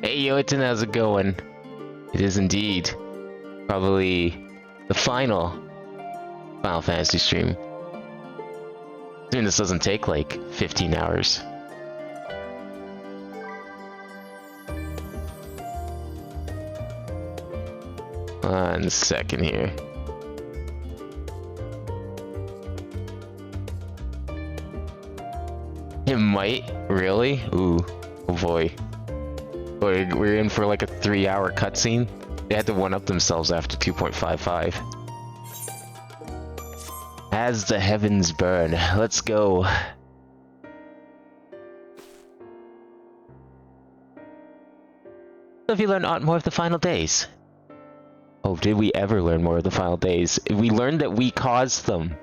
Hey Yotin, how's it going? It is indeed probably the final Final Fantasy stream. Assuming this doesn't take like 15 hours. One second here. It might? Really? Ooh. Oh boy. We're in for like a 3-hour cutscene. They had to one-up themselves after 2.55. As the heavens burn. Let's go. Have you learned aught more of the final days? Oh, did we ever learn more of the final days? We learned that we caused them.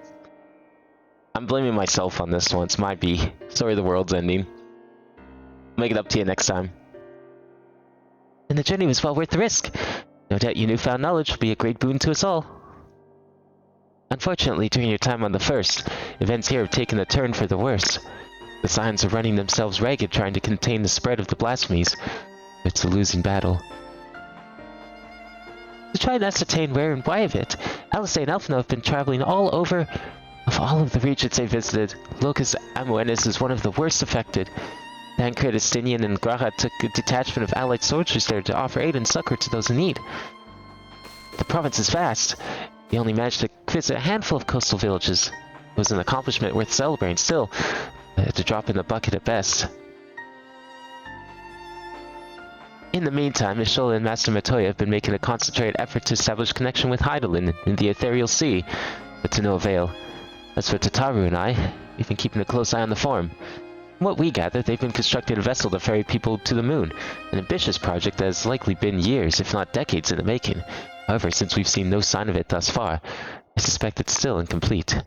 I'm blaming myself on this one. It's my B. Sorry the world's ending. Make it up to you next time. And the journey was well worth the risk. No doubt your newfound knowledge will be a great boon to us all. Unfortunately, during your time on the First, events here have taken a turn for the worse. The Scions are running themselves ragged trying to contain the spread of the blasphemies. It's a losing battle. To try and ascertain where and why of it, Alice and Alphino have been traveling all over. Of all of the regions they visited, Locus Amoenus is one of the worst affected. Tancred, Estinian, and Graha took a detachment of allied soldiers there to offer aid and succor to those in need. The province is vast. They only managed to visit a handful of coastal villages. It was an accomplishment worth celebrating still. To drop in the bucket at best. In the meantime, Ishola and Master Matoya have been making a concentrated effort to establish connection with Hydaelyn in the Ethereal Sea, but to no avail. As for Tataru and I, we've been keeping a close eye on the Forum. From what we gather, they've been constructing a vessel to ferry people to the moon, an ambitious project that has likely been years, if not decades, in the making. However, since we've seen no sign of it thus far, I suspect it's still incomplete.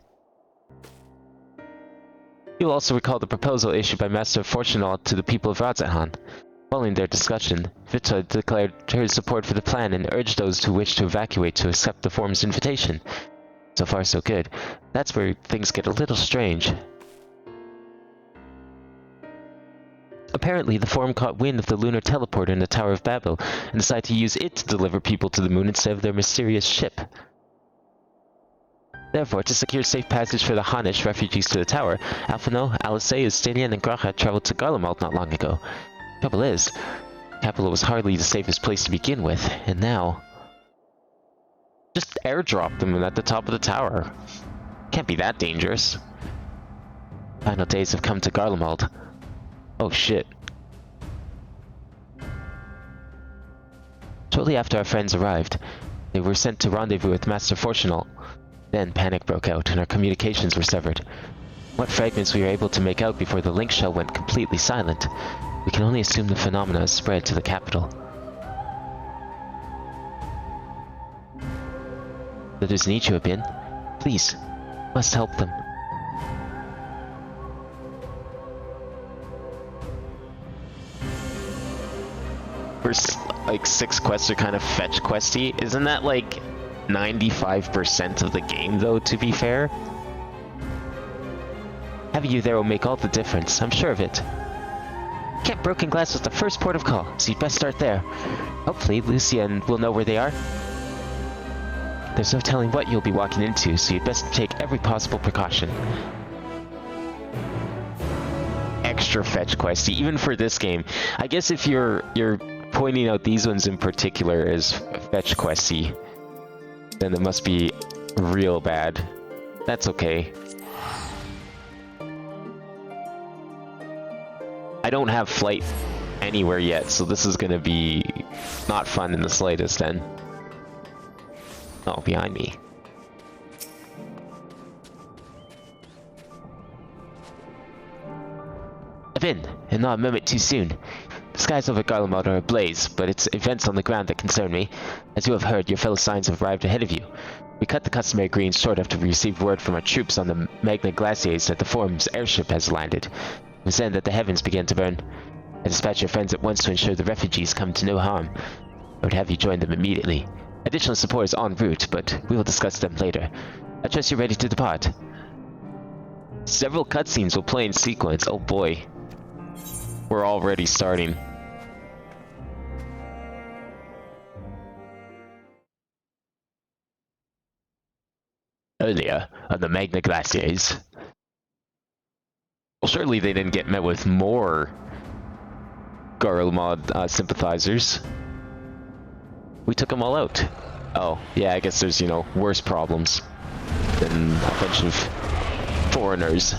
You'll also recall the proposal issued by Master Fortunato to the people of radz-at-han. Following their discussion, Vita declared her support for the plan and urged those who wish to evacuate to accept the Forum's invitation. So far so good. That's where things get a little strange. Apparently, the Forum caught wind of the lunar teleporter in the Tower of Babel, and decided to use it to deliver people to the moon instead of their mysterious ship. Therefore, to secure safe passage for the Hanish refugees to the tower, Alphino, Alice, Estinian, and Graha traveled to Garlemald not long ago. Trouble is, the capital was hardly the safest place to begin with, and now... just airdrop them at the top of the tower. Can't be that dangerous. Final days have come to Garlemald. Oh shit. Shortly after our friends arrived, they were sent to rendezvous with Master Fortunato. Then panic broke out and our communications were severed. What fragments we were able to make out before the link shell went completely silent, we can only assume the phenomena has spread to the capital. Others need you have been. Please, must help them. First, like, 6 quests are kind of fetch questy. Isn't that like 95% of the game, though, to be fair? Having you there will make all the difference, I'm sure of it. Camp Broken Glass was the first port of call, so you'd best start there. Hopefully, Lucia will know where they are. There's no telling what you'll be walking into, so you'd best take every possible precaution. Extra fetch questy, even for this game. I guess if you're pointing out these ones in particular as fetch questy, then it must be real bad. That's okay. I don't have flight anywhere yet, so this is gonna be not fun in the slightest then. Oh, behind me. I've been, and not a moment too soon. The skies over Garlemald are ablaze, but it's events on the ground that concern me. As you have heard, your fellow Scions have arrived ahead of you. We cut the customary greetings short after we received word from our troops on the Magna Glaciers that the Forum's airship has landed. It was then that the heavens began to burn. I dispatched your friends at once to ensure the refugees come to no harm. I would have you join them immediately. Additional support is en route, but we will discuss them later. I trust you're ready to depart. Several cutscenes will play in sequence. Oh boy. We're already starting. earlier on the Magna Glaciers. Well, surely they didn't get met with more Garlemald sympathizers. We took them all out. Oh, yeah, I guess there's, you know, worse problems than a bunch of foreigners.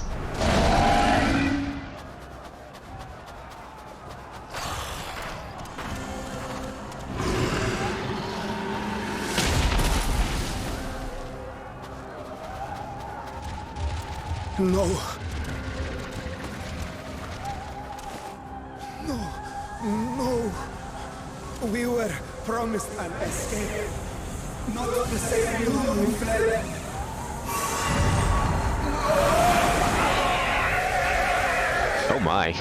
No. No. No. We were promised an escape. Not the same we fled. Oh my.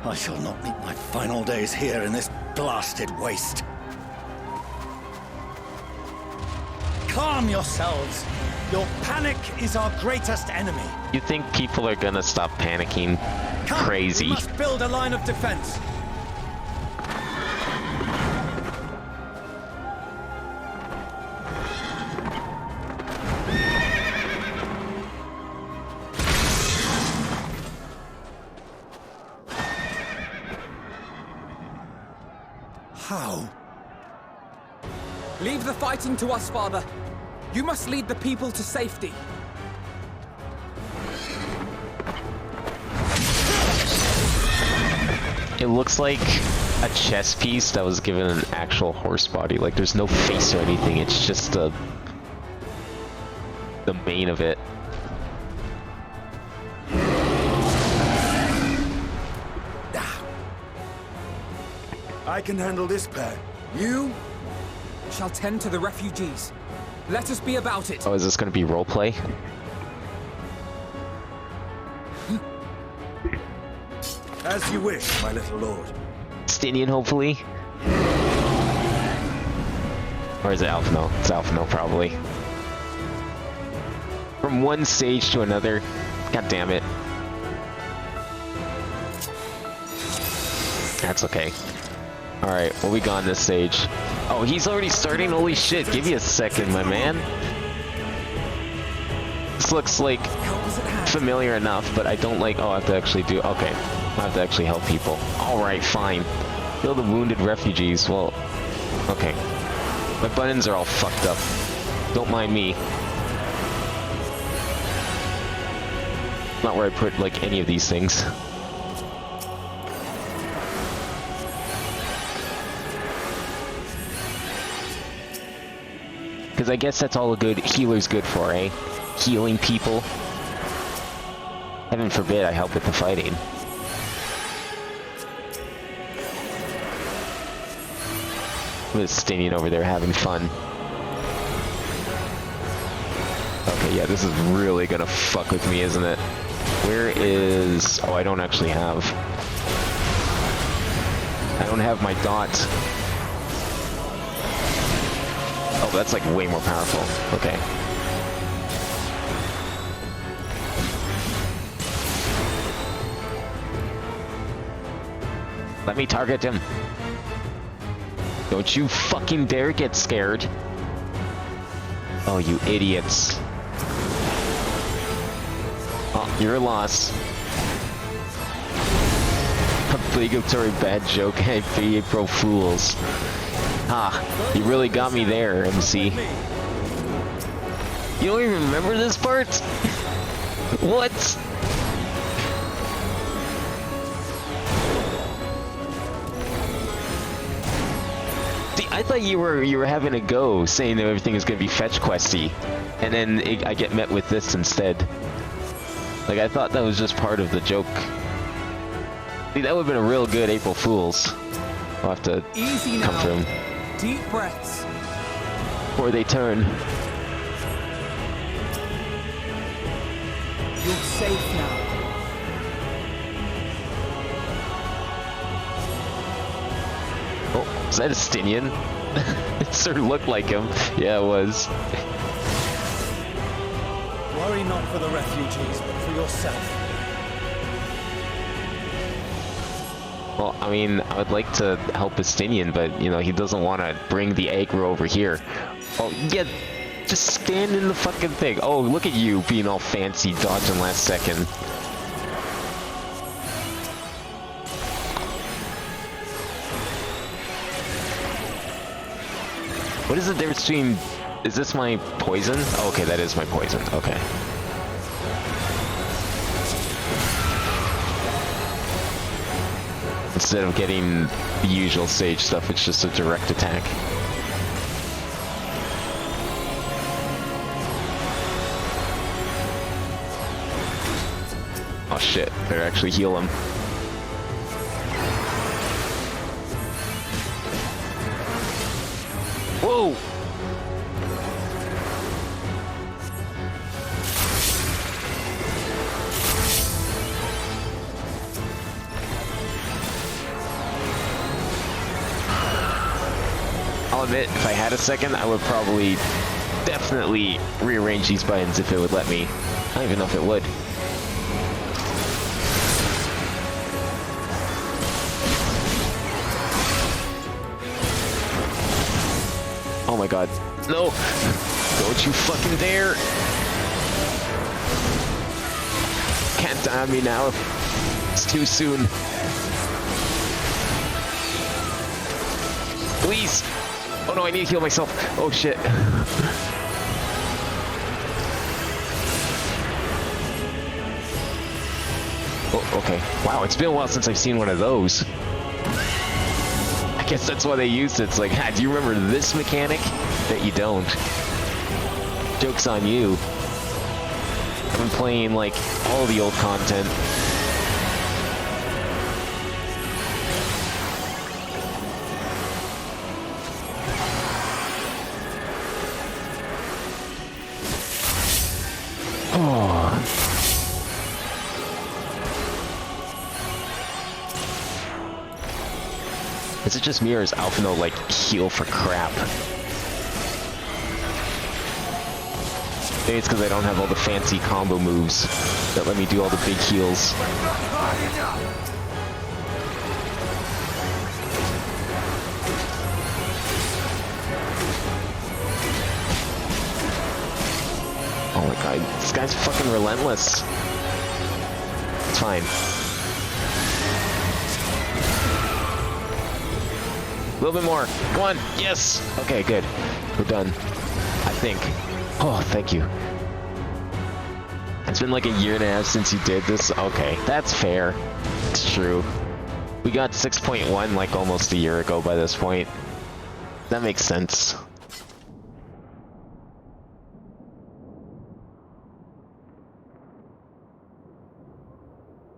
I shall not meet my final days here in this blasted waste. Calm yourselves. Your panic is our greatest enemy. You think people are gonna stop panicking? Come, Crazy. we must build a line of defense. How? Leave the fighting to us, Father. You must lead the people to safety. It looks like a chess piece that was given an actual horse body. Like, there's no face or anything. It's just the mane of it. I can handle this pair. You? Shall tend to the refugees. Let us be about it. Oh, is this gonna be roleplay? As you wish, my little lord. Stinian, hopefully? Or is it Alphino? It's Alphino, probably. From one stage to another. God damn it. That's okay. Alright, what we got on this stage? Oh, he's already starting? Holy shit, give me a second, my man. This looks like familiar enough, but I don't like... Oh, I have to actually do... Okay, I have to actually help people. Alright, fine. Kill the wounded refugees. Well, okay. My buttons are all fucked up. Don't mind me. Not where I put, like, any of these things. Because I guess that's all a good healer's good for, eh? Healing people. Heaven forbid I help with the fighting. With Stinian over there having fun. Okay, yeah, this is really gonna fuck with me, isn't it? Where is... Oh, I don't actually have... I don't have my dot. Oh, that's like way more powerful. Okay. Let me target him. Don't you fucking dare get scared. Oh, you idiots. Oh, you're a loss. Obligatory bad joke. Hey, April Fools. Ah, you really got me there, MC. You don't even remember this part? What? See, I thought you were having a go, saying that everything is gonna be fetch questy, and then I get met with this instead. Like, I thought that was just part of the joke. See, that would have been a real good April Fools. I'll have to Easy come now. from Deep breaths. before they turn. You're safe now. Oh, is that a Stinian? It sort of looked like him. Yeah, it was. Worry not for the refugees, but for yourself. Well, I mean, I would like to help Estinian, but, you know, he doesn't want to bring the aggro over here. Oh, yeah, just stand in the fucking thing. Oh, look at you being all fancy, dodging last second. What is the difference between... Is this my poison? Oh, okay, that is my poison. Okay. Instead of getting the usual sage stuff, it's just a direct attack. Oh shit, better actually heal him. Whoa! I'll admit, if I had a second, I would probably definitely rearrange these buttons if it would let me. I don't even know if it would. Oh my god. No! Don't you fucking dare! Can't die on me now. It's too soon. Please! Oh no, I need to heal myself. Oh shit. Oh, okay. Wow, it's been a while since I've seen one of those. I guess that's why they used it. It's like, do you remember this mechanic? That you don't. Joke's on you. I've been playing, like, all the old content. Is it just me or is Alphino like heal for crap? Maybe it's because I don't have all the fancy combo moves that let me do all the big heals. Oh my god, this guy's fucking relentless. It's fine. A little bit more. Come on. Yes. Okay, good. We're done. I think. Oh, thank you. It's been like a year and a half since you did this. Okay, that's fair. It's true. We got 6.1 like almost a year ago by this point. That makes sense.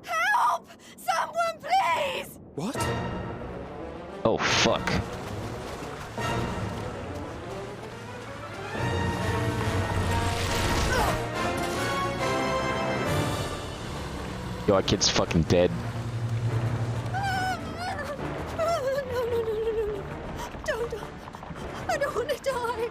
Help! Someone, please! What? Oh, fuck. Yo, our kid's fucking dead. No. Don't. I don't want to die.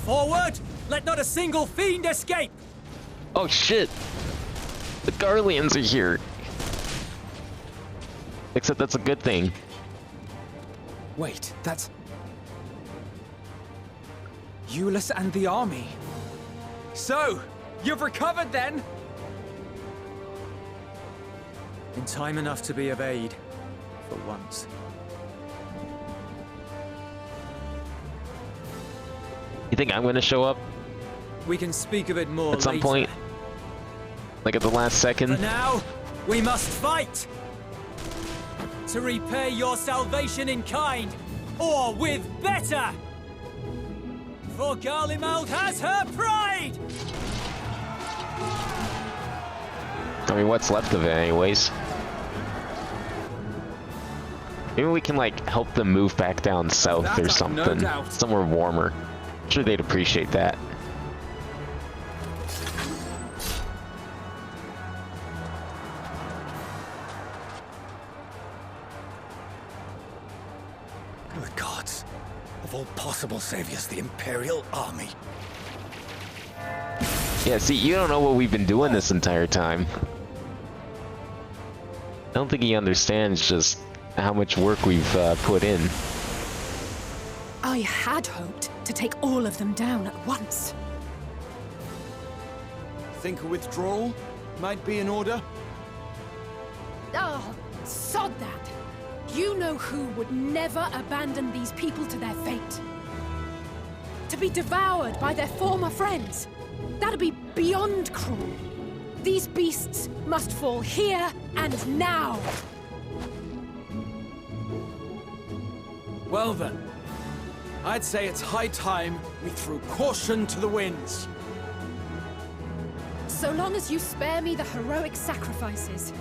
Forward! Let not a single fiend escape! Oh, shit. The Garleans are here. Except that's a good thing. Wait, that's... Euless and the army. So, you've recovered then? In time enough to be of aid. For once. You think I'm gonna show up We can speak of it more at some later. point? Like at the last second? For now, we must fight! To repay your salvation in kind, or with better! For Garlemald has her pride! I mean, what's left of it anyways? Maybe we can, like, help them move back down south That or I've something. no doubt. Somewhere warmer. I'm sure they'd appreciate that. Good gods. Of all possible saviors, the Imperial Army. Yeah, see, you don't know what we've been doing this entire time. I don't think he understands just how much work we've put in. I had hoped to take all of them down at once. Think a withdrawal might be in order? Oh, sod that. You know who would never abandon these people to their fate. To be devoured by their former friends. That'd be beyond cruel. These beasts must fall here and now. Well then, I'd say it's high time we threw caution to the winds. So long as you spare me the heroic sacrifices.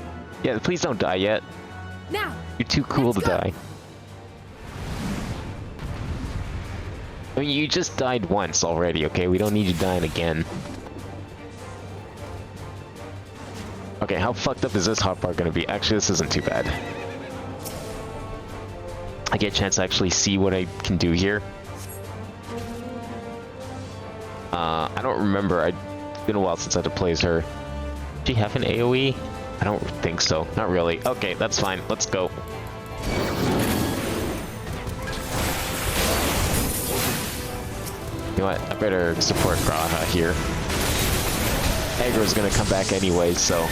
Yeah, please don't die yet. Now, You're too cool to let's go. die. I mean, you just died once already, okay? We don't need you dying again. Okay, how fucked up is this hotbar gonna be? Actually, this isn't too bad. I get a chance to actually see what I can do here. I don't remember. It's been a while since I had to play as her. Does she have an AoE? I don't think so. Not really. Okay, that's fine. Let's go. You know what? I better support Graha here. Aggro's gonna come back anyway, so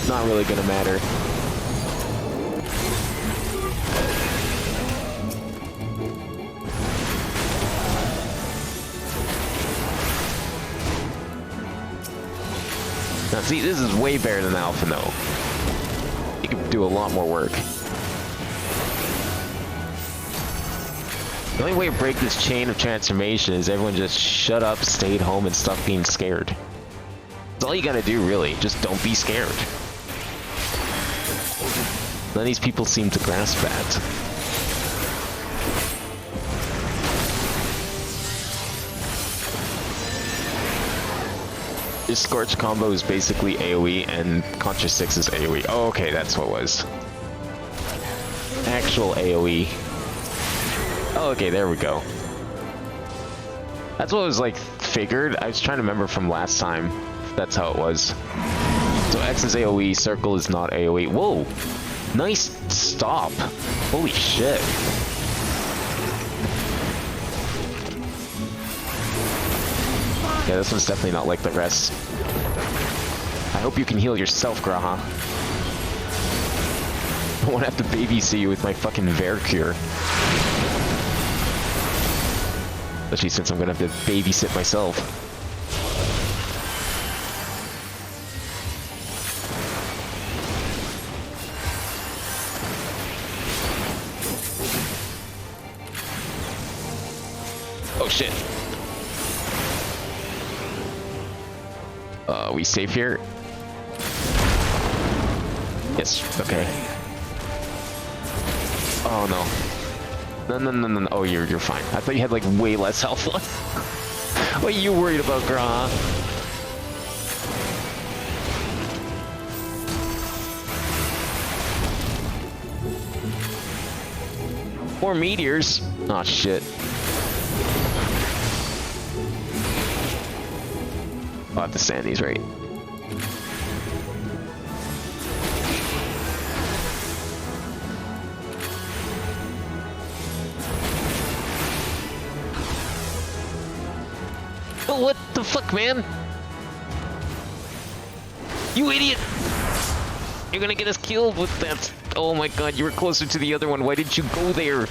not really gonna matter. Now see, this is way better than Alpha though. You can do a lot more work. The only way to break this chain of transformation is everyone just shut up, stayed home, and stop being scared. That's all you gotta do, really. Just don't be scared. None of these people seem to grasp that. This Scorch combo is basically AoE, and Contra 6 is AoE. Oh, okay, that's what it was. Actual AoE. Oh, okay, there we go. That's what was like figured. I was trying to remember from last time. That's how it was. So X is AoE, circle is not AoE. Whoa! Nice stop. Holy shit. Yeah, this one's definitely not like the rest. I hope you can heal yourself, Graha. I won't have to babysit you with my fucking Vercure. Especially since I'm gonna have to babysit myself. Oh shit. We safe here? Yes, okay. Oh no. No. Oh, you're fine. I thought you had like way less health left. What are you worried about, Gra? More meteors. Oh shit. I'll have to stand these right. Oh, what the fuck, man? You idiot! You're gonna get us killed with that. Oh my god, you were closer to the other one. Why didn't you go there?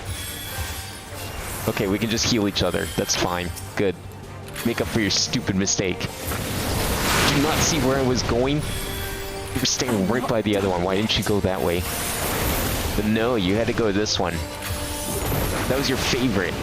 Okay, we can just heal each other. That's fine. Good. Make up for your stupid mistake. Did you not see where I was going? You were staying right by the other one. Why didn't you go that way? But no, you had to go this one. That was your favorite.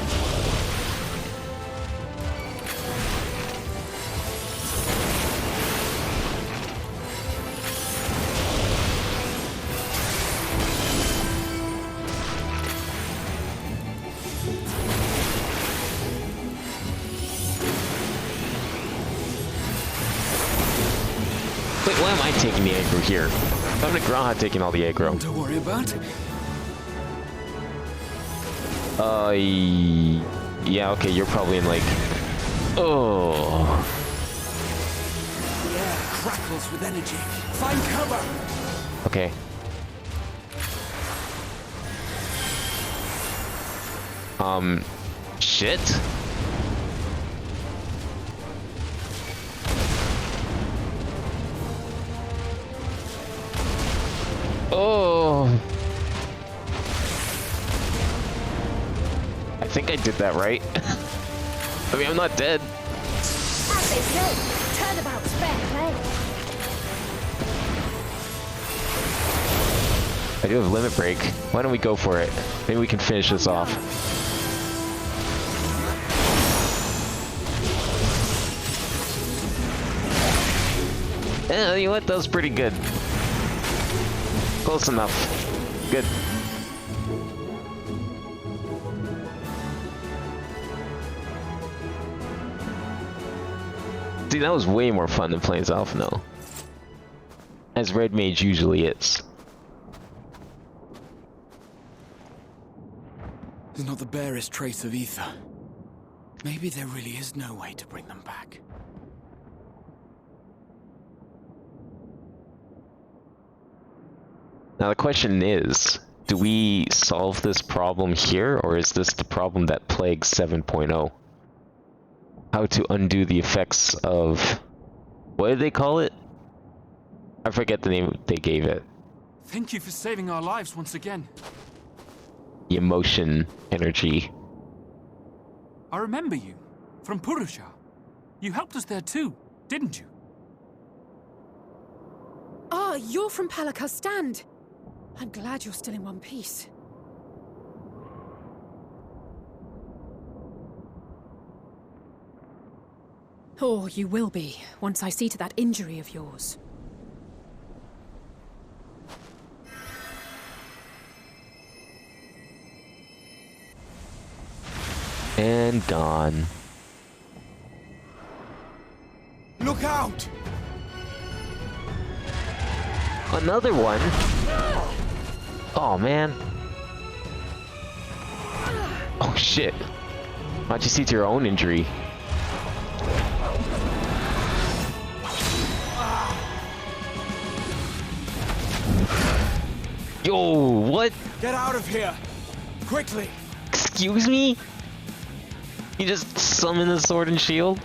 Wait, why am I taking the aggro here? I'm the Graha taking all the aggro. Don't worry about. Yeah, okay, you're probably in like... Oh... crackles with energy. Find cover! Okay. Shit. Oh. I think I did that right. I mean, I'm not dead. As they say, turnabout's fair play. I do have limit break. Why don't we go for it? Maybe we can finish this off. Yeah, you know what? That was pretty good. Close enough. Good. See, that was way more fun than playing as Alpha now. As Red Mage usually is. There's not the barest trace of ether. Maybe there really is no way to bring them back. Now the question is, do we solve this problem here, or is this the problem that plagues 7.0? How to undo the effects of... what did they call it? I forget the name they gave it. Thank you for saving our lives once again. The emotion energy. I remember you, from Purusha. You helped us there too, didn't you? Ah, you're from Palaka's stand. I'm glad you're still in one piece. Or you will be, once I see to that injury of yours. And gone. Look out! Another one? Oh man. Oh shit. Why'd you see to your own injury? Yo, what? Get out of here! Quickly! Excuse me? You just summon the sword and shield?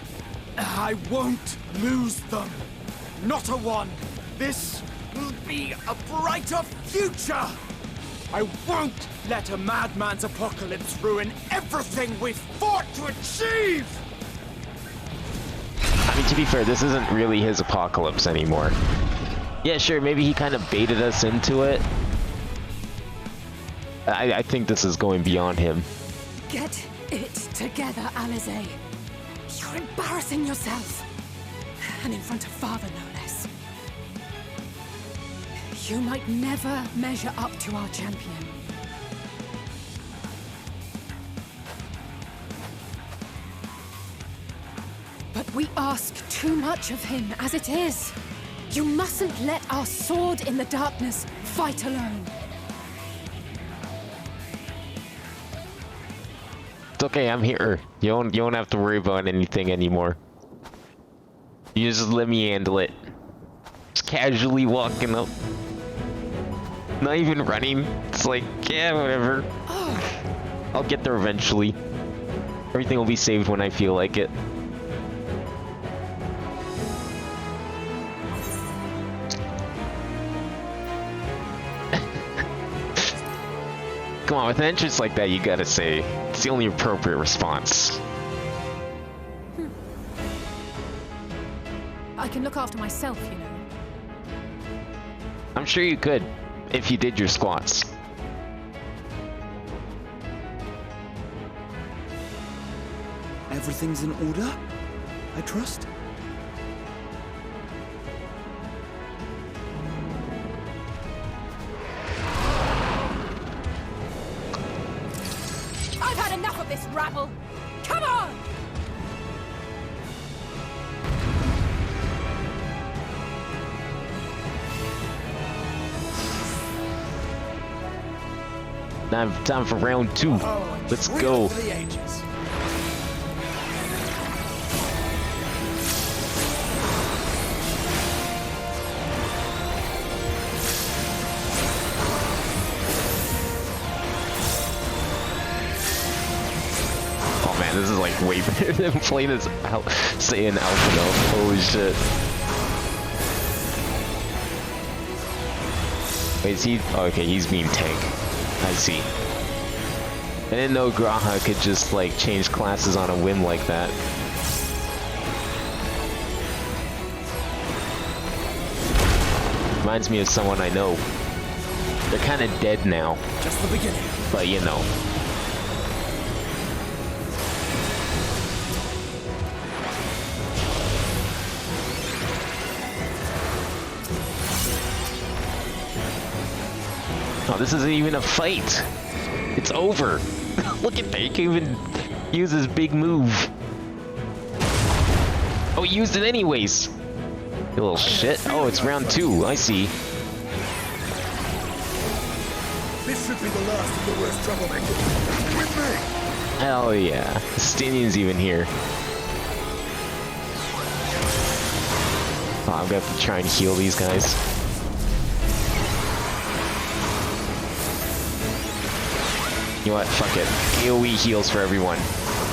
I won't lose them! Not a one! This will be a brighter future! I won't let a madman's apocalypse ruin everything we've fought to achieve! I mean, to be fair, this isn't really his apocalypse anymore. Yeah, sure, maybe he kind of baited us into it. I think this is going beyond him. Get it together, Alizé. You're embarrassing yourself. And in front of Father, no less. You might never measure up to our champion. But we ask too much of him as it is. You mustn't let our sword in the darkness fight alone. It's okay, I'm here. You don't have to worry about anything anymore. You just let me handle it. Just casually walking up. Not even running. It's like, yeah, whatever. I'll get there eventually. Everything will be saved when I feel like it. Come on, with an entrance like that, you gotta say, it's the only appropriate response. I can look after myself, you know. I'm sure you could, if you did your squats. Everything's in order, I trust? I've had enough of this rabble! Come on! Time for round 2. Let's go. For the ages. this is like way better than playing as Saiyan Alphino. Holy shit. Wait, is he? Oh, okay, he's being tank. I see. I didn't know Graha could just like change classes on a whim like that. Reminds me of someone I know. They're kind of dead now. Just the beginning. But you know. Oh, this isn't even a fight. It's over. Look at that. He can even use his big move. Oh, he used it anyways. You little shit. Oh, it's round 2. I see. This should be the last of the worst troublemakers. With me! Hell yeah. Stinion's even here. Oh, I'm gonna have to try and heal these guys. You know what? Fuck it. AoE heals for everyone.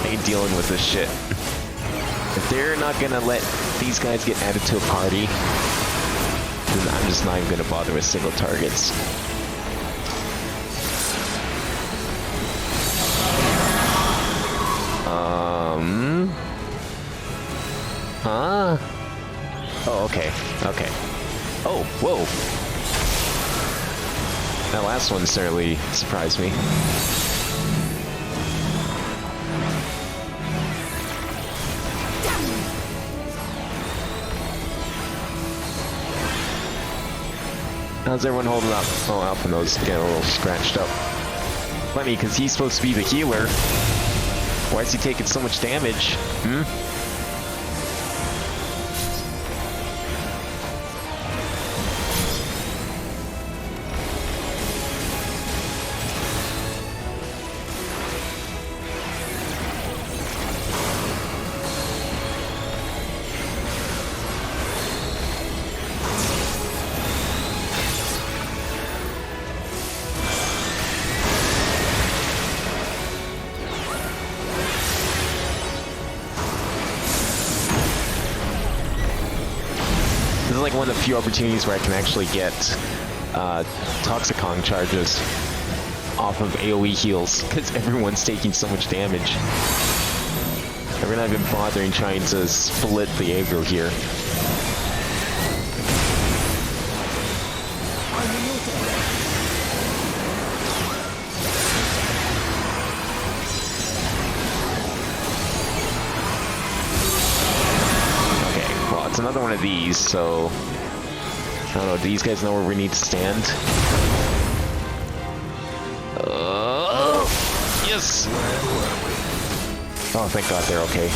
I ain't dealing with this shit. If they're not gonna let these guys get added to a party, then I'm just not even gonna bother with single targets. Huh? Oh, okay. Okay. Oh, whoa. That last one certainly surprised me. How's everyone holding up? Oh, Alphino's getting a little scratched up. Funny, because he's supposed to be the healer. Why is he taking so much damage? Hmm? This is like one of the few opportunities where I can actually get Toxicon charges off of AoE heals, because everyone's taking so much damage. We're not even bothering trying to split the aggro here. It's another one of these, so I don't know, do these guys know where we need to stand? Yes! Oh, thank God they're okay.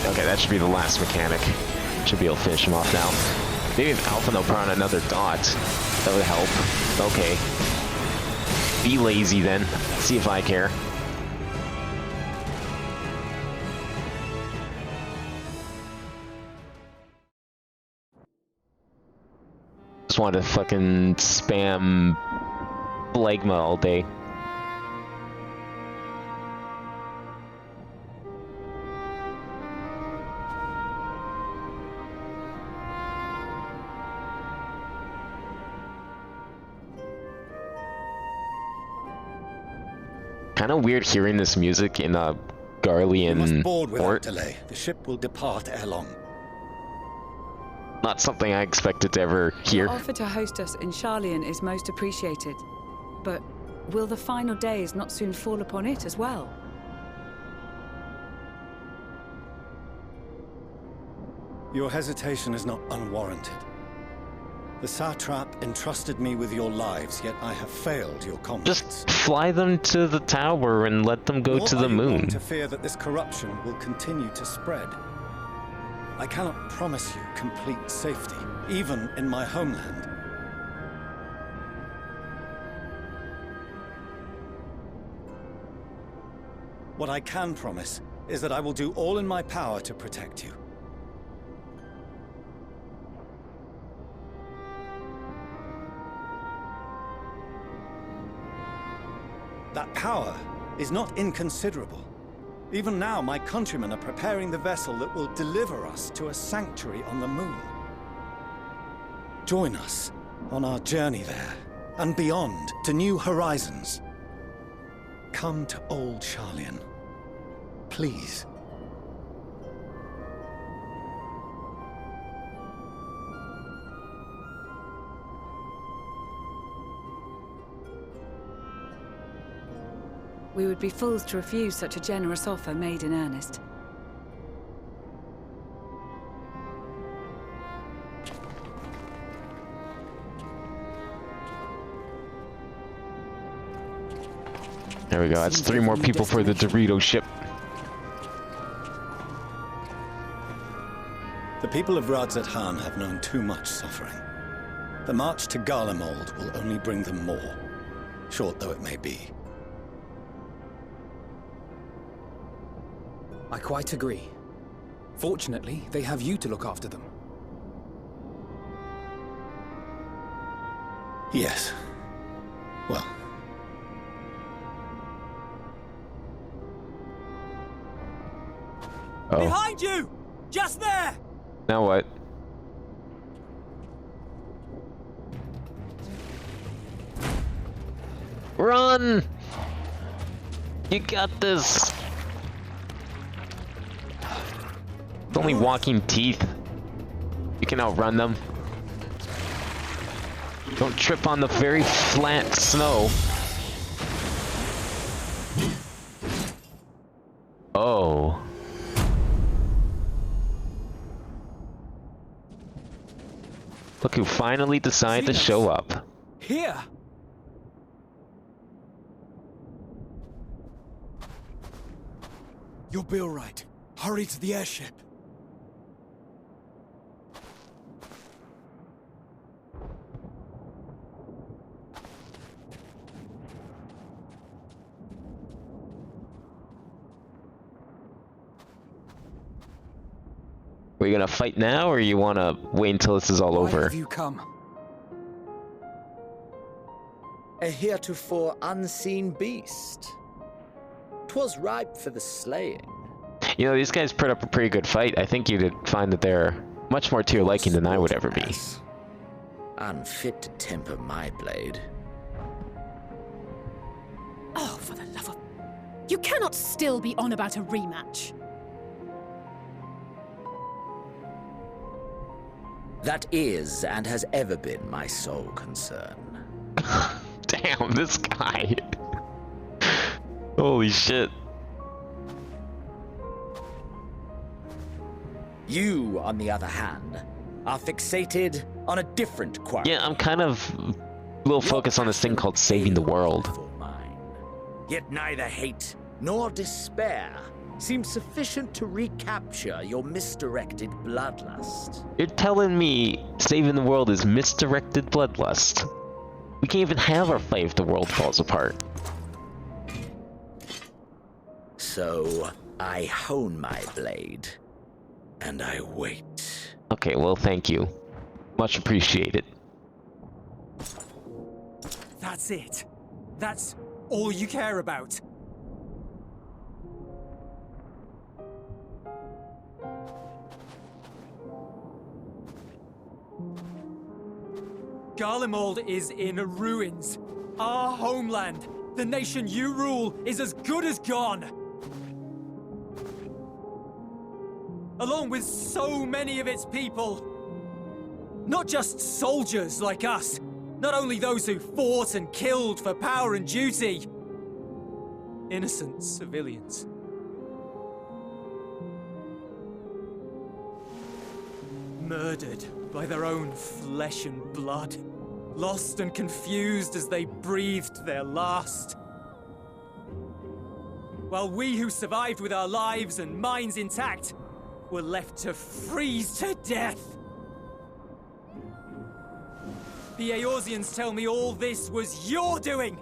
Okay, that should be the last mechanic. Should be able to finish him off now. Maybe if Alphino put on another dot, that would help. Okay. Be lazy then. See if I care. Just want to fucking spam Blagma all day. Kind of weird hearing this music in a Garlean port. Delay. The ship will depart ere long. Not something I expected to ever hear. Your offer to host us in Sharlayan is most appreciated. But will the final days not soon fall upon it as well? Your hesitation is not unwarranted. The satrap entrusted me with your lives, yet I have failed your confidence. Just fly them to the tower and let them go to the moon. To fear that this corruption will continue to spread. I cannot promise you complete safety, even in my homeland. What I can promise is that I will do all in my power to protect you. That power is not inconsiderable. Even now, my countrymen are preparing the vessel that will deliver us to a sanctuary on the moon. Join us on our journey there, and beyond, to new horizons. Come to Old Sharlayan. Please. We would be fools to refuse such a generous offer made in earnest. There we go. That's 3 more people for the Dorito ship. The people of Radz-at-han have known too much suffering. The march to Garlemald will only bring them more, short though it may be. I quite agree. Fortunately, they have you to look after them. Yes. Well. Oh. Behind you! Just there! Now what? Run! You got this! It's only walking teeth. You can outrun them. Don't trip on the very flat snow. Oh. Look who finally decided to show up. Here! You'll be all right. Hurry to the airship. Are you gonna fight now, or you wanna wait until this is all Why over? have you come? A heretofore unseen beast. 'Twas ripe for the slaying. You know, these guys put up a pretty good fight. I think you'd find that they're much more to your liking than I would ever be. Unfit to temper my blade. Oh, for the love of... You cannot still be on about a rematch. That is and has ever been my sole concern. Damn, this guy. Holy shit. You, on the other hand, are fixated on a different quirk. Yeah, I'm kind of a little focused on this thing called saving the world. For mine. Yet neither hate nor despair seems sufficient to recapture your misdirected bloodlust. You're telling me saving the world is misdirected bloodlust? We can't even have our fight if the world falls apart. So, I hone my blade, and I wait. Okay, well, thank you. Much appreciated. That's it. That's all you care about. Garlemald is in ruins. Our homeland, the nation you rule, is as good as gone. Along with so many of its people. Not just soldiers like us. Not only those who fought and killed for power and duty. Innocent civilians. Murdered by their own flesh and blood. Lost and confused as they breathed their last. While we who survived with our lives and minds intact were left to freeze to death. The Eorzeans tell me all this was your doing!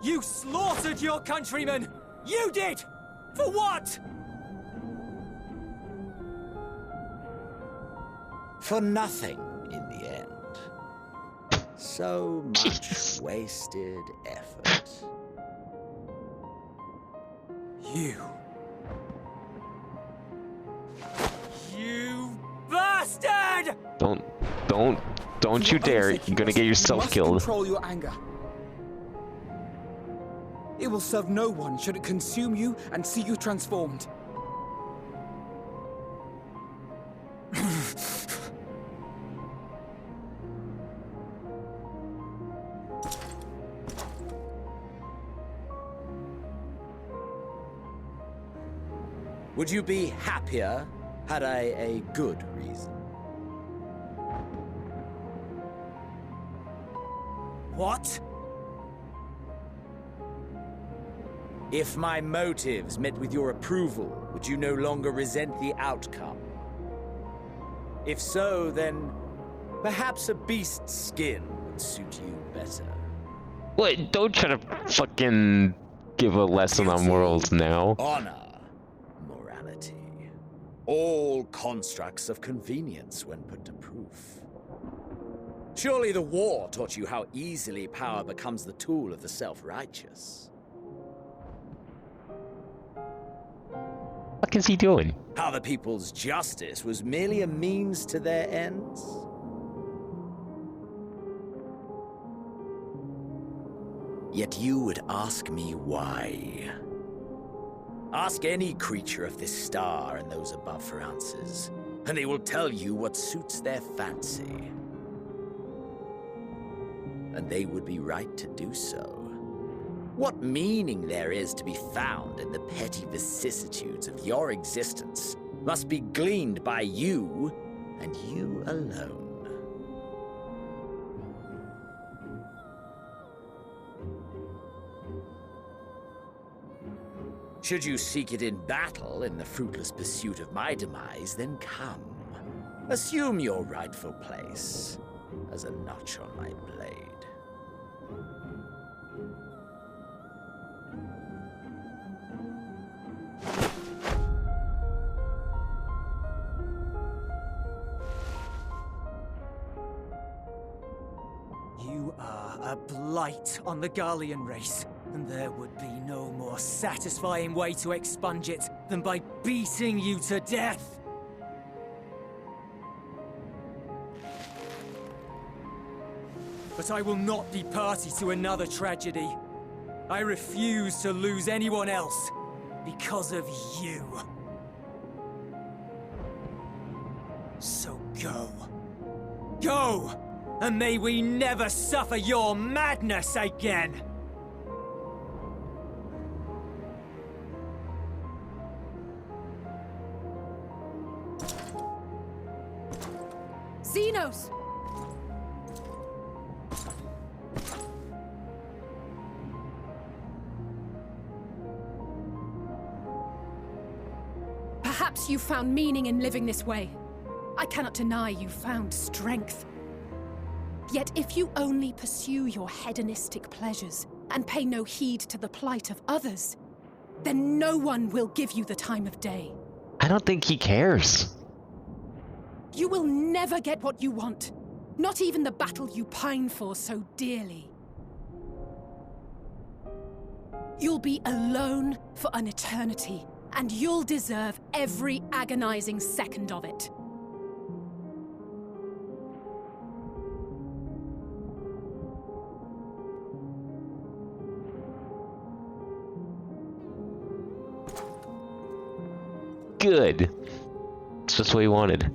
You slaughtered your countrymen! You did! For what? For nothing in the end. So much wasted effort. You bastard! Don't you dare. You're gonna get yourself killed. Control your anger. It will serve no one should it consume you and see you transformed. Would you be happier had I a good reason? What? If my motives met with your approval, would you no longer resent the outcome? If so, then perhaps a beast's skin would suit you better. What? Don't try to fucking give a lesson on morals now. Honor. All constructs of convenience when put to proof. Surely the war taught you how easily power becomes the tool of the self-righteous. What is he doing? How the people's justice was merely a means to their ends. Yet you would ask me why. Ask any creature of this star and those above for answers, and they will tell you what suits their fancy. And they would be right to do so. What meaning there is to be found in the petty vicissitudes of your existence must be gleaned by you, and you alone. Should you seek it in battle in the fruitless pursuit of my demise, then come. Assume your rightful place as a notch on my blade. You are a blight on the Garlean race. And there would be no more satisfying way to expunge it than by beating you to death. But I will not be party to another tragedy. I refuse to lose anyone else because of you. So go. Go! And may we never suffer your madness again! Xenos! Perhaps you found meaning in living this way. I cannot deny you found strength. Yet if you only pursue your hedonistic pleasures and pay no heed to the plight of others, then no one will give you the time of day. I don't think he cares. You will never get what you want. Not even the battle you pine for so dearly. You'll be alone for an eternity, and you'll deserve every agonizing second of it. Good. It's just what he wanted.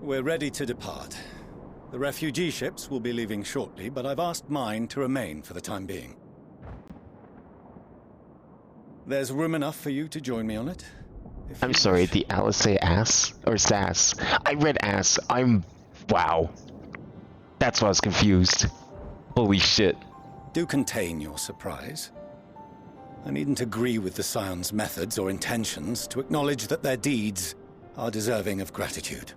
We're ready to depart. The refugee ships will be leaving shortly, but I've asked mine to remain for the time being. There's room enough for you to join me on it. I'm sorry, the Alice say ass? Or sass? I read ass. Wow. That's why I was confused. Holy shit. Do contain your surprise. I needn't agree with the Scion's methods or intentions to acknowledge that their deeds are deserving of gratitude.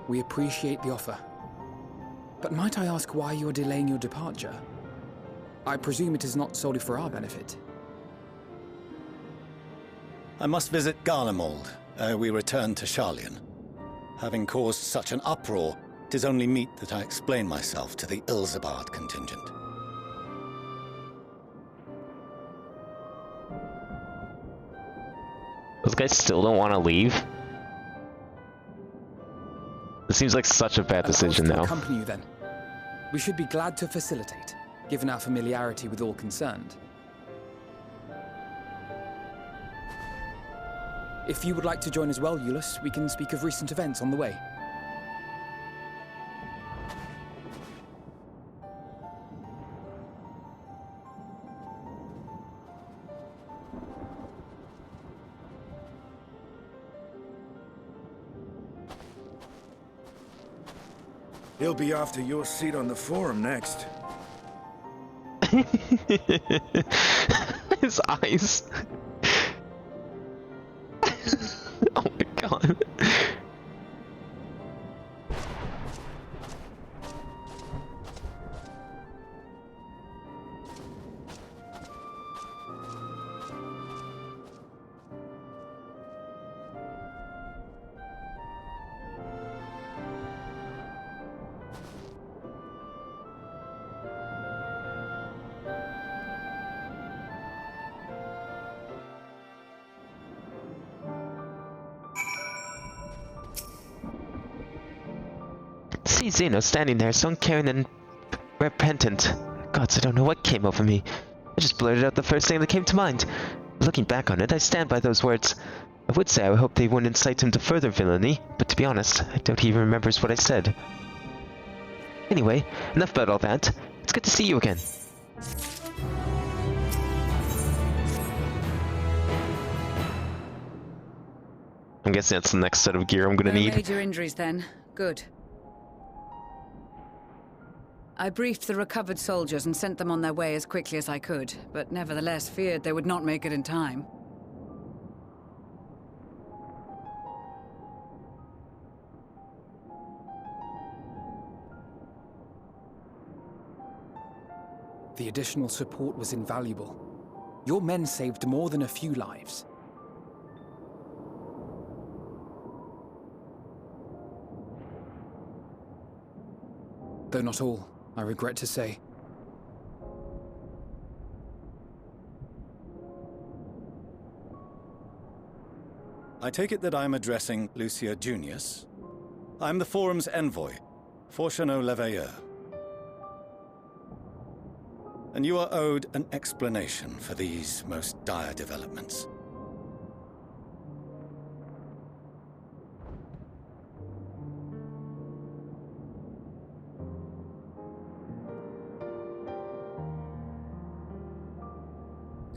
We appreciate the offer. But might I ask why you are delaying your departure? I presume it is not solely for our benefit. I must visit Garlemald ere we return to Sharlayan. Having caused such an uproar, it is only meet that I explain myself to the Ilzabard contingent. Those guys still don't want to leave? This seems like such a bad decision Allow us now. to accompany you then. We should be glad to facilitate, given our familiarity with all concerned. If you would like to join as well, Eulus, we can speak of recent events on the way. He'll be after your seat on the forum next. His eyes. Oh my god. See Zeno standing there, so uncaring and repentant. Gods, I don't know what came over me. I just blurted out the first thing that came to mind. Looking back on it, I stand by those words. I would say I hope they wouldn't incite him to further villainy, but to be honest, I doubt he even remembers what I said. Anyway, enough about all that. It's good to see you again. I'm guessing that's the next set of gear I'm gonna No need. major injuries then. Good. I briefed the recovered soldiers and sent them on their way as quickly as I could, but nevertheless feared they would not make it in time. The additional support was invaluable. Your men saved more than a few lives. Though not all, I regret to say. I take it that I'm addressing Lucia Junius. I'm the Forum's envoy, Forchano Leveilleur. And you are owed an explanation for these most dire developments.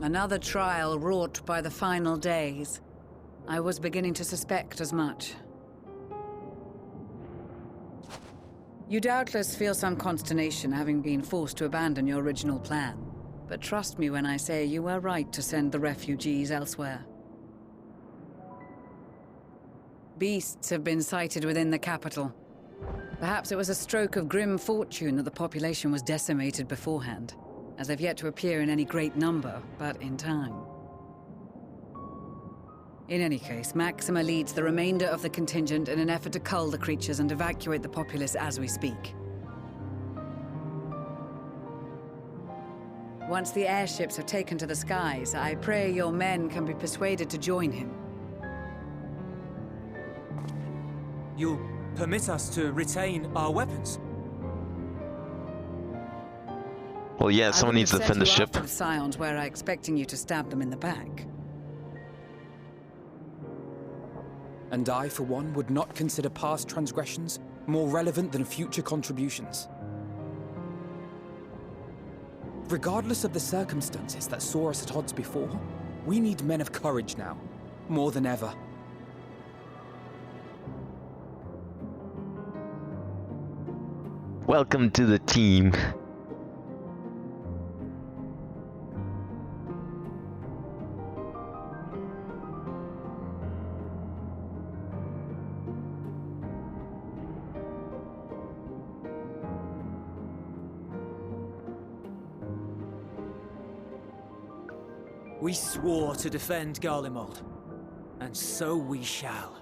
Another trial wrought by the final days. I was beginning to suspect as much. You doubtless feel some consternation having been forced to abandon your original plan. But trust me when I say you were right to send the refugees elsewhere. Beasts have been sighted within the capital. Perhaps it was a stroke of grim fortune that the population was decimated beforehand, as they've yet to appear in any great number, but in time. In any case, Maxima leads the remainder of the contingent in an effort to cull the creatures and evacuate the populace as we speak. Once the airships have taken to the skies, I pray your men can be persuaded to join him. You'll permit us to retain our weapons? Well, yeah, someone needs to defend the ship. I would have sent you after the Scions were I expecting you to stab them in the back. And I, for one, would not consider past transgressions more relevant than future contributions. Regardless of the circumstances that saw us at odds before, we need men of courage now, more than ever. Welcome to the team. We swore to defend Garlemald, and so we shall.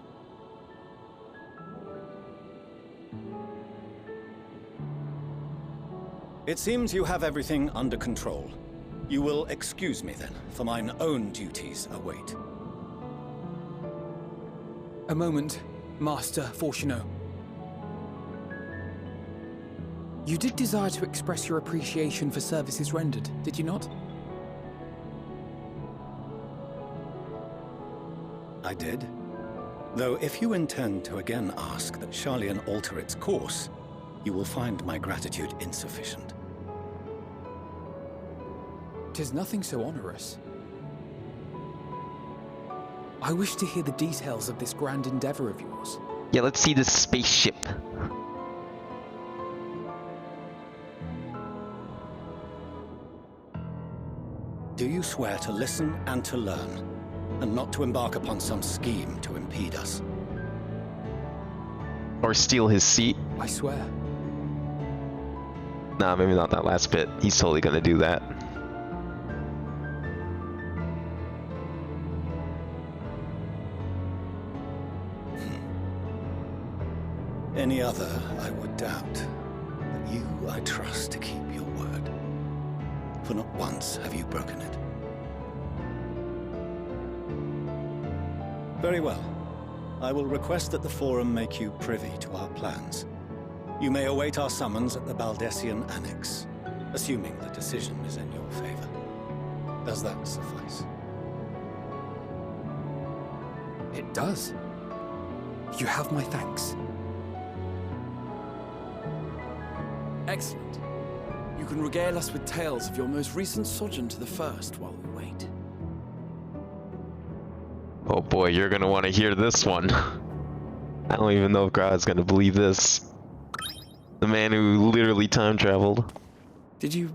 It seems you have everything under control. You will excuse me then, for mine own duties await. A moment, Master Fortuno. You did desire to express your appreciation for services rendered, did you not? I did. Though if you intend to again ask that Sharlayan alter its course, you will find my gratitude insufficient. 'Tis nothing so onerous. I wish to hear the details of this grand endeavor of yours. Yeah, let's see this spaceship. Do you swear to listen and to learn, and not to embark upon some scheme to impede us? Or steal his seat? I swear. Nah, maybe not that last bit. He's totally gonna do that. Any other I would doubt, but you I trust to keep your word. For not once have you broken it. Very well. I will request that the Forum make you privy to our plans. You may await our summons at the Baldessian Annex, assuming the decision is in your favor. Does that suffice? It does. You have my thanks. Excellent. You can regale us with tales of your most recent sojourn to the First while we wait. Oh boy, you're gonna want to hear this one. I don't even know if God's gonna believe this. The man who literally time traveled. Did you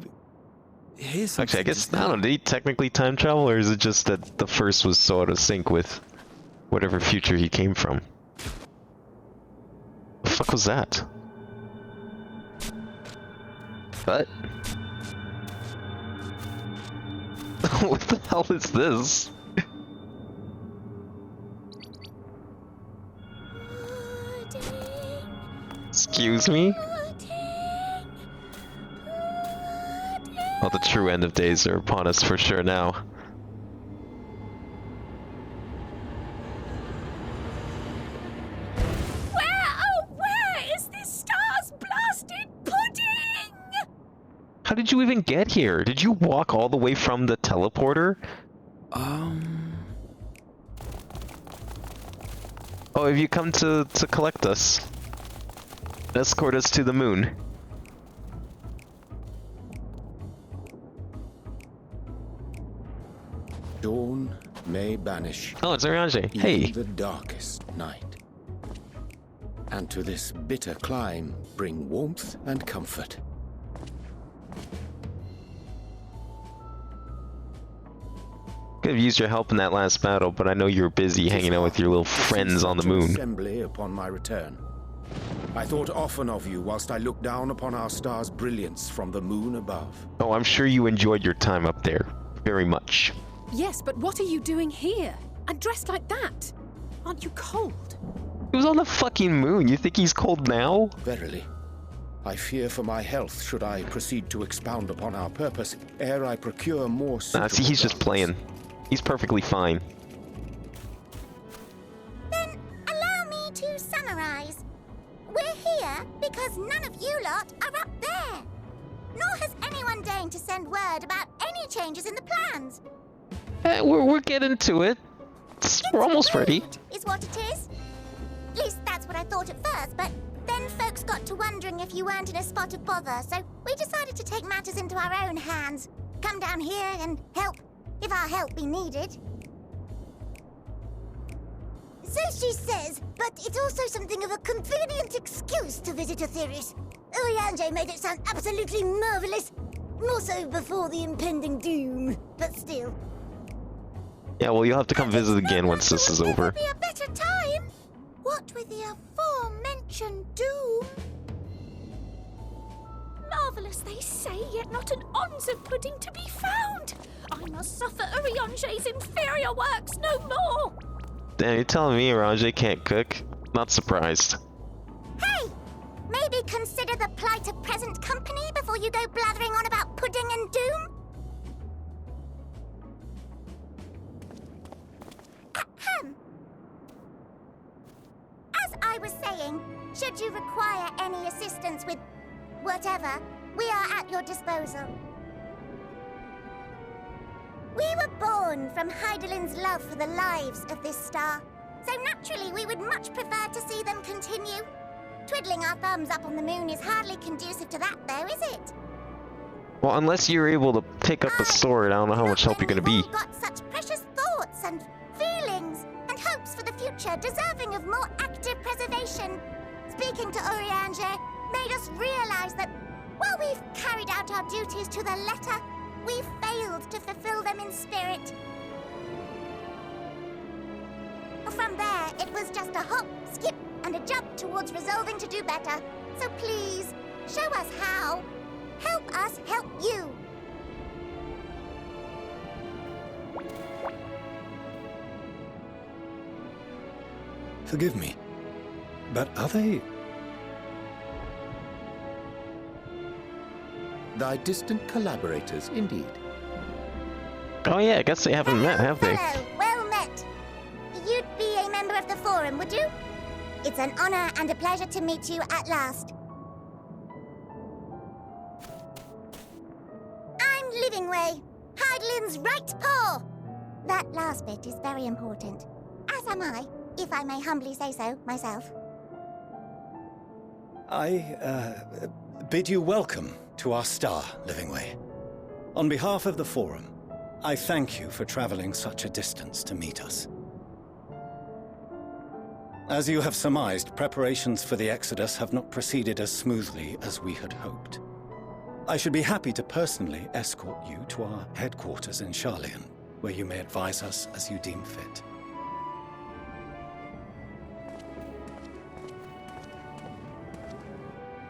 hear something? Actually, I guess, I don't know, did he technically time travel, or is it just that the first was so out of sync with whatever future he came from? The fuck was that? What? What the hell is this? Excuse me? Oh, the true end of days are upon us for sure now. Where is this star's blasted pudding? How did you even get here? Did you walk all the way from the teleporter? Oh, have you come to collect us? Escort us to the moon. Dawn may banish. Oh, it's Aranje. Even Hey. the darkest night. And to this bitter clime bring warmth and comfort. Could have used your help in that last battle, but I know you were busy hanging out with your little friends on the moon. Assembly upon my return. I thought often of you whilst I looked down upon our star's brilliance from the moon above. Oh, I'm sure you enjoyed your time up there. Very much. Yes, but what are you doing here? And dressed like that? Aren't you cold? He was on the fucking moon. You think he's cold now? Verily. I fear for my health should I proceed to expound upon our purpose ere I procure more Nah, suitable see, he's just garments. playing. He's perfectly fine. Then allow me to summarize. We're here because none of you lot are up there. Nor has anyone deigned to send word about any changes in the plans. We're getting to it. We're almost ready. Is what it is. At least that's what I thought at first, but then folks got to wondering if you weren't in a spot of bother, so we decided to take matters into our own hands. Come down here and help, if our help be needed. So she says, but it's also something of a convenient excuse to visit Aetheris. Urianger made it sound absolutely marvelous. More so before the impending doom, but still. Yeah, well, you'll have to come visit again once this is over. Be a better time. What with the aforementioned doom? Marvellous, they say, yet not an ounce of pudding to be found. I must suffer Urianger's inferior works no more. Damn, you're telling me Urianger can't cook? Not surprised. Hey! Maybe consider the plight of present company before you go blathering on about pudding and doom? Ahem. As I was saying, should you require any assistance with whatever, we are at your disposal. We were born from Heidelin's love for the lives of this star, so naturally we would much prefer to see them continue. Twiddling our thumbs up on the moon is hardly conducive to that, though, is it? Well, unless you're able to pick up the sword, I don't know how much help you're gonna be. We've all got such precious thoughts and feelings and hopes for the future, deserving of more active preservation. Speaking to Urianger made us realize that while we've carried out our duties to the letter, we've failed to fulfill them in spirit. From there, it was just a hop, skip, and a jump towards resolving to do better. So please, show us how. Help us help you. Forgive me, but are they... Thy distant collaborators, indeed. Oh yeah, I guess they haven't met, have they? Hello, well met. You'd be a member of the Forum, would you? It's an honor and a pleasure to meet you at last. I'm Livingway, Heidelin's right paw. That last bit is very important, as am I, if I may humbly say so myself. I bid you welcome to our star, Livingway. On behalf of the Forum, I thank you for traveling such a distance to meet us. As you have surmised, preparations for the Exodus have not proceeded as smoothly as we had hoped. I should be happy to personally escort you to our headquarters in Charlian, where you may advise us as you deem fit.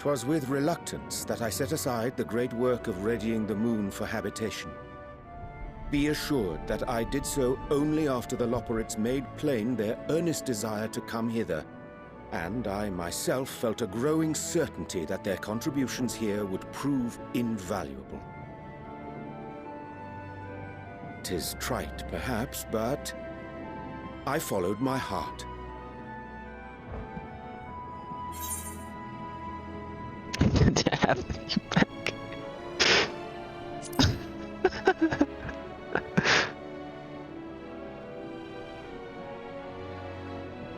'Twas with reluctance that I set aside the great work of readying the moon for habitation. Be assured that I did so only after the Loperites made plain their earnest desire to come hither, and I myself felt a growing certainty that their contributions here would prove invaluable. 'Tis trite, perhaps, but I followed my heart. To have you back.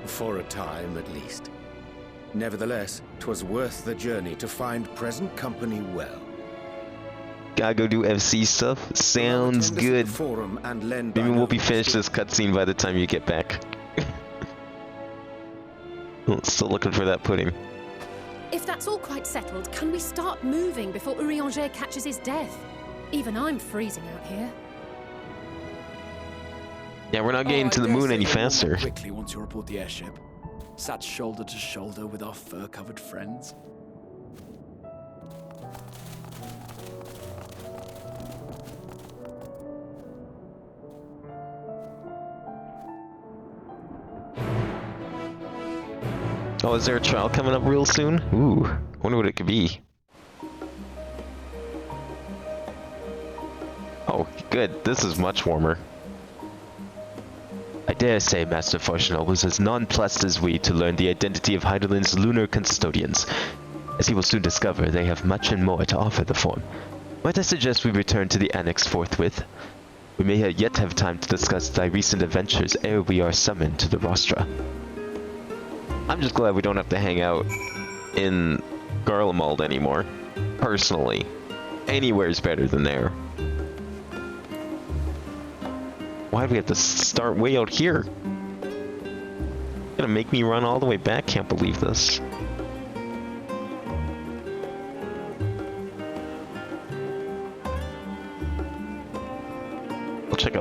For a time, at least. Nevertheless, 'twas worth the journey to find present company well. Gotta go do FC stuff? Sounds good. Forum and lend Maybe we'll be finished this cutscene by the time you get back. Still looking for that pudding. If that's all quite settled, can we start moving before Urianger catches his death? Even I'm freezing out here. Yeah, we're not getting to the moon any faster. Quickly once you report the airship. Sat shoulder to shoulder with our fur-covered friends. Oh, is there a trial coming up real soon? Ooh, I wonder what it could be. Oh, good. This is much warmer. I dare say Master Fortunal was as nonplussed as we to learn the identity of Heidelin's lunar custodians. As he will soon discover, they have much and more to offer the Forum. Might I suggest we return to the Annex forthwith? We may yet have time to discuss thy recent adventures ere we are summoned to the rostra. I'm just glad we don't have to hang out in Garlemald anymore. Personally. Anywhere's better than there. Why do we have to start way out here? Gonna make me run all the way back? Can't believe this.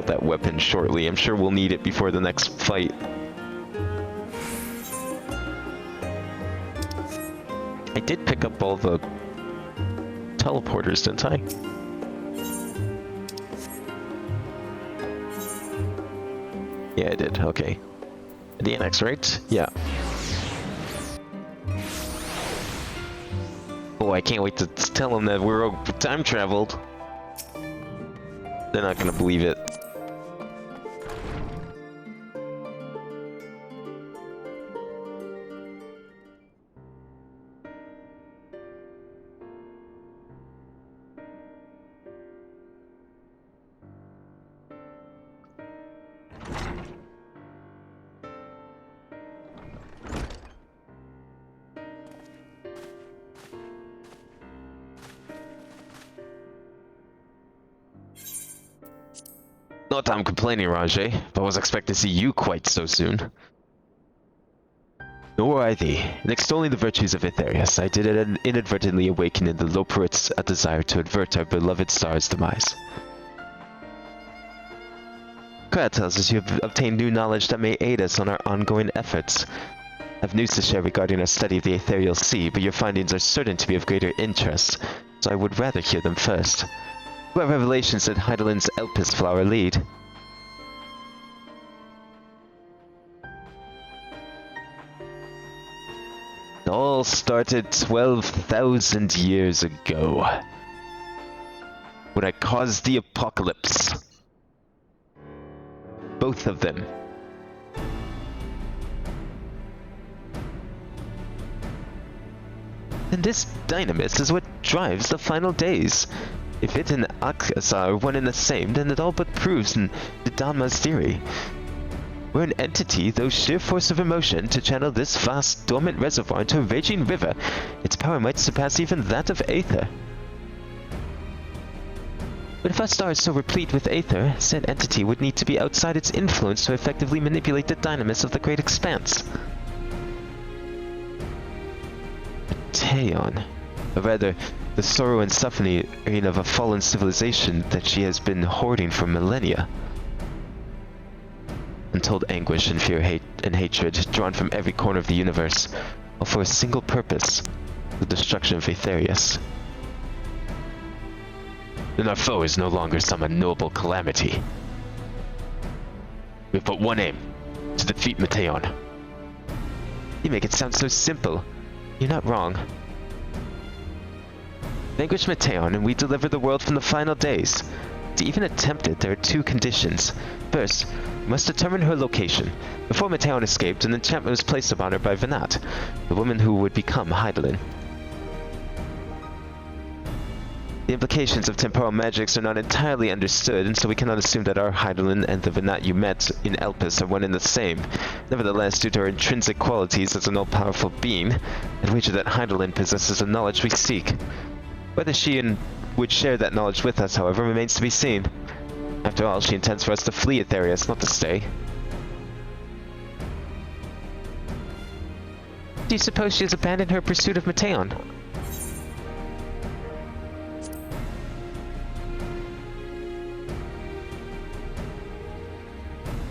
that weapon shortly. I'm sure we'll need it before the next fight. I did pick up all the teleporters, didn't I? Yeah, I did. Okay. The annex, right? Yeah. Oh, I can't wait to tell them that we're time traveled. They're not gonna believe it. Not that I'm complaining, Rajay, but I was expecting to see you quite so soon. Nor I thee. In extolling the virtues of Aetherius, I did inadvertently awaken in the Loporits a desire to avert our beloved star's demise. Krat tells us you have obtained new knowledge that may aid us on our ongoing efforts. I have news to share regarding our study of the Ethereal Sea, but your findings are certain to be of greater interest, so I would rather hear them first. What revelations did Heidelin's Elpis flower lead? It all started 12,000 years ago, when I caused the apocalypse. Both of them. And this dynamis is what drives the final days. If it and Akasa are one and the same, then it all but proves in Dhamma's theory. We're an entity, though sheer force of emotion, to channel this vast, dormant reservoir into a raging river. Its power might surpass even that of Aether. But if our star is so replete with Aether, said entity would need to be outside its influence to effectively manipulate the dynamis of the great expanse. Teon, or rather, the sorrow and suffering of a fallen civilization that she has been hoarding for millennia. Untold anguish and fear, and hatred, drawn from every corner of the universe, all for a single purpose, the destruction of Aetherius. Then our foe is no longer some unknowable calamity. We have but one aim, to defeat Metaion. You make it sound so simple. You're not wrong. Vanquish Metaion and we deliver the world from the final days. To even attempt it, there are two conditions. First, we must determine her location. Before Metaion escaped, an enchantment was placed upon her by Venat, the woman who would become Heidelin. The implications of temporal magics are not entirely understood, and so we cannot assume that our Heidelin and the Venat you met in Elpis are one and the same. Nevertheless, due to her intrinsic qualities as an all-powerful being, I'd wager that Heidelin possesses the knowledge we seek. Whether she would share that knowledge with us, however, remains to be seen. After all, she intends for us to flee Aetherius, not to stay. Do you suppose she has abandoned her pursuit of Metaion?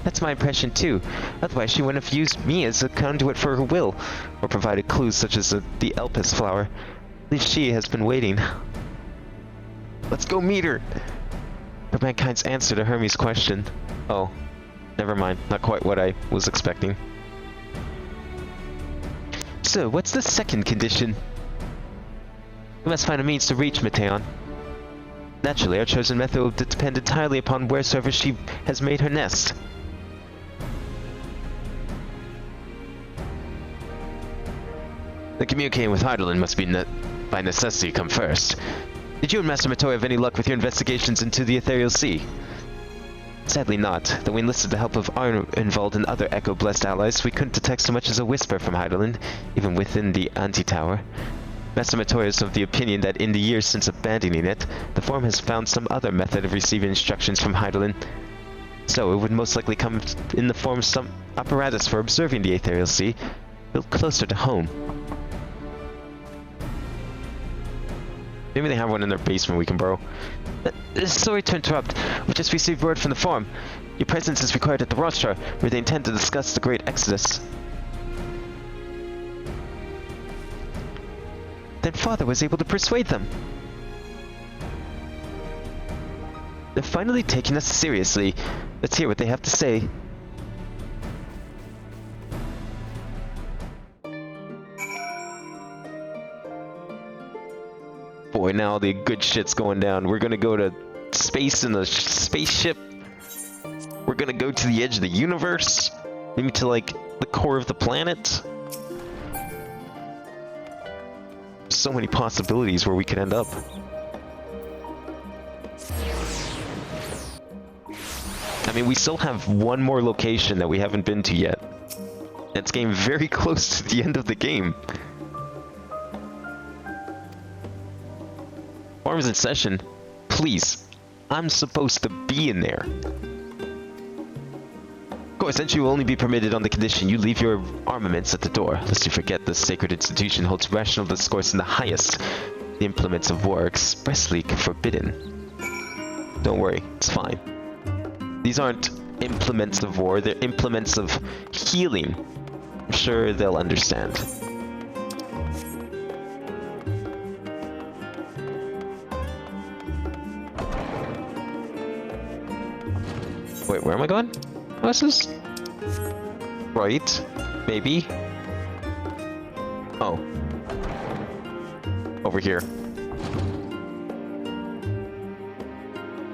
That's my impression too. Otherwise she wouldn't have used me as a conduit for her will, or provided clues such as the Elpis flower. At least she has been waiting. Let's go meet her! But mankind's answer to Hermes' question. Oh, never mind. Not quite what I was expecting. So, what's the second condition? We must find a means to reach Metaion. Naturally, our chosen method will depend entirely upon wheresoever she has made her nest. The communicating with Heidelin must be by necessity come first. Did you and Master Matoy have any luck with your investigations into the Ethereal Sea? Sadly not. Though we enlisted the help of Arnvald and other Echo-blessed allies, we couldn't detect so much as a whisper from Heidelin, even within the anti-tower. Master Matoy is of the opinion that in the years since abandoning it, the Forum has found some other method of receiving instructions from Heidelin. So it would most likely come in the form of some apparatus for observing the Ethereal Sea, built closer to home. Maybe they have one in their basement we can borrow. Sorry to interrupt. We just received word from the forum. Your presence is required at the rostrar, where they intend to discuss the Great Exodus. Then Father was able to persuade them. They're finally taking us seriously. Let's hear what they have to say. Boy, now the good shit's going down. We're gonna go to space in a spaceship. We're gonna go to the edge of the universe. Maybe to, like, the core of the planet. So many possibilities where we could end up. I mean, we still have one more location that we haven't been to yet. It's getting very close to the end of the game. Arms in session. Please. I'm supposed to be in there. Of course, entry will only be permitted on the condition you leave your armaments at the door. Lest you forget, this sacred institution holds rational discourse in the highest. The implements of war are expressly forbidden. Don't worry, it's fine. These aren't implements of war, they're implements of healing. I'm sure they'll understand. Wait, where am I going? What's this? Right. Maybe. Oh. Over here.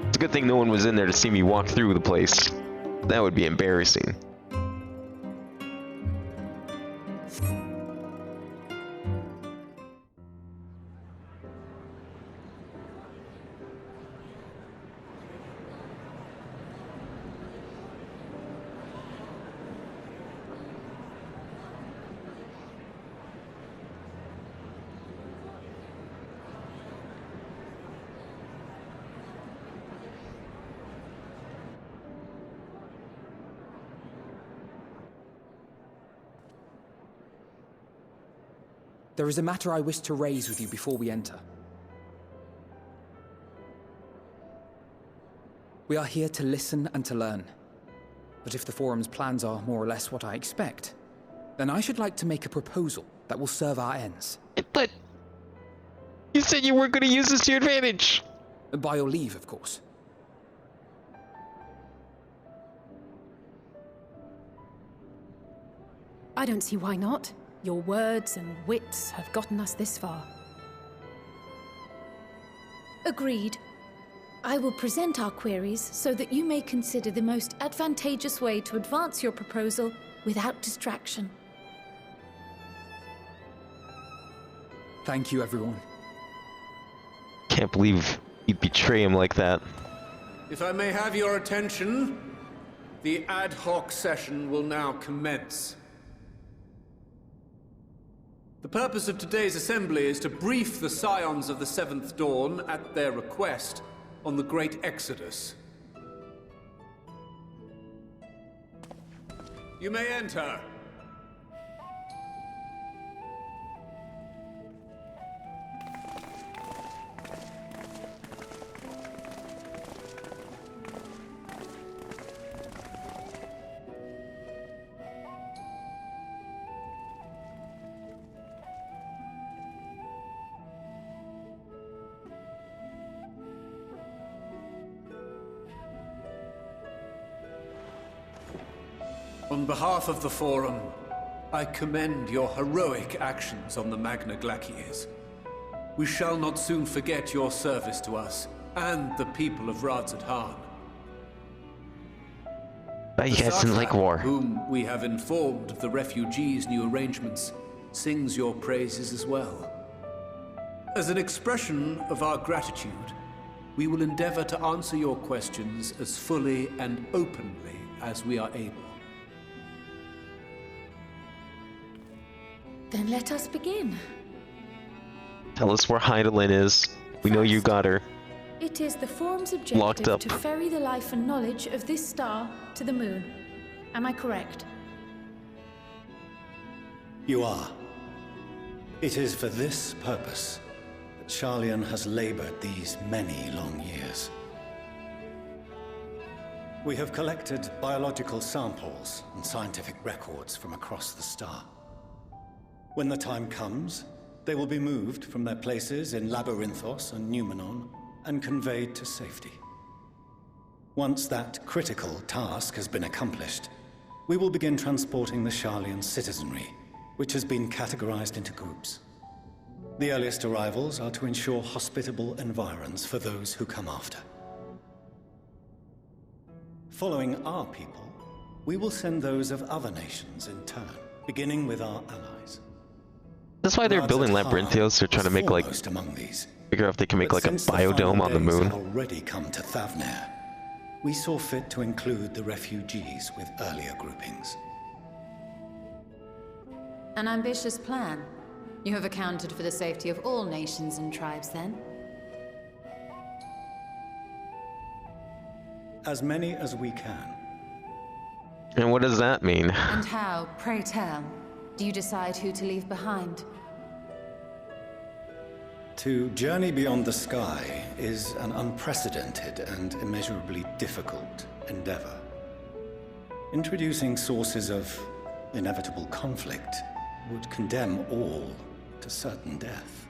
It's a good thing no one was in there to see me walk through the place. That would be embarrassing. There is a matter I wish to raise with you before we enter. We are here to listen and to learn. But if the Forum's plans are more or less what I expect, then I should like to make a proposal that will serve our ends. But you said you weren't going to use this to your advantage. By your leave, of course. I don't see why not. Your words and wits have gotten us this far. Agreed. I will present our queries so that you may consider the most advantageous way to advance your proposal without distraction. Thank you, everyone. Can't believe you'd betray him like that. If I may have your attention, the ad hoc session will now commence. The purpose of today's assembly is to brief the Scions of the Seventh Dawn, at their request, on the Great Exodus. You may enter. On behalf of the Forum, I commend your heroic actions on the Magna Glaciers. We shall not soon forget your service to us and the people of radz-at-han. You guys didn't like war. Whom we have informed of the refugees' new arrangements, sings your praises as well. As an expression of our gratitude, we will endeavor to answer your questions as fully and openly as we are able. Then let us begin. Tell us where Heidelin is. We know you got her. It is the Forum's Locked objective up. to ferry the life and knowledge of this star to the moon. Am I correct? You are. It is for this purpose Sharlayan has labored these many long years. We have collected biological samples and scientific records from across the star. When the time comes, they will be moved from their places in Labyrinthos and Numenon and conveyed to safety. Once that critical task has been accomplished, we will begin transporting the Sharlayan citizenry, which has been categorized into groups. The earliest arrivals are to ensure hospitable environs for those who come after. Following our people, we will send those of other nations in turn, beginning with our allies. That's why they're building Radz-at-han Labyrinthos. They're trying to make like among these. figure out if they can make But like a since the final biodome on the days moon. have already come to Thavnair, we saw fit to include the refugees with earlier groupings. An ambitious plan. You have accounted for the safety of all nations and tribes, then? As many as we can. And what does that mean? And how, pray tell, do you decide who to leave behind? To journey beyond the sky is an unprecedented and immeasurably difficult endeavor. Introducing sources of inevitable conflict would condemn all to certain death.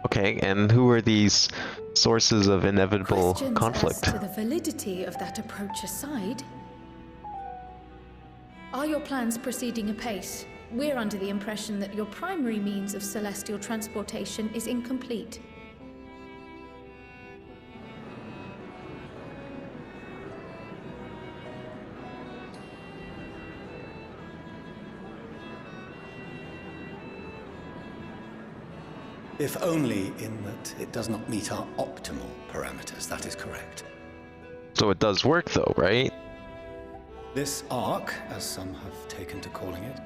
Okay, and who are these sources of inevitable Questions conflict? as to the validity of that approach aside, are your plans proceeding apace? We're under the impression that your primary means of celestial transportation is incomplete. If only in that it does not meet our optimal parameters, that is correct. So it does work though, right? This Ark, as some have taken to calling it,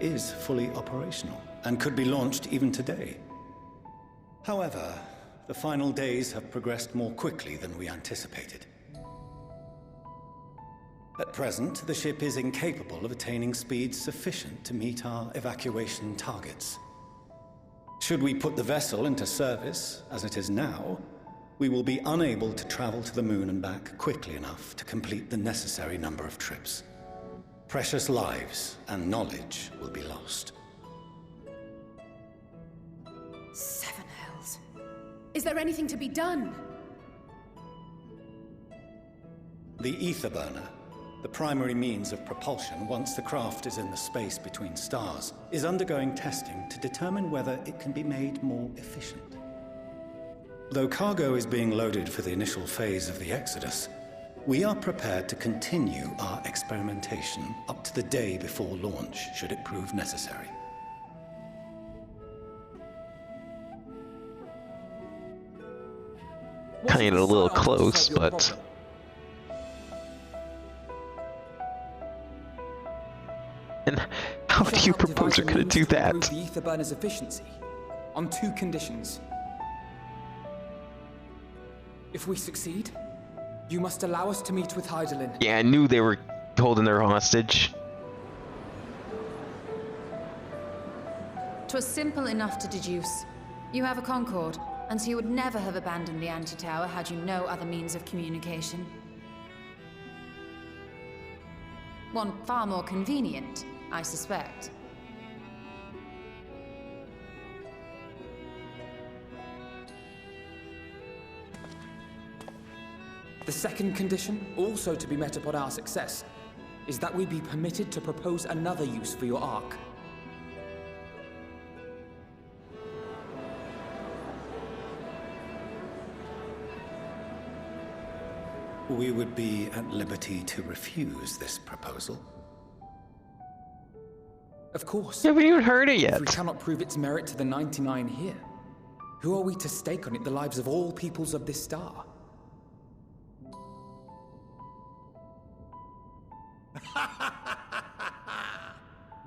is fully operational and could be launched even today. However, the final days have progressed more quickly than we anticipated. At present, the ship is incapable of attaining speeds sufficient to meet our evacuation targets. Should we put the vessel into service, as it is now, we will be unable to travel to the moon and back quickly enough to complete the necessary number of trips. Precious lives and knowledge will be lost. Seven hells. Is there anything to be done? The ether burner, the primary means of propulsion once the craft is in the space between stars, is undergoing testing to determine whether it can be made more efficient. Though cargo is being loaded for the initial phase of the Exodus, we are prepared to continue our experimentation up to the day before launch, should it prove necessary. Kind of a little close, but... And how do you propose you're gonna do that? Improve the ether burner's efficiency on two conditions. If we succeed, you must allow us to meet with Hydaelyn. Yeah, I knew they were holding her hostage. 'Twas simple enough to deduce. You have a Concord, and so you would never have abandoned the Antitower had you no other means of communication. One far more convenient, I suspect. The second condition, also to be met upon our success, is that we be permitted to propose another use for your Ark. We would be at liberty to refuse this proposal. Of course. You haven't even heard it yet. If we cannot prove its merit to the 99 here, who are we to stake on it the lives of all peoples of this star?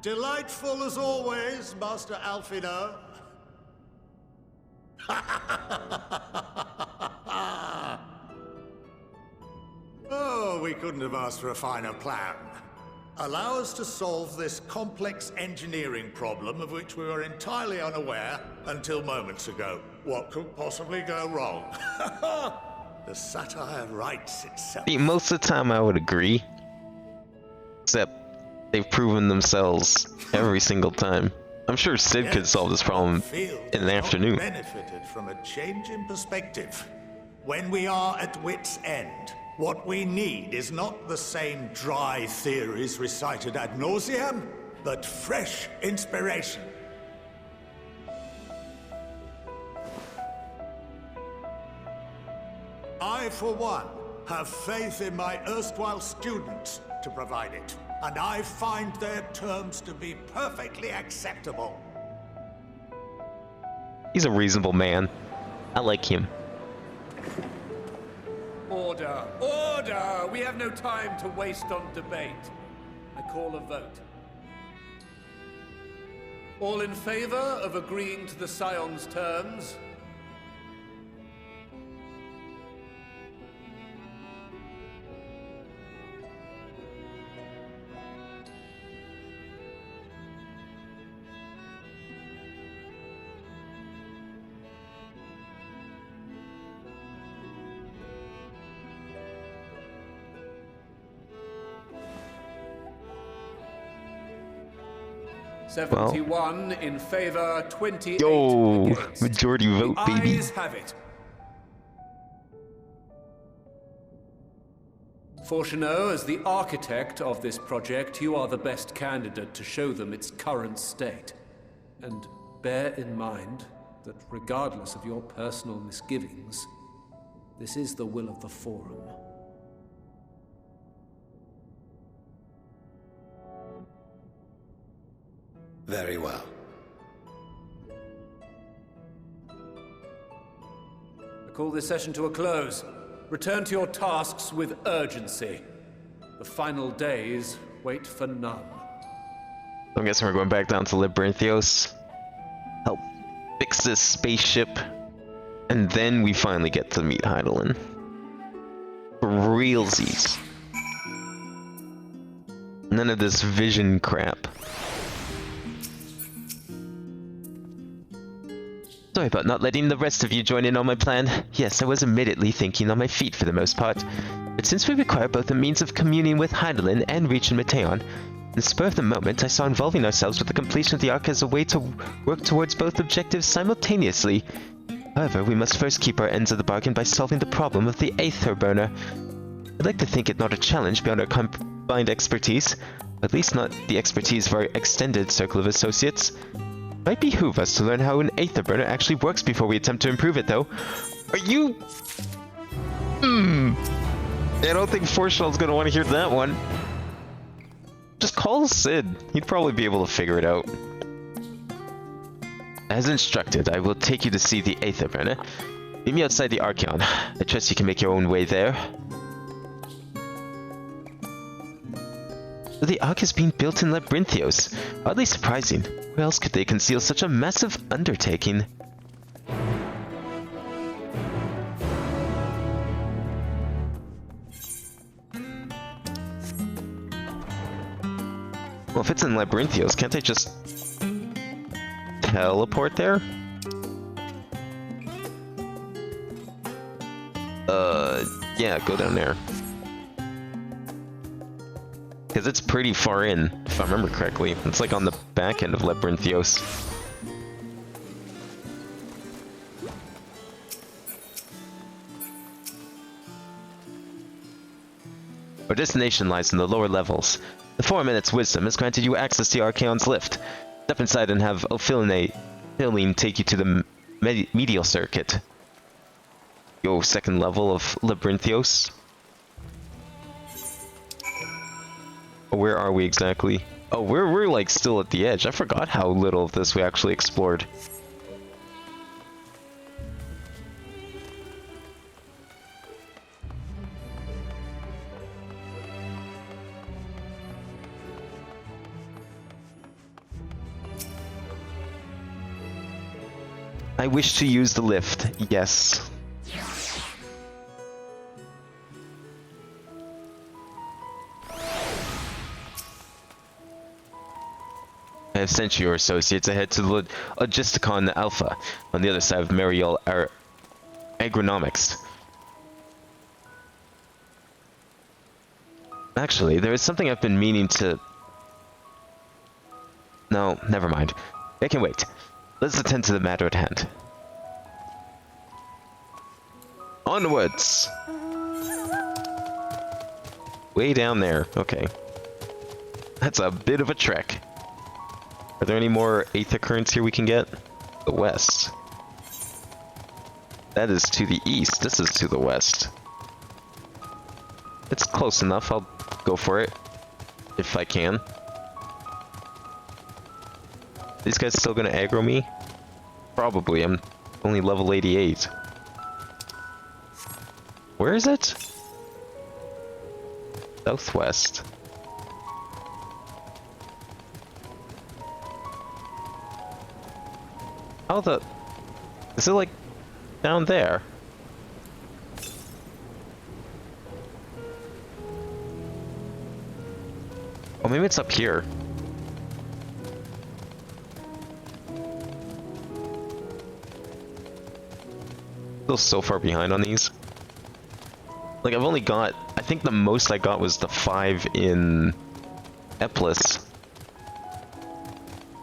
Delightful as always, Master Alfino. Oh, we couldn't have asked for a finer plan. Allow us to solve this complex engineering problem of which we were entirely unaware until moments ago. What could possibly go wrong? The satire writes itself. See, most of the time I would agree. Except they've proven themselves every single time. I'm sure Sid could solve this problem in an afternoon. Benefited from a change in perspective. When we are at wit's end, what we need is not the same dry theories recited ad nauseam, but fresh inspiration. I, for one, have faith in my erstwhile students to provide it, and I find their terms to be perfectly acceptable. He's a reasonable man. I like him. Order! Order! We have no time to waste on debate. I call a vote. All in favor of agreeing to the Scion's terms? Well, 71 in favor, 28 yo, against. majority vote, The baby. ayes have it. Fortuneau, as the architect of this project, you are the best candidate to show them its current state. And bear in mind that regardless of your personal misgivings, this is the will of the Forum. Very well. I call this session to a close. Return to your tasks with urgency. The final days wait for none. I'm guessing we're going back down to Labyrinthios. Help fix this spaceship. And then we finally get to meet Heidelin. For realsies. None of this vision crap. Sorry about not letting the rest of you join in on my plan. Yes, I was admittedly thinking on my feet for the most part. But since we require both a means of communing with Heidelin and reaching Mateon, in the spur of the moment I saw involving ourselves with the completion of the Ark as a way to work towards both objectives simultaneously. However, we must first keep our ends of the bargain by solving the problem of the Aether Burner. I'd like to think it not a challenge beyond our combined expertise, at least not the expertise of our extended circle of associates. It might behoove us to learn how an Aether Burner actually works before we attempt to improve it, though. Are you... I don't think Fortunal's gonna want to hear that one. Just call Sid. He'd probably be able to figure it out. As instructed, I will take you to see the Aether Burner. Meet me outside the Archeon. I trust you can make your own way there. The Ark is being built in Labyrinthios. Oddly surprising. Where else could they conceal such a massive undertaking? Well, if it's in Labyrinthios, can't I just teleport there? Yeah, go down there. Because it's pretty far in, if I remember correctly. It's like on the back end of Labyrinthios. Our destination lies in the lower levels. The Forum in its wisdom has granted you access to Archaon's lift. Step inside and have Ophiline take you to the medial circuit. Yo, second level of Labyrinthios. Where are we exactly? Oh, we're like still at the edge. I forgot how little of this we actually explored. I wish to use the lift, yes. I have sent your associates ahead to the radz-at-han Alpha, on the other side of Mariel Agronomics. Actually, there is something I've been meaning to... No, never mind. It can wait. Let's attend to the matter at hand. Onwards! Way down there. Okay. That's a bit of a trek. Are there any more aether currents here we can get? The west. That is to the east. This is to the west. It's close enough. I'll go for it. If I can. These guys still gonna aggro me? Probably. I'm only level 88. Where is it? Southwest. How the... Is it like down there? Oh, maybe it's up here. Still so far behind on these. Like, I've only got... I think the most I got was the 5 in Eplis.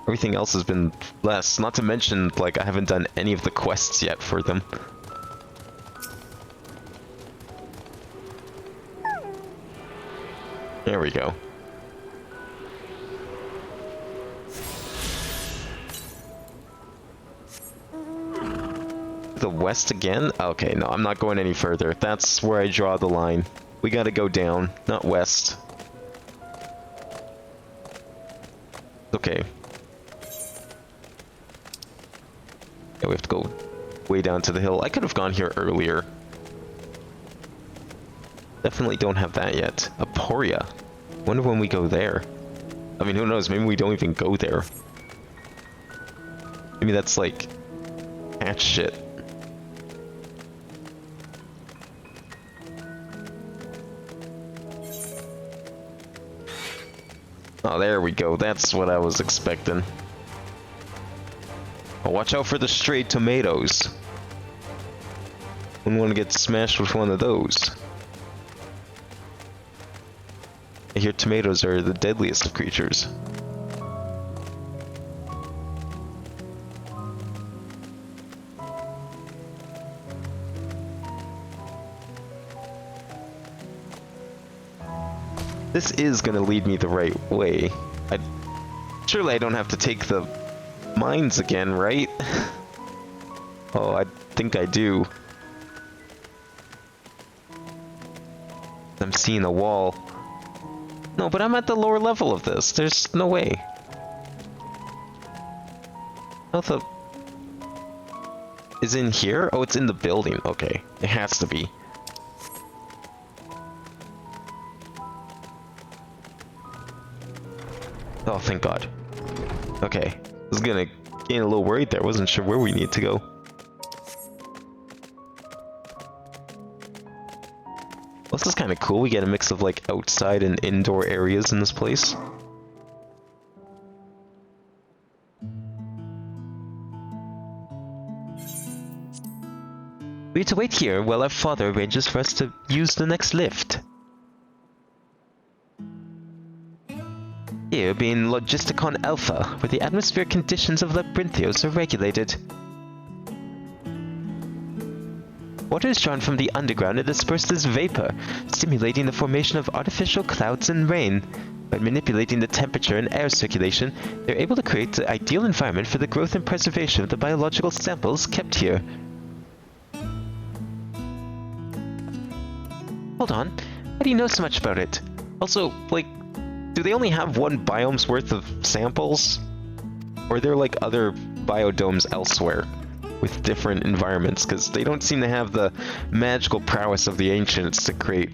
Everything else has been less. Not to mention, like, I haven't done any of the quests yet for them. There we go. The west again? Okay, no, I'm not going any further. That's where I draw the line. We gotta go down, not west. Okay. Yeah, we have to go way down to the hill. I could have gone here earlier. Definitely don't have that yet. Aporia. Wonder when we go there. I mean, who knows? Maybe we don't even go there. Maybe that's like hatch shit. Oh, there we go. That's what I was expecting. Oh, watch out for the stray tomatoes. Wouldn't want to get smashed with one of those. I hear tomatoes are the deadliest of creatures. This is gonna lead me the right way. Surely I don't have to take the mines again, right? Oh, I think I do. I'm seeing a wall. No, but I'm at the lower level of this. There's no way. Alpha is in here? Oh, it's in the building. Okay, it has to be. Oh, thank God. Okay. I was gonna get a little worried there. Wasn't sure where we need to go. Well, this is kind of cool. We get a mix of like outside and indoor areas in this place. We have to wait here while our father arranges for us to use the next lift. Here being radz-at-han Alpha, where the atmospheric conditions of Labyrinthios are regulated. Water is drawn from the underground and dispersed as vapor, stimulating the formation of artificial clouds and rain. By manipulating the temperature and air circulation, they're able to create the ideal environment for the growth and preservation of the biological samples kept here. Hold on, how do you know so much about it? Also, like, do they only have one biome's worth of samples? Or are there like other biodomes elsewhere with different environments? Because they don't seem to have the magical prowess of the ancients to create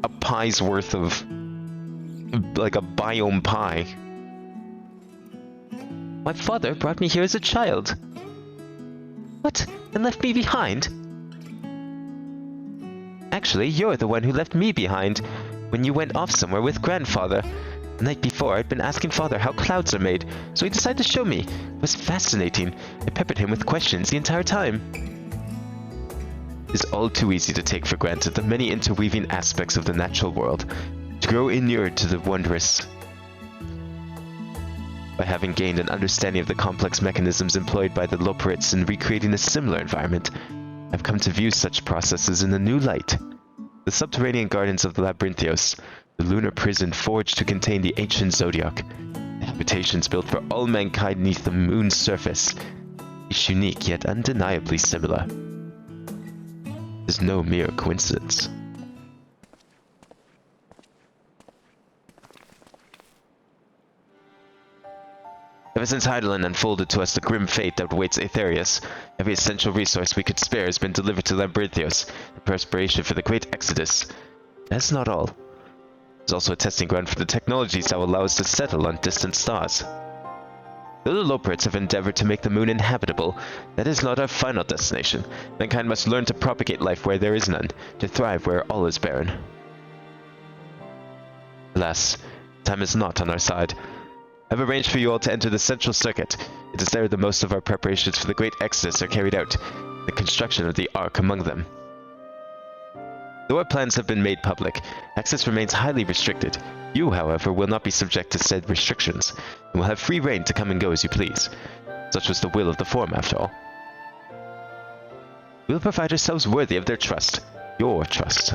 a pie's worth of, like a biome pie. My father brought me here as a child. What? And left me behind? Actually, you're the one who left me behind when you went off somewhere with grandfather. The night before, I'd been asking Father how clouds are made, so he decided to show me. It was fascinating. I peppered him with questions the entire time. It is all too easy to take for granted the many interweaving aspects of the natural world, to grow inured to the wondrous. By having gained an understanding of the complex mechanisms employed by the Loporrits in recreating a similar environment, I've come to view such processes in a new light. The subterranean gardens of the Labyrinthios, the lunar prison forged to contain the ancient Zodiac, the habitations built for all mankind beneath the moon's surface, each unique yet undeniably similar. It is no mere coincidence. Ever since Heidelin unfolded to us the grim fate that awaits Aetherius, every essential resource we could spare has been delivered to Labyrinthios in preparation for the great exodus. That's not all. It's also a testing ground for the technologies that will allow us to settle on distant stars. Though the Loporrits have endeavored to make the moon inhabitable, that is not our final destination. Mankind must learn to propagate life where there is none, to thrive where all is barren. Alas, time is not on our side. I've arranged for you all to enter the central circuit. It is there that most of our preparations for the great exodus are carried out, the construction of the Ark among them. Though our plans have been made public, access remains highly restricted. You, however, will not be subject to said restrictions, and will have free reign to come and go as you please. Such was the will of the Forum, after all. We will provide ourselves worthy of their trust, your trust.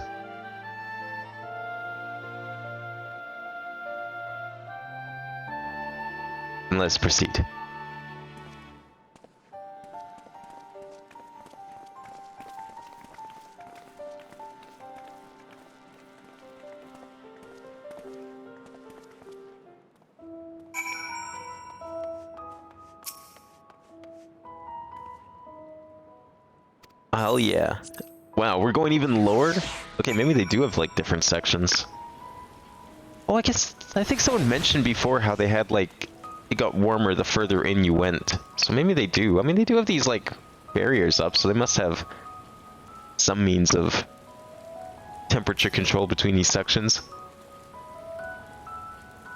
And let's proceed. Hell yeah. Wow, we're going even lower? Okay, maybe they do have like different sections. Oh, I think someone mentioned before how they had like it got warmer the further in you went. So maybe they do. I mean, they do have these like barriers up, so they must have some means of temperature control between these sections.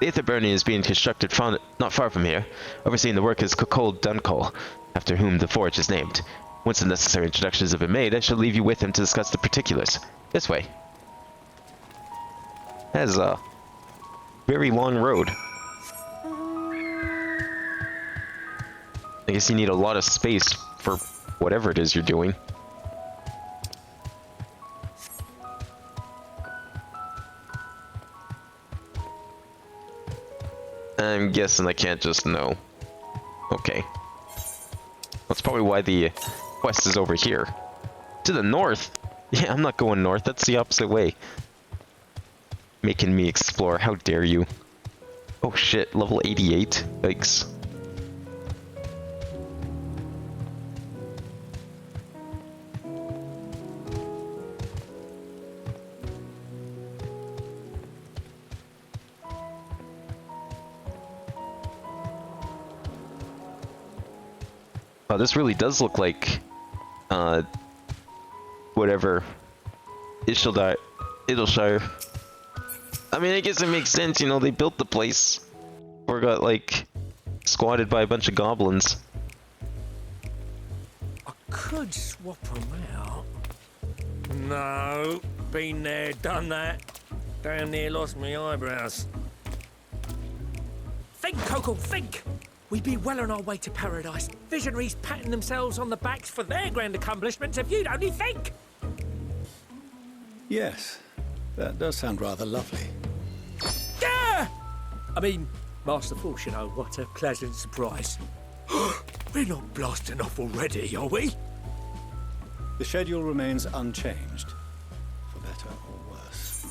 The Aether Burning is being constructed not far from here. Overseeing the work is Kokol Dunkol, after whom the forge is named. Once the necessary introductions have been made, I shall leave you with him to discuss the particulars. This way. That is a very long road. I guess you need a lot of space for whatever it is you're doing. I'm guessing I can't just know. Okay. That's probably why the quest is over here. To the north? Yeah, I'm not going north. That's the opposite way. Making me explore. How dare you? Oh shit, level 88. Yikes. Oh, this really does look like, whatever, Idleshire. I mean, I guess it makes sense, you know, they built the place, or got, like, squatted by a bunch of goblins. I could swap them out. No, been there, done that. Damn near lost my eyebrows. Think, Coco, think! We'd be well on our way to paradise. Visionaries patting themselves on the backs for their grand accomplishments if you'd only think! Yes, that does sound rather lovely. Yeah! I mean, masterful, you know, what a pleasant surprise. We're not blasting off already, are we? The schedule remains unchanged, for better or worse.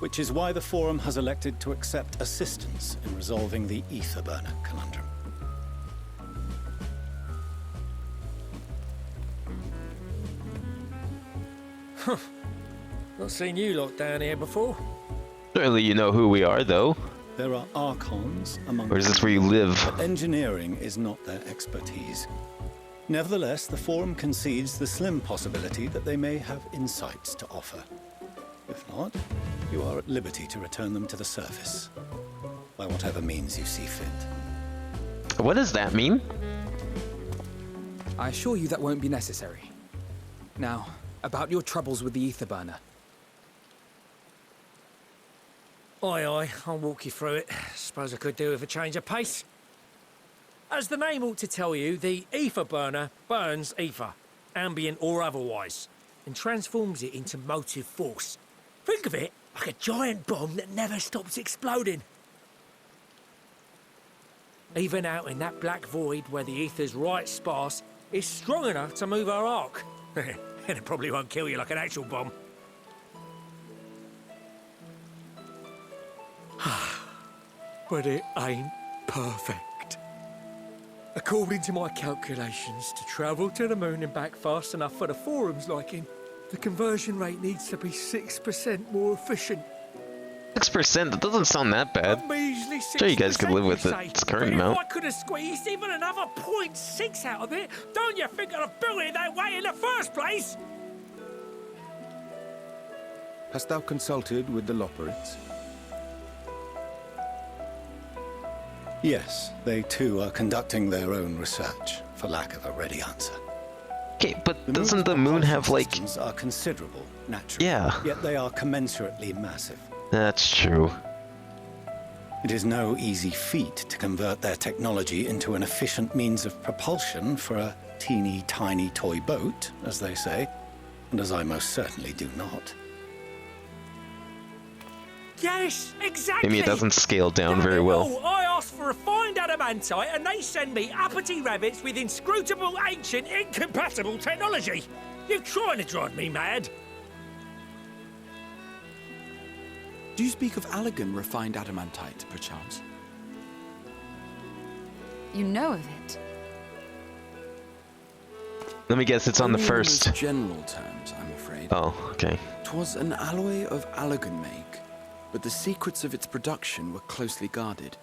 Which is why the Forum has elected to accept assistance in resolving the Ether Burner conundrum. Not seen you lot down here before. Surely you know who we are, though. There are Archons among Or is this where you live? But engineering is not their expertise. Nevertheless, the Forum concedes the slim possibility that they may have insights to offer. If not, you are at liberty to return them to the surface, by whatever means you see fit. What does that mean? I assure you that won't be necessary. Now, about your troubles with the ether burner. Aye, I'll walk you through it. Suppose I could do with a change of pace. As the name ought to tell you, the ether burner burns ether, ambient or otherwise, and transforms it into motive force. Think of it like a giant bomb that never stops exploding. Even out in that black void where the ether's right sparse, it's strong enough to move our arc. And it probably won't kill you like an actual bomb. But it ain't perfect. According to my calculations, to travel to the moon and back fast enough for the Forum's liking, the conversion rate needs to be 6% more efficient. 6%? That doesn't sound that bad. A measly 6%, Sure, you guys could live with you it. say. Its current But if amount. I could have squeezed even another 0.6 out of it, don't you think I'd have built it that way in the first place? Hast thou consulted with the Loperids? Yes, they too are conducting their own research, for lack of a ready answer. Okay, but doesn't the moon have like... Systems are considerable, naturally. Yeah. Yet they are commensurately massive. That's true. It is no easy feat to convert their technology into an efficient means of propulsion for a teeny tiny toy boat, as they say, and as I most certainly do not. Yes, exactly. Maybe it doesn't scale down Damn very it well. all, I asked for refined adamantite and they send me uppity rabbits with inscrutable, ancient, incompatible technology. You're trying to drive me mad. Do you speak of Allegan refined adamantite, perchance? You know of it? Let me guess, it's on the Only in first. most general terms, I'm afraid. Oh, okay. 'Twas an alloy of Allegan make, but the secrets of its production were closely guarded.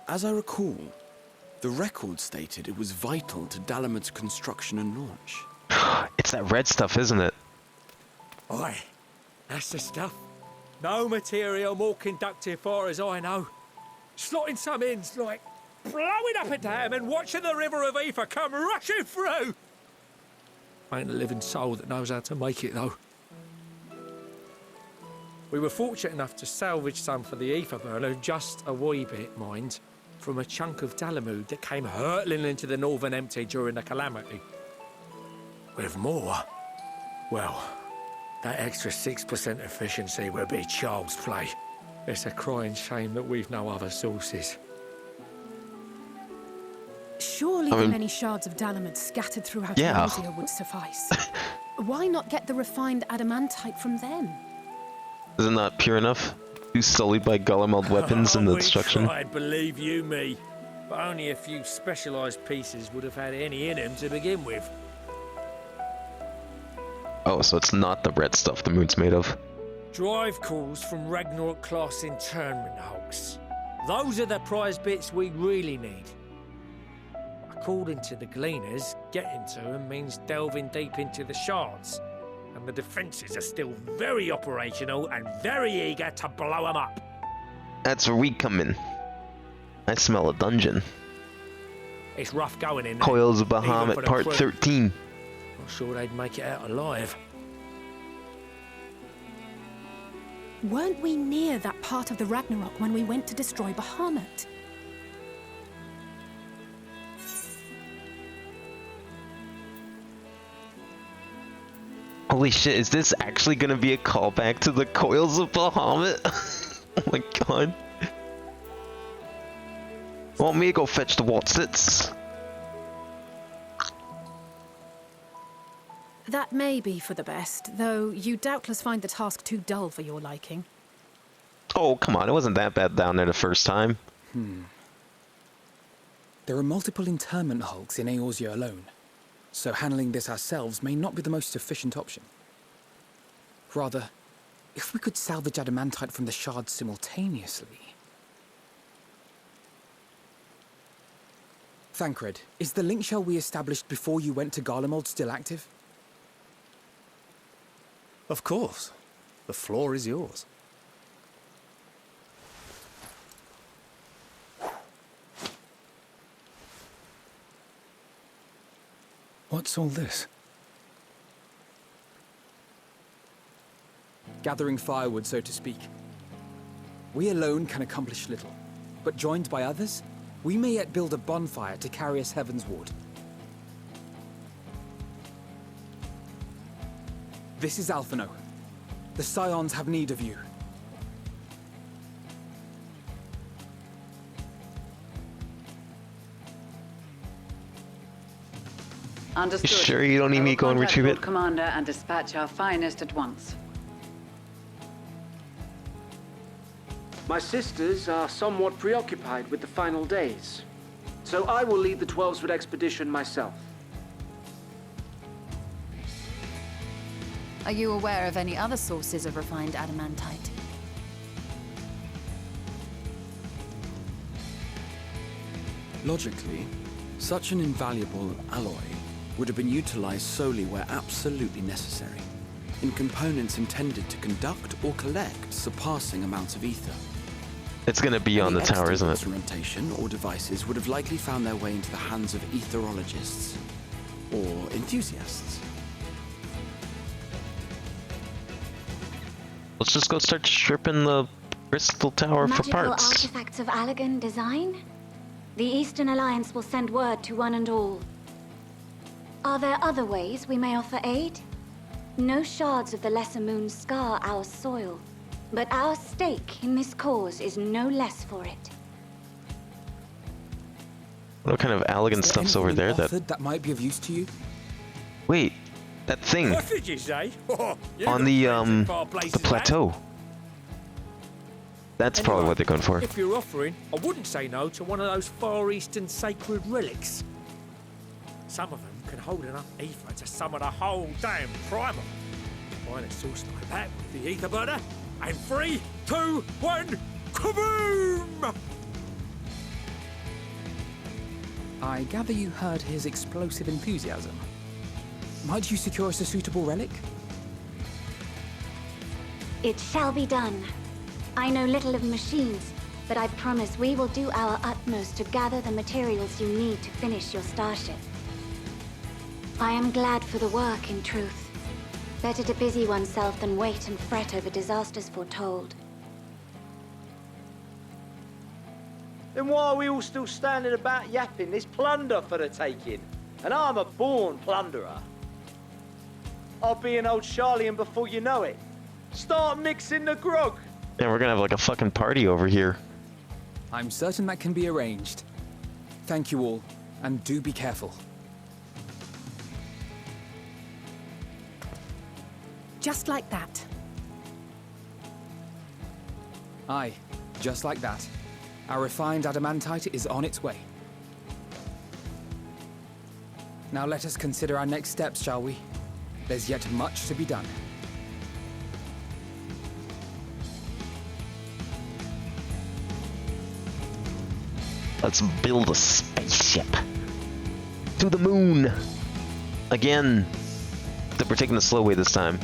As I recall, the record stated it was vital to Dalamud's construction and launch. It's that red stuff, isn't it? Aye, that's the stuff. No material more conductive far as I know. Slotting some ends like blowing up a dam and watching the river of ether come rushing through. Ain't a living soul that knows how to make it, though. We were fortunate enough to salvage some for the ether burner, just a wee bit, mind, from a chunk of Dalamud that came hurtling into the Northern Empty during the calamity. With more, well, that extra 6% efficiency would be child's play. It's a crying shame that we've no other sources. Surely the many shards of Dalamud scattered throughout Eorzea would suffice. Why not get the refined adamantite from them? Is it not pure enough? Too sullied by Gullimaud weapons and the destruction? I believe you me. But only a few specialised pieces would have had any in them to begin with. Oh, so it's not the red stuff the moon's made of. Drive calls from Ragnarok-class internment hulks. Those are the prize bits we really need. According to the Gleaners, getting to them means delving deep into the shards. And the defences are still very operational and very eager to blow them up. That's where we come in. I smell a dungeon. It's rough going in there. Coils of even for Bahamut, the part crew. 13. Not sure they'd make it out alive. Weren't we near that part of the Ragnarok when we went to destroy Bahamut? Holy shit, is this actually gonna be a callback to the Coils of Bahamut? Oh my god. Want me to go fetch the Watsits? That may be for the best, though you doubtless find the task too dull for your liking. Oh, come on, it wasn't that bad down there the first time. There are multiple internment hulks in Eorzea alone, so handling this ourselves may not be the most efficient option. Rather, if we could salvage adamantite from the shards simultaneously... Thancred, is the link shell we established before you went to Garlemald still active? Of course. The floor is yours. What's all this? Gathering firewood, so to speak. We alone can accomplish little, but joined by others, we may yet build a bonfire to carry us heavensward. This is Alphino. The Scions have need of you. Understood. You sure you don't need me to go and retrieve it? Commander and dispatch our finest at once. My sisters are somewhat preoccupied with the final days, so I will lead the 12-foot expedition myself. Are you aware of any other sources of refined adamantite? Logically, such an invaluable alloy would have been utilized solely where absolutely necessary, in components intended to conduct or collect surpassing amounts of ether. It's gonna be on the tower, isn't it? Instrumentation or devices would have likely found their way into the hands of etherologists or enthusiasts. Let's just go start stripping the crystal tower for Magical parts. artifacts of Allagan design? The Eastern Alliance will send word to one and all. Are there other ways we may offer aid? No shards of the Lesser Moon scar our soil, but our stake in this cause is no less for it. What kind of Allagan stuff's over there that might be of use to you? Wait, that thing What did you say? on the plateau. That's probably what they're going for. If you're offering, I wouldn't say no to one of those Far Eastern sacred relics. Some of them can hold enough ether to summon a whole damn primal. Find a source like that with the ether burner, and 3, 2, 1, kaboom! I gather you heard his explosive enthusiasm. Might you secure us a suitable relic? It shall be done. I know little of machines, but I promise we will do our utmost to gather the materials you need to finish your starship. I am glad for the work, in truth. Better to busy oneself than wait and fret over disasters foretold. Then why are we all still standing about yapping? There's plunder for the taking, and I'm a born plunderer. I'll be an old Charlian before you know it. Start mixing the grog. Yeah, we're gonna have like a fucking party over here. I'm certain that can be arranged. Thank you all, and do be careful. Just like that. Aye, just like that. Our refined adamantite is on its way. Now let us consider our next steps, shall we? There's yet much to be done. Let's build a spaceship. To the moon! Again. Except we're taking the slow way this time.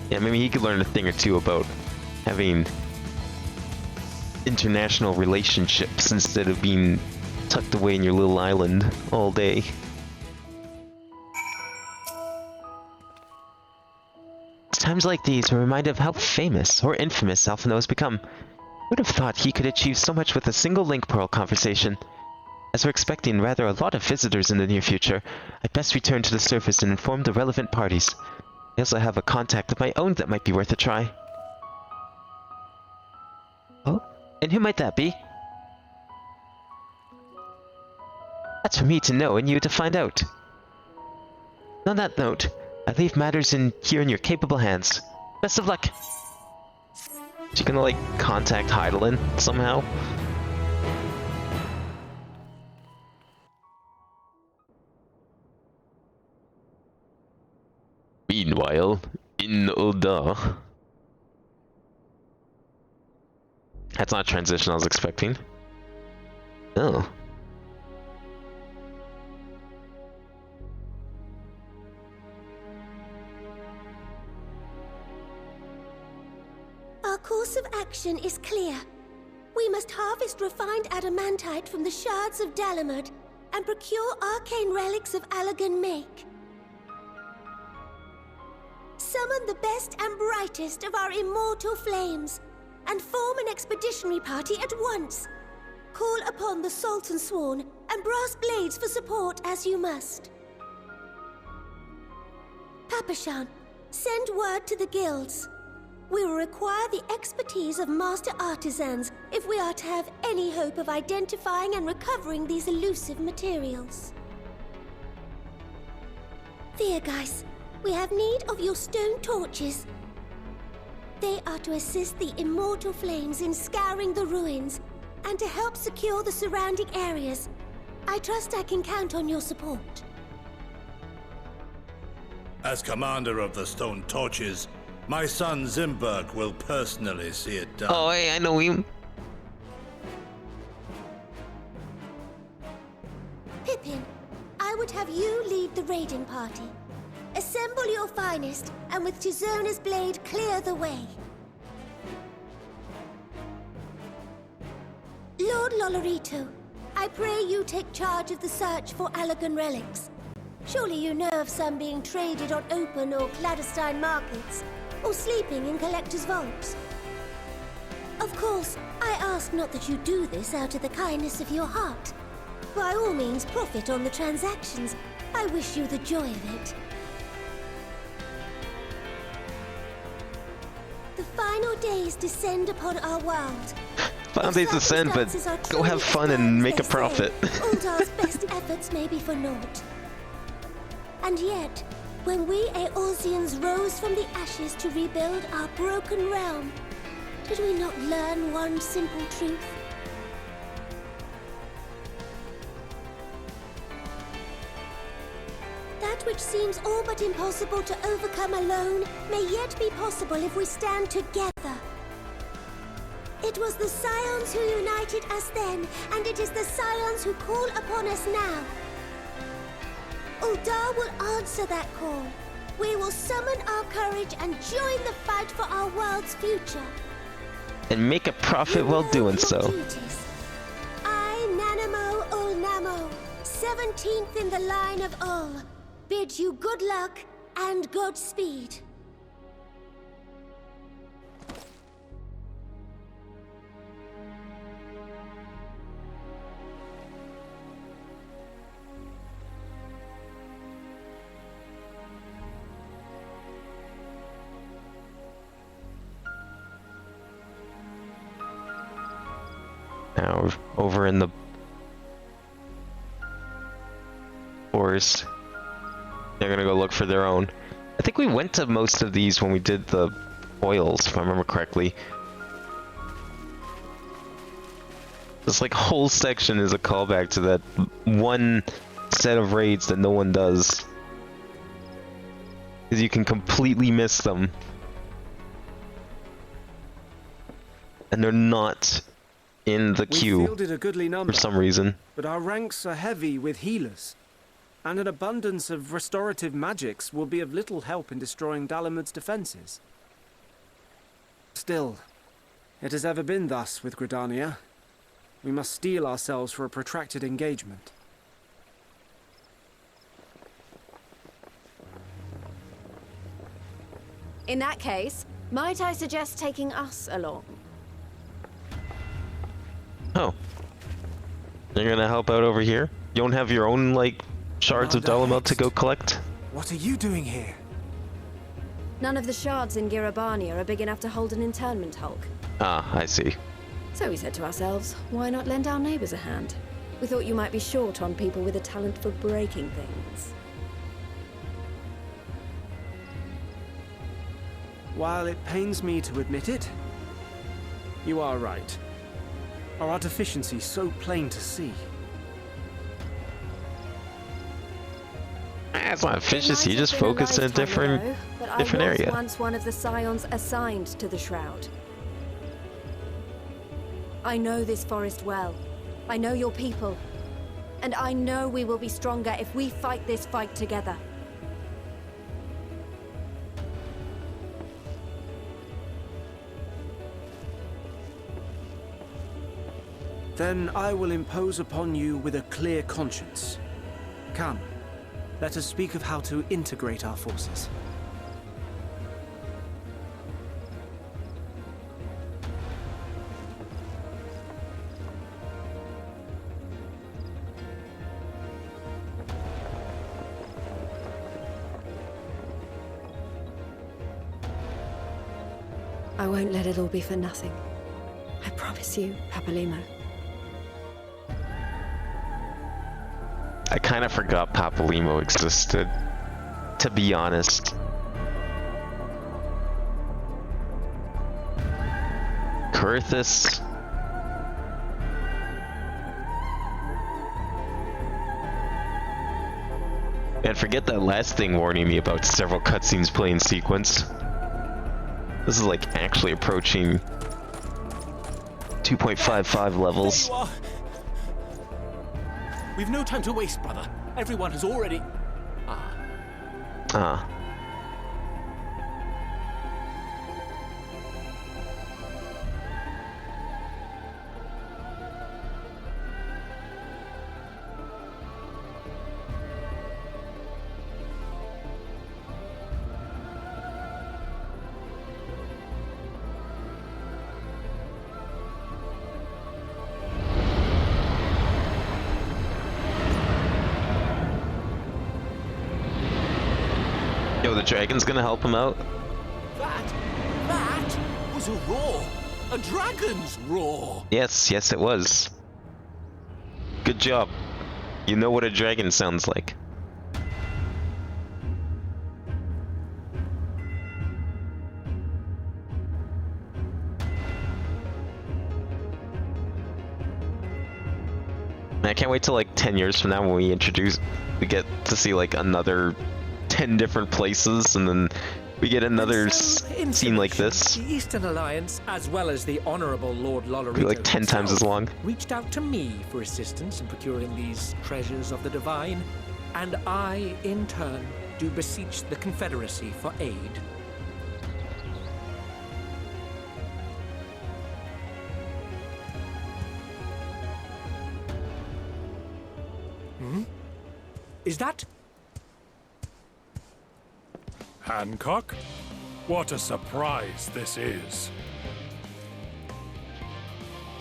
Yeah, maybe he could learn a thing or two about having international relationships instead of being tucked away in your little island all day. It's times like these we're reminded of how famous or infamous Alphino has become. Would have thought he could achieve so much with a single link pearl conversation. As we're expecting rather a lot of visitors in the near future, I'd best return to the surface and inform the relevant parties. I also have a contact of my own that might be worth a try. Oh? And who might that be? That's for me to know and you to find out. On that note, I leave matters here in your capable hands. Best of luck! Is she gonna, like, contact Heidelin somehow? Meanwhile, in Ul'dah. That's not a transition I was expecting. Oh. Our course of action is clear. We must harvest refined adamantite from the shards of Dalamud and procure arcane relics of Allagan make. Summon the best and brightest of our immortal flames and form an expeditionary party at once. Call upon the Sultan Sworn and Brass Blades for support as you must. Papashan, send word to the guilds. We will require the expertise of master artisans if we are to have any hope of identifying and recovering these elusive materials. Thiergeist, we have need of your stone torches. They are to assist the immortal flames in scouring the ruins and to help secure the surrounding areas. I trust I can count on your support. As commander of the Stone Torches, my son Zimberg will personally see it done. Oh, hey, I know him. Pippin, I would have you lead the raiding party. Assemble your finest, and with Tizona's blade, clear the way. Lord Lolorito, I pray you take charge of the search for Allagan relics. Surely you know of some being traded on open or clandestine markets, or sleeping in collectors' vaults. Of course, I ask not that you do this out of the kindness of your heart. By all means, profit on the transactions. I wish you the joy of it. The final days descend upon our world. Final days descend, but go have fun and make a profit. Uldar's best efforts may be for naught. And yet, when we Eorzeans rose from the ashes to rebuild our broken realm, did we not learn one simple truth? That which seems all but impossible to overcome alone may yet be possible if we stand together. It was the Scions who united us then, and it is the Scions who call upon us now. Uldar will answer that call. We will summon our courage and join the fight for our world's future. And make a profit while doing so. I, Nanamo Ulnamo, 17th in the line of Ul, bid you good luck and Godspeed. Now, over in the forest, they're gonna go look for their own. I think we went to most of these when we did the oils, if I remember correctly. This like whole section is a callback to that one set of raids that no one does. Because you can completely miss them. And they're not in the queue We fielded a goodly number for some reason. But our ranks are heavy with healers, and an abundance of restorative magics will be of little help in destroying Dalamud's defenses. Still, it has ever been thus with Gridania. We must steel ourselves for a protracted engagement. In that case, might I suggest taking us along? Oh. You're gonna help out over here? You don't have your own, like, shards of Dalamud to go collect? What are you doing here? None of the shards in Girabania are big enough to hold an internment hulk. Ah, I see. So we said to ourselves, why not lend our neighbors a hand? We thought you might be short on people with a talent for breaking things. While it pains me to admit it, you are right. Our deficiency so plain to see. That's not efficiency, you just focus in a different area. I was once one of the Scions assigned to the Shroud. I know this forest well. I know your people. And I know we will be stronger if we fight this fight together. Then I will impose upon you with a clear conscience. Come, let us speak of how to integrate our forces. I won't let it all be for nothing. I promise you, Papalimo. I kind of forgot Papalimo existed, to be honest. Kurthus. And forget that last thing warning me about several cutscenes play in sequence. This is like actually approaching 2.55 levels. We've no time to waste, brother. Everyone has already... Ah. Yo, the dragon's gonna help him out. That was a roar. A dragon's roar. Yes, it was. Good job. You know what a dragon sounds like. I can't wait till like 10 years from now when we get to see like another 10 different places, and then we get another scene like this. The Eastern Alliance, as well as the Honorable Lord Lolorito, be like 10 times as long. Reached out to me for assistance in procuring these treasures of the divine, and I, in turn, do beseech the Confederacy for aid. Is that... Hancock? What a surprise this is.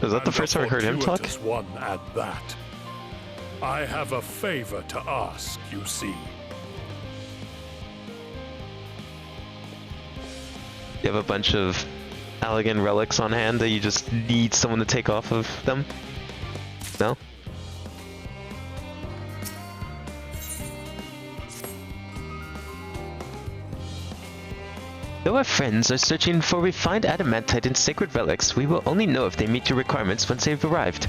Is that the first time I heard him talk? Fortuitous one at that. I have a favor to ask, you see. You have a bunch of Allagan relics on hand that you just need someone to take off of them? No? Though our friends are searching for refined adamantite and sacred relics, we will only know if they meet your requirements once they've arrived.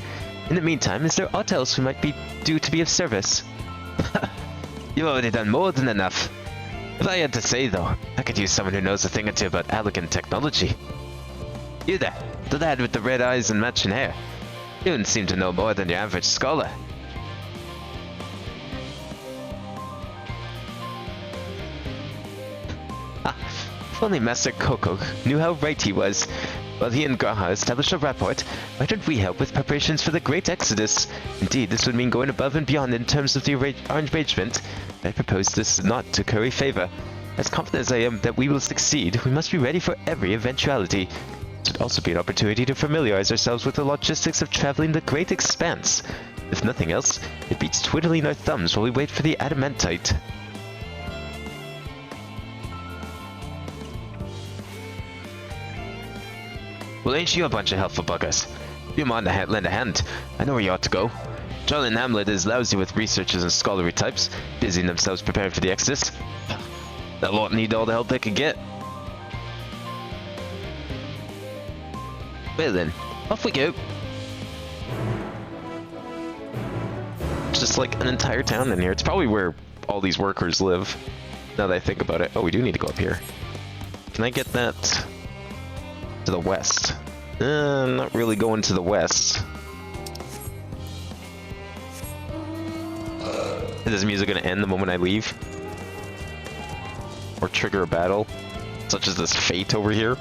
In the meantime, is there aught else we might be due to be of service? You've already done more than enough. If I had to say, though, I could use someone who knows a thing or two about Allagan technology. You there, the lad with the red eyes and matching hair. You don't seem to know more than your average scholar. If only Master Coco knew how right he was. While he and Graha established a rapport, why don't we help with preparations for the Great Exodus? Indeed, this would mean going above and beyond in terms of the arrangement. I propose this not to curry favor. As confident as I am that we will succeed, we must be ready for every eventuality. It would also be an opportunity to familiarize ourselves with the logistics of traveling the Great Expanse. If nothing else, it beats twiddling our thumbs while we wait for the adamantite. Well, ain't you a bunch of helpful buggers? You mind to lend a hand? I know where you ought to go. Charlie and Hamlet is lousy with researchers and scholarly types, busying themselves preparing for the Exodus. That lot need all the help they can get. Well then, off we go. It's just like an entire town in here. It's probably where all these workers live, now that I think about it. Oh, we do need to go up here. Can I get that to the west? Not really going to the west. this music gonna end the moment I leave? Or trigger a battle? Such as this fate over here?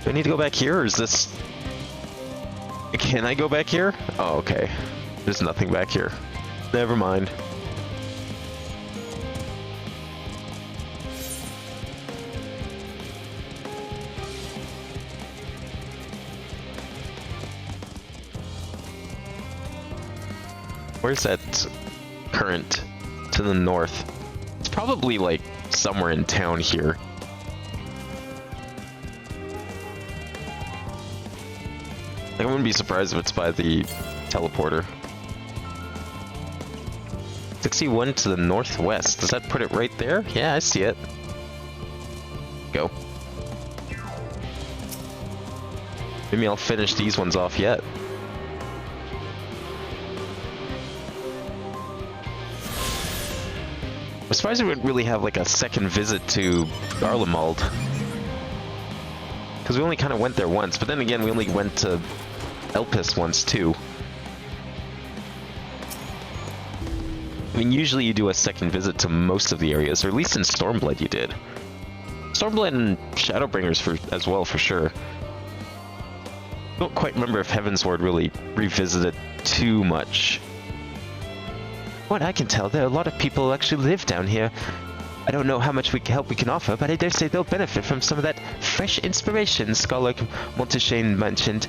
Do I need to go back here, or is this... Can I go back here? Oh, okay. There's nothing back here. Never mind. Where's that current to the north? It's probably like somewhere in town here. I wouldn't be surprised if it's by the teleporter. 61 to the northwest. Does that put it right there? Yeah, I see it. Go. Maybe I'll finish these ones off yet. I'm surprised we wouldn't really have like a second visit to Garlemald. Because we only kind of went there once, but then again we only went to Elpis once too. I mean, usually you do a second visit to most of the areas, or at least in Stormblood you did. Stormblood and Shadowbringers as well, for sure. I don't quite remember if Heavensward really revisited too much. What I can tell, there are a lot of people who actually live down here. I don't know how much help we can offer, but I dare say they'll benefit from some of that fresh inspiration Scholar Monteshane mentioned.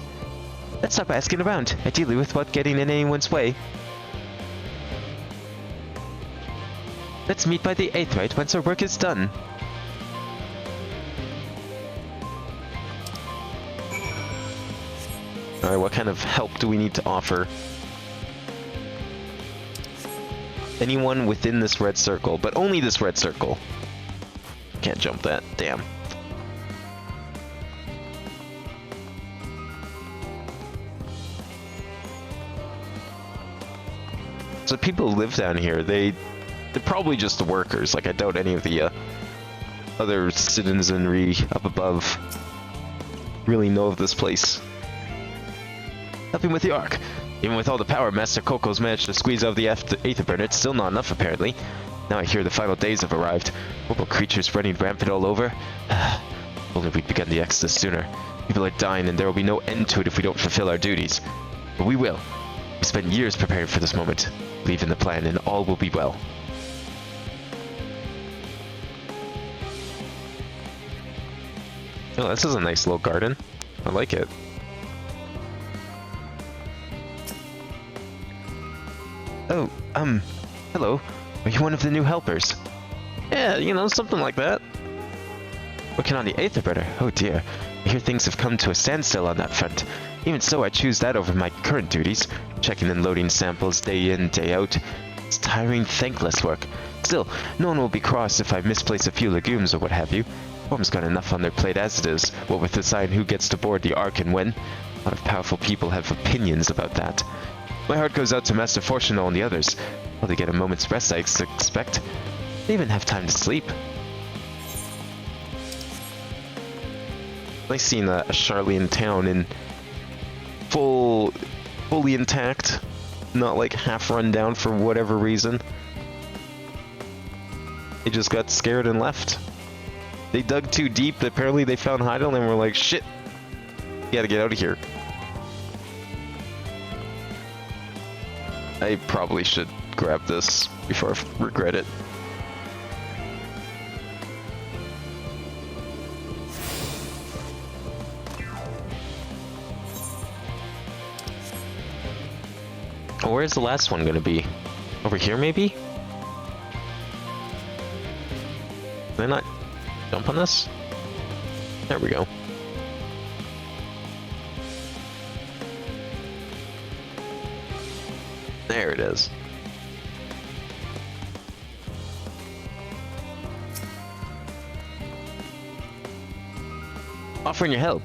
Let's stop asking around, ideally without getting in anyone's way. Let's meet by the Aetheryte once our work is done. Alright, what kind of help do we need to offer? Anyone within this red circle, but only this red circle. Can't jump that, damn. So people who live down here, they're probably just the workers. Like, I doubt any of the other citizenry up above really know of this place. Helping with the Ark. Even with all the power Master Coco's managed to squeeze out of the Aetherburner, it's still not enough, apparently. Now I hear the final days have arrived. Horrible creatures running rampant all over. If only we'd begun the exodus sooner. People are dying, and there will be no end to it if we don't fulfill our duties. But we will. We spent years preparing for this moment. Believe in the plan, and all will be well. Oh, this is a nice little garden. I like it. Oh, hello. Are you one of the new helpers? Yeah, you know, something like that. Working on the Aetherburner? Oh dear. I hear things have come to a standstill on that front. Even so, I choose that over my current duties. Checking and loading samples day in, day out. It's tiring, thankless work. Still, no one will be cross if I misplace a few legumes or what have you. Form's got enough on their plate as it is, what with deciding who gets to board the Ark and when. A lot of powerful people have opinions about that. My heart goes out to Master Fortunal and the others. Well, they get a moment's rest, I expect. They even have time to sleep. Nice seeing a Charlian town in fully intact. Not like half run down for whatever reason. They just got scared and left. They dug too deep, apparently they found Heidel and were like, shit, gotta get out of here. I probably should grab this before I regret it. Oh, where's the last one gonna be? Over here, maybe? Can I not jump on this? There we go. There it is. offering your help.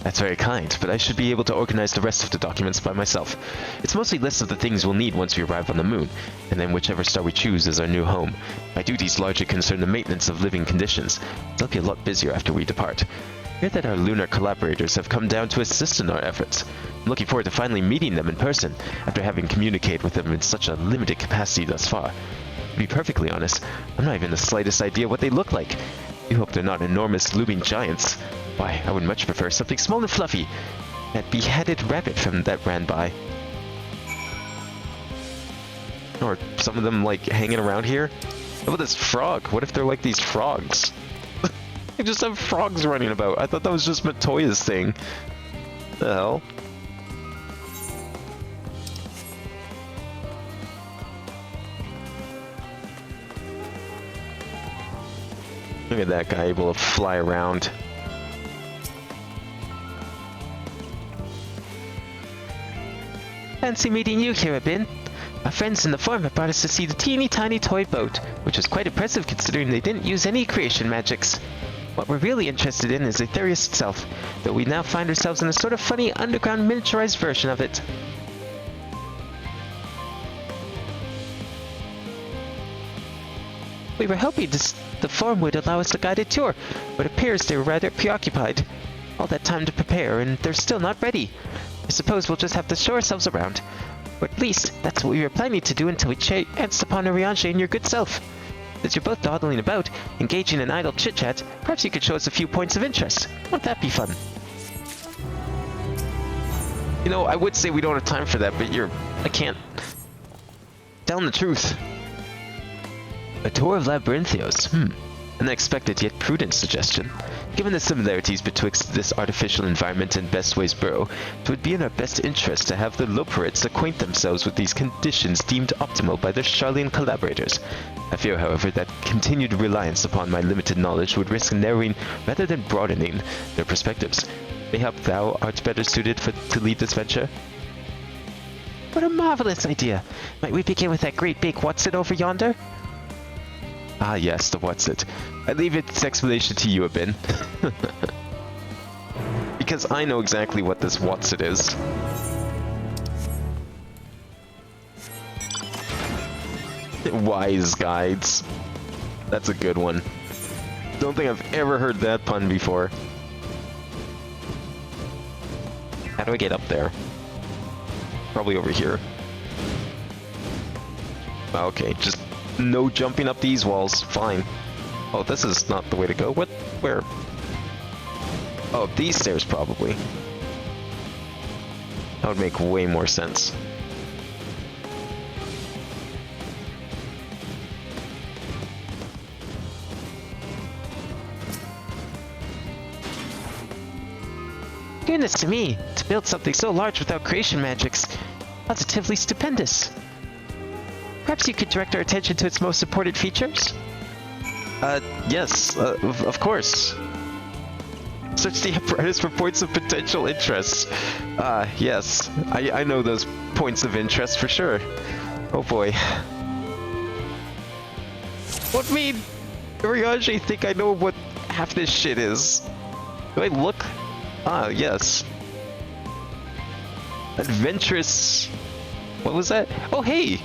That's very kind, but I should be able to organize the rest of the documents by myself. It's mostly lists of the things we'll need once we arrive on the moon, and then whichever star we choose as our new home. My duties largely concern the maintenance of living conditions. They'll be a lot busier after we depart. I hear that our lunar collaborators have come down to assist in our efforts. I'm looking forward to finally meeting them in person, after having communicated with them in such a limited capacity thus far. To be perfectly honest, I'm not even the slightest idea what they look like. I hope they're not enormous looming giants. Why, I would much prefer something small and fluffy. That beheaded rabbit from that ran by. Or some of them like hanging around here. How about this frog? What if they're like these frogs? They just have frogs running about. I thought that was just Matoya's thing. The hell? Look at that guy able to fly around. Fancy meeting you, Kirabin. Our friends in the farm have brought us to see the teeny tiny toy boat, which was quite impressive considering they didn't use any creation magics. What we're really interested in is Aetherius itself, though we now find ourselves in a sort of funny underground miniaturized version of it. We were hoping the farm would allow us a guided tour, but it appears they were rather preoccupied. All that time to prepare, and they're still not ready. I suppose we'll just have to show ourselves around. Or at least, that's what we were planning to do until we chanced upon Ariange and your good self. Since you're both dawdling about, engaging in idle chit-chat, perhaps you could show us a few points of interest. Won't that be fun? You know, I would say we don't have time for that, but I can't. Tell them the truth. A tour of Labyrinthios. An unexpected yet prudent suggestion. Given the similarities betwixt this artificial environment and Bestway's burrow, it would be in our best interest to have the Loperites acquaint themselves with these conditions deemed optimal by their Charlian collaborators. I fear, however, that continued reliance upon my limited knowledge would risk narrowing rather than broadening their perspectives. Mayhap thou art better suited to lead this venture? What a marvelous idea! Might we begin with that great big what's-it over yonder? Ah yes, the what's-it. I leave its explanation to you, Abin. Because I know exactly what this what's-it is. Wise guides. That's a good one. Don't think I've ever heard that pun before. How do I get up there? Probably over here. Okay, just no jumping up these walls. Fine. Oh, this is not the way to go. What? Where? Oh, these stairs probably. That would make way more sense. Goodness to me, to build something so large without creation magics. Positively stupendous. Perhaps you could direct our attention to its most important features? Yes, of course. Search the apparatus for points of potential interest. Yes. I know those points of interest for sure. Oh boy. What mean? Ariange think I know what half this shit is. Do I look? Ah, yes. Adventurous... What was that? Oh, hey!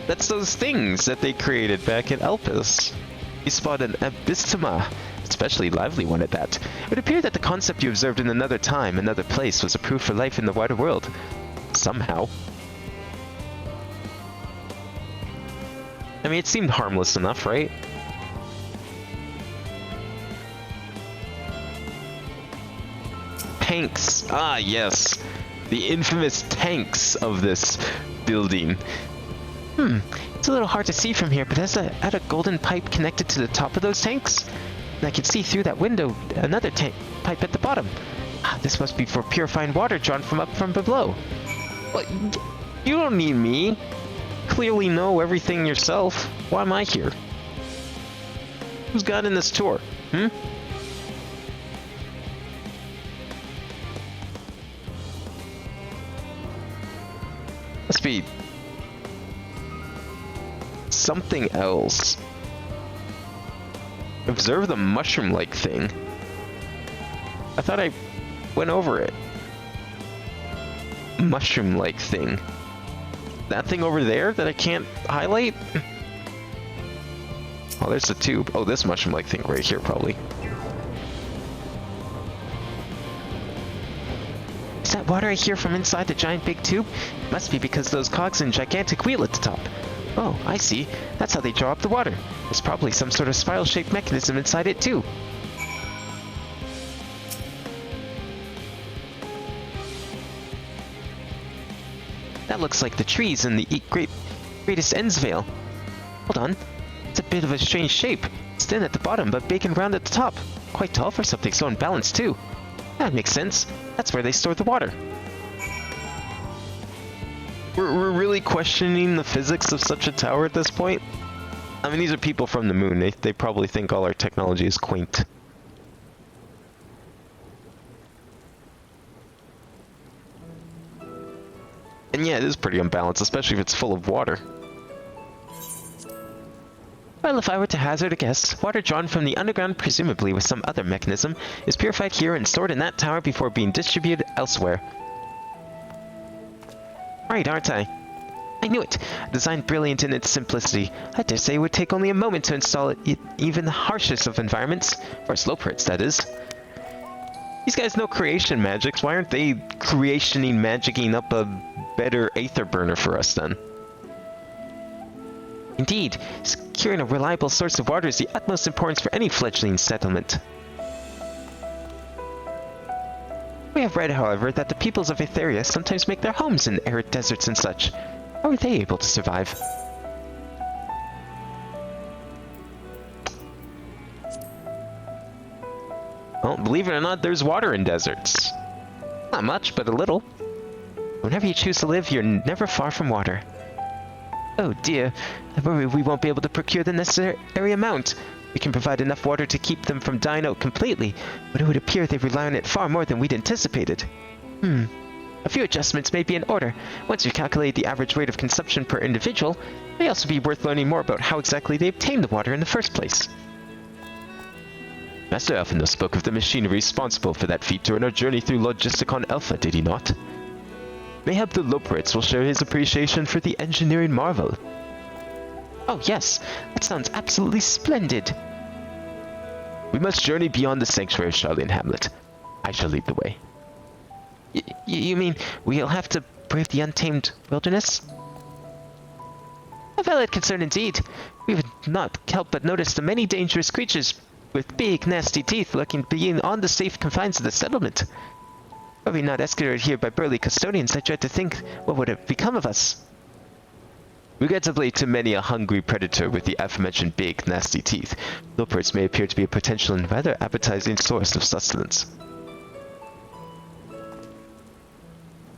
That's those things that they created back in Elpis. You spot an abystoma, especially lively one at that. It would appear that the concept you observed in another time, another place, was approved for life in the wider world. Somehow. I mean, it seemed harmless enough, right? Tanks. Ah, yes. The infamous tanks of this building. It's a little hard to see from here, but there's a golden pipe connected to the top of those tanks. And I can see through that window another pipe at the bottom. This must be for purifying water drawn from below. Well, you don't need me. Clearly know everything yourself. Why am I here? Who's got in this tour? Must be something else. Observe the mushroom-like thing. I thought I went over it. Mushroom-like thing. That thing over there that I can't highlight? Oh, there's the tube. Oh, this mushroom-like thing right here, probably. Is that water I hear from inside the giant big tube? Must be because those cogs and gigantic wheel at the top. Oh, I see. That's how they draw up the water. There's probably some sort of spiral-shaped mechanism inside it, too. That looks like the trees in the greatest Ends Vale. Hold on. It's a bit of a strange shape. It's thin at the bottom, but big and round at the top. Quite tall for something so unbalanced, too. That makes sense. That's where they store the water. We're really questioning the physics of such a tower at this point. I mean, these are people from the moon. They probably think all our technology is quaint. And yeah, it is pretty unbalanced, especially if it's full of water. Well, if I were to hazard a guess, water drawn from the underground, presumably with some other mechanism, is purified here and stored in that tower before being distributed elsewhere. Right, aren't I? I knew it! A design brilliant in its simplicity. I dare say it would take only a moment to install it in even the harshest of environments. For slowprints, that is. These guys know creation magics. Why aren't they creationing magicking up a better aether burner for us then? Indeed, securing a reliable source of water is the utmost importance for any fledgling settlement. We have read, however, that the peoples of Etheria sometimes make their homes in arid deserts and such. How are they able to survive? Well, believe it or not, there's water in deserts. Not much, but a little. Whenever you choose to live, you're never far from water. Oh dear, I worry we won't be able to procure the necessary amount. We can provide enough water to keep them from dying out completely, but it would appear they rely on it far more than we'd anticipated. A few adjustments may be in order. Once we calculate the average rate of consumption per individual, it may also be worth learning more about how exactly they obtain the water in the first place. Master Elfino spoke of the machinery responsible for that feat during our journey through Logisticon Alpha, did he not? Mayhap the Loporits will share his appreciation for the engineering marvel. Oh yes, that sounds absolutely splendid. We must journey beyond the sanctuary of Charlian Hamlet. I shall lead the way. You mean we'll have to brave the untamed wilderness? A valid concern indeed. We would not help but notice the many dangerous creatures with big, nasty teeth lurking beyond the safe confines of the settlement. Were we not escorted here by burly custodians, I dread to think what would have become of us. Regrettably, to many a hungry predator with the aforementioned big, nasty teeth, Loporits may appear to be a potential and rather appetizing source of sustenance.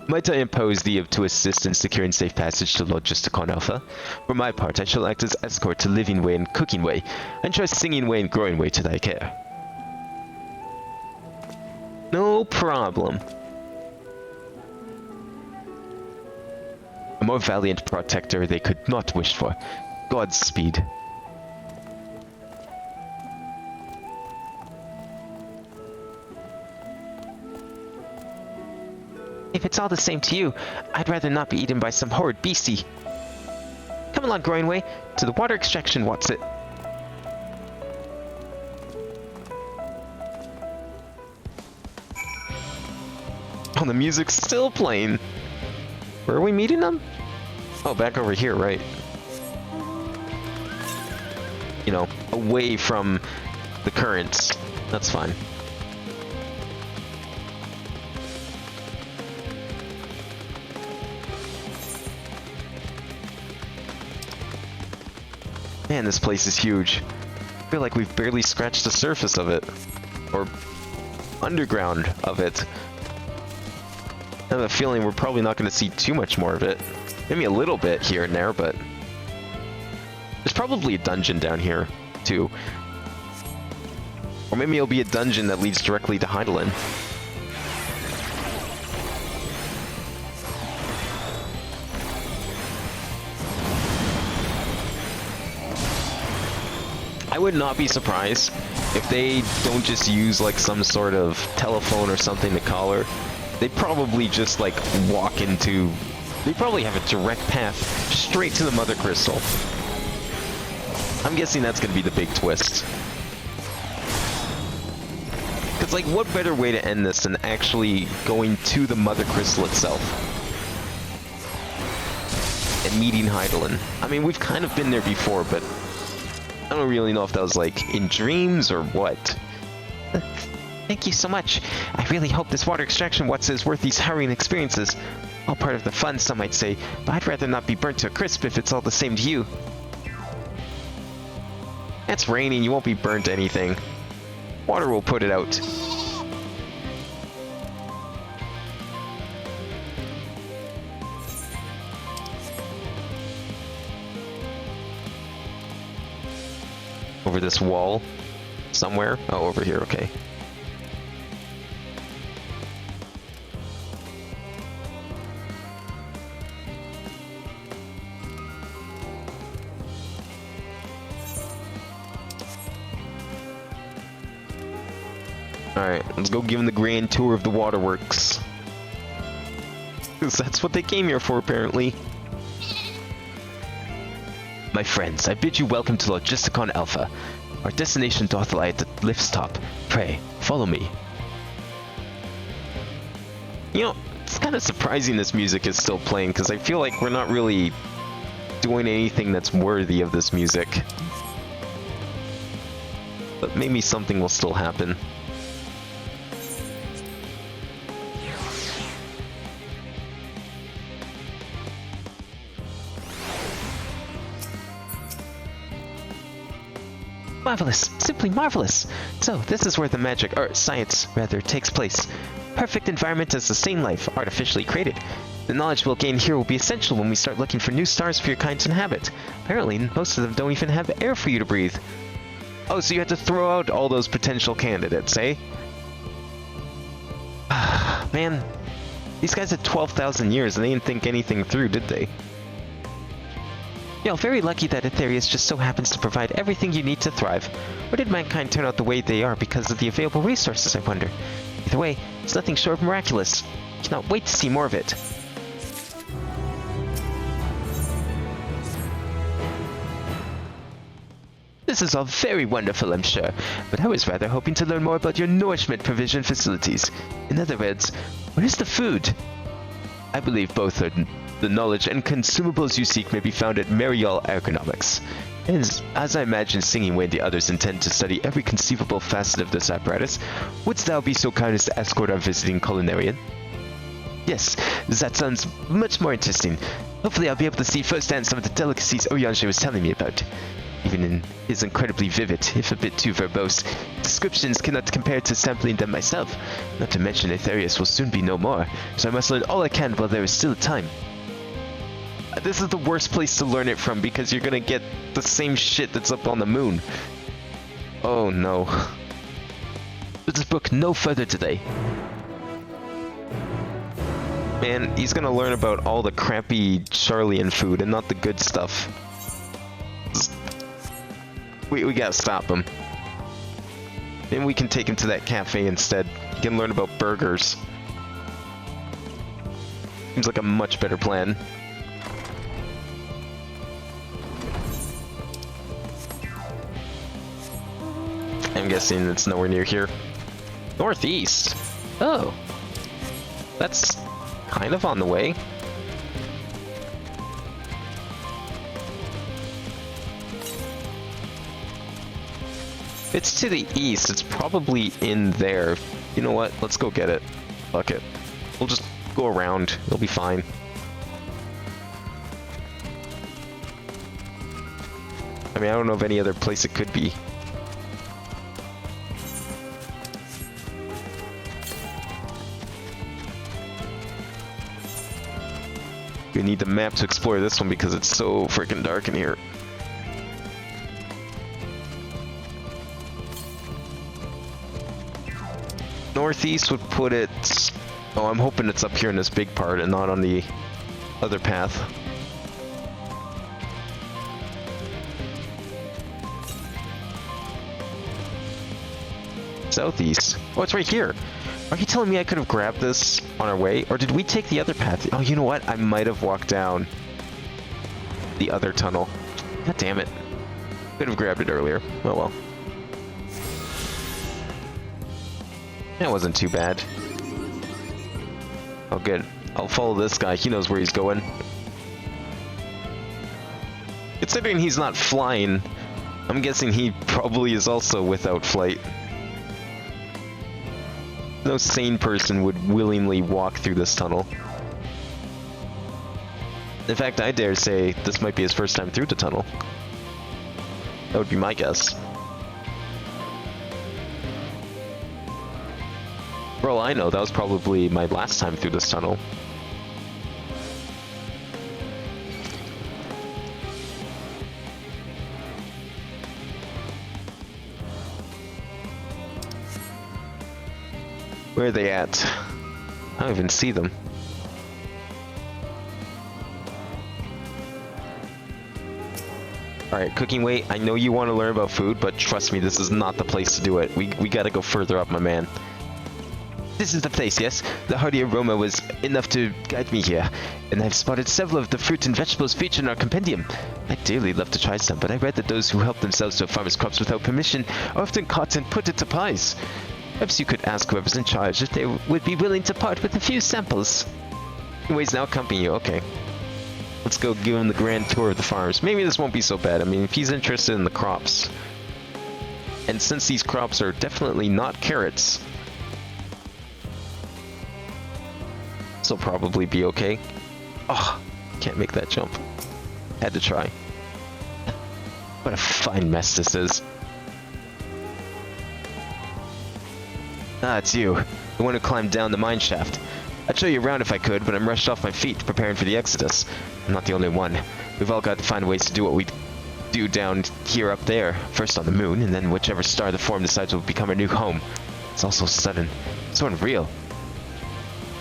Might I impose thee to assist in securing safe passage to Logisticon Alpha? For my part, I shall act as escort to Living Way and Cooking Way, and trust Singing Way and Growing Way to thy care. No problem. A more valiant protector they could not wish for. Godspeed. If it's all the same to you, I'd rather not be eaten by some horrid beastie. Come along, Growing Way, to the water extraction, what's it? Oh, the music's still playing. Where are we meeting them? Oh, back over here, right. You know, away from the currents. That's fine. Man, this place is huge. I feel like we've barely scratched the surface of it. Or underground of it. I have a feeling we're probably not going to see too much more of it. Maybe a little bit here and there, but... There's probably a dungeon down here, too. Or maybe it'll be a dungeon that leads directly to Heidelin. I would not be surprised if they don't just use like some sort of telephone or something to call her. They probably just like walk into... They probably have a direct path straight to the Mother Crystal. I'm guessing that's going to be the big twist. Because like, what better way to end this than actually going to the Mother Crystal itself? And meeting Heidelin. I mean, we've kind of been there before, but I don't really know if that was like in dreams or what. Thank you so much. I really hope this water extraction is worth these harrowing experiences. All part of the fun, some might say, but I'd rather not be burnt to a crisp if it's all the same to you. It's raining, you won't be burnt to anything. Water will put it out. Over this wall somewhere? Oh, over here, okay. Alright, let's go give him the grand tour of the waterworks. Because that's what they came here for, apparently. My friends, I bid you welcome to radz-at-han Alpha. Our destination doth lie at the lift's top. Pray, follow me. You know, it's kind of surprising this music is still playing, because I feel like we're not really doing anything that's worthy of this music. But maybe something will still happen. Marvelous! Simply marvelous! So, this is where the magic, or science, rather, takes place. Perfect environment to sustain life, artificially created. The knowledge we'll gain here will be essential when we start looking for new stars for your kind to inhabit. Apparently, most of them don't even have air for you to breathe. Oh, so you had to throw out all those potential candidates, eh? Man, these guys had 12,000 years and they didn't think anything through, did they? You're very lucky that Aetherius just so happens to provide everything you need to thrive. Or did mankind turn out the way they are because of the available resources, I wonder? Either way, it's nothing short of miraculous. Cannot wait to see more of it. This is all very wonderful, I'm sure, but I was rather hoping to learn more about your nourishment provision facilities. In other words, where is the food? I believe both are the knowledge and consumables you seek may be found at Marial Ergonomics. As I imagine Singing Way and the others intend to study every conceivable facet of this apparatus, wouldst thou be so kind as to escort our visiting culinarian? Yes, that sounds much more interesting. Hopefully I'll be able to see firsthand some of the delicacies Oyanje was telling me about. Even in his incredibly vivid, if a bit too verbose, descriptions cannot compare to sampling them myself. Not to mention Aetherius will soon be no more, so I must learn all I can while there is still time. This is the worst place to learn it from because you're gonna get the same shit that's up on the moon. Oh no. Let us book no further today. Man, he's gonna learn about all the crappy Charlian food and not the good stuff. We gotta stop him. Maybe we can take him to that cafe instead. He can learn about burgers. Seems like a much better plan. I'm guessing it's nowhere near here. Northeast? Oh. That's kind of on the way. If it's to the east, it's probably in there. You know what? Let's go get it. Fuck it. We'll just go around. It'll be fine. I mean, I don't know of any other place it could be. We need the map to explore this one because it's so freaking dark in here. Northeast would put it... Oh, I'm hoping it's up here in this big part and not on the other path. Southeast. Oh, it's right here. Are you telling me I could have grabbed this on our way? Or did we take the other path? Oh, you know what? I might have walked down the other tunnel. God damn it. Could have grabbed it earlier. Oh well. That wasn't too bad. Oh good. I'll follow this guy. He knows where he's going. Considering he's not flying, I'm guessing he probably is also without flight. No sane person would willingly walk through this tunnel. In fact, I dare say this might be his first time through the tunnel. That would be my guess. For all I know, that was probably my last time through this tunnel. Where are they at? I don't even see them. Alright, cooking weight. I know you want to learn about food, but trust me, this is not the place to do it. We gotta go further up, my man. This is the place, yes? The hearty aroma was enough to guide me here, and I've spotted several of the fruit and vegetables featured in our compendium. I'd dearly love to try some, but I read that those who help themselves to a farmer's crops without permission are often caught and put into pies. Perhaps you could ask whoever's in charge if they would be willing to part with a few samples. Anyways, now accompany you, okay. Let's go give him the grand tour of the farms. Maybe this won't be so bad. I mean, if he's interested in the crops. And since these crops are definitely not carrots, this will probably be okay. Oh, can't make that jump. Had to try. What a fine mess this is. Ah, it's you. The one who climbed down the mine shaft. I'd show you around if I could, but I'm rushed off my feet, preparing for the exodus. I'm not the only one. We've all got to find ways to do what we do down here up there. First on the moon, and then whichever star the form decides will become our new home. It's all so sudden. So unreal.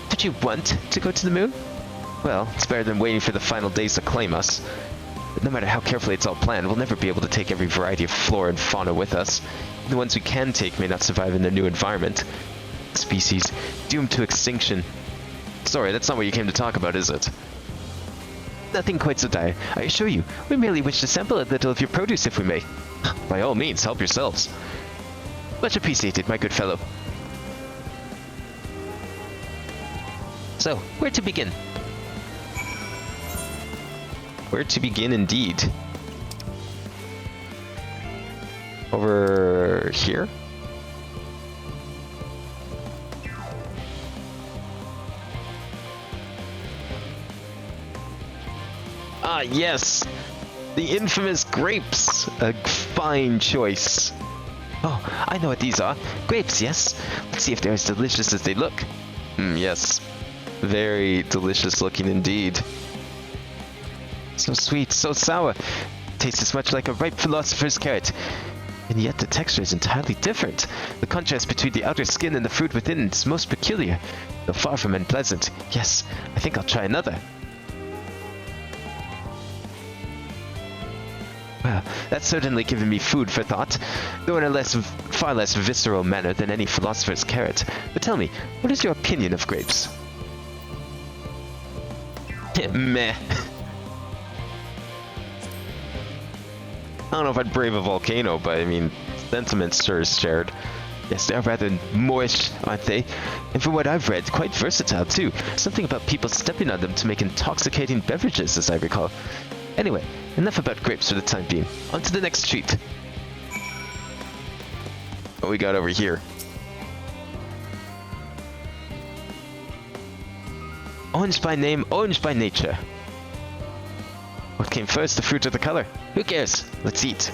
Don't you want to go to the moon? Well, it's better than waiting for the final days to claim us. But no matter how carefully it's all planned, we'll never be able to take every variety of flora and fauna with us. The ones we can take may not survive in their new environment. Species doomed to extinction. Sorry, that's not what you came to talk about, is it? Nothing quite so dire, I assure you. We merely wish to sample a little of your produce if we may. By all means, help yourselves. Much appreciated, my good fellow. So, where to begin? Where to begin indeed? Over here? Ah, yes! The infamous grapes! A fine choice. Oh, I know what these are. Grapes, yes? Let's see if they're as delicious as they look. Yes. Very delicious looking indeed. So sweet, so sour. Tastes as much like a ripe philosopher's carrot. And yet the texture is entirely different. The contrast between the outer skin and the fruit within is most peculiar, though far from unpleasant. Yes, I think I'll try another. Well, that's certainly given me food for thought, though in a far less visceral manner than any philosopher's carrot. But tell me, what is your opinion of grapes? Meh. I don't know if I'd brave a volcano, but I mean, sentiment sure is shared. Yes, they're rather moish, aren't they? And from what I've read, quite versatile too. Something about people stepping on them to make intoxicating beverages, as I recall. Anyway, enough about grapes for the time being. On to the next treat. What we got over here? Orange by name, orange by nature. What came first, the fruit or the color? Who cares? Let's eat.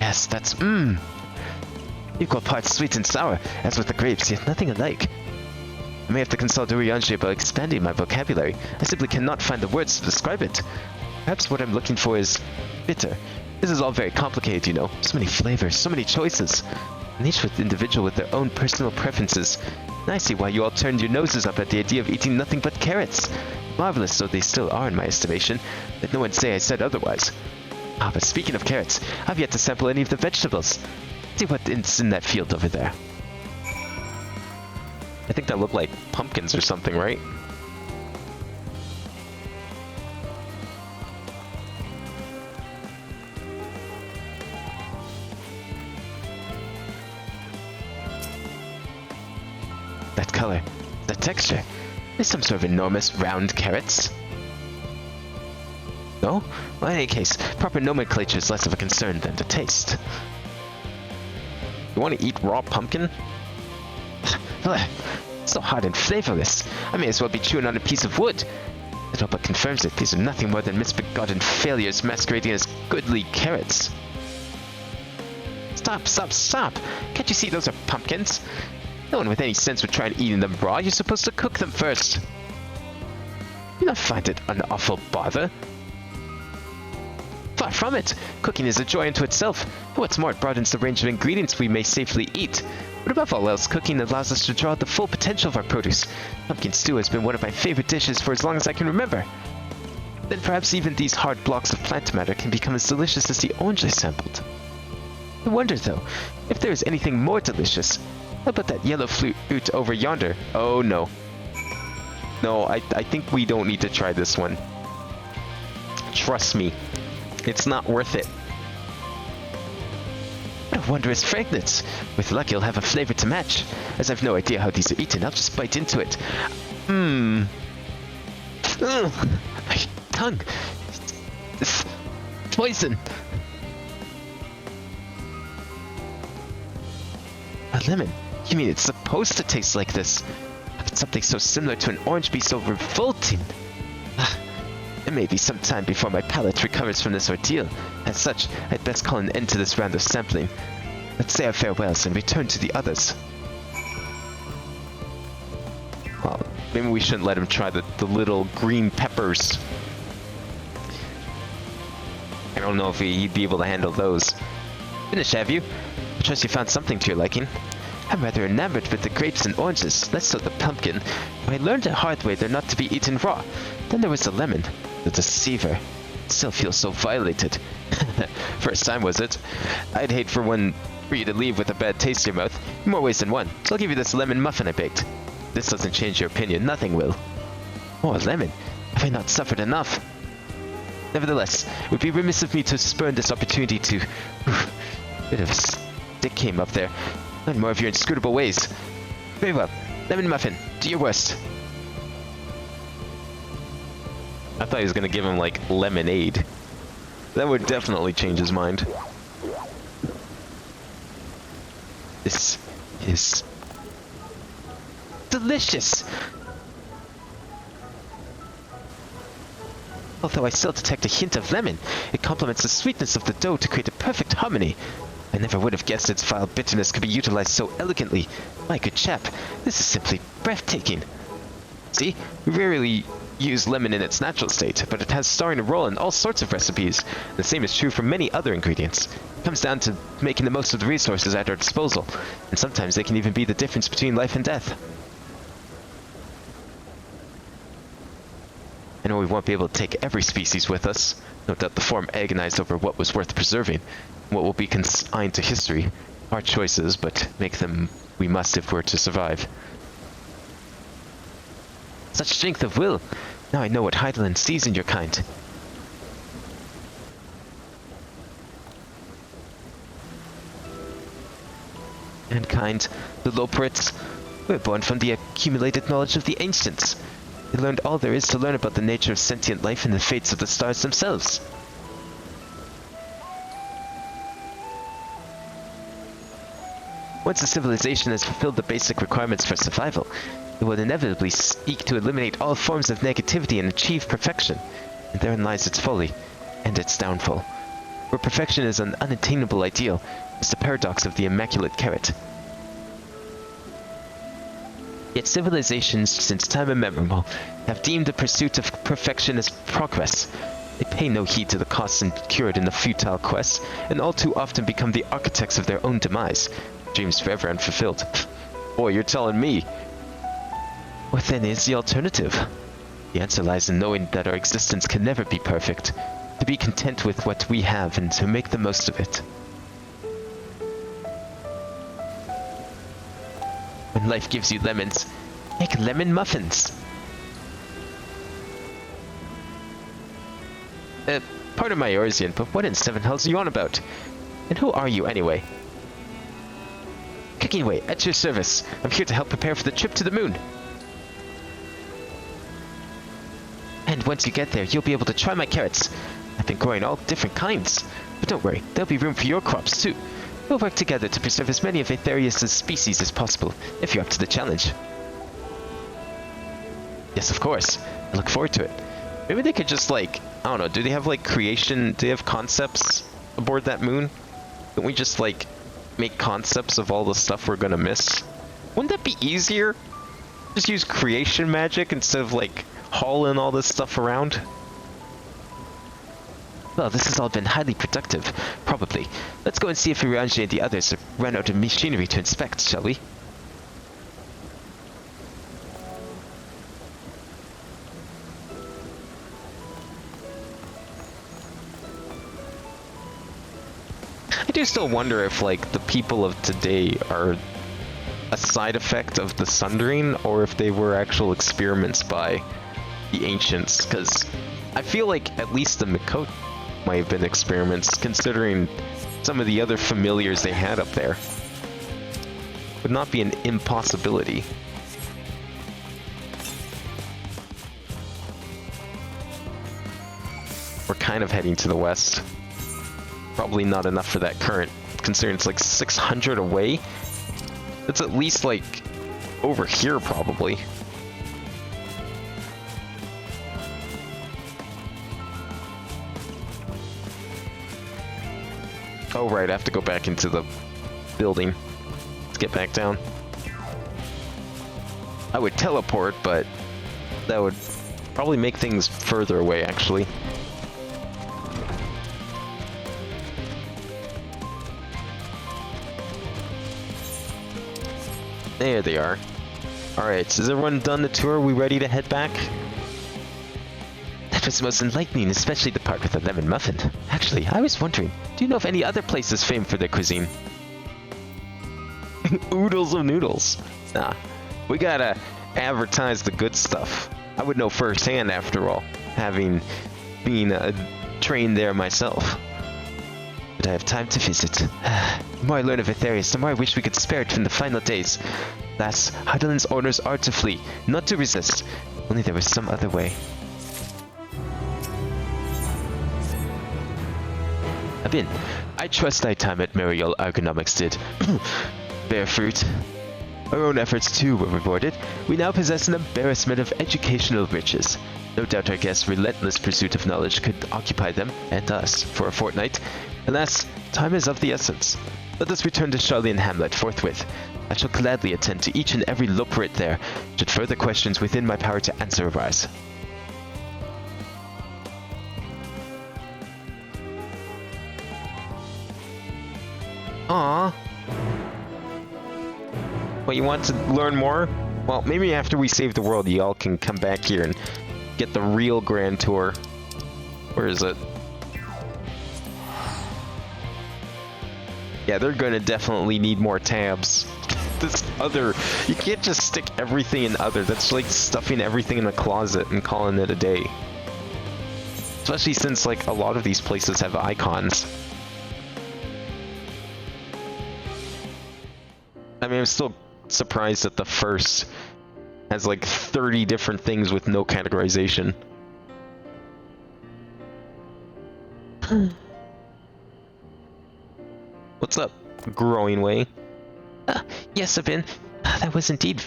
Yes, that's equal parts sweet and sour, as with the grapes, yet nothing alike. I may have to consult Urianger about expanding my vocabulary. I simply cannot find the words to describe it. Perhaps what I'm looking for is bitter. This is all very complicated, you know. So many flavors, so many choices. And each with individual with their own personal preferences. And I see why you all turned your noses up at the idea of eating nothing but carrots. Marvelous though they still are in my estimation. Let no one say I said otherwise. Ah, but speaking of carrots, I've yet to sample any of the vegetables. See what is in that field over there. I think that looked like pumpkins or something, right? That color, that texture. There's some sort of enormous round carrots. No? Well, in any case, proper nomenclature is less of a concern than the taste. You want to eat raw pumpkin? So hard and flavorless. I may as well be chewing on a piece of wood. It all but confirms it. These are nothing more than misbegotten failures masquerading as goodly carrots. Stop, stop, stop! Can't you see those are pumpkins? No one with any sense would try and eating them raw. You're supposed to cook them first. You don't find it an awful bother? Far from it. Cooking is a joy unto itself. What's more, it broadens the range of ingredients we may safely eat. But above all else, cooking allows us to draw out the full potential of our produce. Pumpkin stew has been one of my favorite dishes for as long as I can remember. Then perhaps even these hard blocks of plant matter can become as delicious as the orange I sampled. I wonder, though, if there is anything more delicious. How about that yellow fruit over yonder? Oh, no. No, I think we don't need to try this one. Trust me. It's not worth it. What a wondrous fragrance. With luck, you'll have a flavor to match. As I've no idea how these are eaten, I'll just bite into it. Mmm. My tongue. It's poison. A lemon. You mean it's supposed to taste like this? How could something so similar to an orange be so revolting? It may be some time before my palate recovers from this ordeal. As such, I'd best call an end to this round of sampling. Let's say our farewells and return to the others. Well, maybe we shouldn't let him try the little green peppers. I don't know if he'd be able to handle those. Finished, have you? I trust you found something to your liking. I'm rather enamored with the grapes and oranges, less so the pumpkin. I learned the hard way they're not to be eaten raw. Then there was the lemon, the deceiver. Still feels so violated. First time, was it? I'd hate for you to leave with a bad taste in your mouth. In more ways than one. So I'll give you this lemon muffin I baked. This doesn't change your opinion, nothing will. Oh, a lemon. Have I not suffered enough? Nevertheless, it would be remiss of me to spurn this opportunity to... Bit of a stick came up there. Learn more of your inscrutable ways. Very well. Lemon muffin, do your worst. I thought he was gonna give him, like, lemonade. That would definitely change his mind. This is... delicious! Although I still detect a hint of lemon, it complements the sweetness of the dough to create a perfect harmony. I never would have guessed its vile bitterness could be utilized so elegantly. My good chap, this is simply breathtaking. See, we rarely use lemon in its natural state, but it has starring a role in all sorts of recipes. The same is true for many other ingredients. It comes down to making the most of the resources at our disposal, and sometimes they can even be the difference between life and death. I know we won't be able to take every species with us. No doubt the Forum agonized over what was worth preserving, what will be consigned to history. Hard choices, but make them we must if we're to survive. Such strength of will! Now I know what Heidelin sees in your kind. Mankind, the Loporits, we're born from the accumulated knowledge of the ancients. We learned all there is to learn about the nature of sentient life and the fates of the stars themselves. Once a civilization has fulfilled the basic requirements for survival, it will inevitably seek to eliminate all forms of negativity and achieve perfection. And therein lies its folly, and its downfall. Where perfection is an unattainable ideal, it's the paradox of the immaculate carrot. Yet civilizations, since time immemorial, have deemed the pursuit of perfection as progress. They pay no heed to the costs incurred in the futile quest, and all too often become the architects of their own demise. Dreams forever unfulfilled. Boy, you're telling me. What then is the alternative? The answer lies in knowing that our existence can never be perfect. to be content with what we have and to make the most of it. When life gives you lemons, make lemon muffins. Pardon my Eorzean, but what in seven hells are you on about? And who are you, anyway? Cooking away, at your service. I'm here to help prepare for the trip to the moon. And once you get there, you'll be able to try my carrots. I've been growing all different kinds. But don't worry, there'll be room for your crops, too. We'll work together to preserve as many of Aetherius' species as possible, if you're up to the challenge. Yes, of course. I look forward to it. Maybe they could just, like, I don't know, do they have, like, do they have concepts aboard that moon? Can we just, like, make concepts of all the stuff we're gonna miss? Wouldn't that be easier? Just use creation magic instead of, like, hauling all this stuff around? Well, this has all been highly productive, probably. Let's go and see if Irange and the others have run out of machinery to inspect, shall we? I do still wonder if, like, the people of today are a side effect of the Sundering, or if they were actual experiments by the ancients, because I feel like at least the Mikot might have been experiments, considering some of the other familiars they had up there. Would not be an impossibility. We're kind of heading to the west. Probably not enough for that current, considering it's like 600 away. It's at least like over here, probably. Oh right, I have to go back into the building. Let's get back down. I would teleport, but that would probably make things further away, actually. There they are. Alright, so is everyone done the tour? Are we ready to head back? That was most enlightening, especially the part with the lemon muffin. Actually, I was wondering, do you know of any other places famed for their cuisine? Oodles of noodles. Nah, we gotta advertise the good stuff. I would know firsthand, after all, having been trained there myself. But I have time to visit. The more I learn of Aetherius, the more I wish we could spare it from the final days. Alas, Hydaelyn's orders are to flee, not to resist. Only there was some other way. Abin, I trust thy time at Merial Ergonomics did bear fruit. Our own efforts too were rewarded. We now possess an embarrassment of educational riches. No doubt our guests' relentless pursuit of knowledge could occupy them, and us, for a fortnight. Alas, time is of the essence. Let us return to Sharlayan Hamlet forthwith. I shall gladly attend to each and every loporrit there, should further questions within my power to answer arise. Aww. Well, you want to learn more? Well, maybe after we save the world, y'all can come back here and get the real grand tour. Where is it? Yeah, they're gonna definitely need more tabs. This other, you can't just stick everything in other. That's like stuffing everything in a closet and calling it a day. Especially since like a lot of these places have icons. I mean, I'm still surprised that the first has like 30 different things with no categorization. What's up, growing way? Yes, Abin. That was indeed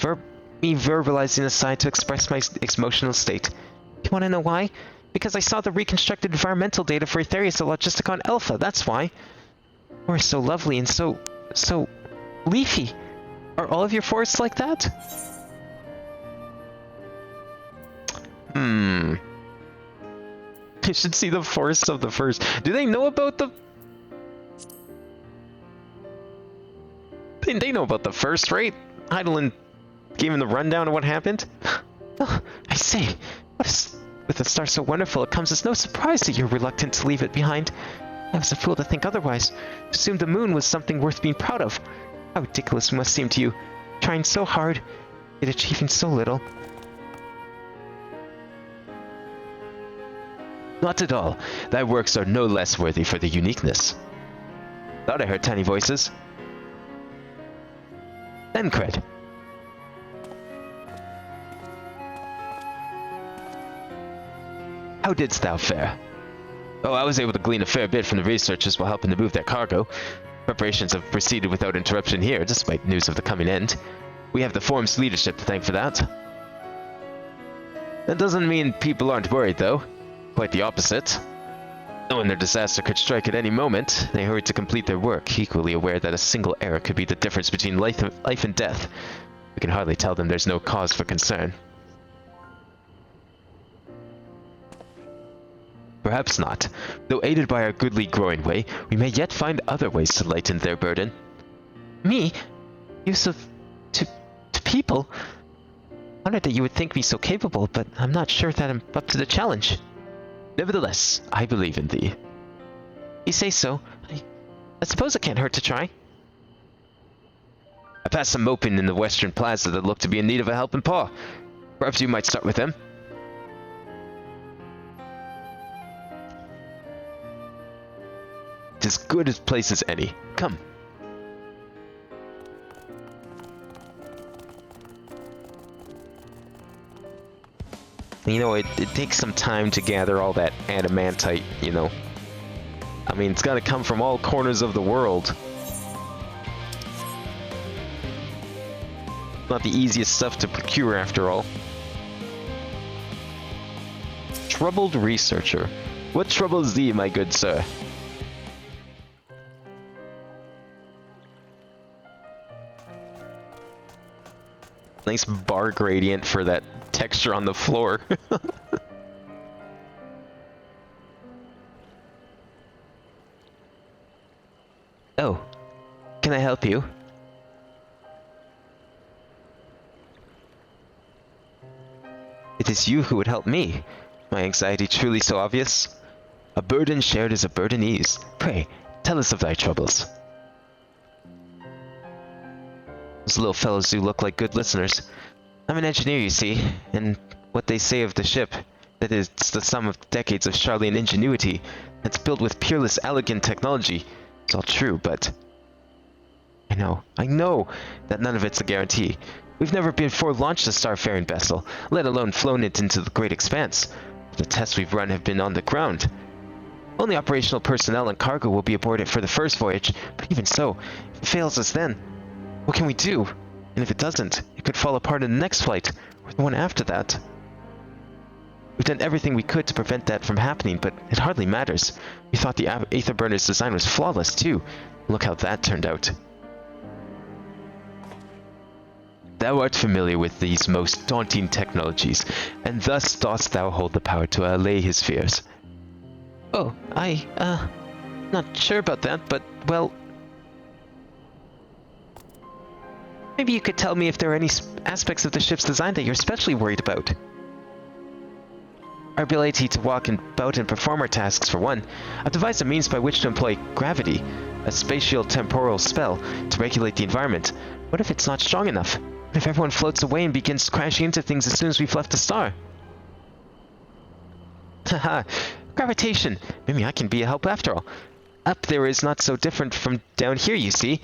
me verbalizing a sigh to express my emotional state. You want to know why? Because I saw the reconstructed environmental data for Aetherius at Logisticon Alpha, that's why. We're so lovely and so leafy. Are all of your forests like that? You should see the forests of the first. Do they know about the... They know about the first, right? Hydaelyn gave him the rundown of what happened. Oh, I say, With a star so wonderful, it comes as no surprise that you're reluctant to leave it behind. I was a fool to think otherwise. Assumed the moon was something worth being proud of. How ridiculous it must seem to you. Trying so hard, yet achieving so little. Not at all. Thy works are no less worthy for their uniqueness. Thought I heard tiny voices. Then, Cred. How didst thou fare? Oh, I was able to glean a fair bit from the researchers while helping to move their cargo. Preparations have proceeded without interruption here, despite news of the coming end. We have the Forum's leadership to thank for that. That doesn't mean people aren't worried, though. Quite the opposite. Knowing their disaster could strike at any moment, they hurried to complete their work, equally aware that a single error could be the difference between life and death. We can hardly tell them there's no cause for concern. Perhaps not. Though aided by our goodly growing way, we may yet find other ways to lighten their burden. Me? Use of... to people? Honored that you would think me so capable, but I'm not sure that I'm up to the challenge. Nevertheless, I believe in thee. You say so. I suppose it can't hurt to try. I passed some moping in the Western Plaza that looked to be in need of a helping paw. Perhaps you might start with them. It's as good a place as any. Come. You know, it takes some time to gather all that adamantite, you know. I mean, it's gotta come from all corners of the world. Not the easiest stuff to procure, after all. Troubled researcher. What troubles thee, my good sir? Nice bar gradient for that texture on the floor. Oh, can I help you? It is you who would help me. My anxiety truly so obvious? A burden shared is a burden eased. Pray, tell us of thy troubles. Those little fellows do look like good listeners. I'm an engineer, you see, and what they say of the ship, that is the sum of decades of Charlian ingenuity, that's built with peerless, elegant technology, it's all true, but... I know that none of it's a guarantee. We've never before launched a starfaring vessel, let alone flown it into the great expanse. The tests we've run have been on the ground. Only operational personnel and cargo will be aboard it for the first voyage, but even so, if it fails us then, what can we do? And if it doesn't, it could fall apart in the next flight, or the one after that. We've done everything we could to prevent that from happening, but it hardly matters. We thought the Aetherburner's design was flawless, too. Look how that turned out. Thou art familiar with these most daunting technologies, and thus dost thou hold the power to allay his fears. Oh, not sure about that, but, well... Maybe you could tell me if there are any aspects of the ship's design that you're especially worried about. Our ability to walk about and perform our tasks, for one. I've devised a means by which to employ gravity, a spatial-temporal spell, to regulate the environment. What if it's not strong enough? What if everyone floats away and begins crashing into things as soon as we've left the star? Haha, gravitation! Maybe I can be a help after all. Up there is not so different from down here, you see.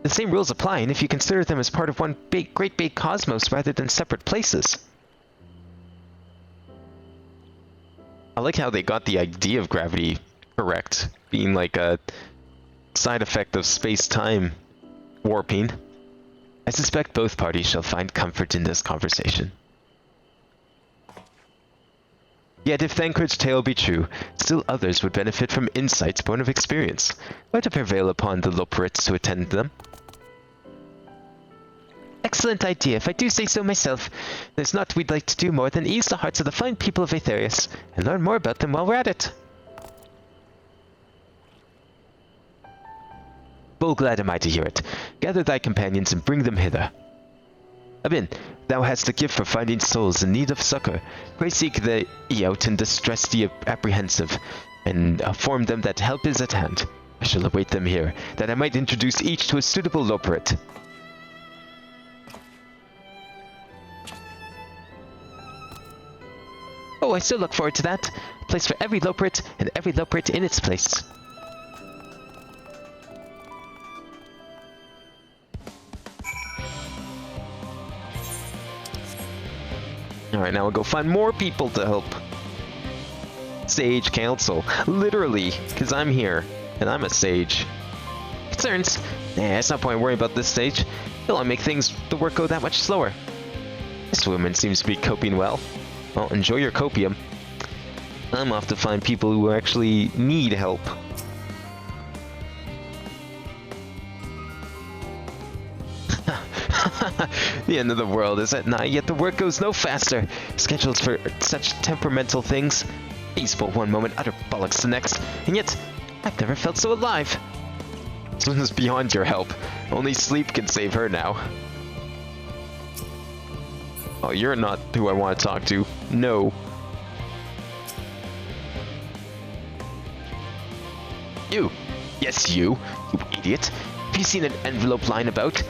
The same rules apply, and if you consider them as part of one great big cosmos rather than separate places. I like how they got the idea of gravity correct, being like a side effect of space-time warping. I suspect both parties shall find comfort in this conversation. Yet if Thancred's tale be true, still others would benefit from insights born of experience. Why to prevail upon the Loporits to attend them? Excellent idea, if I do say so myself. There's naught we'd like to do more than ease the hearts of the fine people of Aetherius, and learn more about them while we're at it. Full glad am I to hear it. Gather thy companions and bring them hither. Abin, thou hast a gift for finding souls in need of succor. Pray seek the out and distress the apprehensive, and inform them that help is at hand. I shall await them here, that I might introduce each to a suitable loperate. Oh, I still look forward to that. A place for every loperate, and every loperate in its place. Alright, now we'll go find more people to help. Sage Council. Literally, because I'm here, and I'm a sage. Concerns? Nah, it's no point worrying about this stage. It'll only make the work go that much slower. This woman seems to be coping well. Well, enjoy your copium. I'm off to find people who actually need help. The end of the world is at night, yet the work goes no faster. Schedules for such temperamental things. Peaceful one moment, utter bollocks the next, and yet I've never felt so alive. This one is beyond your help. Only sleep can save her now. Oh, you're not who I want to talk to. No. You. Yes, you. You idiot. Have you seen an envelope lying about?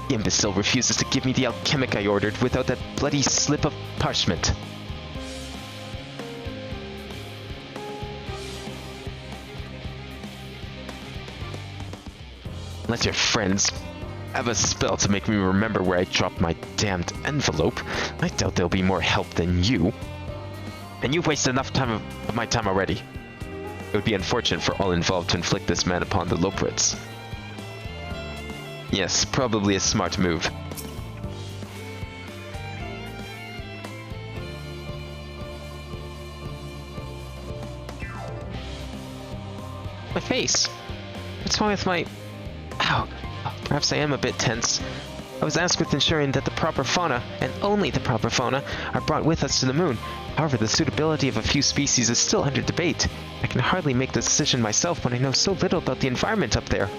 The imbecile refuses to give me the alchemic I ordered without that bloody slip of parchment. Unless your friends have a spell to make me remember where I dropped my damned envelope, I doubt they'll be more help than you. And you've wasted enough time of my time already. It would be unfortunate for all involved to inflict this man upon the Loperates. Yes, probably a smart move. My face! What's wrong with my... Ow! Perhaps I am a bit tense. I was asked with ensuring that the proper fauna, and only the proper fauna, are brought with us to the moon. However, the suitability of a few species is still under debate. I can hardly make the decision myself when I know so little about the environment up there.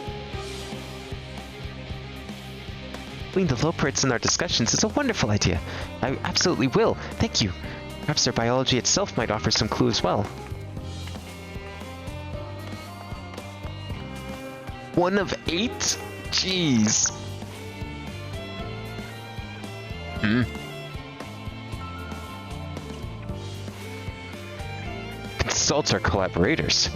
Including the Loperates in our discussions is a wonderful idea. I absolutely will. Thank you. Perhaps their biology itself might offer some clue as well. 1 of 8? Jeez. Consult our collaborators.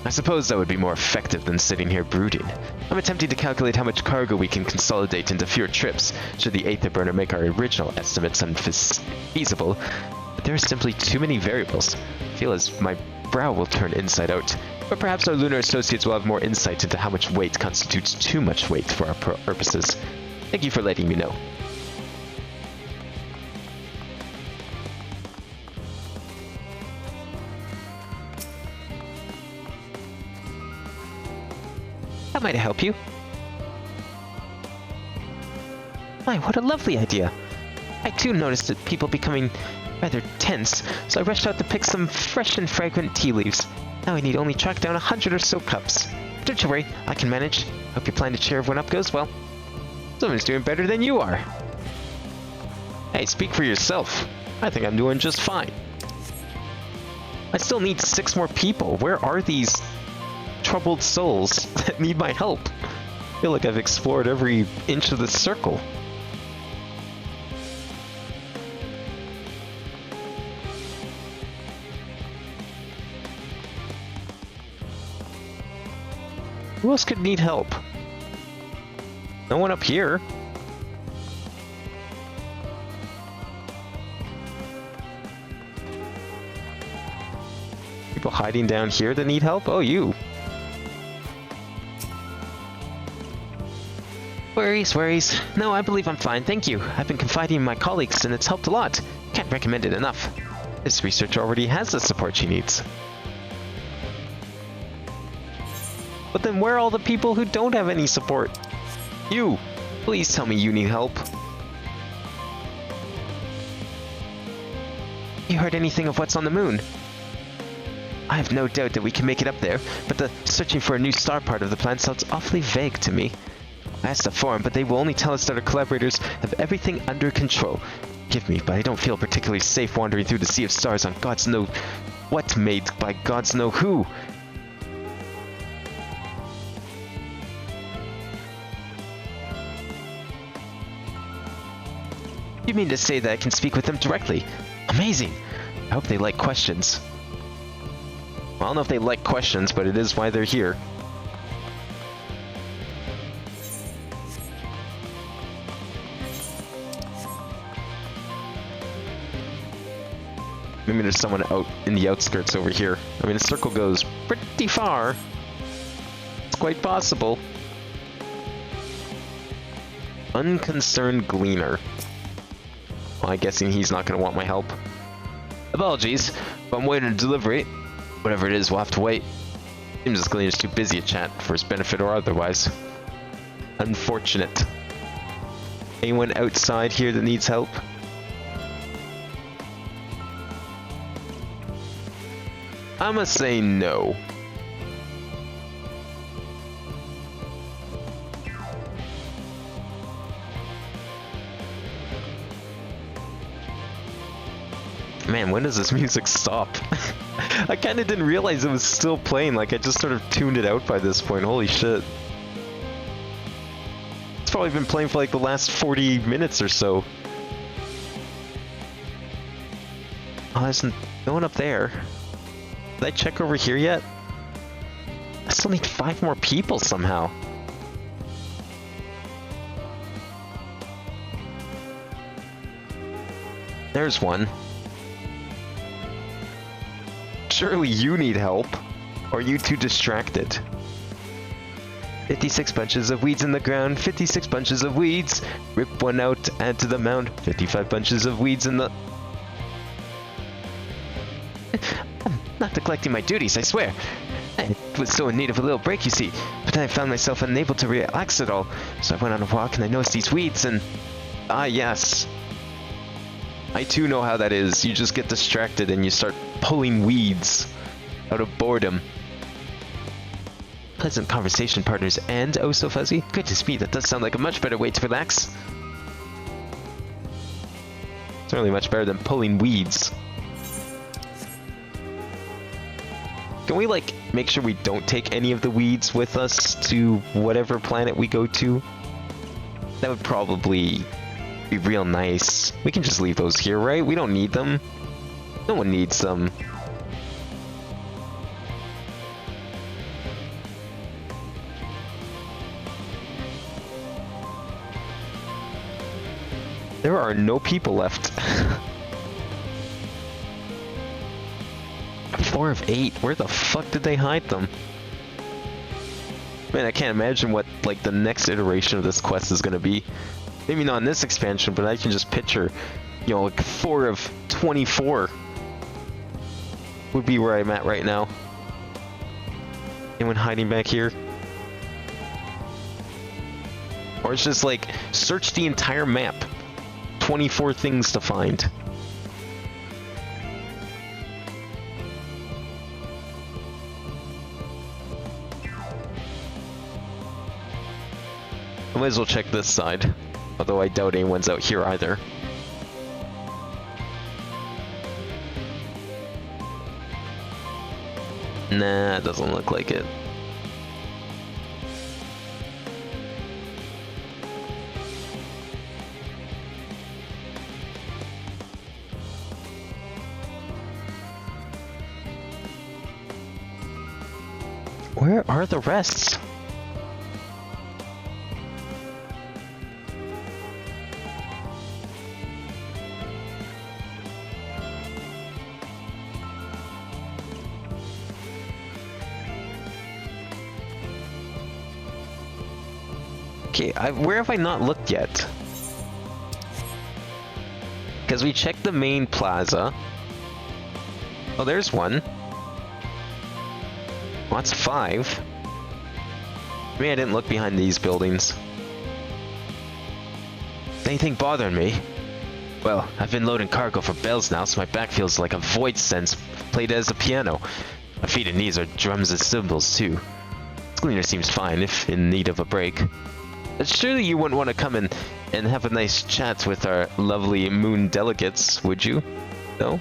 I suppose that would be more effective than sitting here brooding. I'm attempting to calculate how much cargo we can consolidate into fewer trips, should the Aether Burner make our original estimates unfeasible, but there are simply too many variables. I feel as my brow will turn inside out. But perhaps our lunar associates will have more insight into how much weight constitutes too much weight for our purposes. Thank you for letting me know. How might I help you? My, what a lovely idea. I too noticed that people becoming rather tense, so I rushed out to pick some fresh and fragrant tea leaves. Now I need only track down 100 or so cups. Don't you worry, I can manage. Hope your plan to cheer everyone up goes well. Someone's doing better than you are. Hey, speak for yourself. I think I'm doing just fine. I still need 6 more people. Where are these troubled souls that need my help? I feel like I've explored every inch of the circle. Who else could need help? No one up here. People hiding down here that need help? Oh, you. Worries. No, I believe I'm fine, thank you. I've been confiding in my colleagues and it's helped a lot. Can't recommend it enough. This researcher already has the support she needs. But then where are all the people who don't have any support? You! Please tell me you need help. You heard anything of what's on the moon? I have no doubt that we can make it up there, but the searching for a new star part of the plan sounds awfully vague to me. I asked the forum, but they will only tell us that our collaborators have everything under control. Forgive me, but I don't feel particularly safe wandering through the sea of stars on gods know what made by gods know who. You mean to say that I can speak with them directly? Amazing! I hope they like questions. Well, I don't know if they like questions, but it is why they're here. Maybe there's someone out in the outskirts over here. I mean, the circle goes pretty far. It's quite possible. Unconcerned Gleaner. Well, I'm guessing he's not going to want my help. Apologies, but I'm waiting to delivery. Whatever it is, we'll have to wait. Seems this Gleaner's too busy to chat for his benefit or otherwise. Unfortunate. Anyone outside here that needs help? I'ma say no. Man, when does this music stop? I kinda didn't realize it was still playing, like I just sort of tuned it out by this point, holy shit. It's probably been playing for like the last 40 minutes or so. Oh, there's no one up there. Did I check over here yet? I still need 5 more people somehow. There's one. Surely you need help. Or are you too distracted? 56 bunches of weeds in the ground, 56 bunches of weeds. Rip one out, add to the mound. 55 bunches of weeds in the... I'm not neglecting my duties, I swear. I was so in need of a little break, you see. But then I found myself unable to relax at all. So I went on a walk and I noticed these weeds and... Ah, yes. I too know how that is. You just get distracted and you start pulling weeds out of boredom. Pleasant conversation partners and oh so fuzzy. Good to speak. That does sound like a much better way to relax. Certainly much better than pulling weeds. Can we like make sure we don't take any of the weeds with us to whatever planet we go to? That would probably be real nice. We can just leave those here, right? We don't need them. No one needs them. There are no people left. 4 of 8. Where the fuck did they hide them? Man, I can't imagine what like the next iteration of this quest is gonna be. Maybe not in this expansion, but I can just picture, you know, like 4 of 24 would be where I'm at right now. Anyone hiding back here? Or it's just like, search the entire map. 24 things to find. I might as well check this side. Although I doubt anyone's out here either. Nah, it doesn't look like it. Where are the rest? Okay, where have I not looked yet? Because we checked the main plaza. Oh, there's one. Well, that's 5. Maybe I didn't look behind these buildings. Is anything bothering me? Well, I've been loading cargo for bells now, so my back feels like a void sense played as a piano. My feet and knees are drums and cymbals, too. This Gleaner seems fine, if in need of a break. Surely you wouldn't want to come in and have a nice chat with our lovely moon delegates, would you? No?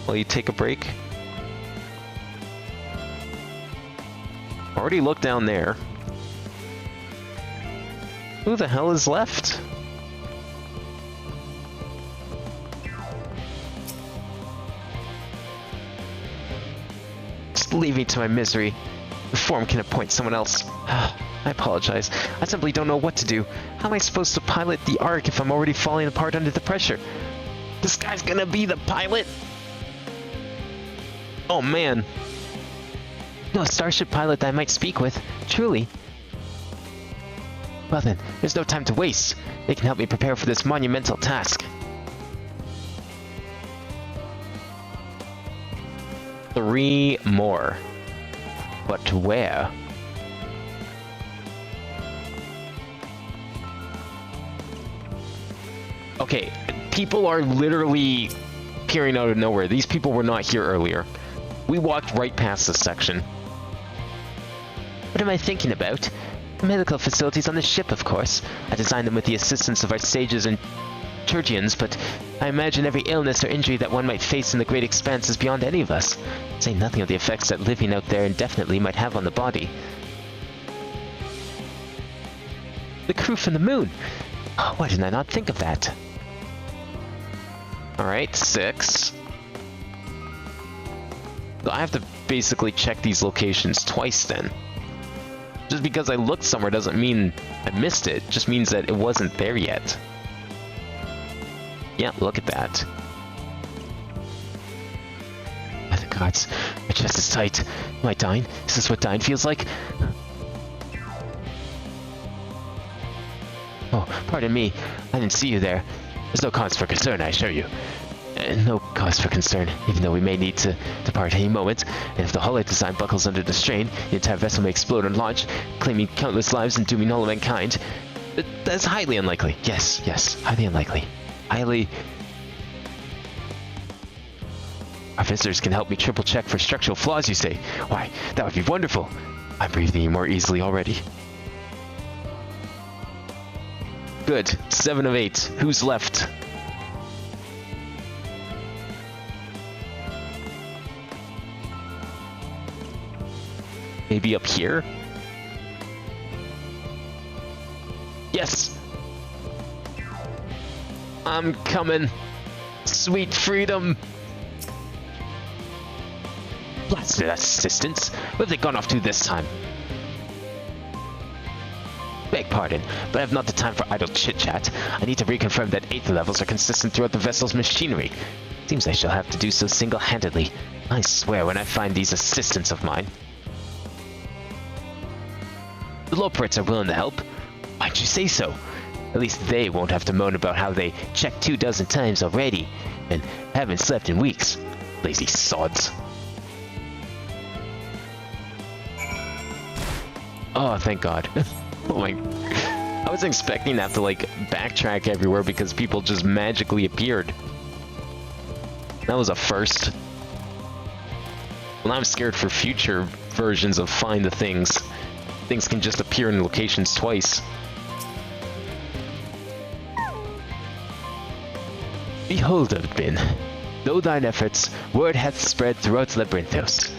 While you take a break? Already looked down there. Who the hell is left? Just leave me to my misery. The Forum can appoint someone else. I apologize. I simply don't know what to do. How am I supposed to pilot the Ark if I'm already falling apart under the pressure? This guy's gonna be the pilot? Oh man. No starship pilot that I might speak with. Truly. Well then, there's no time to waste. They can help me prepare for this monumental task. 3 more. But where? Okay, people are literally appearing out of nowhere. These people were not here earlier. We walked right past this section. What am I thinking about? The medical facilities on the ship, of course. I designed them with the assistance of our sages and Turgians, but I imagine every illness or injury that one might face in the great expanse is beyond any of us. Saying nothing of the effects that living out there indefinitely might have on the body. The crew from the moon! Oh, why didn't I not think of that? Alright, 6. So I have to basically check these locations twice then. Just because I looked somewhere doesn't mean I missed it. It just means that it wasn't there yet. Yeah, look at that. By the gods, my chest is tight. Am I dying? Is this what dying feels like? Oh, pardon me. I didn't see you there. There's no cause for concern, I assure you. No cause for concern, even though we may need to depart any moment. And if the holoid design buckles under the strain, the entire vessel may explode on launch, claiming countless lives and dooming all of mankind. But that's highly unlikely. Yes, highly unlikely. Highly... Our visitors can help me triple check for structural flaws, you say? Why, that would be wonderful. I'm breathing more easily already. Good. 7 of 8. Who's left? Maybe up here? Yes! I'm coming. Sweet freedom. Blasted assistants. Where have they gone off to this time? Beg pardon, but I have not the time for idle chit-chat. I need to reconfirm that 8th levels are consistent throughout the vessel's machinery. Seems I shall have to do so single-handedly. I swear when I find these assistants of mine. The Loporits are willing to help. Why'd you say so? At least they won't have to moan about how they checked 24 times already and haven't slept in weeks. Lazy sods. Oh, thank God. Oh my... I was expecting that to, like, backtrack everywhere because people just magically appeared. That was a first. Well, I'm scared for future versions of Find the Things. Things can just appear in locations twice. Behold, Odin, though thine efforts, word hath spread throughout Labyrinthos.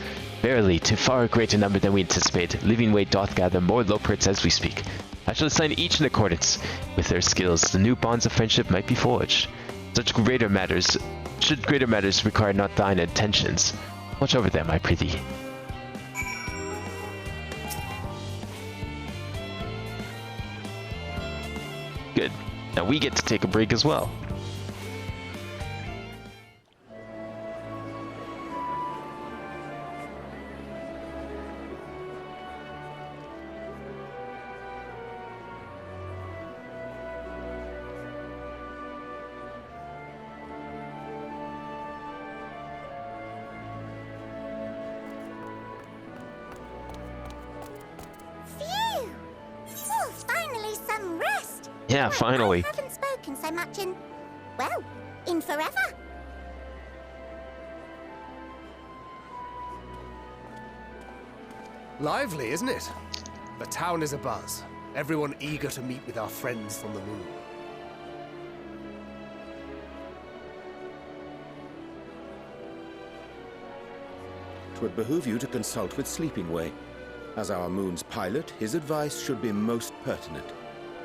Verily, to far greater number than we anticipate, living weight doth gather more Loporits as we speak. I shall assign each in accordance with their skills. The new bonds of friendship might be forged. Should greater matters require not thine attentions, watch over them, I prithee. Good. Now we get to take a break as well. Yeah, finally. I haven't spoken so much in, well, in forever. Lively, isn't it? The town is abuzz. Everyone eager to meet with our friends from the moon. 'Twould behoove you to consult with Sleeping Way. As our moon's pilot, his advice should be most pertinent.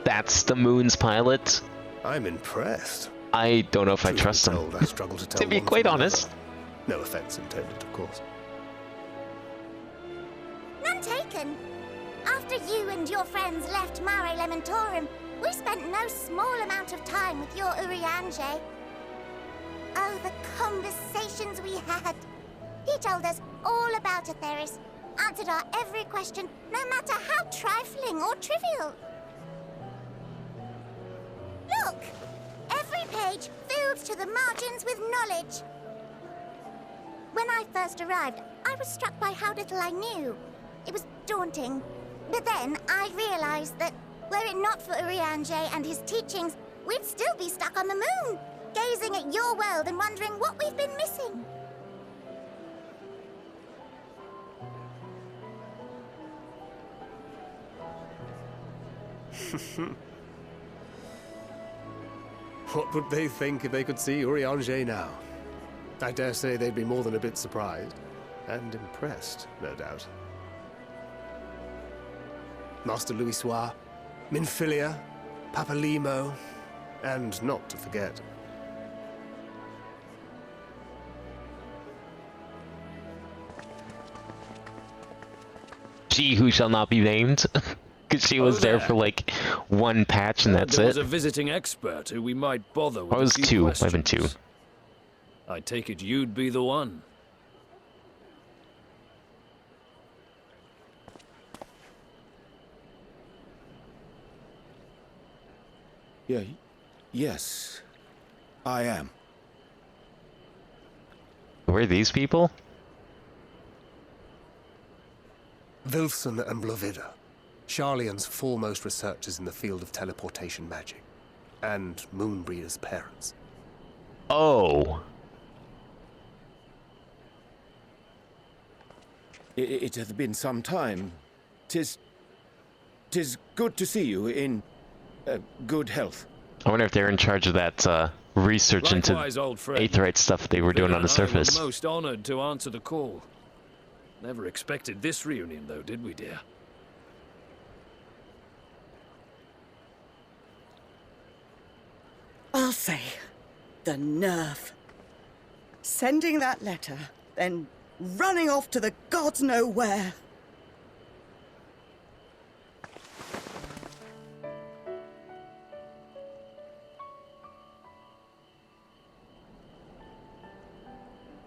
That's the moon's pilot? I'm impressed. I don't know if I trust him. I struggle to tell To be one quite from honest. another. No offense intended, of course. None taken. After you and your friends left Mare Elementorum, we spent no small amount of time with your Urianger. Oh, the conversations we had. He told us all about Atheris, answered our every question, no matter how trifling or trivial. Look! Every page filled to the margins with knowledge. When I first arrived, I was struck by how little I knew. It was daunting. But then I realized that, were it not for Urianger and his teachings, we'd still be stuck on the moon, gazing at your world and wondering what we've been missing. What would they think if they could see Urianger now? I dare say they'd be more than a bit surprised. And impressed, no doubt. Master Louisoix, Minfilia, Papalimo, and not to forget... She who shall not be named. Because she was there for like one patch and that's there was it. a visiting expert who we might bother with. I was a few two. questions. I've been two. I take it you'd be the one. Yes, I am. Were these people? Wilson and Blovida, Sharlayan's foremost researchers in the field of teleportation magic, and Moonbreeder's parents. Oh. It hath been some time. 'Tis good to see you in good health. I wonder if they're in charge of that research Likewise, into old friend. Aetheryte stuff they were doing on the surface. I was most honored to answer the call. Never expected this reunion, though, did we, dear? Alfei, the nerve. Sending that letter, then running off to the gods know where.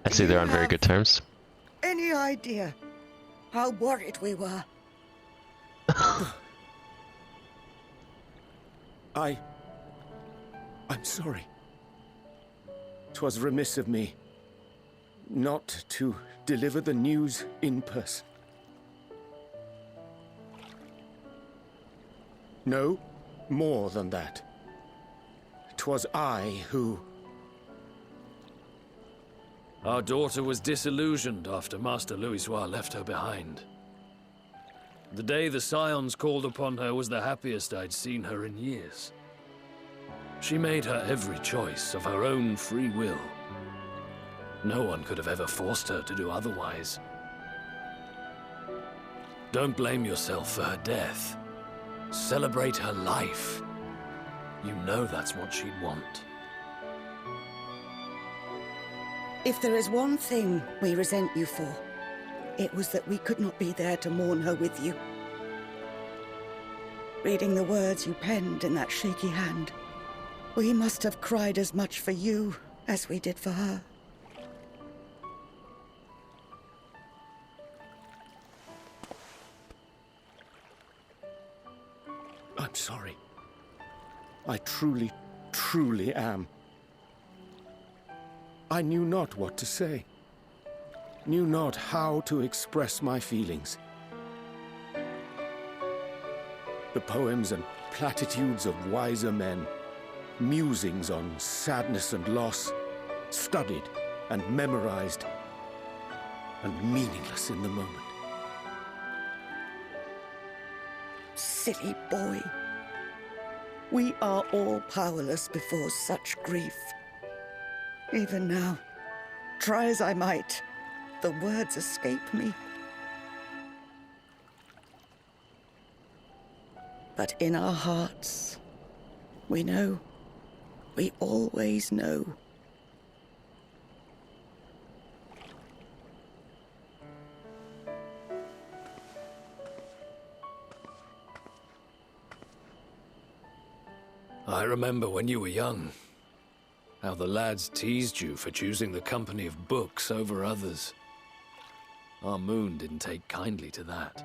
I see they're on very good terms. Any idea how worried we were? I'm sorry. 'Twas remiss of me not to deliver the news in person. No, more than that. 'Twas I who... Our daughter was disillusioned after Master Louisoix left her behind. The day the Scions called upon her was the happiest I'd seen her in years. She made her every choice of her own free will. No one could have ever forced her to do otherwise. Don't blame yourself for her death. Celebrate her life. You know that's what she'd want. If there is one thing we resent you for, it was that we could not be there to mourn her with you. Reading the words you penned in that shaky hand, we must have cried as much for you as we did for her. I'm sorry. I truly, truly am. I knew not what to say. Knew not how to express my feelings. The poems and platitudes of wiser men, musings on sadness and loss, studied and memorized, and meaningless in the moment. Silly boy. We are all powerless before such grief. Even now, try as I might, the words escape me. But in our hearts, we know. We always know. I remember when you were young, how the lads teased you for choosing the company of books over others. Our moon didn't take kindly to that.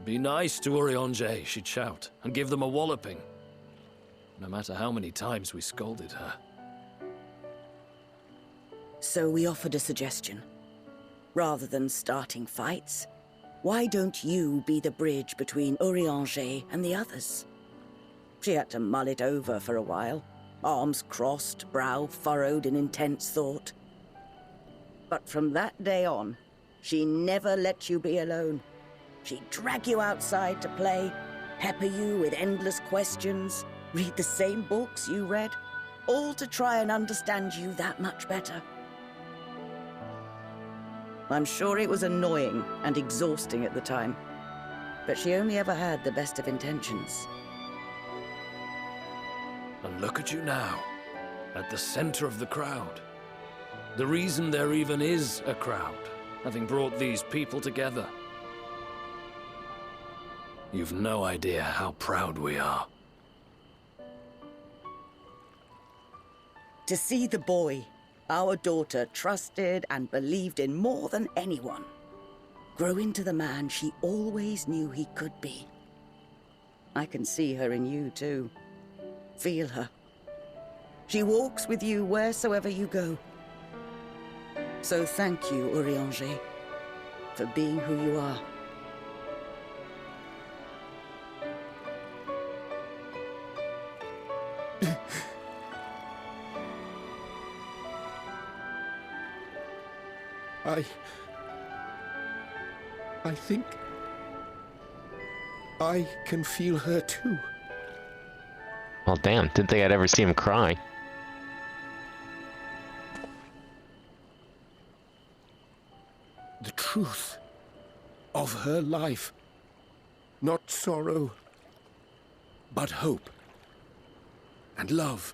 Be nice to Urianger, she'd shout, and give them a walloping. No matter how many times we scolded her. So we offered a suggestion. Rather than starting fights, why don't you be the bridge between Urianger and the others? She had to mull it over for a while, arms crossed, brow furrowed in intense thought. But from that day on, she never let you be alone. She'd drag you outside to play, pepper you with endless questions, read the same books you read, all to try and understand you that much better. I'm sure it was annoying and exhausting at the time, but she only ever had the best of intentions. And look at you now, at the center of the crowd. The reason there even is a crowd, having brought these people together. You've no idea how proud we are. To see the boy, our daughter, trusted and believed in more than anyone, grow into the man she always knew he could be. I can see her in you, too. Feel her. She walks with you wheresoever you go. So thank you, Urianger, for being who you are. I think I can feel her too. Well, damn, didn't think I'd ever see him cry. The truth of her life. Not sorrow, but hope and love.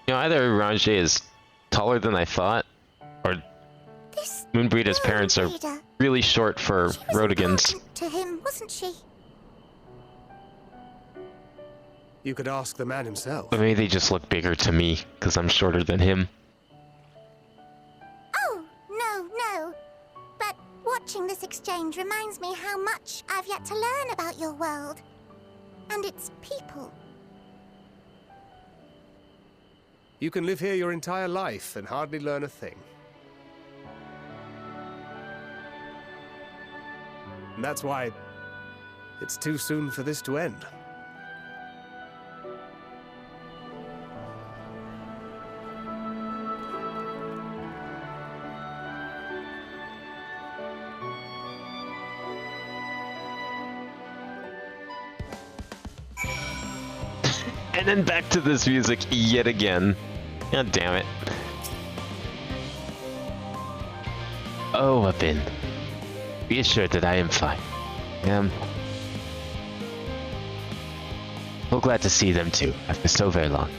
You know, either Ranger is taller than I thought, or Moonbreeder's parents are really short for Rodigans. To him, wasn't she? You could ask the man himself. But maybe they just look bigger to me, because I'm shorter than him. Oh, no. But watching this exchange reminds me how much I've yet to learn about your world. And its people. You can live here your entire life and hardly learn a thing. And that's why it's too soon for this to end. And then back to this music yet again. God damn it. Oh, Abin. Be assured that I am fine. Well, glad to see them too, after so very long.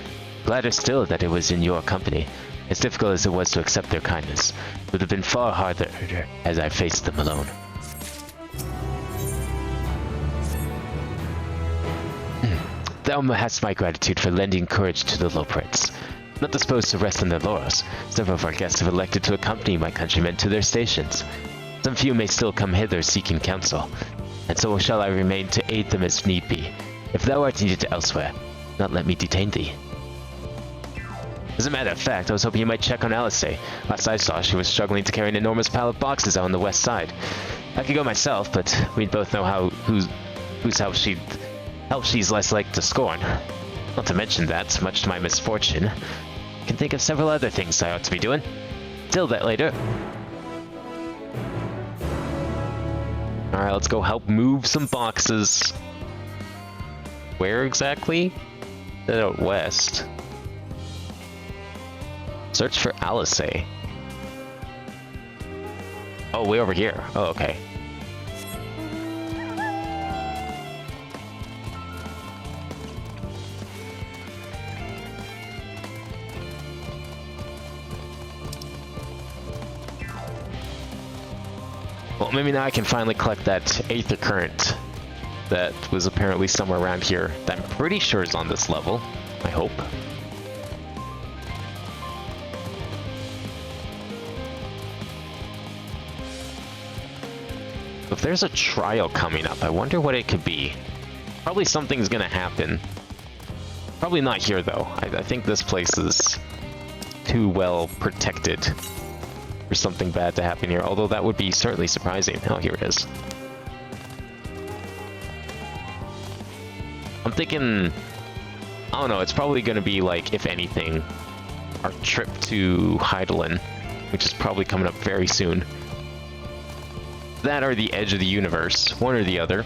Gladder still that it was in your company. As difficult as it was to accept their kindness, it would have been far harder as I faced them alone. Thou hast my gratitude for lending courage to the Loprits. Not disposed to rest on their laurels, several of our guests have elected to accompany my countrymen to their stations. Some few may still come hither seeking counsel, and so shall I remain to aid them as need be. If thou art needed elsewhere, not let me detain thee. As a matter of fact, I was hoping you might check on Alice. Last I saw, she was struggling to carry an enormous pile of boxes out on the west side. I could go myself, but we'd both know whose house she's less like to scorn. Not to mention that, much to my misfortune, I can think of several other things I ought to be doing. Till that later. Alright, let's go help move some boxes. Where exactly? Out west. Search for Alice. Oh, way over here. Oh, okay. Well, maybe now I can finally collect that Aether Current that was apparently somewhere around here that I'm pretty sure is on this level. I hope. If there's a trial coming up, I wonder what it could be. Probably something's gonna happen. Probably not here, though. I think this place is too well protected for something bad to happen here, although that would be certainly surprising. Oh, here it is. I'm thinking, I don't know, it's probably gonna be like, if anything, our trip to Heidelin, which is probably coming up very soon. That or the edge of the universe, one or the other.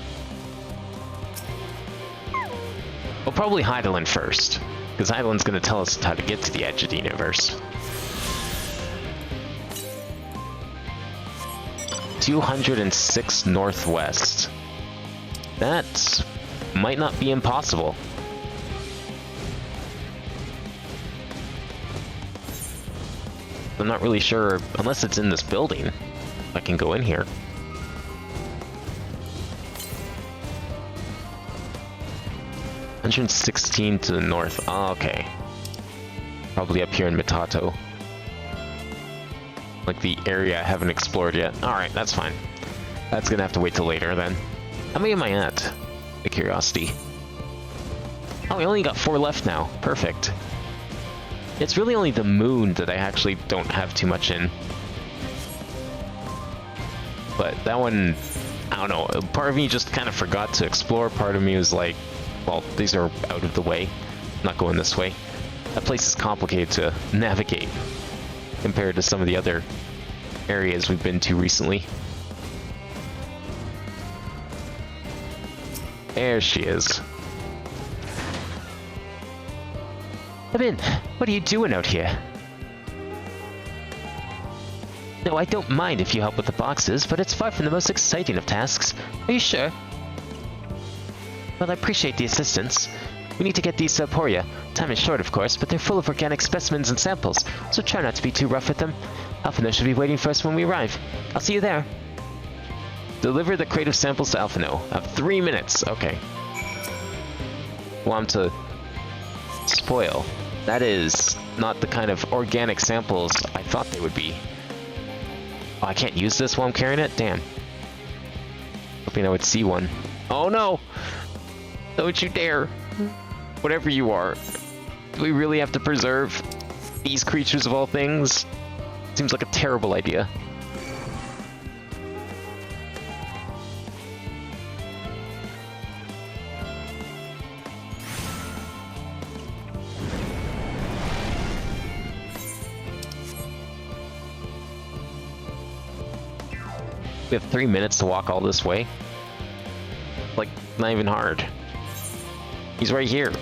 Well, probably Heidelin first, because Heidelin's gonna tell us how to get to the edge of the universe. 206 northwest. That might not be impossible. I'm not really sure, unless it's in this building, I can go in here. $116 to the north. Oh, okay. Probably up here in Mitato. Like the area I haven't explored yet. Alright, that's fine. That's gonna have to wait till later then. How many am I at? The curiosity. Oh, we only got 4 left now. Perfect. It's really only the moon that I actually don't have too much in. But that one, I don't know. Part of me just kind of forgot to explore. Part of me was like, well, these are out of the way. I'm not going this way. That place is complicated to navigate compared to some of the other areas we've been to recently. There she is. Come in. What are you doing out here? No, I don't mind if you help with the boxes, but it's far from the most exciting of tasks. Are you sure? Well, I appreciate the assistance. We need to get these to Aporia. Time is short, of course, but they're full of organic specimens and samples, so try not to be too rough with them. Alphino should be waiting for us when we arrive. I'll see you there. Deliver the crate of samples to Alphino. I have 3 minutes. Okay. Want to spoil. That is not the kind of organic samples I thought they would be. Oh, I can't use this while I'm carrying it? Damn. Hoping I would see one. Oh no! Don't you dare. Whatever you are. Do we really have to preserve these creatures of all things? Seems like a terrible idea. We have 3 minutes to walk all this way. Like, not even hard. He's right here.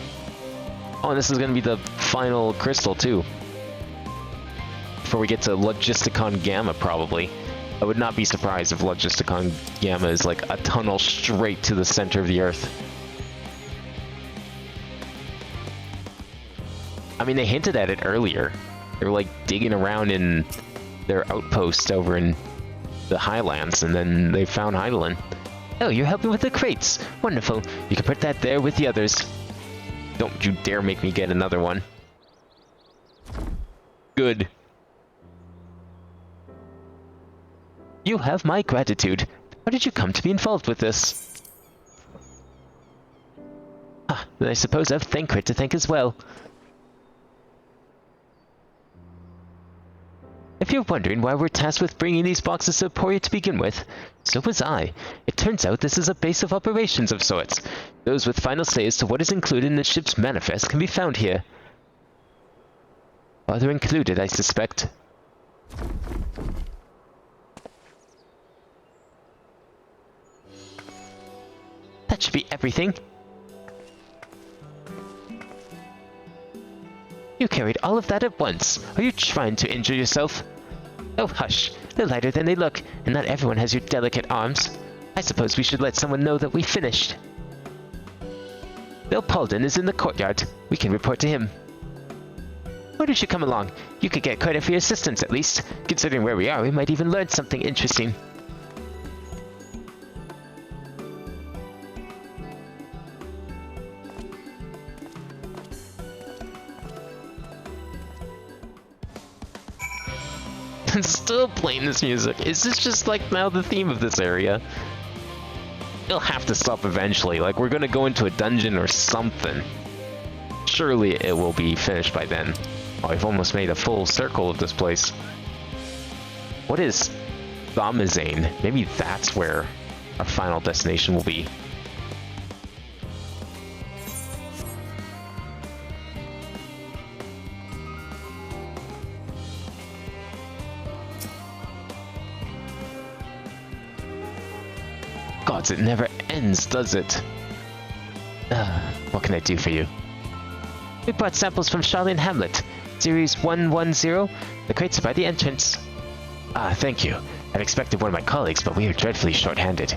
Oh, and this is gonna be the final crystal, too. Before we get to Logisticon Gamma, probably. I would not be surprised if Logisticon Gamma is like a tunnel straight to the center of the Earth. I mean, they hinted at it earlier. They were like digging around in their outpost over in the Highlands, and then they found Heidelin. Oh, you're helping with the crates. Wonderful. You can put that there with the others. Don't you dare make me get another one. Good. You have my gratitude. How did you come to be involved with this? Ah, then I suppose I have Thancred to thank as well. If If you're wondering why we're tasked with bringing these boxes to Emporia to begin with, so was I. It turns out this is a base of operations of sorts. Those with final say as to what is included in the ship's manifest can be found here. Father included, I suspect. That should be everything. You carried all of that at once. Are you trying to injure yourself? Oh, hush. They're lighter than they look, and not everyone has your delicate arms. I suppose we should let someone know that we finished. Bill Paulden is in the courtyard. We can report to him. Why don't you come along? You could get credit for your assistance, at least. Considering where we are, we might even learn something interesting. Still playing this music. Is this just like now the theme of this area? It'll have to stop eventually. Like, we're gonna go into a dungeon or something. Surely it will be finished by then. Oh, I've almost made a full circle of this place. What is Thamazane? Maybe that's where our final destination will be. Gods, it never ends, does it? What can I do for you? We brought samples from Charlene Hamlet, Series 110. The crates are by the entrance. Ah, thank you. I'd expected one of my colleagues, but we are dreadfully short-handed.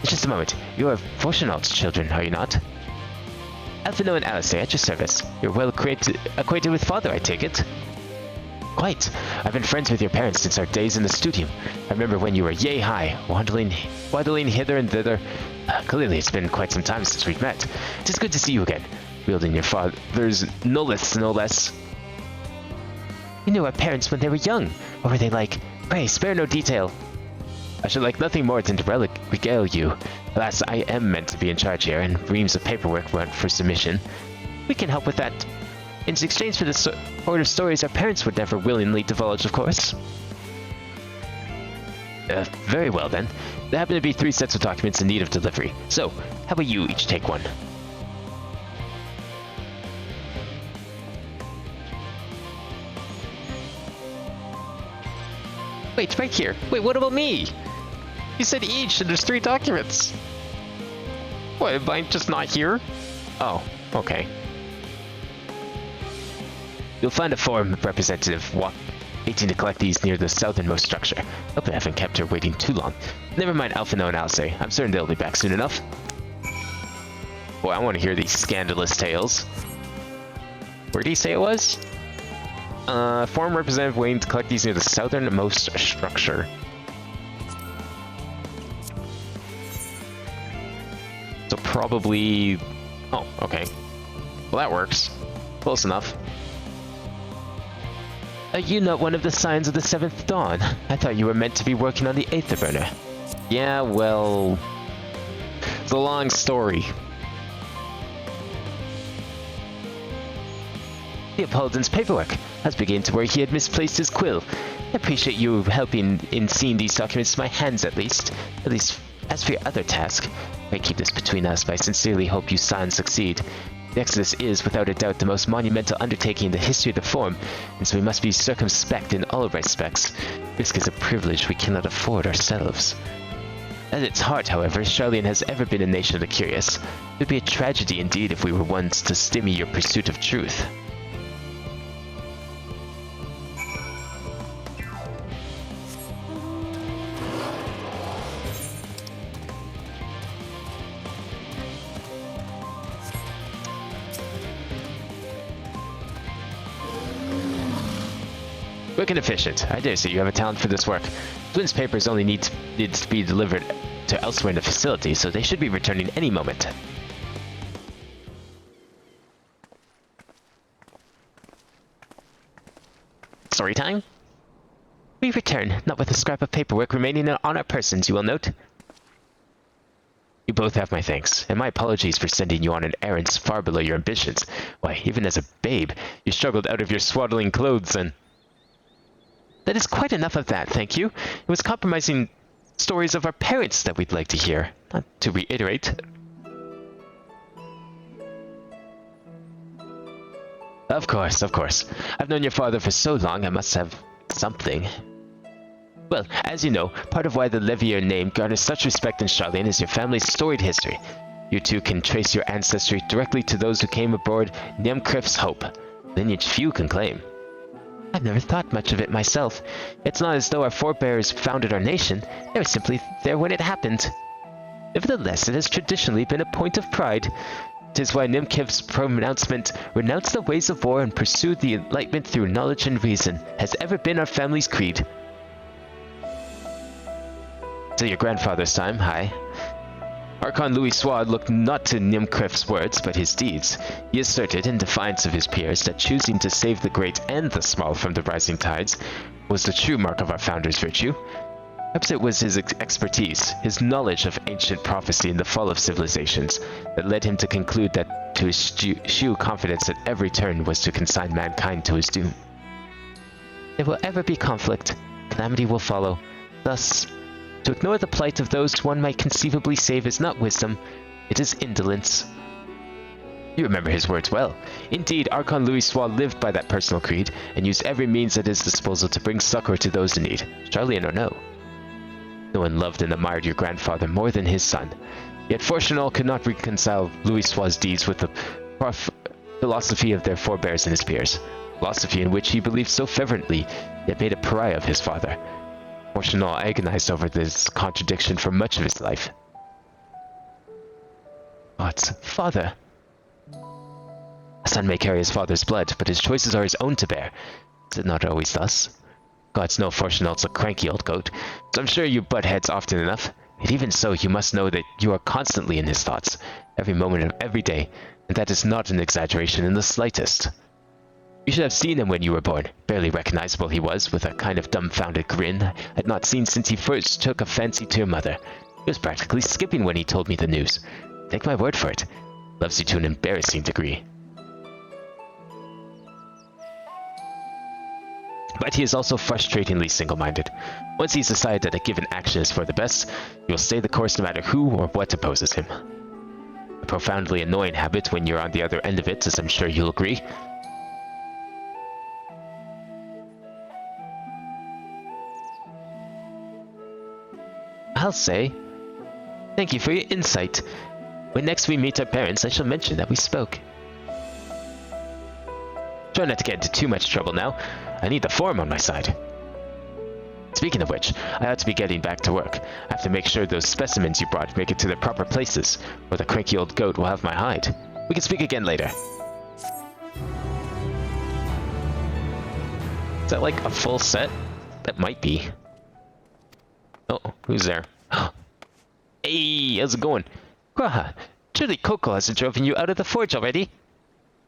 Just a moment. You are Fortunaut's children, are you not? Alphino and Alistair, at your service. You're well acquainted with Father, I take it? Quite. I've been friends with your parents since our days in the studio. I remember when you were yay high, waddling hither and thither. Clearly, it's been quite some time since we've met. It is good to see you again, wielding your father's nolith, no less. You knew our parents when they were young. What were they like? Pray, spare no detail. I should like nothing more than to regale you. Alas, I am meant to be in charge here, and reams of paperwork went for submission. We can help with that. In exchange for the sort of stories our parents would never willingly divulge, of course. Very well then. There happen to be 3 sets of documents in need of delivery. So, how about you each take one? Wait, right here. Wait, what about me? You said each, and there's 3 documents. What, am I just not here? Oh, okay. You'll find a forum representative waiting to collect these near the southernmost structure. Hope I haven't kept her waiting too long. Never mind Alphino and Alistair. I'm certain they'll be back soon enough. Boy, I want to hear these scandalous tales. Where did he say it was? Forum representative waiting to collect these near the southernmost structure. So probably... Oh, okay. Well, that works. Close enough. Are you not one of the Signs of the Seventh Dawn? I thought you were meant to be working on the Aetherburner. Yeah, well... It's a long story. Leopoldin's paperwork. I was beginning to worry he had misplaced his quill. I appreciate you helping in seeing these documents to my hands, at least. At least, as for your other task, I keep this between us, but I sincerely hope you succeed. The Exodus is, without a doubt, the most monumental undertaking in the history of the Forum, and so we must be circumspect in all respects. Risk is a privilege we cannot afford ourselves. At its heart, however, Charlene has ever been a nation of the curious. It would be a tragedy indeed if we were ones to stymie your pursuit of truth. Quick and efficient. I dare say you have a talent for this work. Twins' papers only need to be delivered to elsewhere in the facility, so they should be returning any moment. Story time? We return, not with a scrap of paperwork remaining on our persons, you will note. You both have my thanks, and my apologies for sending you on an errand far below your ambitions. Why, even as a babe, you struggled out of your swaddling clothes and... That is quite enough of that, thank you. It was compromising stories of our parents that we'd like to hear. Not to reiterate. Of course, of course. I've known your father for so long, I must have something. Well, as you know, part of why the Levier name garners such respect in Charlene is your family's storied history. You two can trace your ancestry directly to those who came aboard Niamcriff's Hope, lineage few can claim. I've never thought much of it myself. It's not as though our forebears founded our nation, they were simply there when it happened. Nevertheless, it has traditionally been a point of pride. 'Tis why Niamcriff's pronouncement, "Renounce the ways of war and pursue the enlightenment through knowledge and reason," has ever been our family's creed. Till your grandfather's time, aye. Archon Louis Swad looked not to Niamcriff's words, but his deeds. He asserted, in defiance of his peers, that choosing to save the great and the small from the rising tides was the true mark of our founder's virtue. Perhaps it was his expertise, his knowledge of ancient prophecy and the fall of civilizations, that led him to conclude that to eschew confidence at every turn was to consign mankind to his doom. There will ever be conflict. Calamity will follow. Thus, to ignore the plight of those one might conceivably save is not wisdom, it is indolence. You remember his words well. Indeed, Archon Louis Swad lived by that personal creed, and used every means at his disposal to bring succor to those in need, Charlian or no. No one loved and admired your grandfather more than his son, yet Fortunal could not reconcile Louis Swad's deeds with the philosophy of their forebears and his peers, philosophy in which he believed so fervently, yet made a pariah of his father. Fortunal agonized over this contradiction for much of his life. But, father... A son may carry his father's blood, but his choices are his own to bear. Is it not always thus? Gods know Fortunal's a cranky old goat, so I'm sure you butt heads often enough. Yet even so, you must know that you are constantly in his thoughts, every moment of every day, and that is not an exaggeration in the slightest. You should have seen him when you were born. Barely recognizable he was, with a kind of dumbfounded grin I had not seen since he first took a fancy to your mother. He was practically skipping when he told me the news. Take my word for it. Loves you to an embarrassing degree. But he is also frustratingly single-minded. Once he's decided that a given action is for the best, he will stay the course no matter who or what opposes him. A profoundly annoying habit when you're on the other end of it, as I'm sure you'll agree. I'll say, thank you for your insight. When next we meet our parents, I shall mention that we spoke. Try not to get into too much trouble now. I need the form on my side. Speaking of which, I ought to be getting back to work. I have to make sure those specimens you brought make it to their proper places, or the cranky old goat will have my hide. We can speak again later. Is that like a full set? That might be. Oh, who's there? Hey, how's it going? Graha, surely Coco hasn't driven you out of the forge already?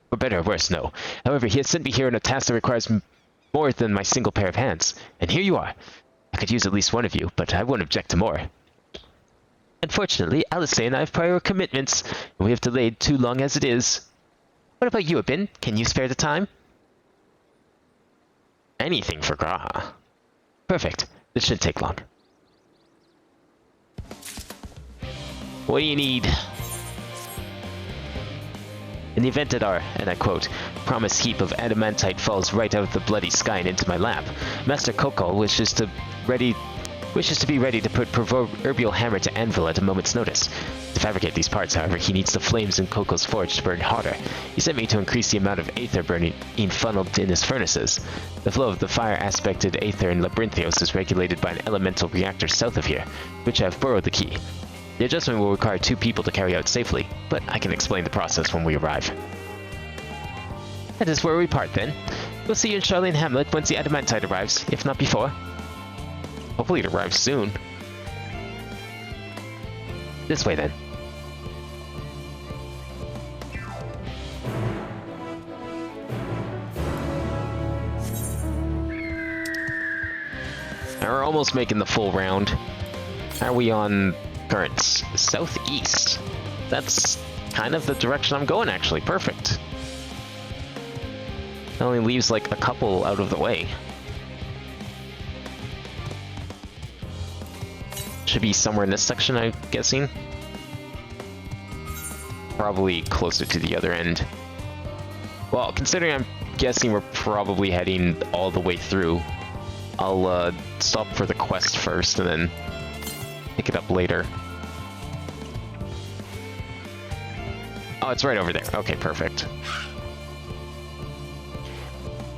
For better or worse, no. However, he has sent me here on a task that requires more than my single pair of hands. And here you are. I could use at least one of you, but I won't object to more. Unfortunately, Alice and I have prior commitments, and we have delayed too long as it is. What about you, Abin? Can you spare the time? Anything for Graha. Perfect. This shouldn't take long. What do you need? In the event that our, and I quote, promised heap of adamantite falls right out of the bloody sky and into my lap, Master Kokol wishes to be ready to put proverbial hammer to anvil at a moment's notice. To fabricate these parts, however, he needs the flames in Kokol's forge to burn hotter. He sent me to increase the amount of aether burning funneled in his furnaces. The flow of the fire-aspected aether in Labyrinthios is regulated by an elemental reactor south of here, which I have borrowed the key. The adjustment will require 2 people to carry out safely, but I can explain the process when we arrive. That is where we part then. We'll see you in Charlene Hamlet once the adamantite arrives, if not before. Hopefully it arrives soon. This way then. Now we're almost making the full round. Are we on currents? Southeast. That's kind of the direction I'm going, actually. Perfect. It only leaves like a couple out of the way. should be somewhere in this section, I'm guessing. Probably closer to the other end. Well, considering I'm guessing we're probably heading all the way through, I'll stop for the quest first and then pick it up later. Oh, it's right over there. Okay, perfect.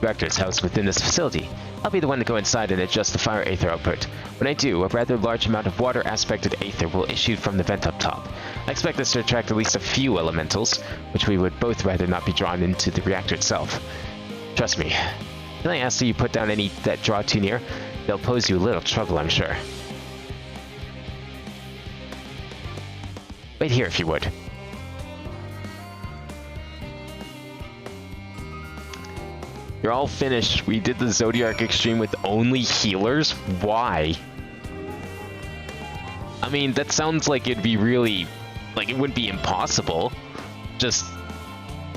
Director's house within this facility. I'll be the one to go inside and adjust the fire aether output. When I do, a rather large amount of water-aspected aether will issue from the vent up top. I expect this to attract at least a few elementals, which we would both rather not be drawn into the reactor itself. Trust me. Can I ask that you put down any that draw too near? They'll pose you a little trouble, I'm sure. Wait here if you would. You're all finished. We did the Zodiac Extreme with only healers? Why? I mean, that sounds like it'd be really... like, it wouldn't be impossible. Just...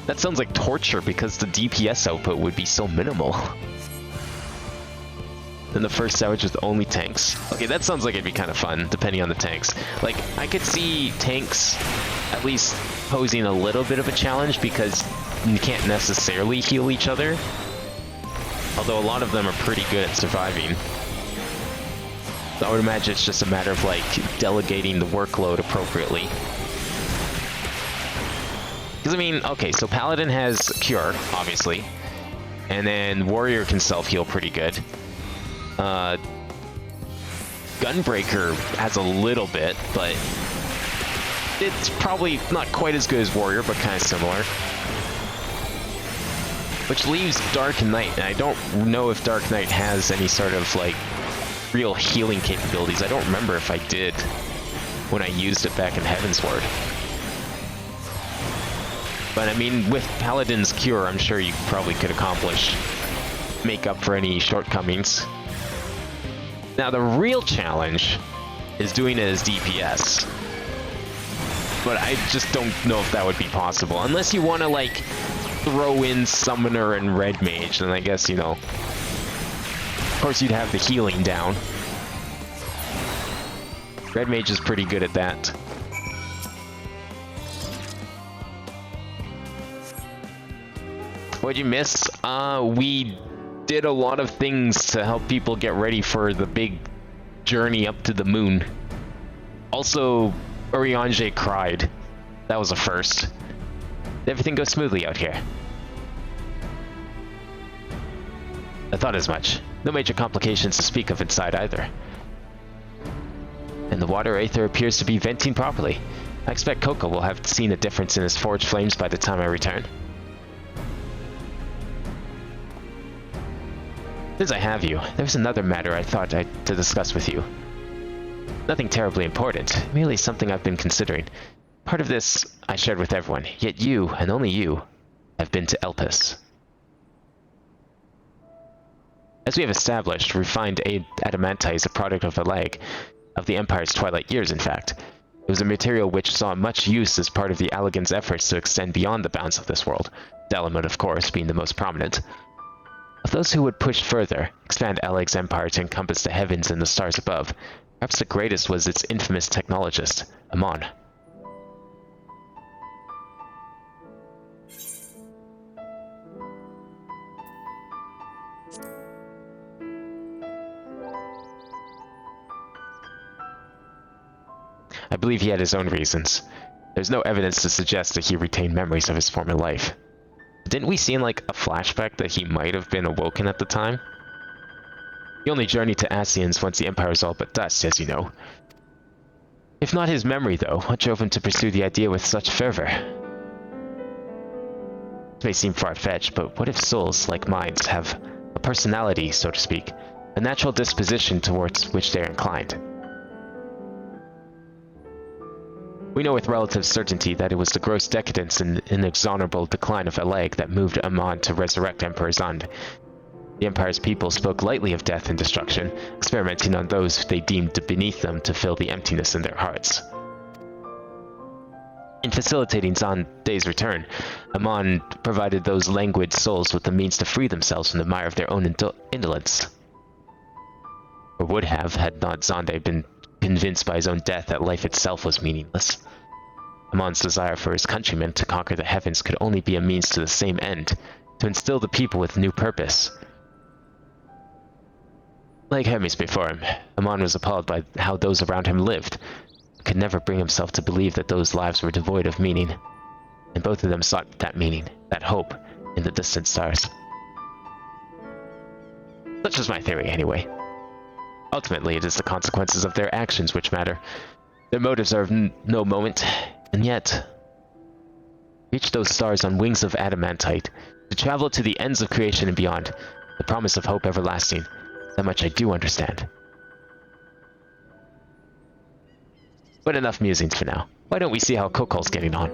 that sounds like torture because the DPS output would be so minimal. Then the first savage with only tanks. Okay, that sounds like it'd be kind of fun, depending on the tanks. Like, I could see tanks at least posing a little bit of a challenge because you can't necessarily heal each other. Although a lot of them are pretty good at surviving. So I would imagine it's just a matter of, like, delegating the workload appropriately. Because, I mean, okay, so Paladin has Cure, obviously. And then Warrior can self-heal pretty good. Gunbreaker has a little bit, but it's probably not quite as good as Warrior, but kind of similar. Which leaves Dark Knight, and I don't know if Dark Knight has any sort of, like, real healing capabilities. I don't remember if I did when I used it back in Heavensward. But, I mean, with Paladin's Cure, I'm sure you probably could make up for any shortcomings. Now, the real challenge is doing it as DPS. But I just don't know if that would be possible. Unless you want to, like, throw in Summoner and Red Mage, then I guess, you know... of course, you'd have the healing down. Red Mage is pretty good at that. What'd you miss? We did a lot of things to help people get ready for the big journey up to the moon. Also, Urianger cried. That was a first. Did everything go smoothly out here? I thought as much. No major complications to speak of inside either. And the water aether appears to be venting properly. I expect Coco will have seen a difference in his forge flames by the time I return. Since I have you, there's another matter I thought to discuss with you. Nothing terribly important, merely something I've been considering. Part of this I shared with everyone, yet you, and only you, have been to Elpis. As we have established, refined adamantite is a product of Alleg, of the Empire's twilight years, in fact. It was a material which saw much use as part of the Allegan's efforts to extend beyond the bounds of this world, Dalamud, of course, being the most prominent. Of those who would push further, expand Alleg's empire to encompass the heavens and the stars above, perhaps the greatest was its infamous technologist, Amon. I believe he had his own reasons. There's no evidence to suggest that he retained memories of his former life. Didn't we see in, like, a flashback that he might have been awoken at the time? He only journeyed to Ascians once the Empire was all but dust, as you know. If not his memory, though, what drove him to pursue the idea with such fervor? This may seem far-fetched, but what if souls, like minds, have a personality, so to speak, a natural disposition towards which they are inclined? We know with relative certainty that it was the gross decadence and inexorable decline of Alleg that moved Amon to resurrect Emperor Zund. The Empire's people spoke lightly of death and destruction, experimenting on those they deemed beneath them to fill the emptiness in their hearts. In facilitating Zonde's return, Amon provided those languid souls with the means to free themselves from the mire of their own indolence. Or would have, had not Zonde been convinced by his own death that life itself was meaningless. Amon's desire for his countrymen to conquer the heavens could only be a means to the same end, to instill the people with new purpose. Like Hermes before him, Amon was appalled by how those around him lived, could never bring himself to believe that those lives were devoid of meaning. And both of them sought that meaning, that hope, in the distant stars. Such was my theory, anyway. Ultimately, it is the consequences of their actions which matter. Their motives are of no moment, and yet... reach those stars on wings of adamantite, to travel to the ends of creation and beyond, the promise of hope everlasting. That much I do understand. But enough musings for now. Why don't we see how Kokol's getting on?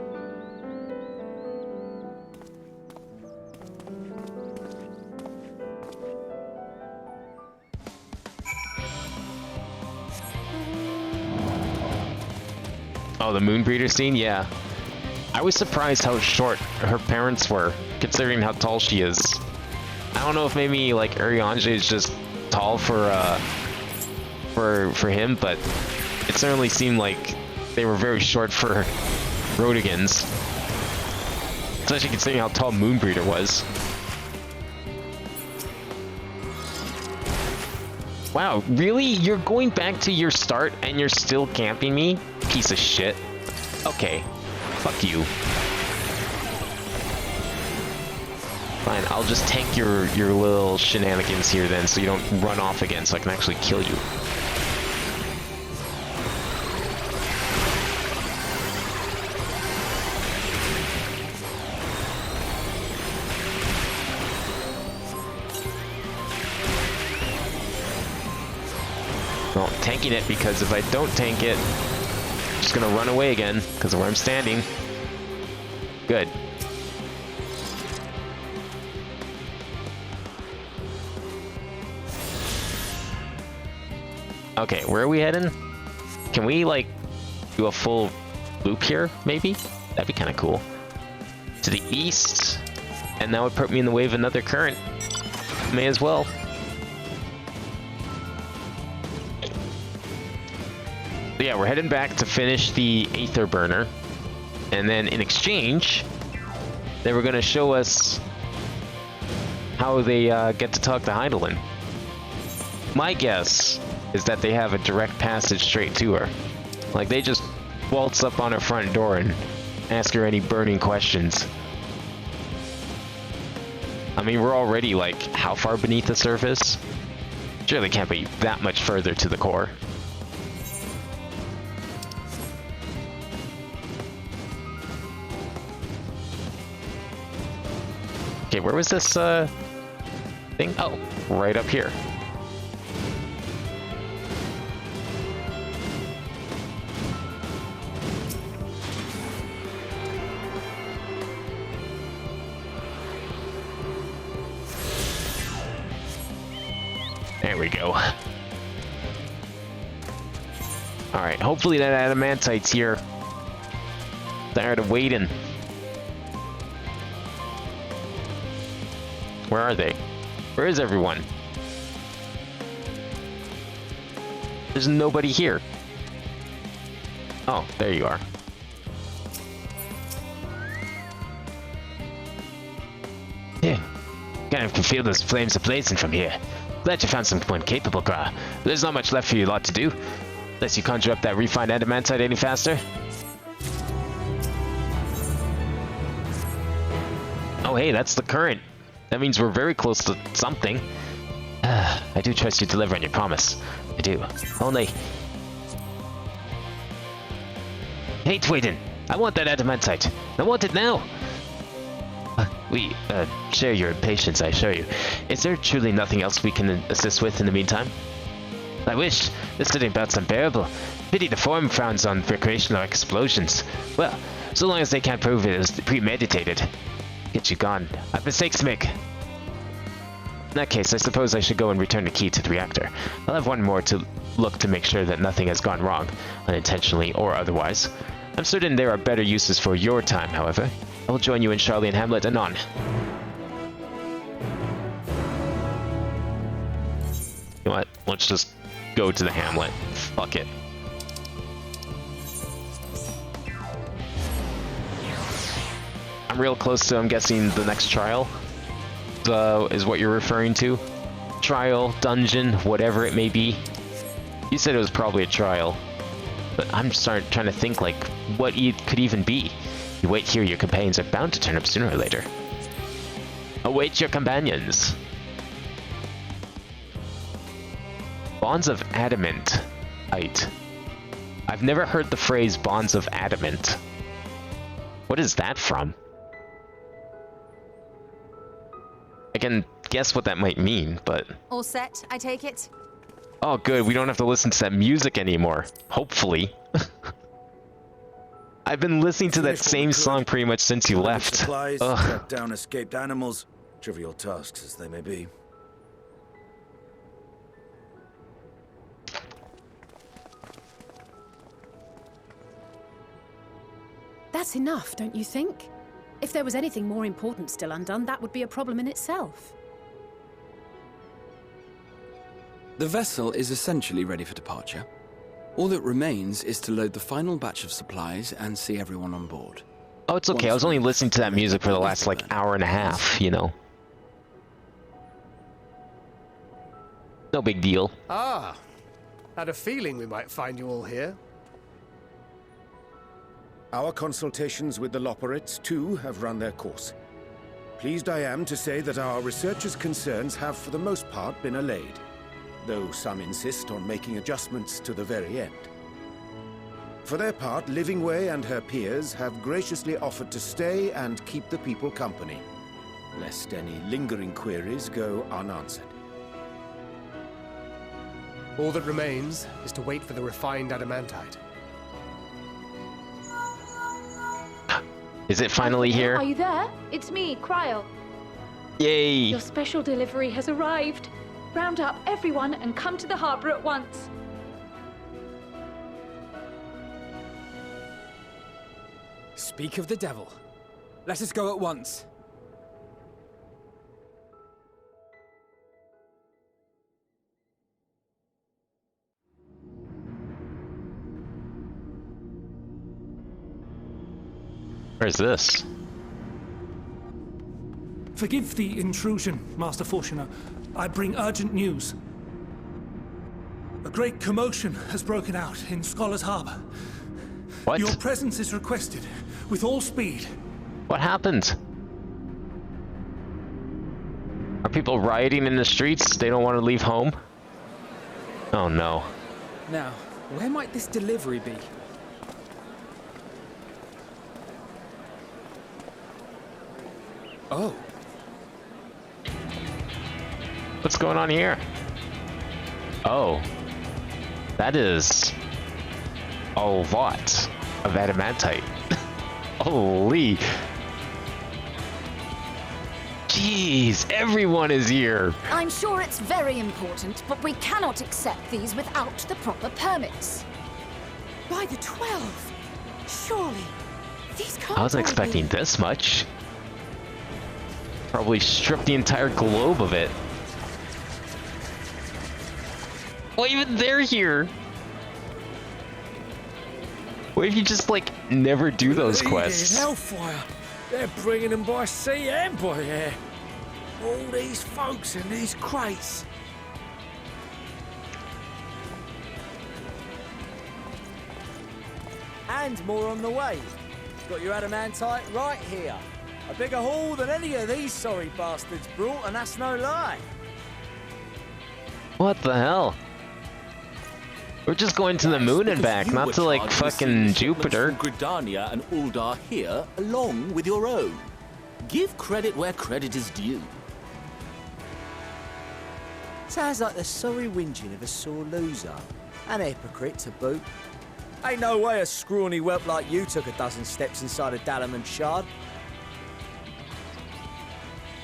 Oh, the Moonbreeder scene? Yeah. I was surprised how short her parents were, considering how tall she is. I don't know if maybe, like, Urianger is just tall for him, but it certainly seemed like they were very short for Rodigans. Especially considering how tall Moonbreeder was. Wow, really? You're going back to your start and you're still camping me? Piece of shit. Okay. Fuck you. Fine, I'll just tank your little shenanigans here then, so you don't run off again, so I can actually kill you. Well, tanking it, because if I don't tank it, I'm just gonna run away again, because of where I'm standing. Good. Okay, where are we heading? Can we, like, do a full loop here, maybe? That'd be kind of cool. To the east, and that would put me in the way of another current. May as well. So yeah, we're heading back to finish the Aether Burner, and then in exchange, they were going to show us how they get to talk to Hydaelyn. My guess is that they have a direct passage straight to her. Like, they just waltz up on her front door and ask her any burning questions. I mean, we're already, like, how far beneath the surface? Surely can't be that much further to the core. Okay, where was this, thing? Oh, right up here. There we go. Alright, hopefully that adamantite's here. Tired of waiting. Where are they? Where is everyone? There's nobody here. Oh, there you are. Yeah, kind of can feel those flames ablazing from here. Glad you found someone capable, Gra. There's not much left for you lot to do. Unless you conjure up that refined adamantite any faster. Oh hey, that's the current. That means we're very close to something. I do trust you deliver on your promise. I do. Only... Hey, Twayden! I want that adamantite. I want it now! We share your impatience, I assure you. Is there truly nothing else we can assist with in the meantime? I wish. This sitting bout's unbearable. Pity the Forum frowns on recreational explosions. Well, so long as they can't prove it was premeditated. Get you gone. I've mistakes to make. In that case, I suppose I should go and return the key to the reactor. I'll have one more to look to make sure that nothing has gone wrong, unintentionally or otherwise. I'm certain there are better uses for your time, however. I will join you in Charlie and Hamlet anon. You know what? Let's just go to the Hamlet. Fuck it. I'm real close to, I'm guessing, the next trial. Is what you're referring to. Trial, dungeon, whatever it may be. You said it was probably a trial. But I'm just trying to think, like, what it could even be. You wait here, your companions are bound to turn up sooner or later. Await your companions. Bonds of adamant. I've never heard the phrase bonds of adamant. What is that from? I can guess what that might mean, but... All set, I take it? Oh good, we don't have to listen to that music anymore. Hopefully. I've been listening to that same song pretty much since you left. Supplies, track down escaped animals, trivial tasks as they may be. That's enough, don't you think? If there was anything more important still undone, that would be a problem in itself. The vessel is essentially ready for departure. All that remains is to load the final batch of supplies and see everyone on board. Oh, it's okay. I was only listening to that music for the last, like, hour and a half, you know. No big deal. Ah, had a feeling we might find you all here. Our consultations with the Loporrits, too, have run their course. Pleased I am to say that our researchers' concerns have, for the most part, been allayed, though some insist on making adjustments to the very end. For their part, Livingway and her peers have graciously offered to stay and keep the people company, lest any lingering queries go unanswered. All that remains is to wait for the refined adamantite. Is it finally here? Are you there? It's me, Cryo. Yay! Your special delivery has arrived. Round up everyone and come to the harbor at once. Speak of the devil. Let us go at once. Where's this? Forgive the intrusion, Master Fortuner. I bring urgent news. A great commotion has broken out in Scholar's Harbor. What? Your presence is requested, with all speed. What happened? Are people rioting in the streets? They don't want to leave home? Oh no. Now, where might this delivery be? Oh. What's going on here? Oh. That is a lot of adamantite. Holy. Jeez, everyone is here. I'm sure it's very important, but we cannot accept these without the proper permits. By the 12! Surely, these can't I wasn't all expecting this much. Probably strip the entire globe of it. Well, even they're here. What if you just, like, never do those quests? Hellfire! They're bringing them by sea and by air. All these folks in these crates. And more on the way. Got your adamantite right here. A bigger haul than any of these sorry bastards brought, and that's no lie. What the hell? We're just going to the moon and back, not to, like, fucking Jupiter. Gridania and Uldar here, along with your own. Give credit where credit is due. Sounds like the sorry whinging of a sore loser. An hypocrite to boot. Ain't no way a scrawny whelp like you took a dozen steps inside a Dalamon shard.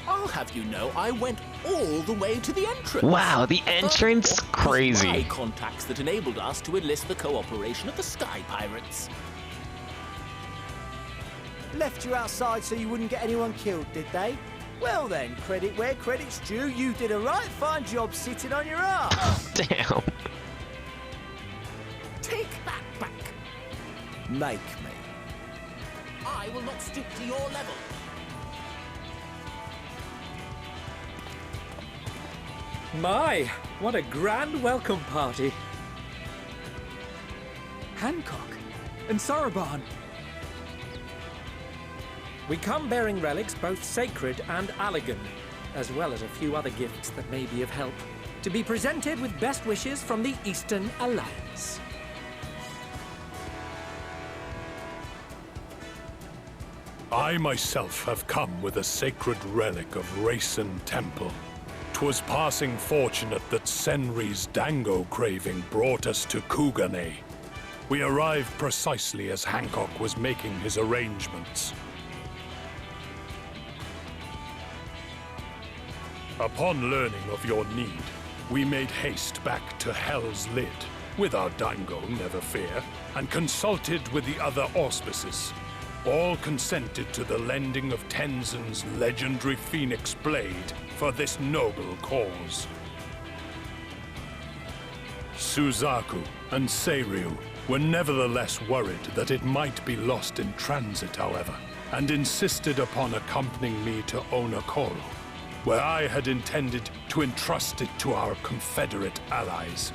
I'll have you know, I went all the way to the entrance. Wow, the entrance? Crazy. My contacts that enabled us to enlist the cooperation of the Sky Pirates. Left you outside so you wouldn't get anyone killed, did they? Well then, credit where credit's due. You did a right fine job sitting on your ass. Damn. Take that back. Make me. I I will not stoop to your level. My, what a grand welcome party. Hancock and Saraban. We come bearing relics both sacred and Allegan, as well as a few other gifts that may be of help, to be presented with best wishes from the Eastern Alliance. I myself have come with a sacred relic of Rayson Temple. 'Twas passing fortunate that Senri's dango craving brought us to Kugane. We arrived precisely as Hancock was making his arrangements. Upon learning of your need, we made haste back to Hell's Lid, with our dango, never fear, and consulted with the other auspices. All consented to the lending of Tenzin's legendary Phoenix Blade for this noble cause. Suzaku and Seiryu were nevertheless worried that it might be lost in transit, however, and insisted upon accompanying me to Onokoro, where I had intended to entrust it to our Confederate allies.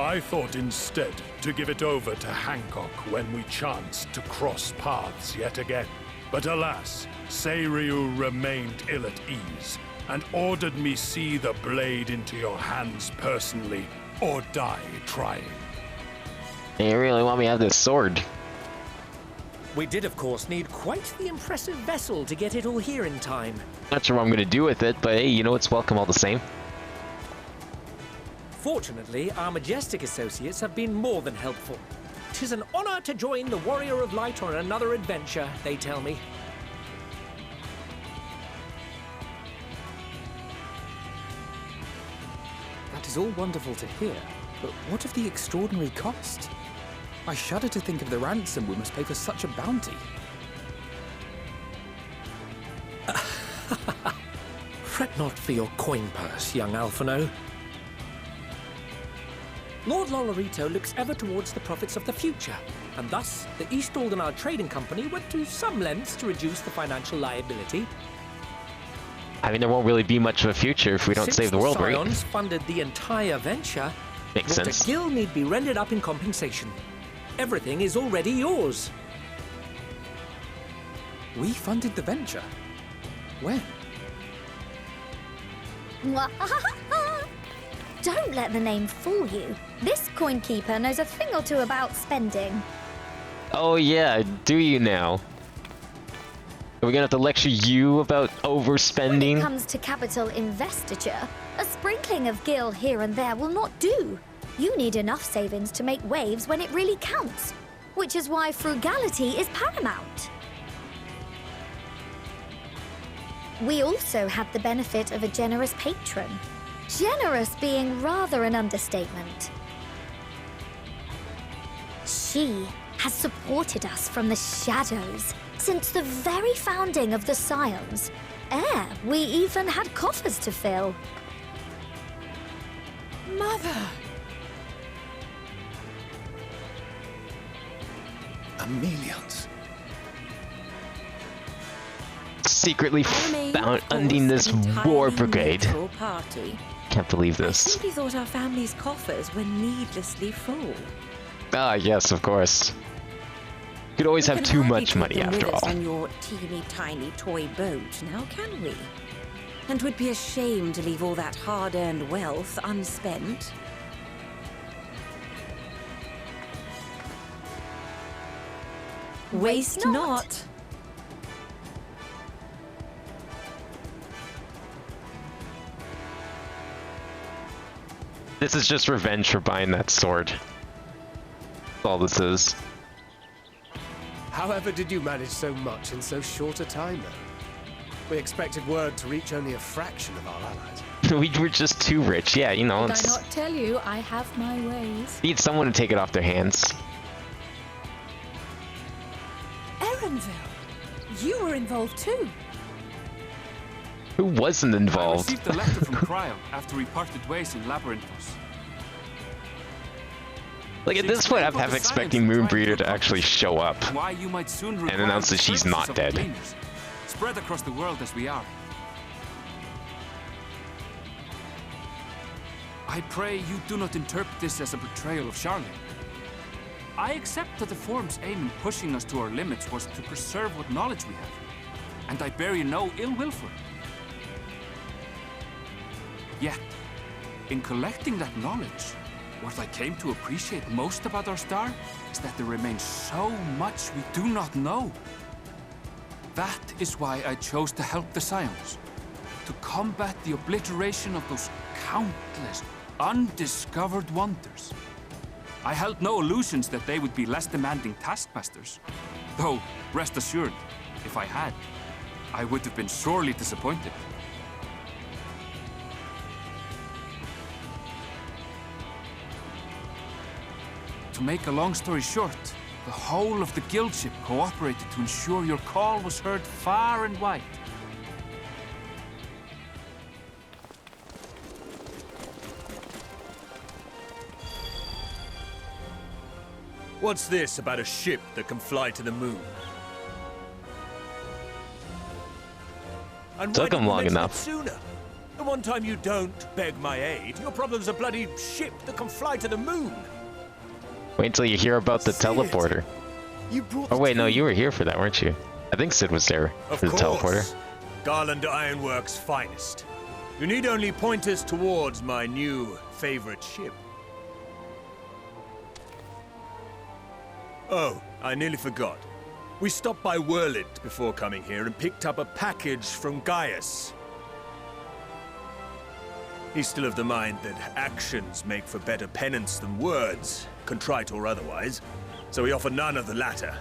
I thought instead to give it over to Hancock when we chanced to cross paths yet again. But alas, Seiryu remained ill at ease, and ordered me see the blade into your hands personally, or die trying. You really want me to have this sword? We did, of course, need quite the impressive vessel to get it all here in time. Not sure what I'm gonna do with it, but hey, you know, it's welcome all the same. Fortunately, our majestic associates have been more than helpful. 'Tis an honor to join the Warrior of Light on another adventure, they tell me. That is all wonderful to hear, but what of the extraordinary cost? I shudder to think of the ransom we must pay for such a bounty. Fret not for your coin purse, young Alphino. Lord Lolorito looks ever towards the profits of the future, and thus the East Aldenar Trading Company went to some lengths to reduce the financial liability. I mean, there won't really be much of a future if we don't save the world, right? Since the Scions funded the entire venture, Makes not sense. a gill need be rendered up in compensation. Everything is already yours. We funded the venture? When? Don't let the name fool you. This coin keeper knows a thing or two about spending. Oh yeah, do you now? Are we gonna have to lecture you about overspending? When it comes to capital investiture, a sprinkling of gil here and there will not do. You need enough savings to make waves when it really counts, which is why frugality is paramount. We also had the benefit of a generous patron. Generous being rather an understatement. She has supported us from the shadows since the very founding of the Scions. Ere we even had coffers to fill. Mother! Amelians. Secretly founding this war brigade. Party. Can't believe I this. simply thought our family's coffers were needlessly full. Ah, yes, of course. You could always have too much money after all. On your teeny tiny toy boat, now can we? And 'twould be a shame to leave all that hard-earned wealth unspent. Waste not. This is just revenge for buying that sword. That's all this is. However did you manage so much in so short a time, though? We expected word to reach only a fraction of our allies. We were just too rich, yeah, you know. Did I It's... not tell you I have my ways? Need someone to take it off their hands. Erenville, you were involved too. Who wasn't I involved? received a letter from Cryo after we parted ways in Labyrinthos. Like, at this point, I'm half expecting Moonbreeder to actually show up Why you might soon and announce that she's not dead. Gleaners, spread across the world as we are. I pray you do not interpret this as a betrayal of Charlotte. I accept that the Forum's aim in pushing us to our limits was to preserve what knowledge we have, and I bear you no ill will for it. Yet, in collecting that knowledge, what I came to appreciate most about our star is that there remains so much we do not know. That is why I chose to help the Scions, to combat the obliteration of those countless undiscovered wonders. I held no illusions that they would be less demanding taskmasters, though, rest assured, if I had, I would have been sorely disappointed. To make a long story short, the whole of the guildship cooperated to ensure your call was heard far and wide. What's this about a ship that can fly to the moon? And Took him long enough. Sooner? The one time you don't beg my aid, your problem's a bloody ship that can fly to the moon. Wait until you hear about the teleporter. Oh wait, no, you were here for that, weren't you? I think Sid was there for the teleporter. Garland Ironworks' finest. You need only point us towards my new favorite ship. Oh, I nearly forgot. We stopped by Whirlit before coming here and picked up a package from Gaius. He's still of the mind that actions make for better penance than words, contrite or otherwise, so we offer none of the latter.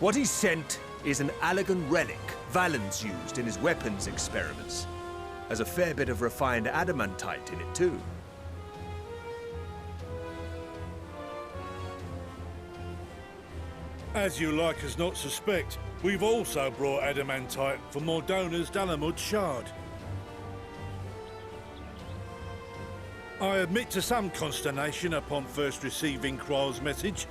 What he sent is an Allagan relic Valens used in his weapons experiments. Has a fair bit of refined adamantite in it, too. As you like as not suspect, we've also brought adamantite from Mordona's Dalamud shard. I admit to some consternation upon first receiving Kryl's message.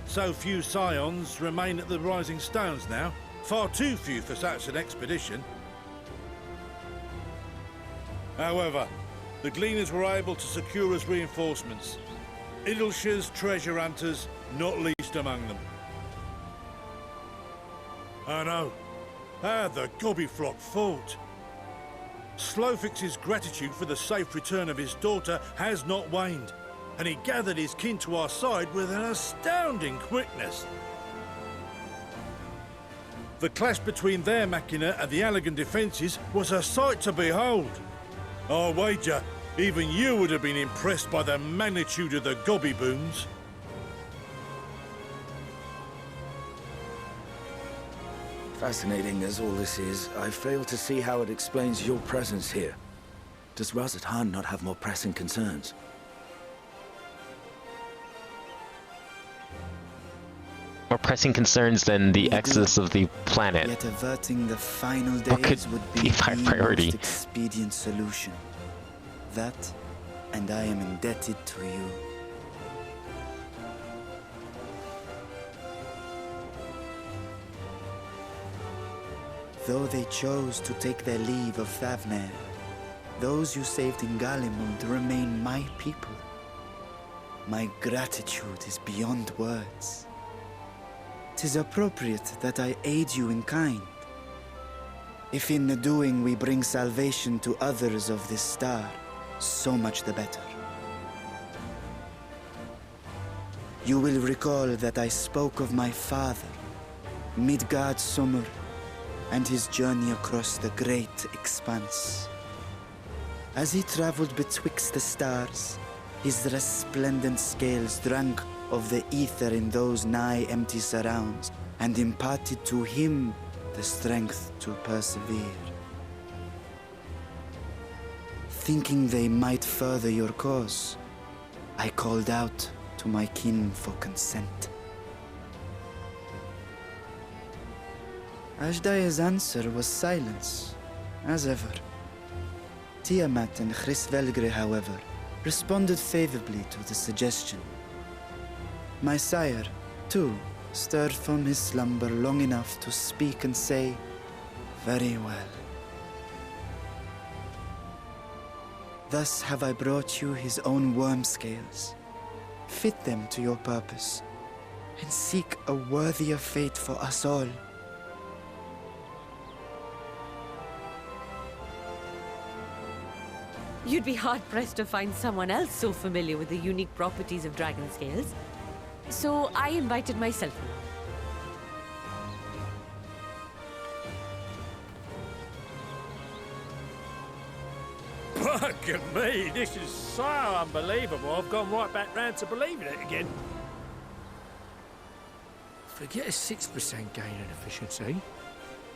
So few Scions remain at the Rising Stones now. Far too few for such an expedition. However, the Gleaners were able to secure us reinforcements. Idleshire's treasure hunters, not least among them. I know. How the Gobbyflock fought. Slowfix's gratitude for the safe return of his daughter has not waned, and he gathered his kin to our side with an astounding quickness. The clash between their machina and the Allagan defences was a sight to behold. I wager even you would have been impressed by the magnitude of the gobby booms. Fascinating as all this is, I fail to see how it explains your presence here. Does radz-at-han not have more pressing concerns? More pressing concerns than the exodus of the planet. Yet averting the final What could days would be be my the priority? most expedient solution. That, and I am indebted to you. Though they chose to take their leave of Thavnair, those you saved in Galimund remain my people. My gratitude is beyond words. 'Tis appropriate that I aid you in kind. If in the doing we bring salvation to others of this star, so much the better. You will recall that I spoke of my father, Midgard Summer, and his journey across the great expanse. As he traveled betwixt the stars, his resplendent scales drank of the ether in those nigh empty surrounds, and imparted to him the strength to persevere. Thinking they might further your cause, I called out to my kin for consent. Ashdaya's answer was silence, as ever. Tiamat and Hrisvelgre, however, responded favorably to the suggestion. My sire, too, stirred from his slumber long enough to speak and say, "Very well. Thus have I brought you his own worm scales. Fit them to your purpose, and seek a worthier fate for us all." You'd be hard-pressed to find someone else so familiar with the unique properties of dragon scales. So I invited myself along. Fuck me, this is so unbelievable. I've gone right back round to believing it again. Forget a 6% gain in efficiency.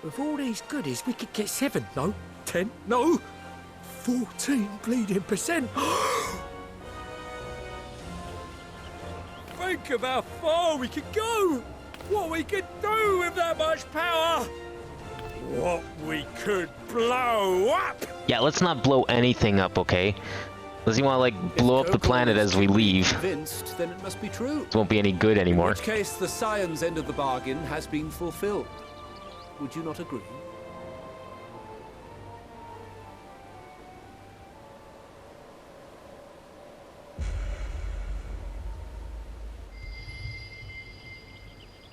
With all these goodies, we could get 7, no, 10, no, 14 bleeding percent. Think of how far we could go! What we could do with that much power! What we could blow up! Yeah, let's not blow anything up, okay? Unless you want to, like, blow up the planet as we leave. Convinced, then it must be true. It won't be any good anymore. In which case, the Scion's end of the bargain has been fulfilled. Would you not agree?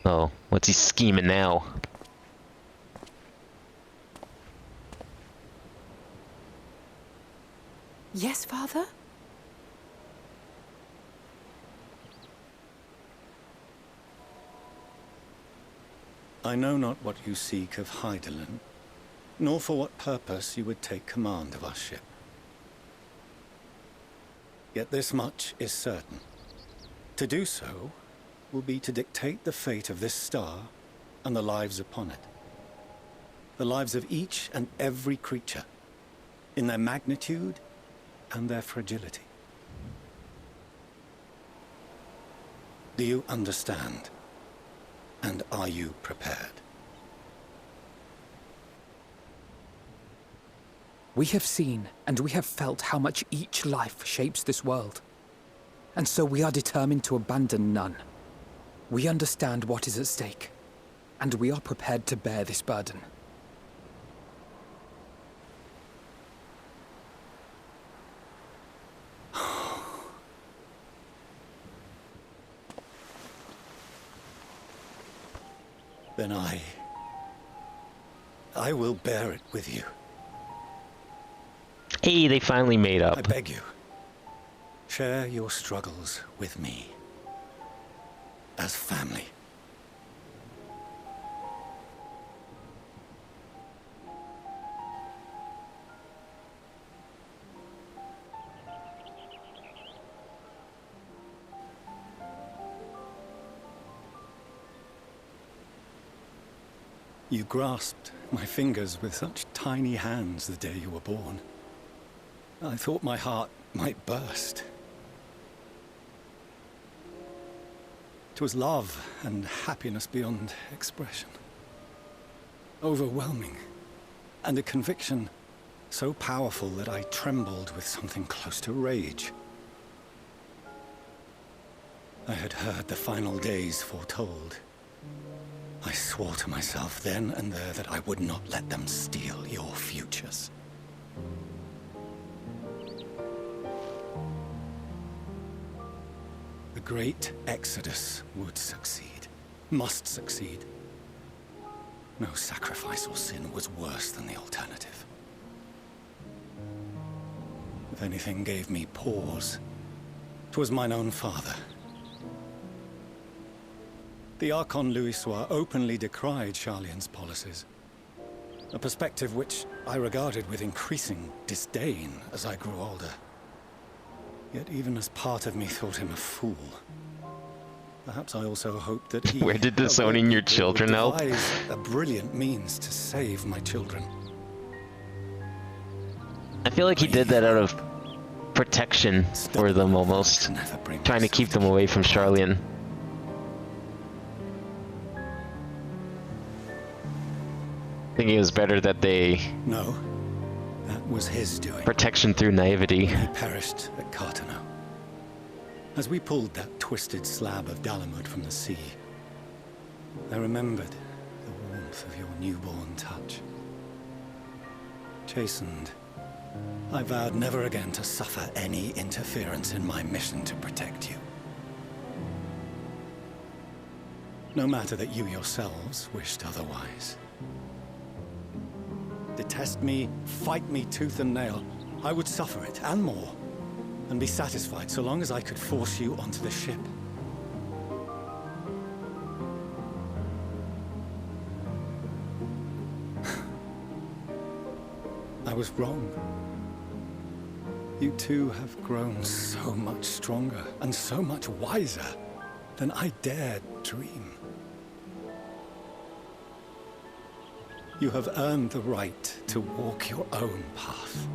Oh, what's he scheming now? Yes, Father? I know not what you seek of Hydaelyn, nor for what purpose you would take command of our ship. Yet this much is certain. To do so will be to dictate the fate of this star and the lives upon it. The lives of each and every creature, in their magnitude and their fragility. Do you understand? And are you prepared? We have seen and we have felt how much each life shapes this world. And so we are determined to abandon none. We understand what is at stake, and we are prepared to bear this burden. Then I will bear it with you. Hey, they finally made up. I beg you, share your struggles with me. As family. You grasped my fingers with such tiny hands the day you were born. I thought my heart might burst. It was love and happiness beyond expression. Overwhelming. And a conviction so powerful that I trembled with something close to rage. I had heard the final days foretold. I swore to myself then and there that I would not let them steal your futures. The great exodus would succeed, must succeed. No sacrifice or sin was worse than the alternative. If anything gave me pause, 'twas mine own father. The Archon Louisoix openly decried Charlian's policies, a perspective which I regarded with increasing disdain as I grew older. Yet even as part of me thought him a fool. Perhaps I also hoped that he... Where did disowning your children help? ...devise a brilliant means to save my children. I feel like he did that out of protection for them almost. Trying to keep them away from Charlian. Thinking it was better that they... No. That was his doing. Protection through naivety. He perished at Cartano. As we pulled that twisted slab of Dalamud from the sea, I remembered the warmth of your newborn touch. Chastened, I vowed never again to suffer any interference in my mission to protect you. No matter that you yourselves wished otherwise. Detest me, fight me tooth and nail, I would suffer it, and more, and be satisfied so long as I could force you onto the ship. I was wrong. You two have grown so much stronger and so much wiser than I dared dream. You have earned the right to walk your own path,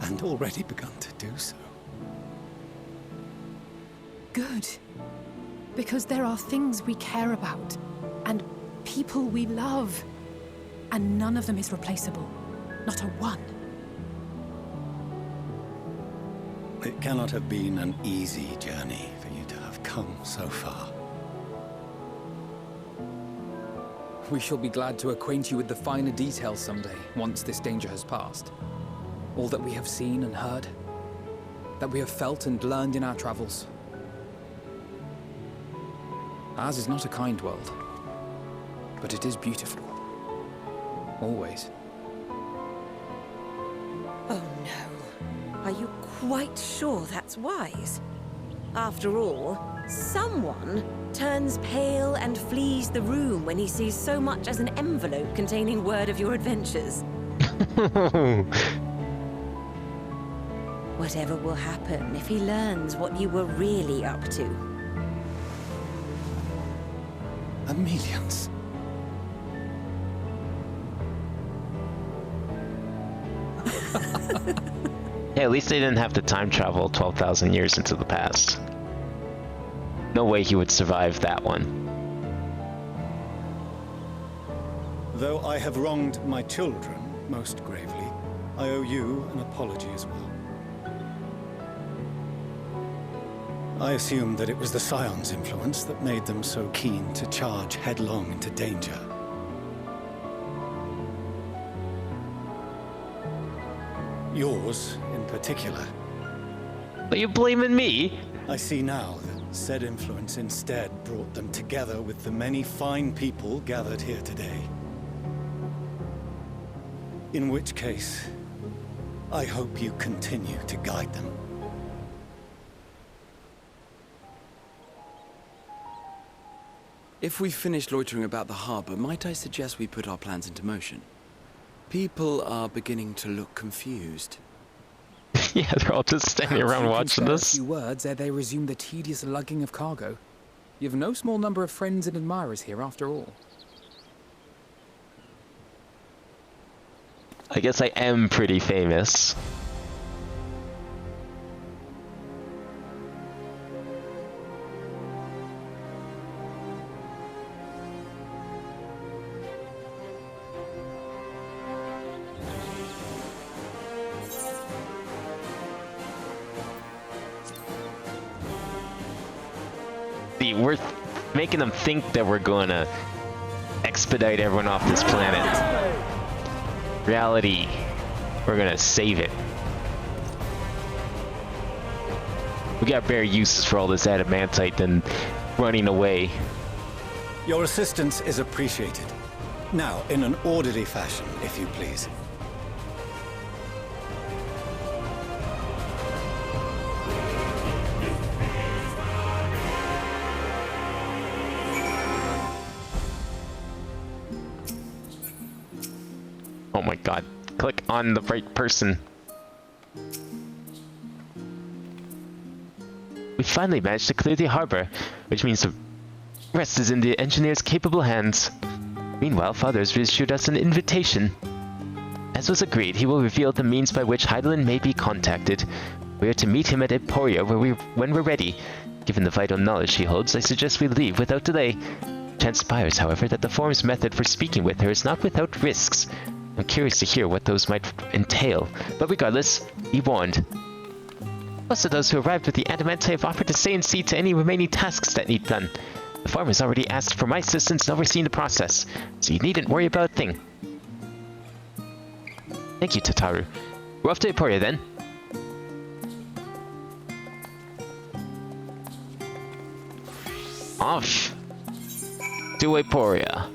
and already begun to do so. Good. Because there are things we care about, and people we love, and none of them is replaceable. Not a one. It cannot have been an easy journey for you to have come so far. We shall be glad to acquaint you with the finer details someday, once this danger has passed. All that we have seen and heard, that we have felt and learned in our travels. Ours is not a kind world, but it is beautiful. Always. Oh no. Are you quite sure that's wise? After all, someone turns pale and flees the room when he sees so much as an envelope containing word of your adventures. Whatever will happen if he learns what you were really up to? Millions. Hey, at least they didn't have to time travel 12,000 years into the past. No way he would survive that one. Though I have wronged my children most gravely, I owe you an apology as well. I assumed that it was the Scion's influence that made them so keen to charge headlong into danger. Yours, in particular. Are you blaming me? I see now that said influence instead brought them together with the many fine people gathered here today. In which case, I hope you continue to guide them. If we've finished loitering about the harbor, might I suggest we put our plans into motion? People are beginning to look confused. Yeah, they're all just standing around watching this. A few words ere they resume the tedious lugging of cargo. You have no small number of friends and admirers here, after all. I guess I am pretty famous. We're making them think that we're going to expedite everyone off this planet. Reality, we're going to save it. We got better uses for all this adamantite than running away. Your assistance is appreciated. Now, in an orderly fashion, if you please. Oh my god. Click on the right person. We finally managed to clear the harbor, which means the rest is in the engineer's capable hands. Meanwhile, Father has issued us an invitation. As was agreed, he will reveal the means by which Hydaelyn may be contacted. We are to meet him at Emporia when we're ready. Given the vital knowledge she holds, I suggest we leave without delay. Transpires, however, that the Forum's method for speaking with her is not without risks. I'm curious to hear what those might entail, but regardless, be warned. Most of those who arrived with the adamantite have offered to stay and see to any remaining tasks that need done. The farmer's already asked for my assistance in overseeing the process, so you needn't worry about a thing. Thank you, Tataru. We're off to Emporia then. Off to Emporia.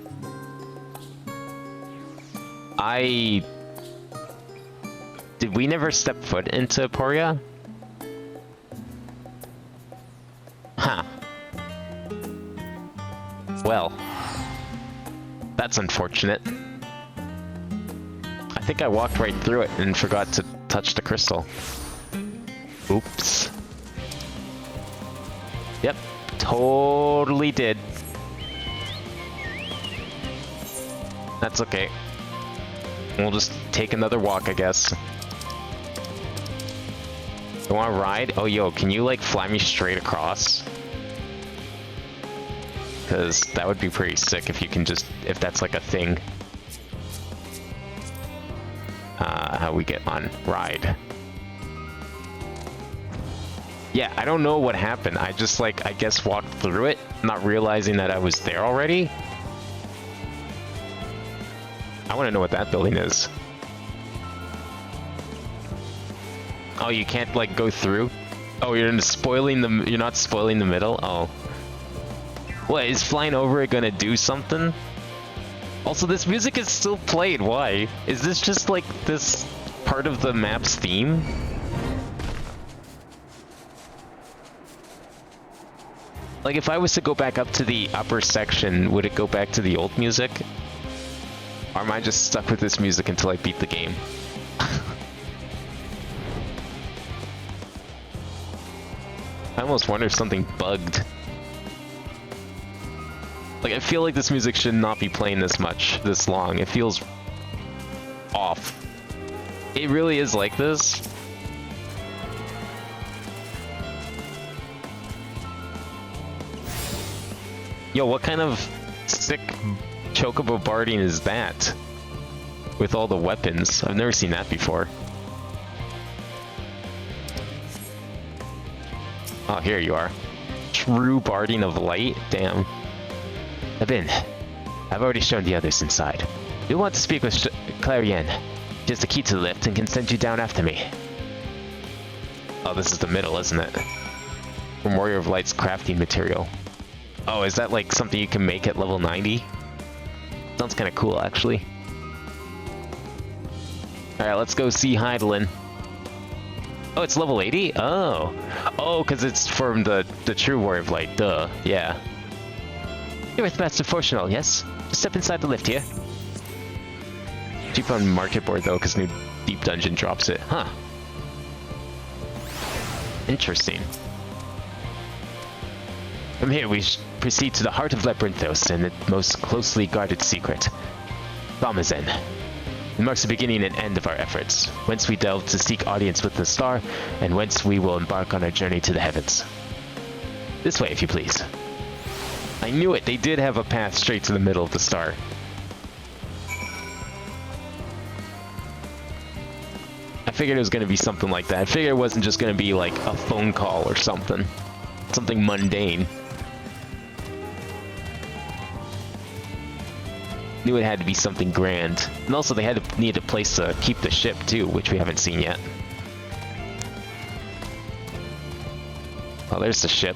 Did we never step foot into Emporia? Huh. Well, that's unfortunate. I think I walked right through it and forgot to touch the crystal. Oops. Yep, totally did. That's okay. We'll just take another walk, I guess. You wanna ride? Oh, yo, can you, like, fly me straight across? Because that would be pretty sick if you can just... if that's, like, a thing. How we get on ride. Yeah, I don't know what happened. I just, like, I guess walked through it, not realizing that I was there already. I want to know what that building is. Oh, you can't, like, go through? Oh, you're not spoiling the middle? Oh. What, is flying over it gonna do something? Also, this music is still played. Why? Is this just, like, this part of the map's theme? Like, if I was to go back up to the upper section, would it go back to the old music? Or am I just stuck with this music until I beat the game? I almost wonder if something bugged. Like, I feel like this music should not be playing this long. It feels off. It really is like this. Yo, what kind of sick chocobo barding is that? With all the weapons. I've never seen that before. Oh, here you are. True barding of light? Damn. I've already shown the others inside. You'll want to speak with Clarion. She has the key to the lift and can send you down after me. Oh, this is the middle, isn't it? From Warrior of Light's crafting material. Oh, is that like something you can make at level 90? Sounds kind of cool, actually. Alright, let's go see Heidelin. Oh, it's level 80? Oh. Oh, because it's from the true Warrior of Light. Duh. Yeah. You're with Master Fortunal, yes? Just step inside the lift here. Cheap on market board, though, because new deep dungeon drops it. Huh. Interesting. From here, we proceed to the heart of Labyrinthos and its most closely guarded secret, Thamazen. It marks the beginning and end of our efforts, whence we delve to seek audience with the star, and whence we will embark on our journey to the heavens. This way, if you please. I knew it! They did have a path straight to the middle of the star. I figured it was going to be something like that. I figured it wasn't just going to be like a phone call or something. Something mundane. Knew it had to be something grand. And also they need a place to keep the ship too, which we haven't seen yet. Oh, there's the ship.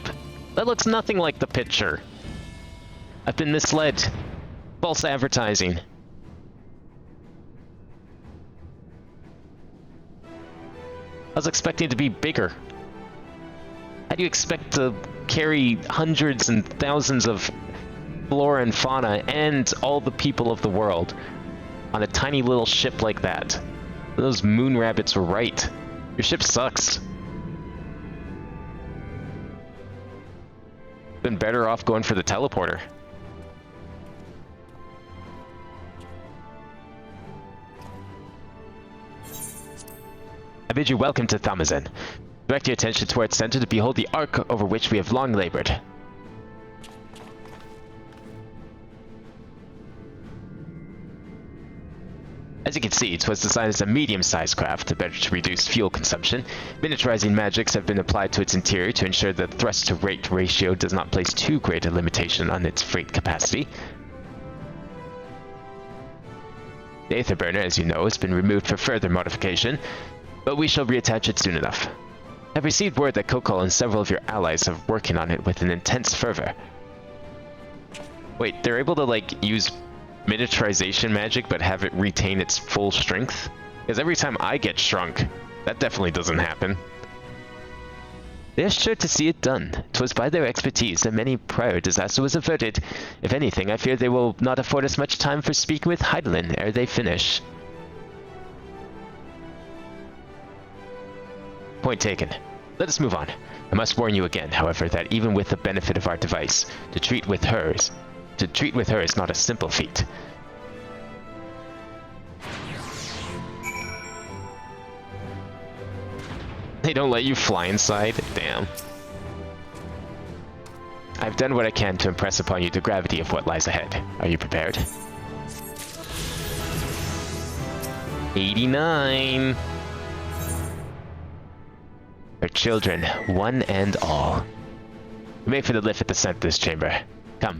That looks nothing like the picture. I've been misled. False advertising. I was expecting it to be bigger. How do you expect to carry hundreds and thousands of flora and fauna and all the people of the world on a tiny little ship like that? Those moon rabbits were right. Your ship sucks. Been better off going for the teleporter. I bid you welcome to Thamazen. Direct your attention toward its center to behold the ark over which we have long labored. As you can see, it was designed as a medium-sized craft, better to reduce fuel consumption. Miniaturizing magics have been applied to its interior to ensure that the thrust-to-rate ratio does not place too great a limitation on its freight capacity. The Aether Burner, as you know, has been removed for further modification, but we shall reattach it soon enough. I've received word that Kokol and several of your allies are working on it with an intense fervor. Wait, they're able to, like, use miniaturization magic but have it retain its full strength? Because every time I get shrunk, that definitely doesn't happen. They are sure to see it done. 'Twas by their expertise that many prior disaster was averted. If anything, I fear they will not afford us much time for speaking with Heidelin ere they finish. Point taken. Let us move on. I must warn you again, however, that even with the benefit of our device, to treat with her is not a simple feat. They don't let you fly inside? Damn. I've done what I can to impress upon you the gravity of what lies ahead. Are you prepared? 89! Our children, one and all. We make for the lift at the center of this chamber. Come.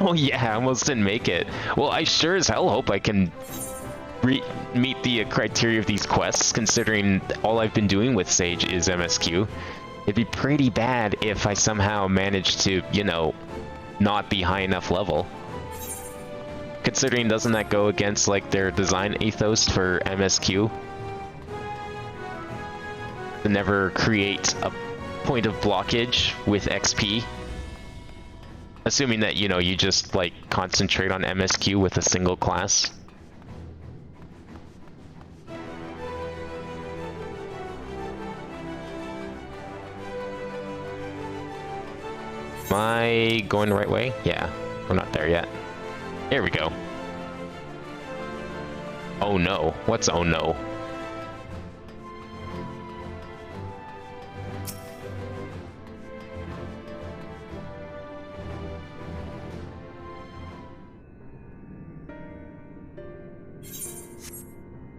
Oh yeah, I almost didn't make it. Well, I sure as hell hope I can meet the criteria of these quests, considering all I've been doing with Sage is MSQ. It'd be pretty bad if I somehow managed to, you know, not be high enough level. Considering, doesn't that go against, like, their design ethos for MSQ? To never create a point of blockage with XP? Assuming that, you know, you just, like, concentrate on MSQ with a single class. Am I going the right way? Yeah, we're not there yet. Here we go. Oh no. What's oh no?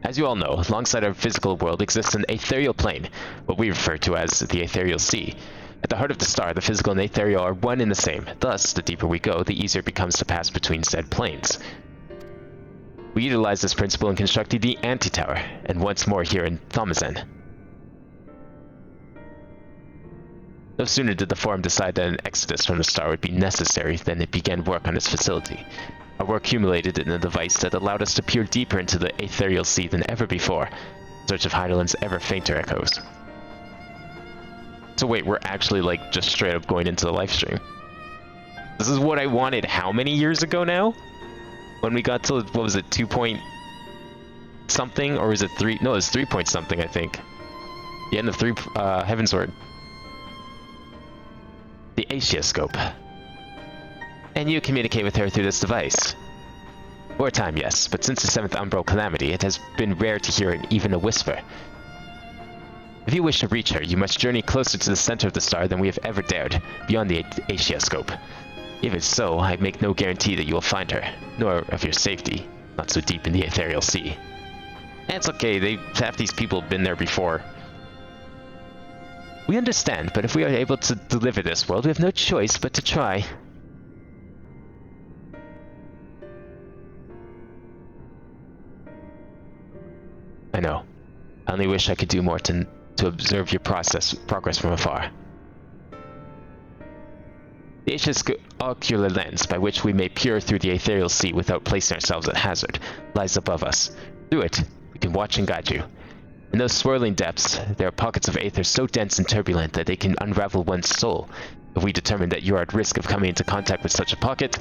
As you all know, alongside our physical world exists an ethereal plane, what we refer to as the ethereal sea. At the heart of the star, the physical and ethereal are one and the same. Thus, the deeper we go, the easier it becomes to pass between said planes. We utilize this principle in constructing the Anti-Tower, and once more here in Thomazen. No sooner did the Forum decide that an exodus from the star would be necessary than it began work on its facility. Our work accumulated in a device that allowed us to peer deeper into the ethereal sea than ever before, in search of Heidelin's ever fainter echoes. So wait, we're actually, like, just straight up going into the live stream. This is what I wanted how many years ago now? When we got to, what was it, 2 point something? Or was it 3? No, it was 3 point something, I think. The end of Heavensward. The Asioscope. And you communicate with her through this device. Wartime, yes, but since the 7th Umbral Calamity, it has been rare to hear even a whisper. If you wish to reach her, you must journey closer to the center of the star than we have ever dared, beyond the Asioscope. Even so, I make no guarantee that you will find her, nor of your safety, not so deep in the ethereal sea. And it's okay, half these people have been there before. We understand, but if we are able to deliver this world, we have no choice but to try. I know. I only wish I could do more to observe your progress from afar. The ocular lens, by which we may peer through the ethereal sea without placing ourselves at hazard, lies above us. Through it, we can watch and guide you. In those swirling depths, there are pockets of aether so dense and turbulent that they can unravel one's soul. If we determine that you are at risk of coming into contact with such a pocket,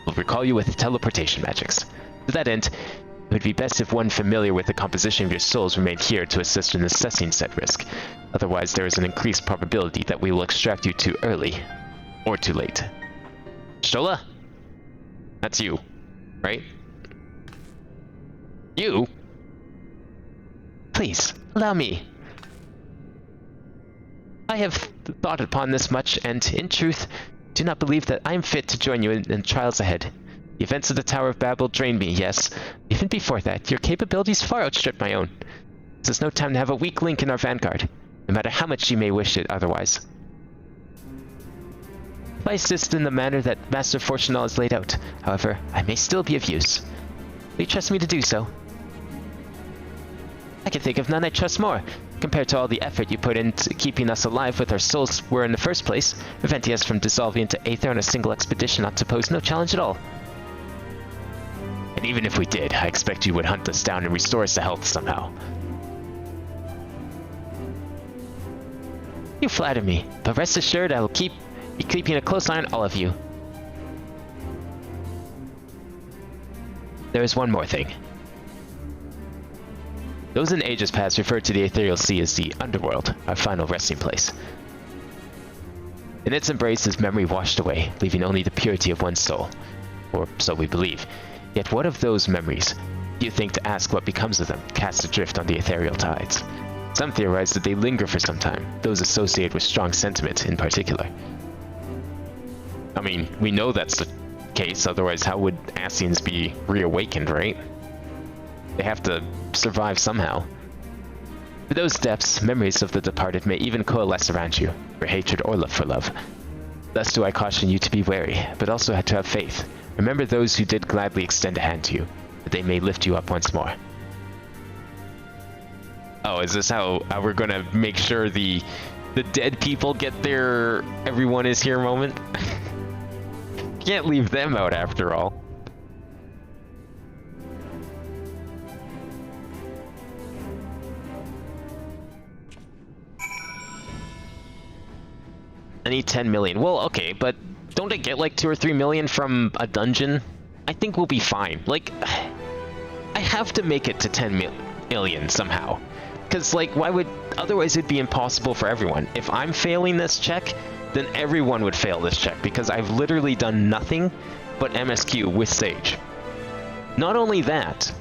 we'll recall you with teleportation magics. To that end, it would be best if one familiar with the composition of your souls remained here to assist in assessing said risk. Otherwise, there is an increased probability that we will extract you too early. Or too late. Shola? That's you, right? You? Please, allow me. I have thought upon this much, and, in truth, do not believe that I am fit to join you in trials ahead. The events of the Tower of Babel drained me, yes. Even before that, your capabilities far outstrip my own. This is no time to have a weak link in our vanguard, no matter how much you may wish it otherwise. If I assist in the manner that Master Fortunal has laid out, however, I may still be of use. Will you trust me to do so? I can think of none I trust more. Compared to all the effort you put into keeping us alive with our souls were in the first place, preventing us from dissolving into aether on a single expedition ought to pose no challenge at all. And even if we did, I expect you would hunt us down and restore us to health somehow. You flatter me, but rest assured I will be keeping a close eye on all of you. There is one more thing. Those in ages past referred to the Ethereal Sea as the Underworld, our final resting place. In its embrace is memory washed away, leaving only the purity of one's soul. Or so we believe. Yet what of those memories? Do you think to ask what becomes of them, cast adrift on the ethereal tides? Some theorize that they linger for some time, those associated with strong sentiment in particular. I mean, we know that's the case, otherwise how would Ascians be reawakened, right? They have to survive somehow. For those depths, memories of the departed may even coalesce around you, for hatred or love for love. Thus do I caution you to be wary, but also to have faith. Remember those who did gladly extend a hand to you, that they may lift you up once more. Oh, is this how we're gonna make sure the dead people get their everyone is here moment? Can't leave them out after all. I need 10 million. Well, okay, but don't I get like 2 or 3 million from a dungeon? I think we'll be fine. Like, I have to make it to 10 million somehow. Because, like, why would... Otherwise it'd be impossible for everyone. If I'm failing this check, then everyone would fail this check. Because I've literally done nothing but MSQ with Sage. Not only that,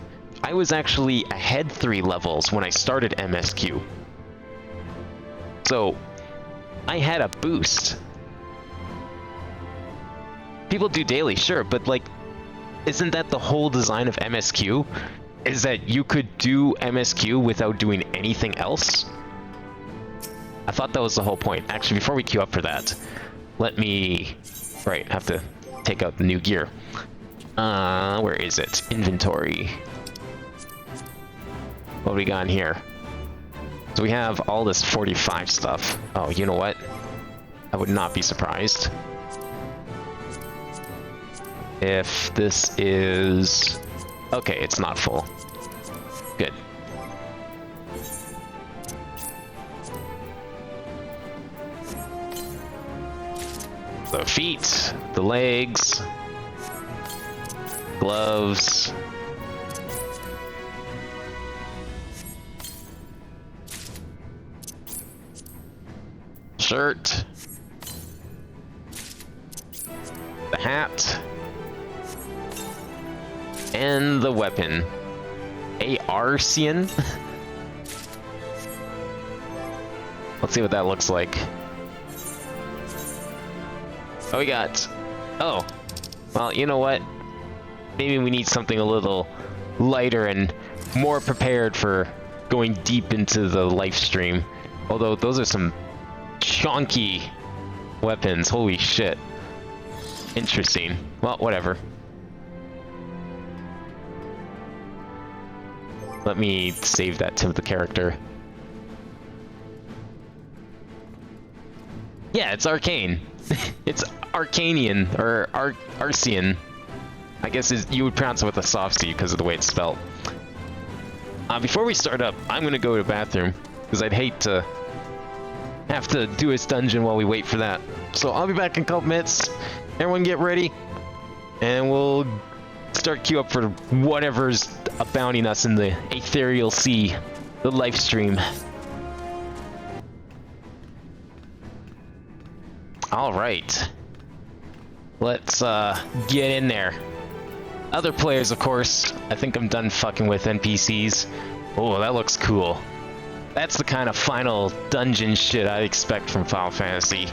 I was actually ahead 3 levels when I started MSQ. So... I had a boost. People do daily, sure, but like, isn't that the whole design of MSQ? Is that you could do MSQ without doing anything else? I thought that was the whole point. Actually, before we queue up for that, let me... Right, have to take out the new gear. Where is it? Inventory. What do we got in here? So we have all this 45 stuff. Oh, you know what? I would not be surprised if this is... Okay, it's not full. Good. The feet, the legs, gloves. Shirt, the hat, and the weapon. Arcian? Let's see what that looks like. Oh, we got... Oh, well, you know what? Maybe we need something a little lighter and more prepared for going deep into the live stream. Although those are some chonky weapons. Holy shit. Interesting. Well, whatever. Let me save that to the character. Yeah, it's arcane. It's Arcanian, or Arcian. I guess you would pronounce it with a soft C because of the way it's spelled. Before we start up, I'm gonna go to the bathroom because I'd hate to have to do his dungeon while we wait for that. So I'll be back in a couple minutes. Everyone get ready, and we'll start queue up for whatever's abounding us in the Ethereal Sea, the live stream. All right, let's get in there. Other players, of course. I think I'm done fucking with NPCs. Oh, that looks cool. That's the kind of final dungeon shit I expect from Final Fantasy.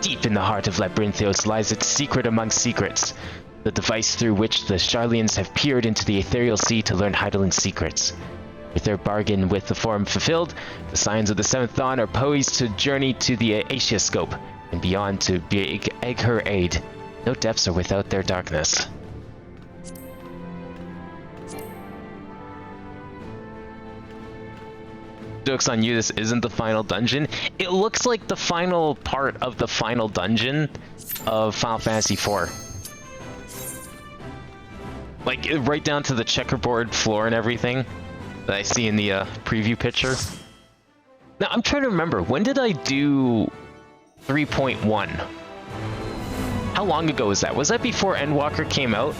Deep in the heart of Labyrinthios lies its secret among secrets, the device through which the Sharlians have peered into the ethereal sea to learn Hydaelyn's secrets. With their bargain with the Forum fulfilled, the Scions of the Seventh Dawn are poised to journey to the Aetioscope and beyond to beg her aid. No depths are without their darkness. Joke's on you, this isn't the final dungeon. It looks like the final part of the final dungeon of Final Fantasy IV. Like, right down to the checkerboard floor and everything that I see in the preview picture. Now, I'm trying to remember, when did I do 3.1? How long ago was that? Was that before Endwalker came out?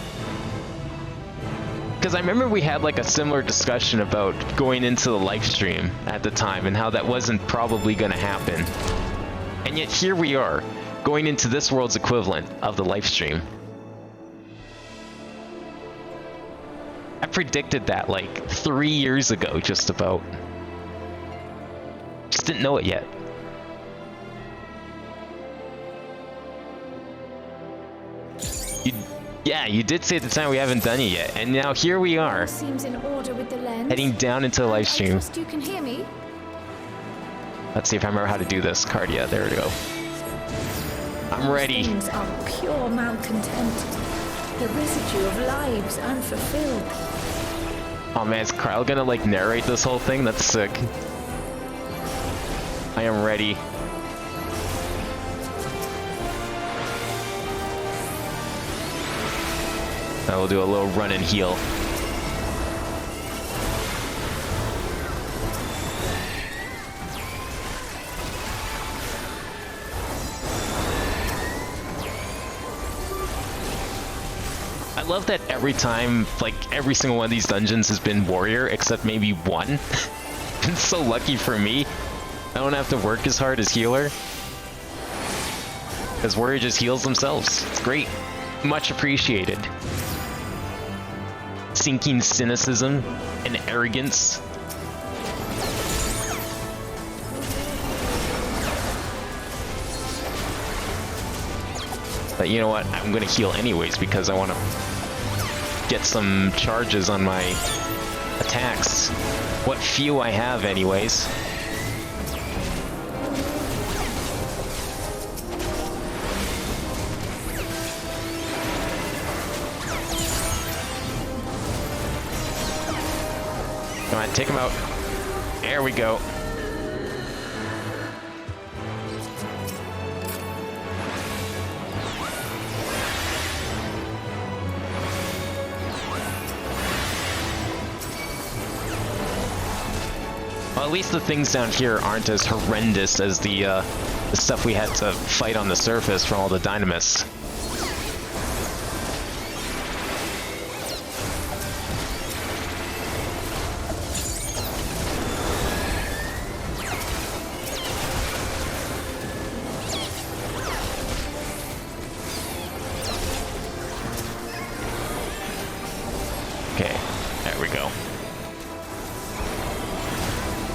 Because I remember we had like a similar discussion about going into the live stream at the time and how that wasn't probably going to happen. And yet here we are, going into this world's equivalent of the live stream. I predicted that like 3 years ago, just about. Just didn't know it yet. Yeah, you did say at the time we haven't done it yet, and now here we are. Seems in order with the lens. Heading down into the live stream. You can hear me. Let's see if I remember how to do this. Cardia, there we go. I'm ready. Things are pure malcontent. The residue of lives unfulfilled. Oh man, is Kyle gonna like narrate this whole thing? That's sick. I am ready. I will do a little run and heal. I love that every time, like every single one of these dungeons has been warrior, except maybe one. It's so lucky for me. I don't have to work as hard as healer. Because warrior just heals themselves. It's great. Much appreciated. Sinking cynicism and arrogance. But you know what? I'm gonna heal anyways because I want to get some charges on my attacks. What few I have anyways. Come on, take him out. There we go. Well, at least the things down here aren't as horrendous as the stuff we had to fight on the surface from all the dynamists.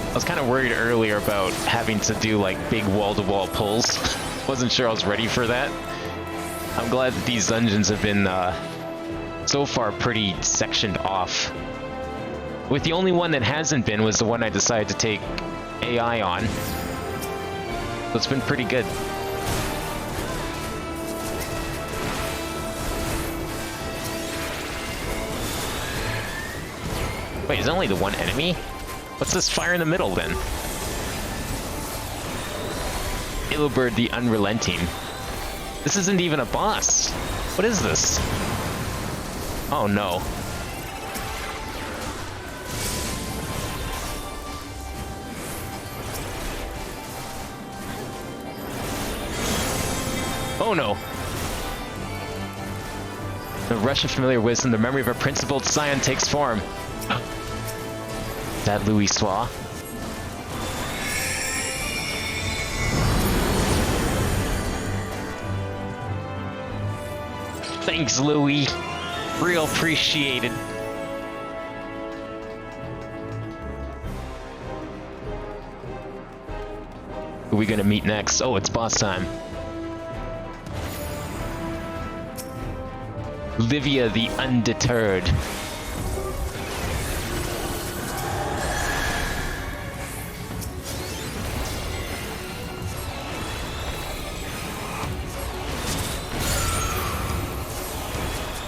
I was kind of worried earlier about having to do like big wall-to-wall pulls. Wasn't sure I was ready for that. I'm glad that these dungeons have been so far pretty sectioned off. With the only one that hasn't been was the one I decided to take AI on. So it's been pretty good. Wait, is it only the one enemy? What's this fire in the middle, then? Illibird the Unrelenting. This isn't even a boss. What is this? Oh, no. Oh, no. The rush of familiar wisdom, the memory of a principled scion takes form. That Louis Soir. Thanks, Louis. Real appreciated. Who are we gonna meet next? Oh, it's boss time. Livia the Undeterred.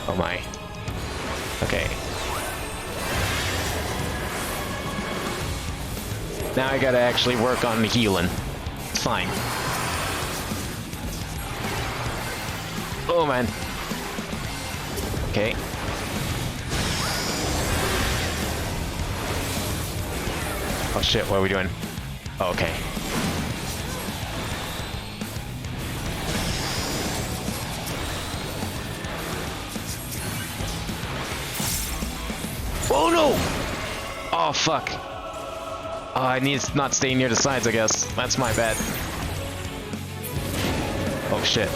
Oh my. Okay. Now I gotta actually work on the healing. It's fine. Oh man. Okay. Oh shit, what are we doing? Oh, okay. Oh no! Oh fuck. Oh, I need to not stay near the sides, I guess. That's my bad. Oh shit.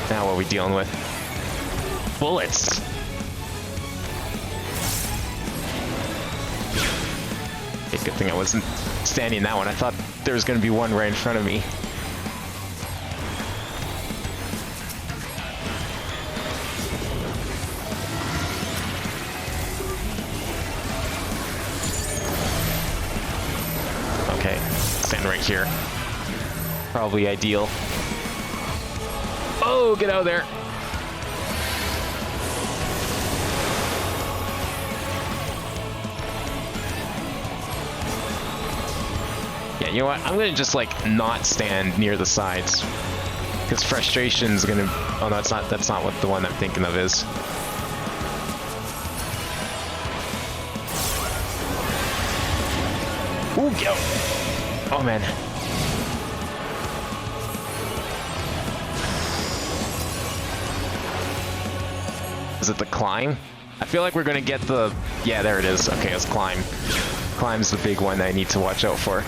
Now what are we dealing with? Bullets! Okay, good thing I wasn't standing in that one. I thought there was gonna be one right in front of me. Okay, stand right here. Probably ideal. Oh, get out of there. Yeah, you know what? I'm gonna just like not stand near the sides. Because frustration's gonna... Oh no, that's not what the one I'm thinking of is. Ooh, go! Oh man. Is it the climb? I feel like we're gonna get the... Yeah, there it is. Okay, it's climb. Climb's the big one that I need to watch out for.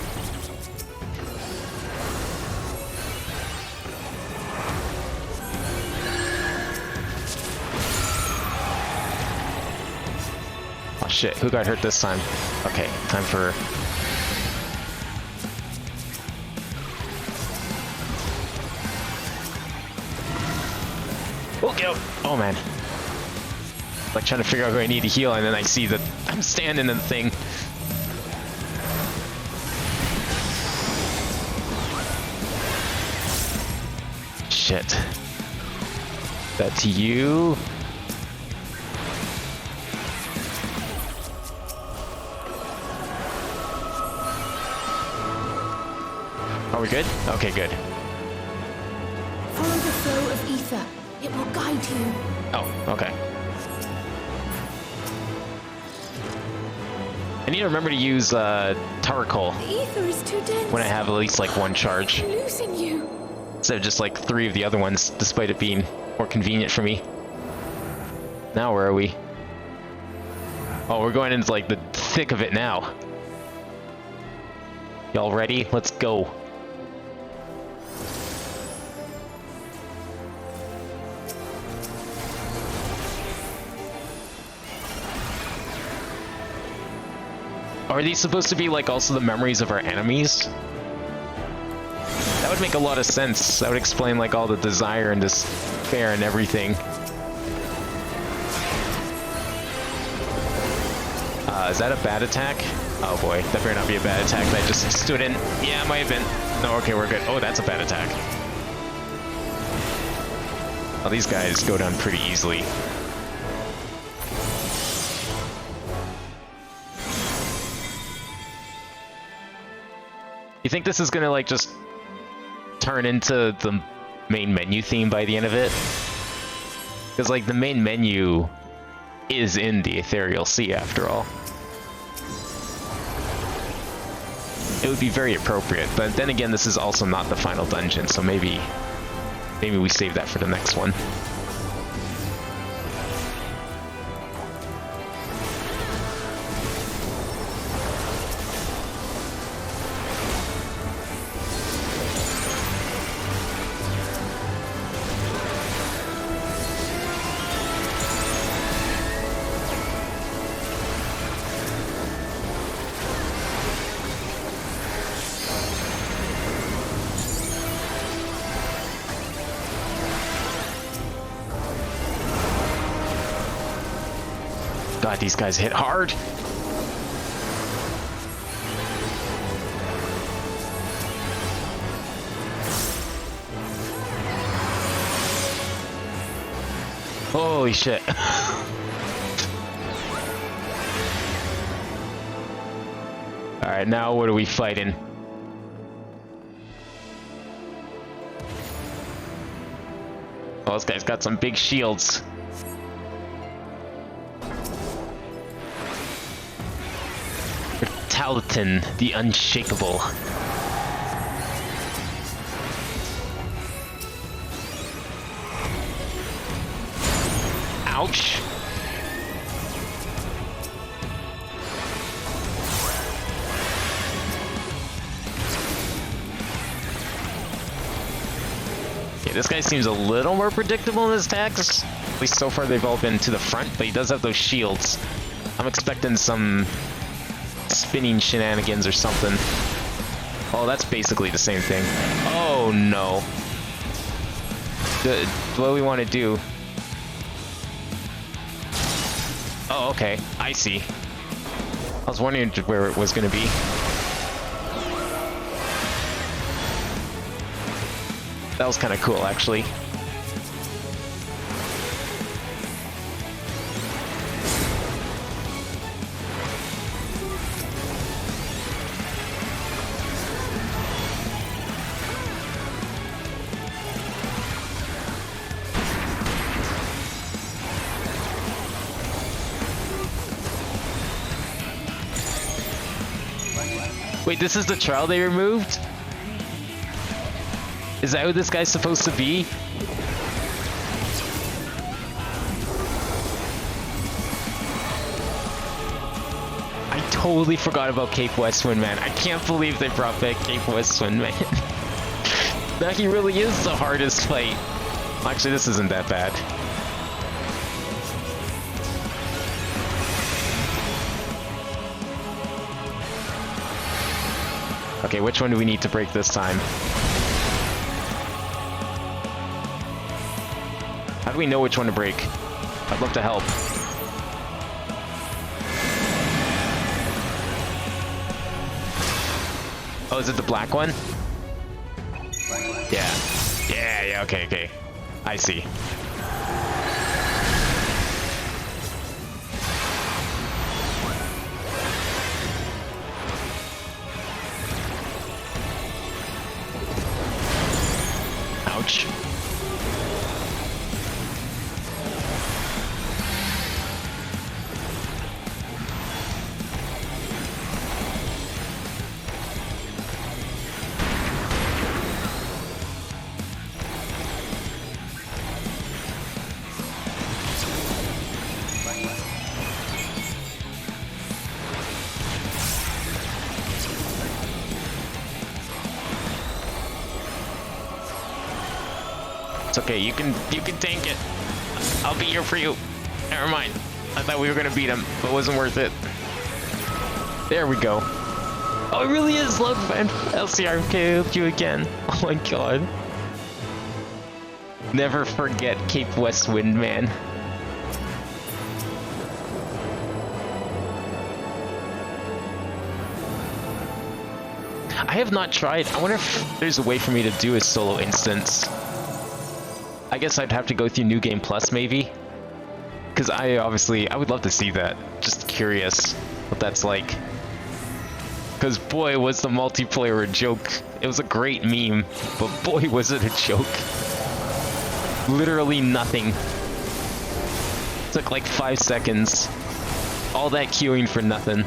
Oh shit, who got hurt this time? Okay, time for... Oh, go! Oh man. Like trying to figure out who I need to heal, and then I see that I'm standing in the thing. Shit. That's you. Are we good? Okay, good. Follow the flow of ether. It will guide you. Oh, okay. I need to remember to use Tarkol The ether is too dense. when I have at least like one charge. I'm losing you. Instead of just like 3 of the other ones, despite it being more convenient for me. Now where are we? Oh, we're going into like the thick of it now. Y'all ready? Let's go. Are these supposed to be like also the memories of our enemies? That would make a lot of sense. That would explain like all the desire and despair and everything. Is that a bad attack? Oh boy, that better not be a bad attack that I just stood in. Yeah, it might have been. No, okay, we're good. Oh, that's a bad attack. Oh, these guys go down pretty easily. You think this is gonna like just turn into the main menu theme by the end of it? Because like the main menu is in the Ethereal Sea after all. It would be very appropriate, but then again this is also not the final dungeon, so maybe we save that for the next one. God, these guys hit hard. Holy shit. Alright, now what are we fighting? Oh, this guy's got some big shields. Radz-at-han, the Unshakable. Ouch. Okay, this guy seems a little more predictable in his attacks. At least so far they've all been to the front, but he does have those shields. I'm expecting some spinning shenanigans or something. Oh, that's basically the same thing. Oh no. What do we want to do? Oh, okay. I see. I was wondering where it was going to be. That was kind of cool, actually. Wait, this is the trial they removed? Is that who this guy's supposed to be? I totally forgot about Cape Westwind, man. I can't believe they brought back Cape Westwind, man. That he really is the hardest fight. Actually, this isn't that bad. Okay, which one do we need to break this time? How do we know which one to break? I'd love to help. Oh, is it the black one? Yeah, okay. I see. Ouch. It's okay, you can tank it. I'll be here for you. Never mind. I thought we were gonna beat him, but it wasn't worth it. There we go. Oh, it really is Lug and LCR killed you again. Oh my god. Never forget Cape Westwind, man. I have not tried. I wonder if there's a way for me to do a solo instance. I guess I'd have to go through New Game Plus, maybe? Because I would love to see that. Just curious what that's like. Because boy, was the multiplayer a joke. It was a great meme, but boy, was it a joke. Literally nothing. Took like 5 seconds. All that queuing for nothing.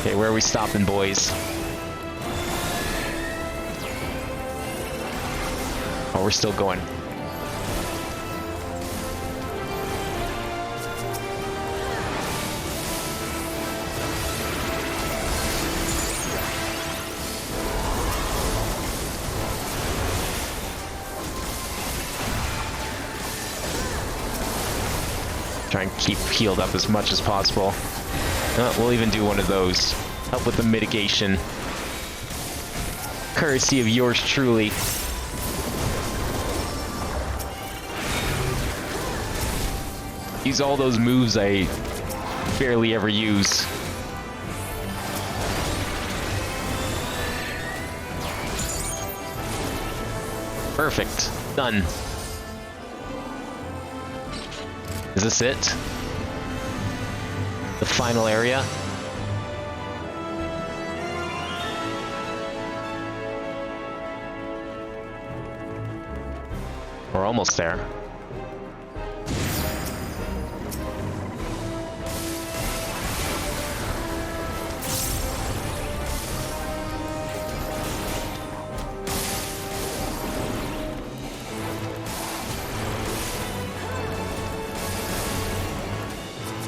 Okay, where are we stopping, boys? Oh, we're still going. Try and keep healed up as much as possible. We'll even do one of those. Help with the mitigation. Courtesy of yours truly. Use all those moves I barely ever use. Perfect. Done. Is this it? The final area? We're almost there.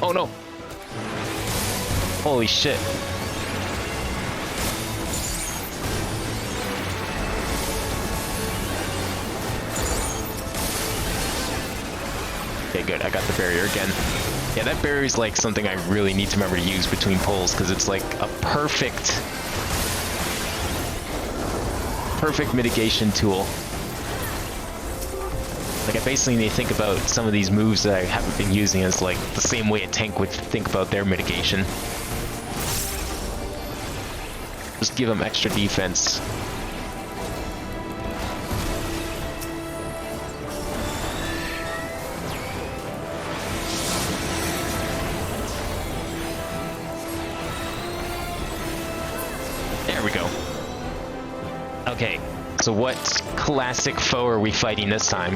Oh no! Holy shit. Okay, good. I got the barrier again. Yeah, that barrier is like something I really need to remember to use between pulls because it's like a perfect mitigation tool. Like, I basically need to think about some of these moves that I haven't been using as like the same way a tank would think about their mitigation. Just give them extra defense. There we go. Okay, so what classic foe are we fighting this time?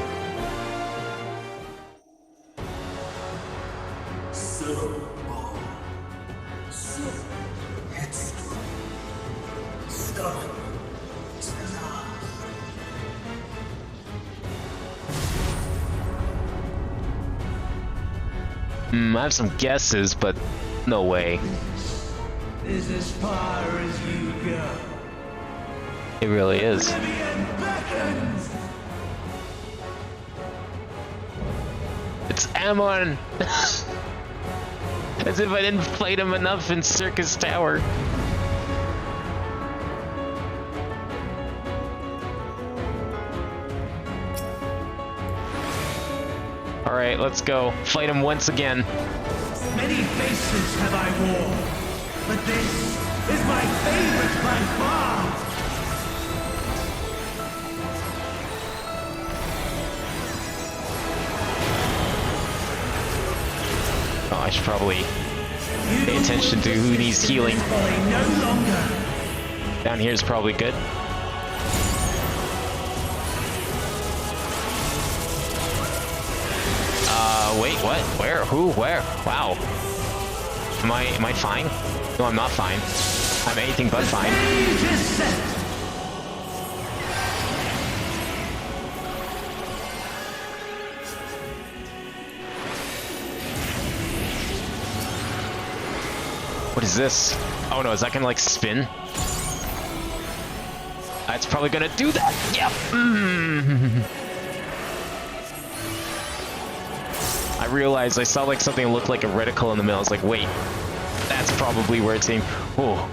I have some guesses, but no way. Is as far as you go. It really is. It's Ammon! As if I didn't fight him enough in Circus Tower. Alright, let's go. Fight him once again. Many faces have I worn, but this is my favorite by far. Oh, I should probably pay attention to who needs healing. Down here is probably good. Wait, what? Where? Who? Where? Wow. Am I fine? No, I'm not fine. I'm anything but fine. What is this? Oh no, is that gonna like spin? That's probably gonna do that. Yep. I realized I saw like something that looked like a reticle in the middle. I was like, wait, that's probably where it's aimed. Oh,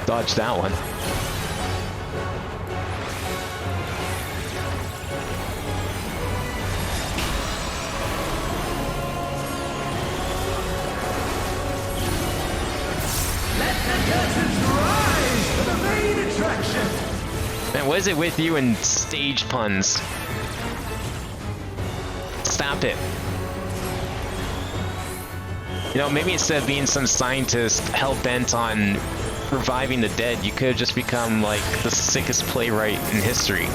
dodged that one. Let the curtains rise to the main attraction. Man, what is it with you and stage puns? Stop it. You know, maybe instead of being some scientist hell-bent on reviving the dead, you could have just become, like, the sickest playwright in history.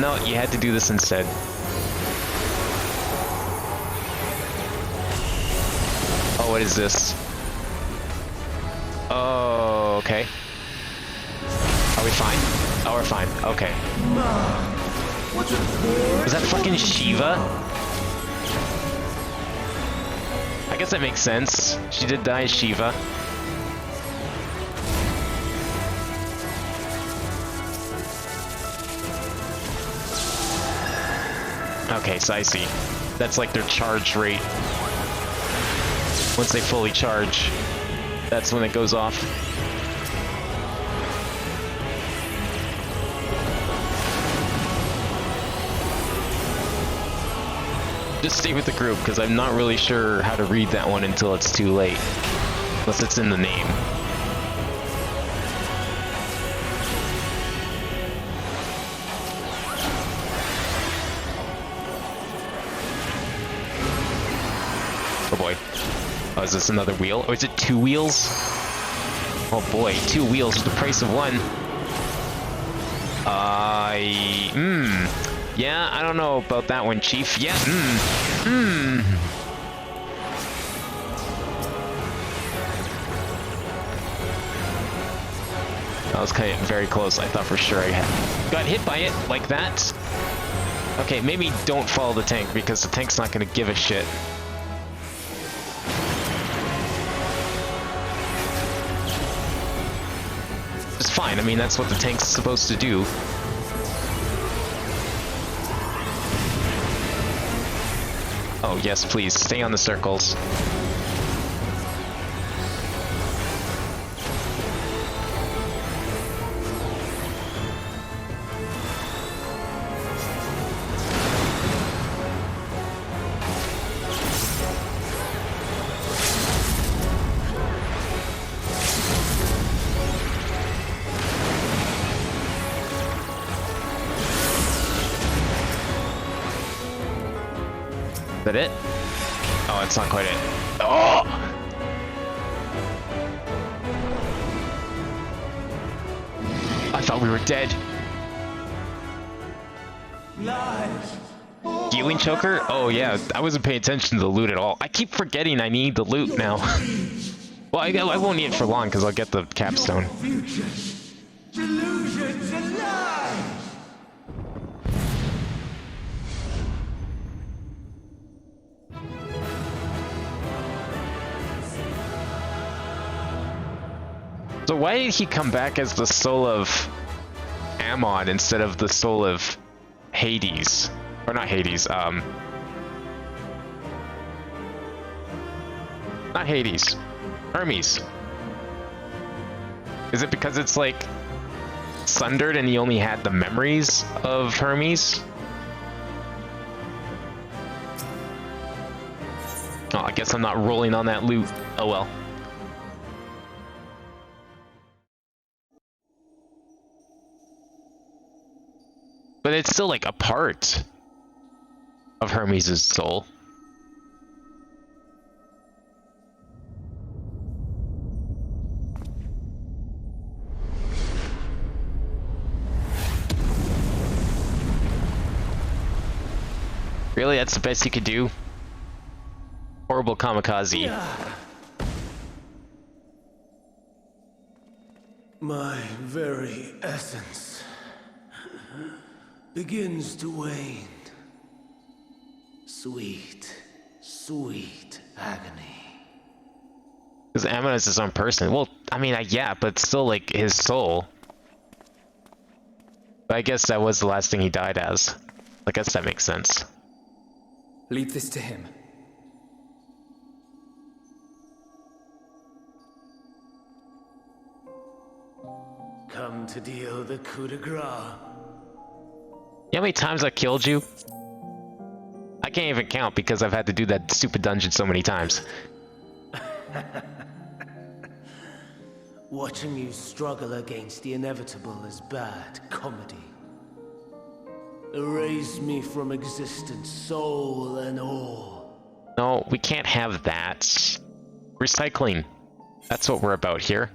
No, you had to do this instead. Oh, what is this? Oh, okay. Are we fine? Oh, we're fine. Okay. Was that fucking Shiva? I guess that makes sense. She did die as Shiva. Okay, so I see. That's like their charge rate. Once they fully charge, that's when it goes off. Just stay with the group, because I'm not really sure how to read that one until it's too late. Unless it's in the name. Oh boy. Oh, is this another wheel? Or is it 2 wheels? Oh boy, 2 wheels for the price of 1. Yeah, I don't know about that one, Chief. Yeah, That was kind of very close. I thought for sure I got hit by it like that. Okay, maybe don't follow the tank because the tank's not going to give a shit. It's fine. I mean, that's what the tank's supposed to do. Oh, yes, please. Stay on the circles. Is that it? Oh, it's not quite it. Oh! I thought we were dead. Healing choker? Oh yeah, I wasn't paying attention to the loot at all. I keep forgetting I need the loot now. Well, I won't need it for long because I'll get the capstone. Delusions and lies! So why did he come back as the soul of Ammon instead of the soul of Hades? Or not Hades, not Hades. Hermes. Is it because it's like sundered and he only had the memories of Hermes? Oh, I guess I'm not rolling on that loot. Oh well. But it's still like a part of Hermes' soul. Really? That's the best you could do? Horrible kamikaze. My very essence begins to wane. Sweet, sweet agony. Because Ammon is his own person. Well, I mean, yeah, but still like his soul. But I guess that was the last thing he died as. I guess that makes sense. Leave this to him. Come to deal the coup de grace. You know how many times I've killed you? I can't even count because I've had to do that stupid dungeon so many times. Watching you struggle against the inevitable is bad comedy. Erase me from existence, soul and all. No, we can't have that. Recycling. That's what we're about here.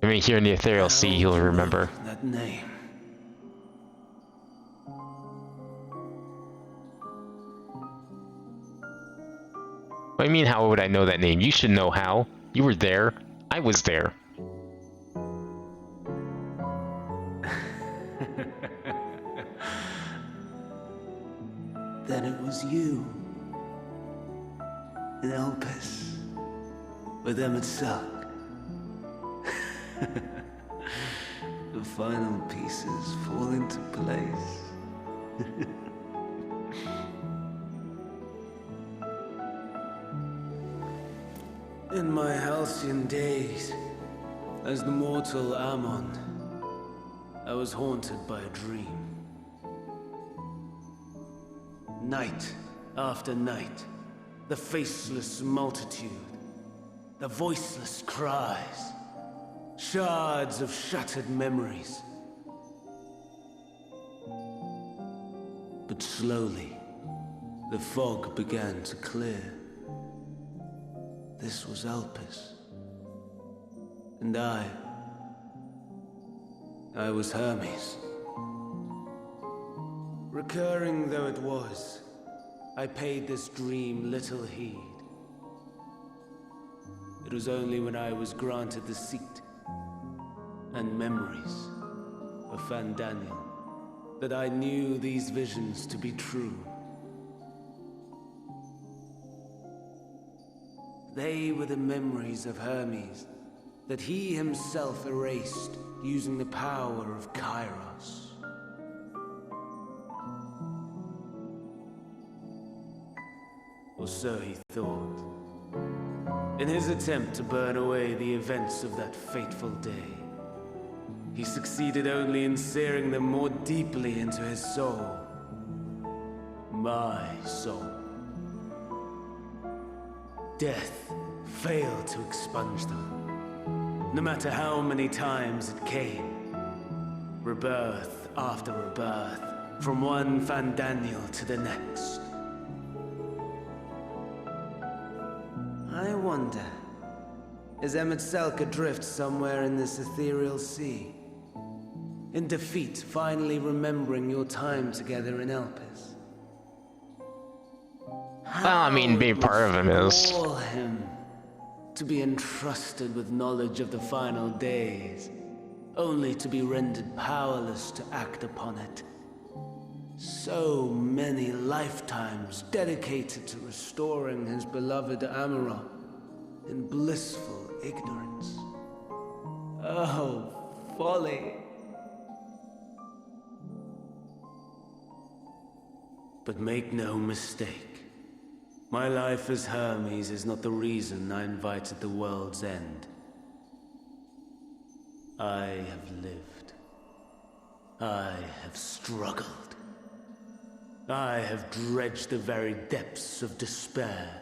I mean, here in the Ethereal Sea, he'll remember. That name. What do you mean, how would I know that name? You should know how. You were there. I was there. Then it was you. In Elpis. With Emmett Suck. The final pieces fall into place. In my halcyon days, as the mortal Ammon, I was haunted by a dream. Night after night, the faceless multitude, the voiceless cries, shards of shattered memories. But slowly, the fog began to clear. This was Elpis. And I was Hermes. Recurring though it was, I paid this dream little heed. It was only when I was granted the seat and memories of Fandaniel that I knew these visions to be true. They were the memories of Hermes that he himself erased using the power of Kairos. Or so he thought. In his attempt to burn away the events of that fateful day, he succeeded only in searing them more deeply into his soul. My soul. Death failed to expunge them, no matter how many times it came. Rebirth after rebirth, from one Fandaniel to the next. I wonder, is Emet-Selch adrift somewhere in this ethereal sea? In defeat, finally remembering your time together in Elpis? Well, I mean, being part of him is. Befall him to be entrusted with knowledge of the final days, only to be rendered powerless to act upon it. So many lifetimes dedicated to restoring his beloved Amarok in blissful ignorance. Oh, folly! But make no mistake. My life as Hermes is not the reason I invited the world's end. I have lived. I have struggled. I have dredged the very depths of despair.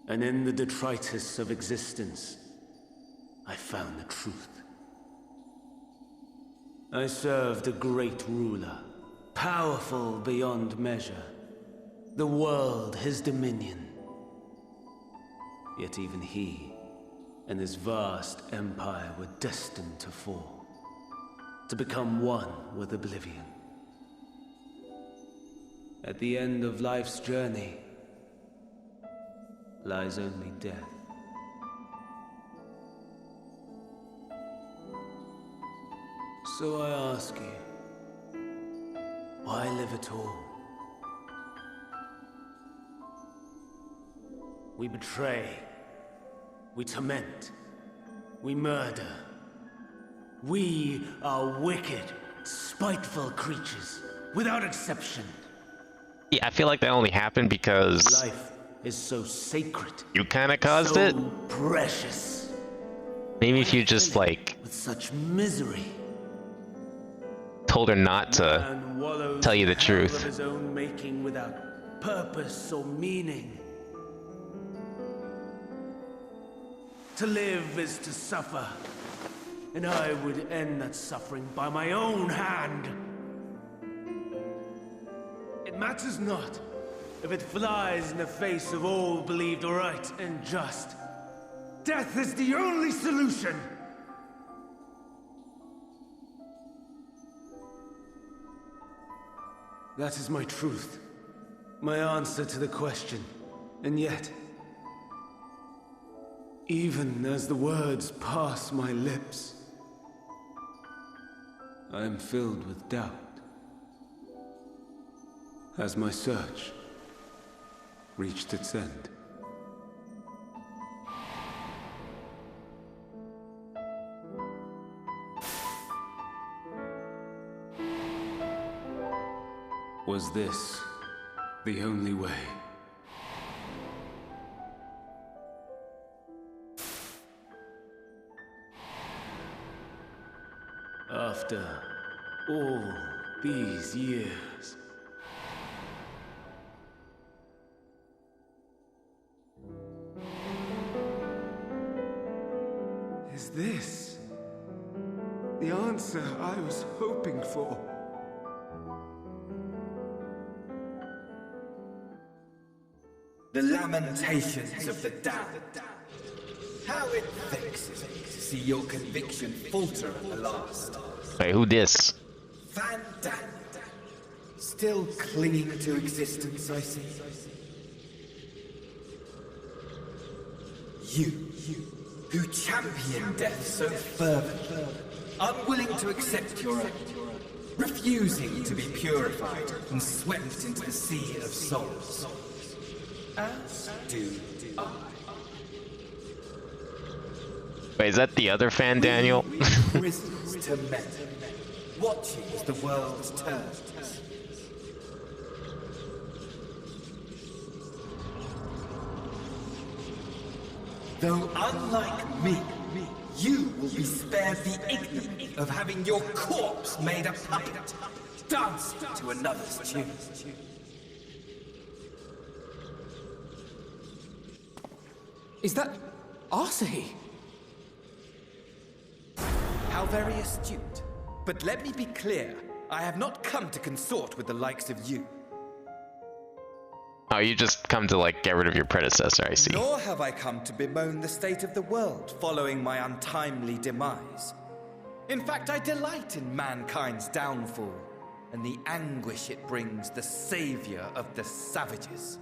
And in the detritus of existence, I found the truth. I served a great ruler, powerful beyond measure. The world his dominion. Yet even he and his vast empire were destined to fall, to become one with oblivion. At the end of life's journey lies only death. So I ask you, why live at all? We betray, we torment, we murder. We are wicked, spiteful creatures, without exception. Yeah, I feel like that only happened because life is so sacred. You kind of caused so it. Precious. Maybe if you just like with such misery. Told her not to tell you the truth. Of his own making without purpose or meaning. To live is to suffer, and I would end that suffering by my own hand. It matters not if it flies in the face of all believed right and just. Death is the only solution! That is my truth, my answer to the question, and yet, even as the words pass my lips, I am filled with doubt. Has my search reached its end? Was this the only way? After all these years. Is this the answer I was hoping for? The lamentations of the damned. How it vexes me to see your conviction falter at the last. Wait, who dis? Van Dam. Still clinging to existence, I see. You, who champion death so fervently, unwilling to accept your own, refusing to be purified and swept into the sea of souls. As do I. Wait, is that the other fan, Daniel? Prisoners to men, watching as the world turns. Though unlike me, you will be spared the ignominy of having your corpse made a puppet, dancing to another's tune. Is that Arsahi? How very astute. But let me be clear, I have not come to consort with the likes of you. Oh, you just come to, like, get rid of your predecessor, I see. Nor have I come to bemoan the state of the world following my untimely demise. In fact, I delight in mankind's downfall and the anguish it brings the savior of the savages.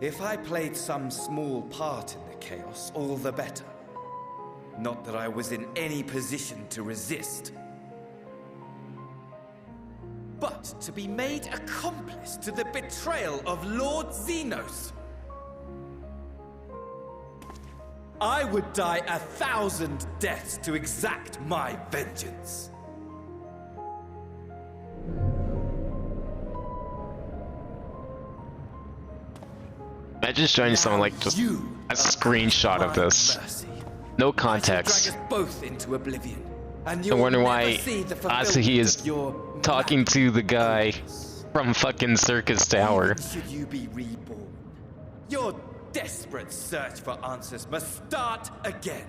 If I played some small part in the chaos, all the better. Not that I was in any position to resist. But to be made accomplice to the betrayal of Lord Xenos. I would die 1,000 deaths to exact my vengeance. Imagine showing someone, like, just a screenshot of this. No context. Drag us both into oblivion. And I wonder why Asahi is talking to the guy from fucking Circus Tower. Should you be reborn? Your desperate search for answers must start again.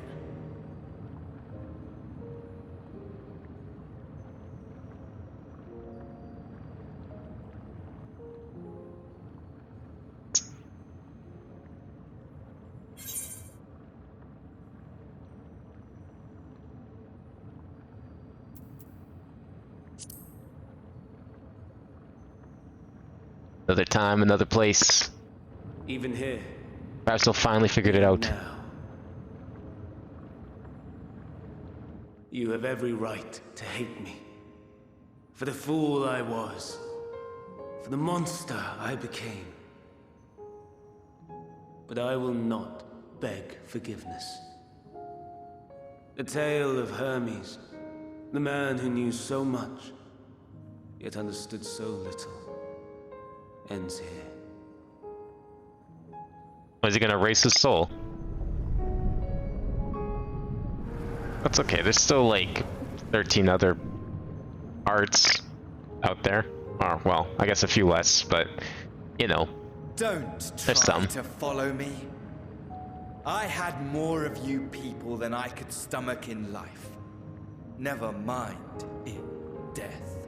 Another time, another place. Even here. Perhaps they'll finally figure it out. Now. You have every right to hate me. For the fool I was. For the monster I became. But I will not beg forgiveness. The tale of Hermes, the man who knew so much, yet understood so little, ends here. Is he gonna erase his soul? That's okay, there's still like 13 other arts out there. Or, well, I guess a few less, but, you know. Don't there's try some. to follow me. I had more of you people than I could stomach in life. Never mind in death.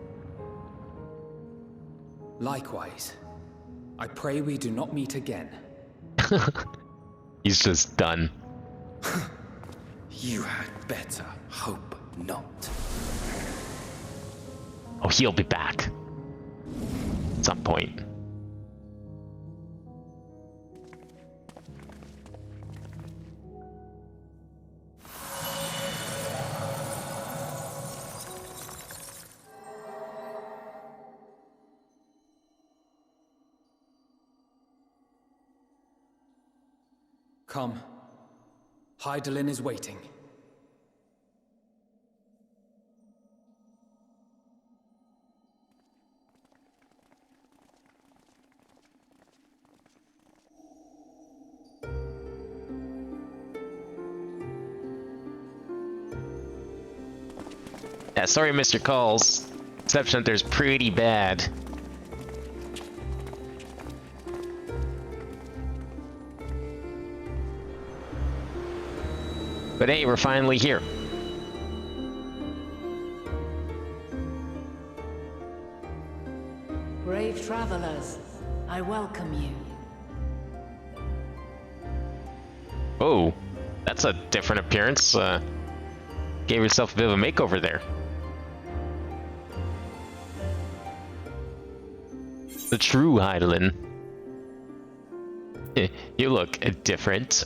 Likewise. I pray we do not meet again. He's just done. You had better hope not. Oh, he'll be back. At some point. Come. Hydaelyn is waiting. Yeah, sorry, Mr. Calls. Exception Hunter's pretty bad. But hey, we're finally here. Brave travelers, I welcome you. Oh, that's a different appearance. Gave yourself a bit of a makeover there. The true Hydaelyn. You look different.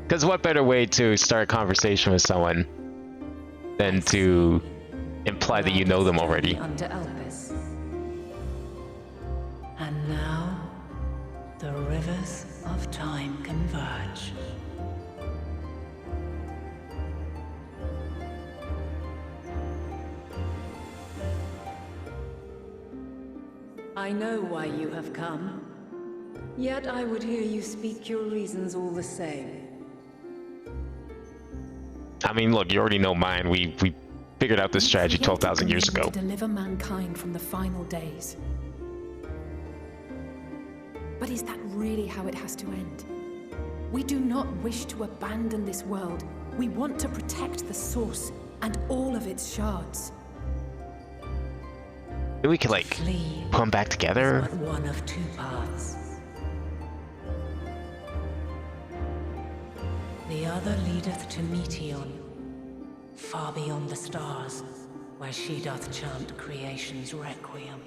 Because what better way to start a conversation with someone than to imply that you know them already? Under Elpis. And now, the rivers of time converge. I know why you have come, yet I would hear you speak your reasons all the same. I mean, look, you already know mine. We figured out this strategy 12,000 years ago. To deliver mankind from the final days. But is that really how it has to end? We do not wish to abandon this world. We want to protect the source and all of its shards. Maybe we could, like, put them back together? But one of two paths. The other leadeth to Meteon, far beyond the stars, where she doth chant creation's requiem.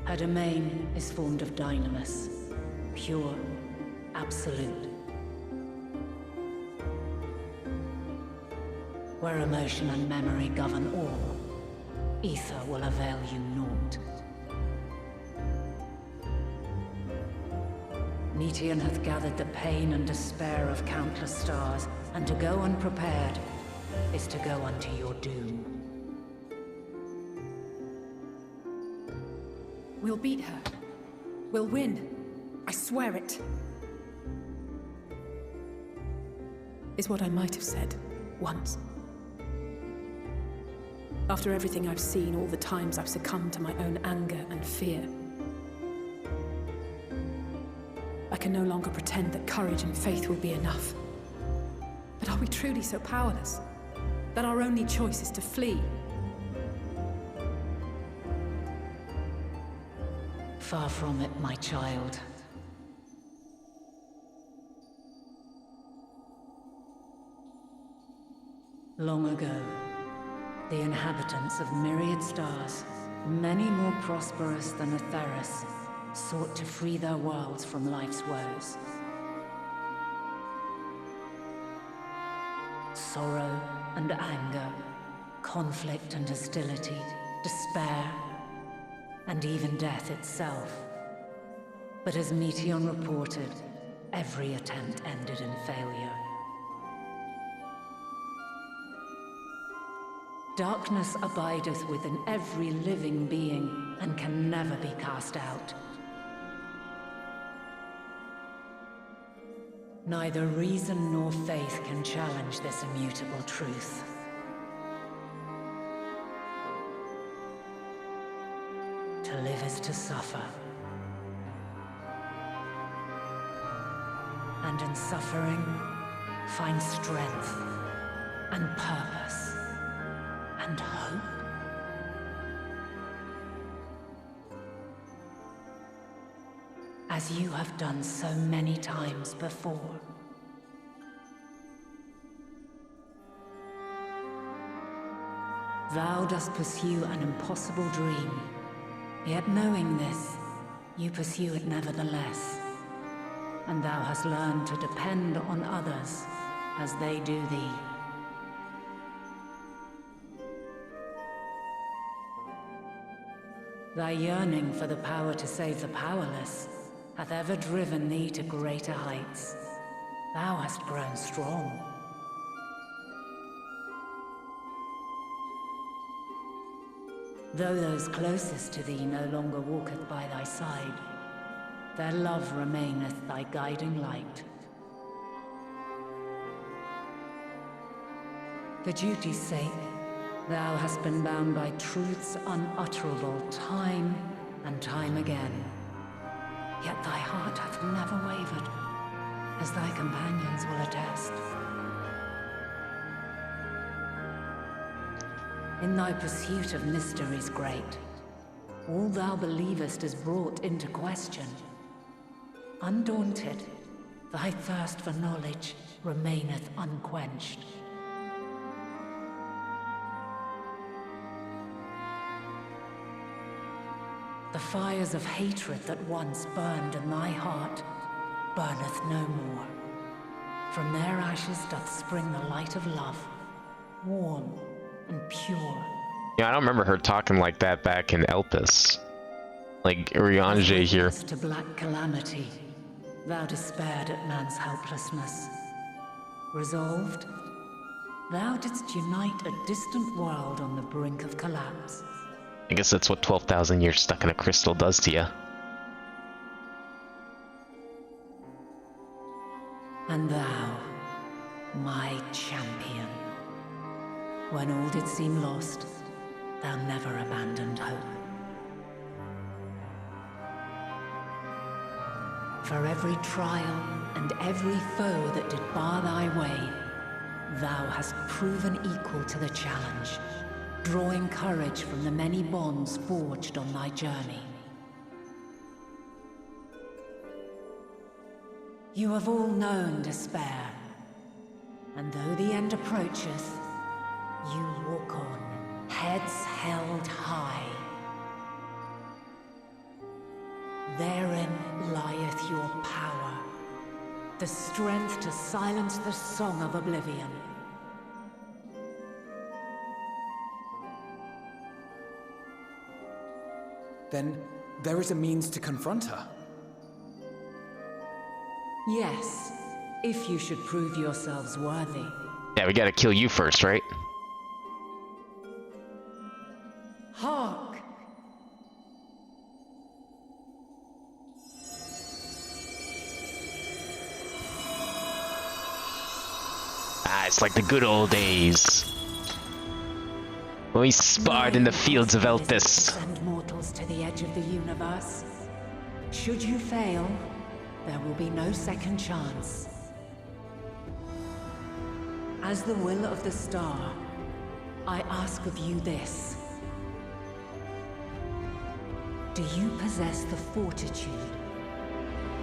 Her domain is formed of dynamis, pure, absolute. Where emotion and memory govern all, ether will avail you naught. Meteon hath gathered the pain and despair of countless stars, and to go unprepared is to go unto your doom. We'll beat her. We'll win. I swear it. Is what I might have said once. After everything I've seen, all the times I've succumbed to my own anger and fear. I can no longer pretend that courage and faith will be enough. But are we truly so powerless? That our only choice is to flee? Far from it, my child. Long ago, the inhabitants of myriad stars, many more prosperous than Atheris, sought to free their worlds from life's woes. Sorrow and anger, conflict and hostility, despair, and even death itself. But as Meteon reported, every attempt ended in failure. Darkness abideth within every living being, and can never be cast out. Neither reason nor faith can challenge this immutable truth. To live is to suffer. And in suffering, find strength and purpose and hope. As you have done so many times before. Thou dost pursue an impossible dream, yet knowing this, you pursue it nevertheless. And thou hast learned to depend on others as they do thee. Thy yearning for the power to save the powerless hath ever driven thee to greater heights. Thou hast grown strong. Though those closest to thee no longer walketh by thy side, their love remaineth thy guiding light. For duty's sake, thou hast been bound by truths unutterable time and time again. Yet thy heart hath never wavered, as thy companions will attest. In thy pursuit of mysteries great, all thou believest is brought into question. Undaunted, thy thirst for knowledge remaineth unquenched. The fires of hatred that once burned in thy heart burneth no more. From their ashes doth spring the light of love, warm and pure. Yeah, I don't remember her talking like that back in Elpis. Like Urianger here. To black calamity, thou despaired at man's helplessness. Resolved, thou didst unite a distant world on the brink of collapse. I guess that's what 12,000 years stuck in a crystal does to you. And thou, my champion, when all did seem lost, thou never abandoned hope. For every trial and every foe that did bar thy way, thou hast proven equal to the challenge, drawing courage from the many bonds forged on thy journey. You have all known despair, and though the end approacheth, you walk on, heads held high. Therein lieth your power, the strength to silence the song of oblivion. Then there is a means to confront her. Yes, if you should prove yourselves worthy. Yeah, we gotta kill you first, right? Hark! Ah, it's like the good old days. When we sparred in the fields of Elpis. Send mortals to the edge of the universe. Should you fail, there will be no second chance. As the will of the star, I ask of you this. Do you possess the fortitude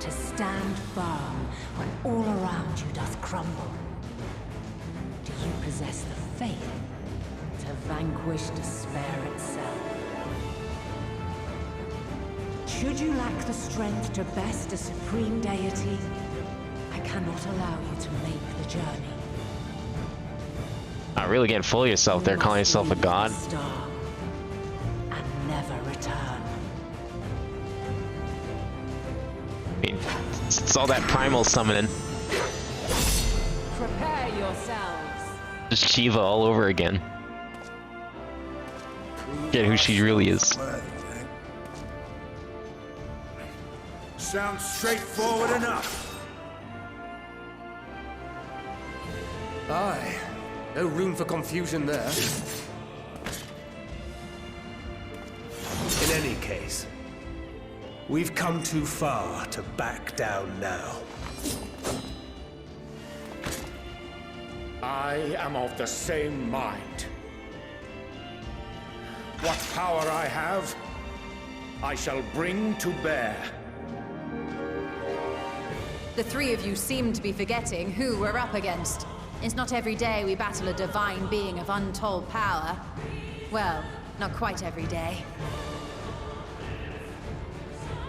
to stand firm when all around you doth crumble? Do you possess the faith to vanquish despair itself? Should you lack the strength to best a supreme deity, I cannot allow you to make the journey. Not really getting full of yourself there, calling yourself a god. Star and never return. I mean, it's all that primal summoning. Prepare yourselves. Just Shiva all over again. Get who she really is. Sounds straightforward enough. Aye. No room for confusion there. In any case, we've come too far to back down now. I am of the same mind. What power I have, I shall bring to bear. The three of you seem to be forgetting who we're up against. It's not every day we battle a divine being of untold power. Well, not quite every day.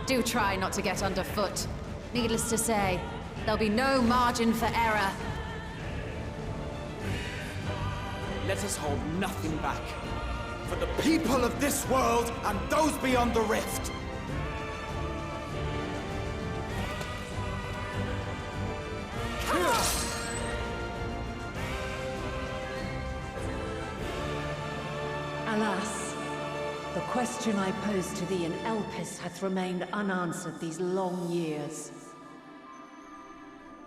Do try not to get underfoot. Needless to say, there'll be no margin for error. Let us hold nothing back. For the people of this world and those beyond the rift. Alas, The question I posed to thee in Elpis hath remained unanswered these long years.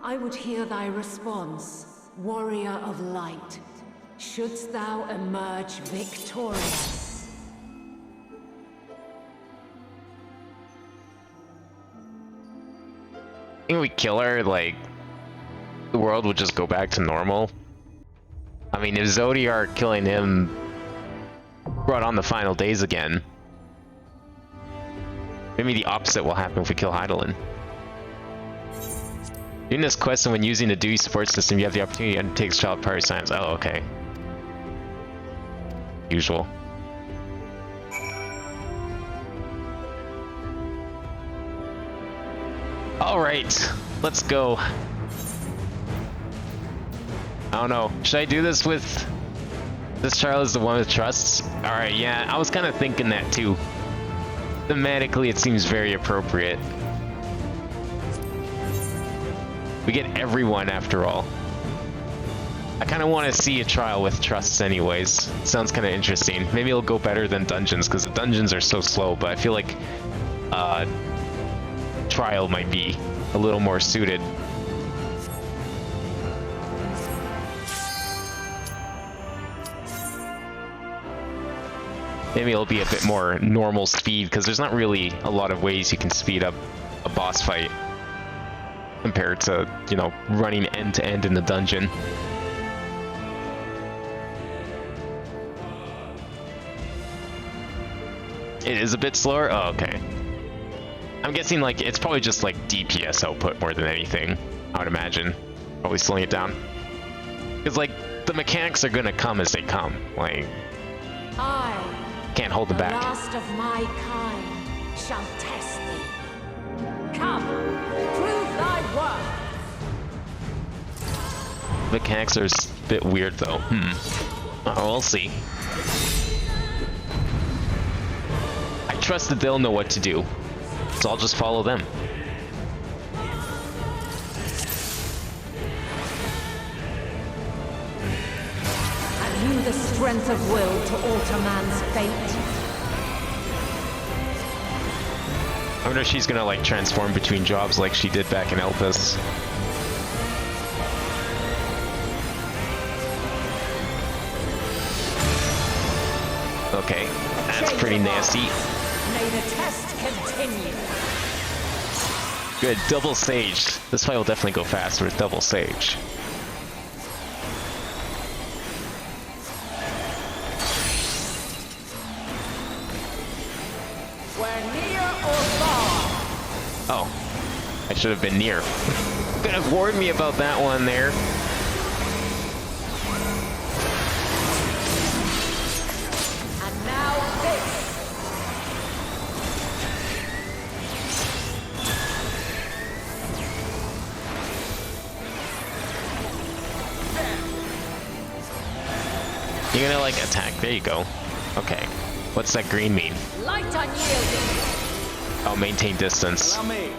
I would hear thy response, warrior of light. Shouldst thou emerge victorious? I think we kill her, like, the world would just go back to normal. I mean, if Zodiark killing him brought on the final days again, maybe the opposite will happen if we kill Hydaelyn. During this quest and when using the Dewey support system, you have the opportunity to undertake child party science. Oh, okay. Usual. Alright, let's go. I don't know. Should I do this with... This child is the one with trusts? Alright, yeah, I was kind of thinking that too. Thematically, it seems very appropriate. We get everyone after all. I kind of want to see a trial with trusts anyways. Sounds kind of interesting. Maybe it'll go better than dungeons, because the dungeons are so slow, but I feel like trial might be a little more suited. Maybe it'll be a bit more normal speed, because there's not really a lot of ways you can speed up a boss fight compared to, you know, running end to end in the dungeon. It is a bit slower? Oh, okay. I'm guessing, like, it's probably just, like, DPS output more than anything, I would imagine. Probably slowing it down. Because, like, the mechanics are gonna come as they come. Like, can't hold them back. The last of my kind shall test thee. Come, prove thy worth. Mechanics are a bit weird, though. Oh, we'll see. I trust that they'll know what to do, so I'll just follow them. Have you the strength of will to alter man's fate? I wonder if she's gonna, like, transform between jobs like she did back in Elpis. Okay, that's pretty nasty. May the test continue. Good, double sage. This fight will definitely go faster with double sage. We're near or far? Oh, I should have been near. Could have warned me about that one there. And now this. You're gonna, like, attack. There you go. Okay. What's that green mean? Light unyielding. Oh, maintain distance. Allow me.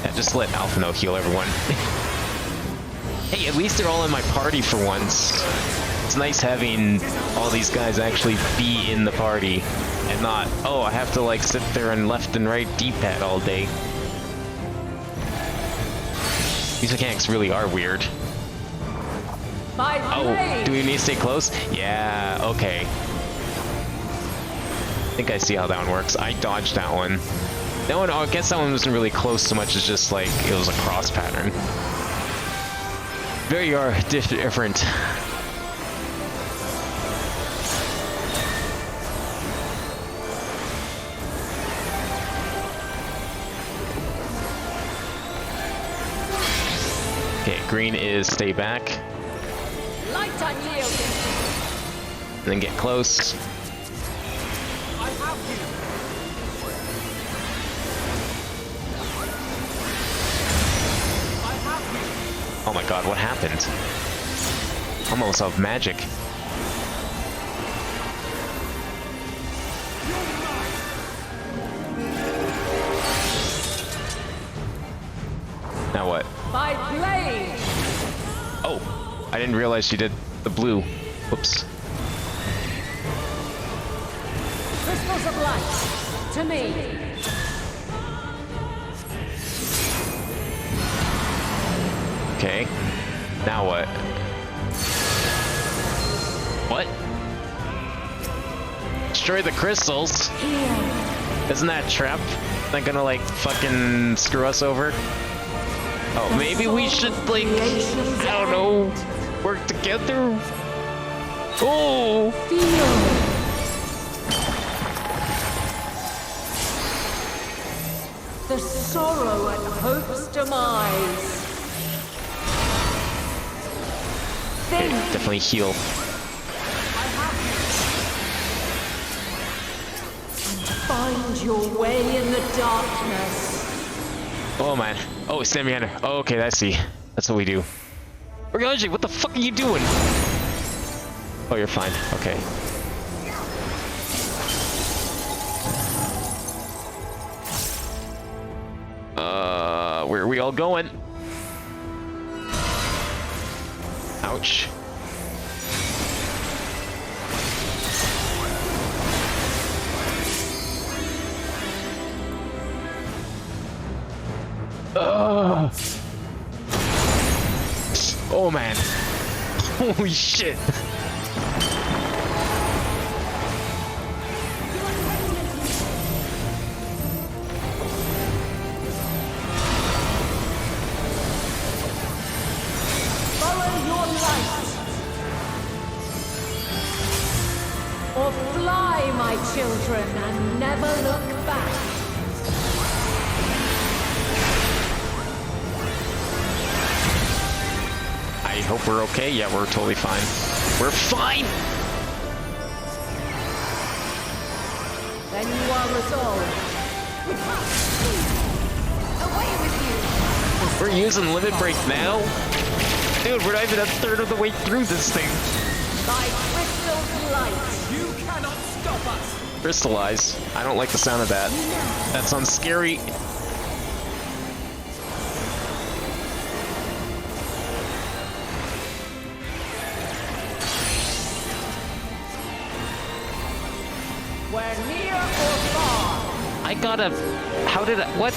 Yeah, just let Alphino heal everyone. Hey, at least they're all in my party for once. It's nice having all these guys actually be in the party and not, oh, I have to, like, sit there and left and right D-pad all day. These mechanics really are weird. Oh, do we need to stay close? Yeah, okay. I think I see how that one works. I dodged that one. That one, I guess that one wasn't really close so much as just, like, it was a cross pattern. Very different. Okay, green is stay back. Light unyielding. And then get close. I have you. Oh my god, what happened? Almost of magic. Now what? By blade. Oh, I didn't realize she did the blue. Whoops. of light, to me. Okay. Now what? What? Destroy the crystals? Isn't that a trap? Not gonna like fucking screw us over? Oh, maybe we should like, I don't know, work together? Oh! The sorrow at hope's demise. Okay, definitely heal. Find your way in the darkness. Oh man. Oh, stand behind her. Oh, okay, I see. That's what we do. Organji, what the fuck are you doing? Oh, you're fine. Okay. Where are we all going? Ouch. Oh man. Holy shit. Or fly, my children, and never look back. I hope we're okay. Yeah, we're totally fine. We're fine! Then you are resolved. Away with you! We're using limit break now? Dude, we're not even a third of the way through this thing. By crystal's light. You cannot stop us! Crystallize. I don't like the sound of that. That sounds scary. We're near or far. I gotta... How did I... What?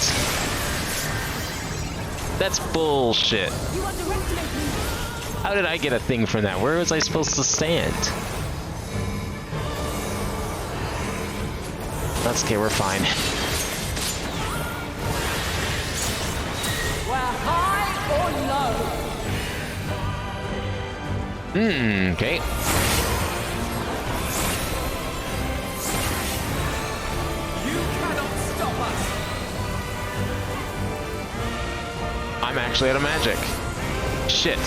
That's bullshit. You underestimate me. How did I get a thing from that? Where was I supposed to stand? That's okay, we're fine. We're high or low. Okay. You cannot stop us! I'm actually out of magic. Shit.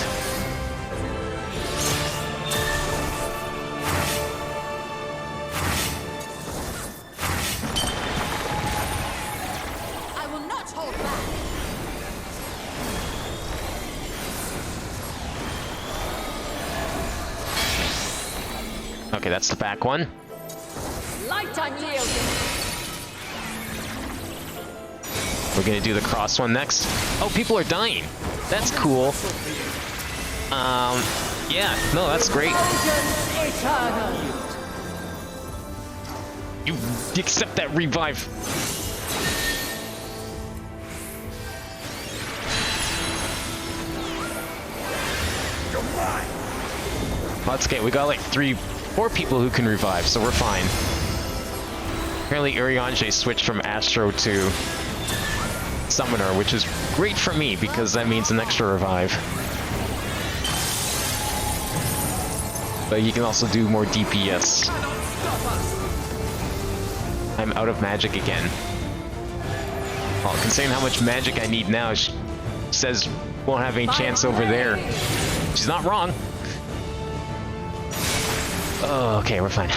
I will not hold back. Okay, that's the back one. Light unyielding. We're gonna do the cross one next. Oh, people are dying. That's cool. Yeah, no, that's great. Vengeance eternal. You accept that revive. That's okay, we got like 4 people who can revive, so we're fine. Apparently Urianger switched from Astro to Summoner, which is great for me because that means an extra revive. But you can also do more DPS. I'm out of magic again. Well, considering how much magic I need now, she says won't have any chance over there. She's not wrong. Oh, okay, we're fine.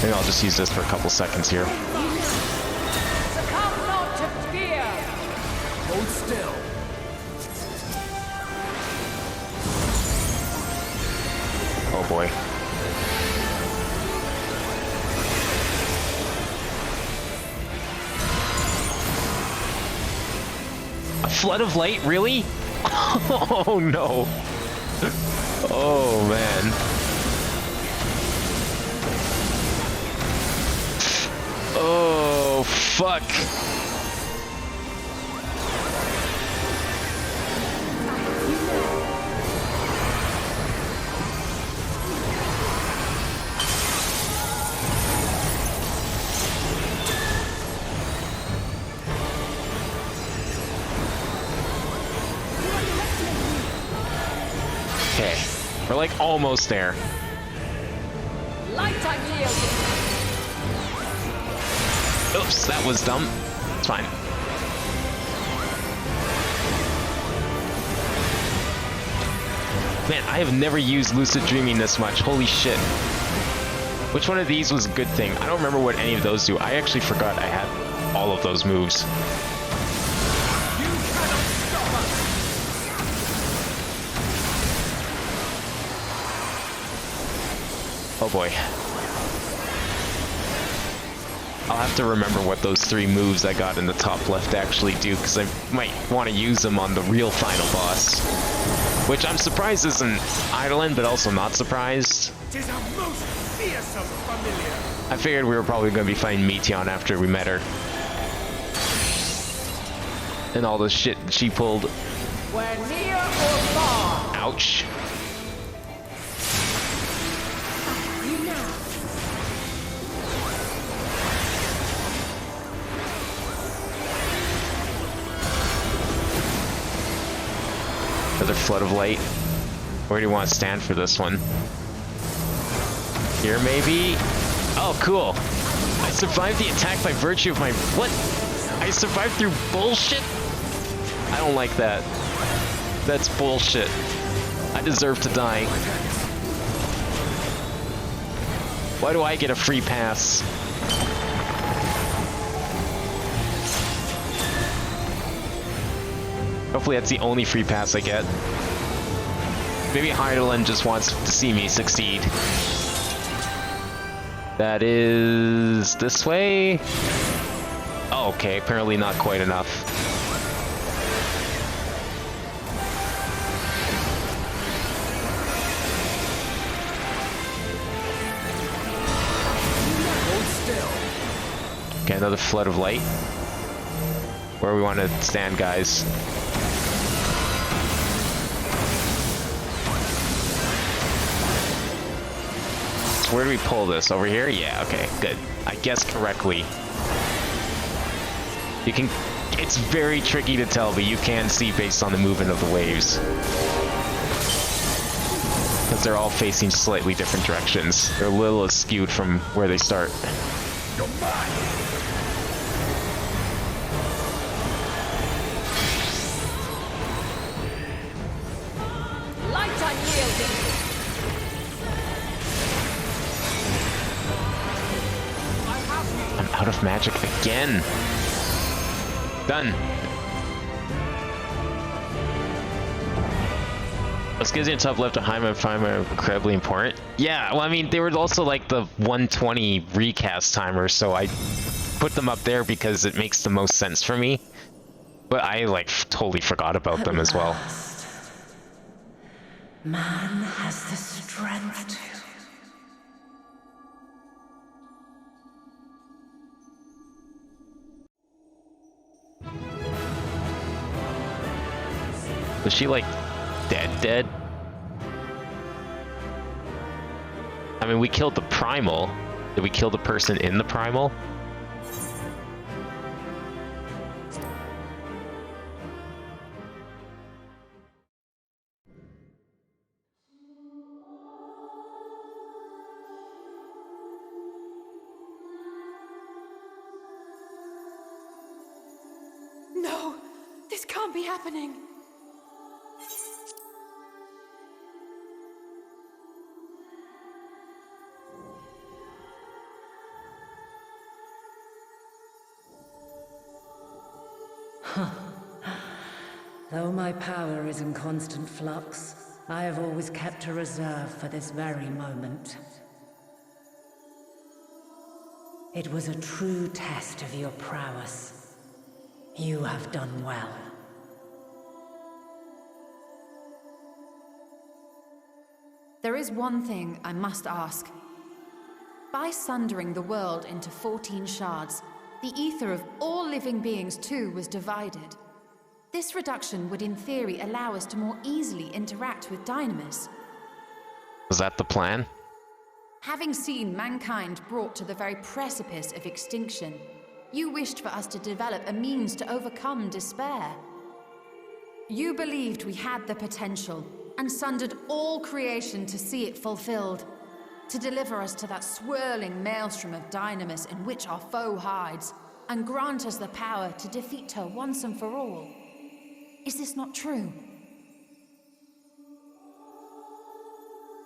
Maybe I'll just use this for a couple seconds here. Succumb not to fear. Hold still. Oh boy. A flood of light? Really? Oh no. Oh man. Oh fuck. Okay, we're like almost there. Light unyielding. Oops, that was dumb. It's fine. Man, I have never used lucid dreaming this much. Holy shit. Which one of these was a good thing? I don't remember what any of those do. I actually forgot I had all of those moves. Oh boy. I'll have to remember what those 3 moves I got in the top left actually do, because I might want to use them on the real final boss. Which I'm surprised isn't Eidolon, but also not surprised. Tis a most fearsome familiar. I figured we were probably going to be fighting Meteon after we met her. And all the shit she pulled. We're near or far. Ouch. Another flood of light. Where do you want to stand for this one? Here, maybe? Oh, cool. I survived the attack by virtue of my... What? I survived through bullshit? I don't like that. That's bullshit. I deserve to die. Why do I get a free pass? Hopefully that's the only free pass I get. Maybe Eidolon just wants to see me succeed. That is... this way? Oh, okay, apparently not quite enough. Okay, another flood of light. Where we want to stand, guys. Where do we pull this? Over here? Yeah, okay, good. I guessed correctly. You can... It's very tricky to tell, but you can see based on the movement of the waves. Because they're all facing slightly different directions. They're a little askewed from where they start. Light unyielding. I'm out of magic again. Done. This gives you a top left to Heim and Fime are incredibly important. Yeah, well, I mean, they were also like the 120 recast timers, so I put them up there because it makes the most sense for me. But I, like, totally forgot about them as well. Man has the strength to. Was she, like, dead? I mean, we killed the Primal. Did we kill the person in the Primal? No, this can't be happening. Though my power is in constant flux, I have always kept a reserve for this very moment. It was a true test of your prowess. You have done well. There is one thing I must ask. By sundering the world into 14 shards, the ether of all living beings too was divided. This reduction would in theory allow us to more easily interact with Dynamis. Was that the plan? Having seen mankind brought to the very precipice of extinction, you wished for us to develop a means to overcome despair. You believed we had the potential, and sundered all creation to see it fulfilled, to deliver us to that swirling maelstrom of Dynamis in which our foe hides, and grant us the power to defeat her once and for all. Is this not true?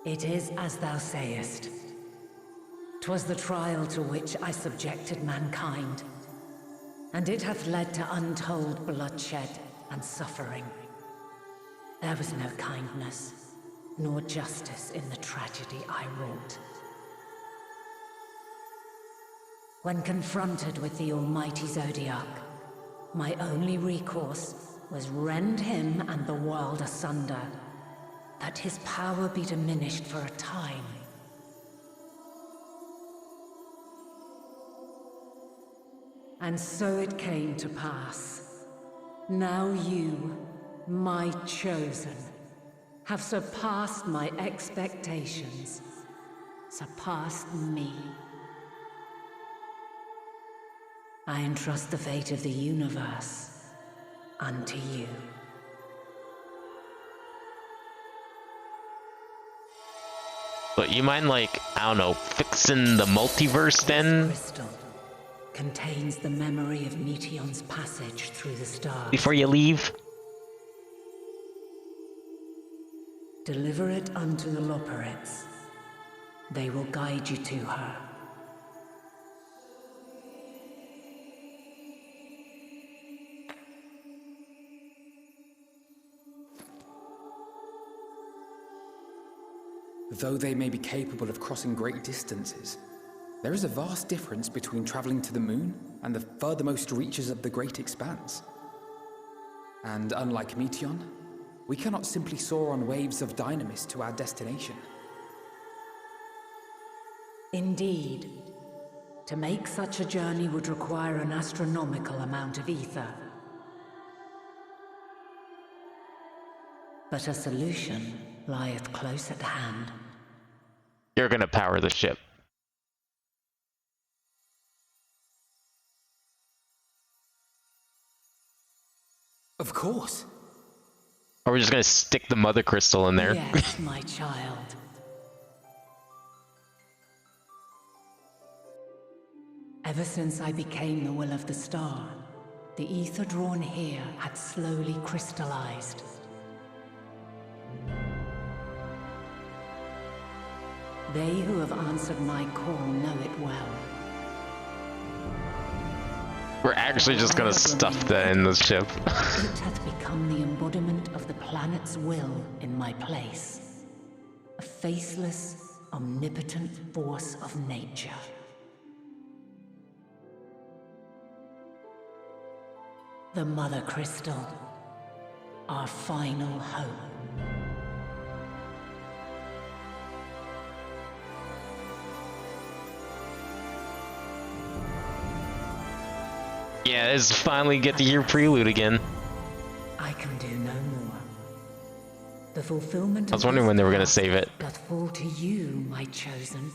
It is as thou sayest. 'Twas the trial to which I subjected mankind, and it hath led to untold bloodshed and suffering. There was no kindness, nor justice in the tragedy I wrought. When confronted with the almighty Zodiac, my only recourse was rend him and the world asunder, that his power be diminished for a time. And so it came to pass. Now you, my chosen, have surpassed my expectations, surpassed me. I entrust the fate of the universe unto you. But you mind, like, I don't know, fixing the multiverse then? Crystal contains the memory of Meteon's passage through the stars. Before you leave? Deliver it unto the Loporrits. They will guide you to her. Though they may be capable of crossing great distances, there is a vast difference between traveling to the moon and the furthermost reaches of the great expanse. And unlike Meteon, we cannot simply soar on waves of Dynamis to our destination. Indeed. To make such a journey would require an astronomical amount of ether. But a solution lieth close at hand. You're gonna power the ship. Of course. Or we're just gonna stick the mother crystal in there. Yes, my child. Ever since I became the will of the star, the ether drawn here had slowly crystallized. They who have answered my call know it well. We're actually just gonna stuff that in the ship. It hath become the embodiment of the planet's will in my place. A faceless, omnipotent force of nature. The Mother Crystal, our final hope. Yeah, it's finally get to hear Prelude again. I can do no more. The fulfillment I was wondering when they were gonna save it. doth fall to you, my chosen.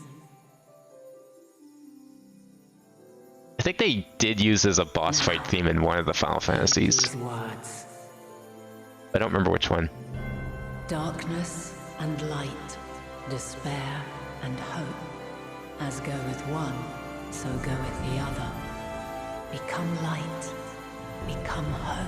I think they did use as a boss fight theme in one of the Final Fantasies. These words. I don't remember which one. Darkness and light, despair and hope. As goeth one, so goeth the other. Become light, become hope.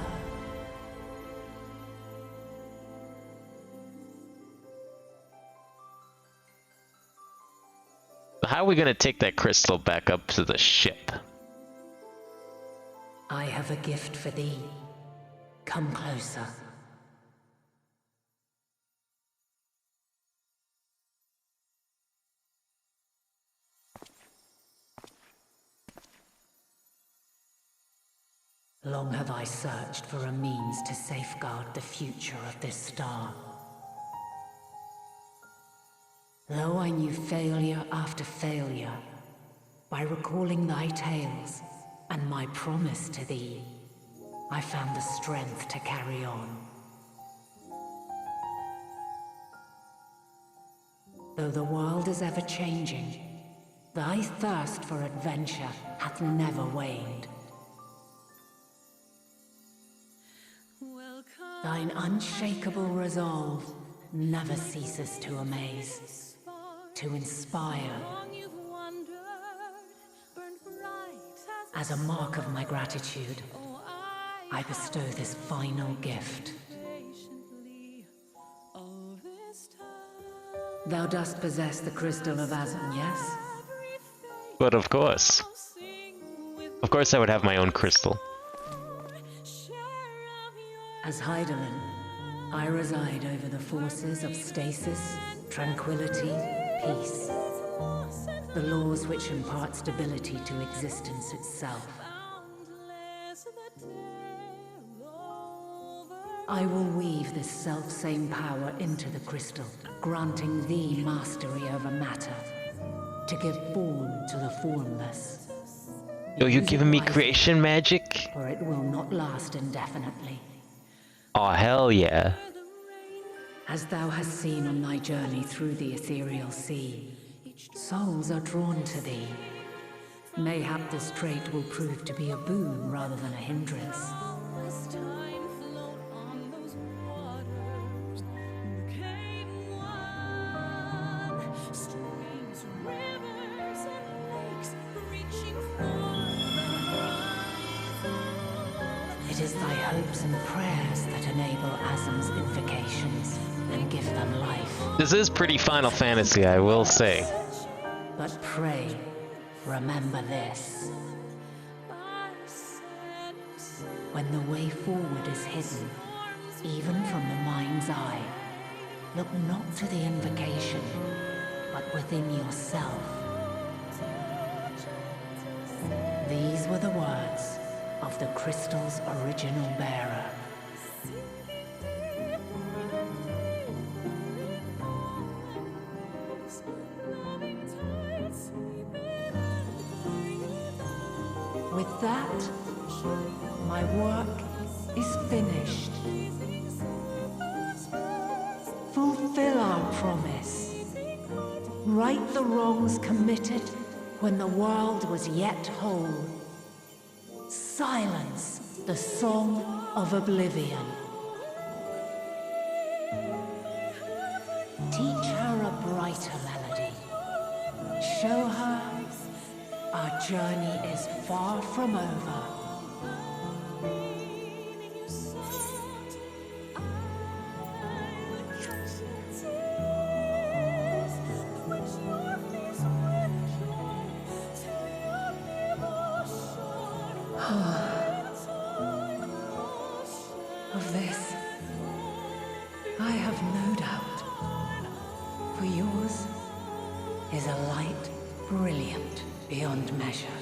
How are we gonna take that crystal back up to the ship? I have a gift for thee. Come closer. Long have I searched for a means to safeguard the future of this star. Though I knew failure after failure, by recalling thy tales and my promise to thee, I found the strength to carry on. Though the world is ever changing, thy thirst for adventure hath never waned. Thine unshakable resolve never ceases to amaze, to inspire. As a mark of my gratitude, I bestow this final gift. Thou dost possess the crystal of Azan, yes? But of course. Of course I would have my own crystal. As Hydaelyn, I reside over the forces of stasis, tranquility, peace. The laws which impart stability to existence itself. I will weave this self-same power into the crystal, granting thee mastery over matter, to give form to the formless. Yo, you giving me creation magic? For it will not last indefinitely. Oh, hell yeah. As thou hast seen on thy journey through the ethereal sea, souls are drawn to thee. Mayhap this trait will prove to be a boon rather than a hindrance. It is thy hopes and prayers that enable Azam's invocations and give them life. This is pretty Final Fantasy, I will say. But pray, remember this. When the way forward is hidden, even from the mind's eye, look not to the invocation, but within yourself. These were the words of the crystal's original bearer. With that, my work is finished. Fulfill our promise. Right the wrongs committed when the world was yet whole. Silence the song of oblivion. Teach her a brighter melody. Show her our journey is far from over. Of this, I have no doubt, for yours is a light brilliant beyond measure.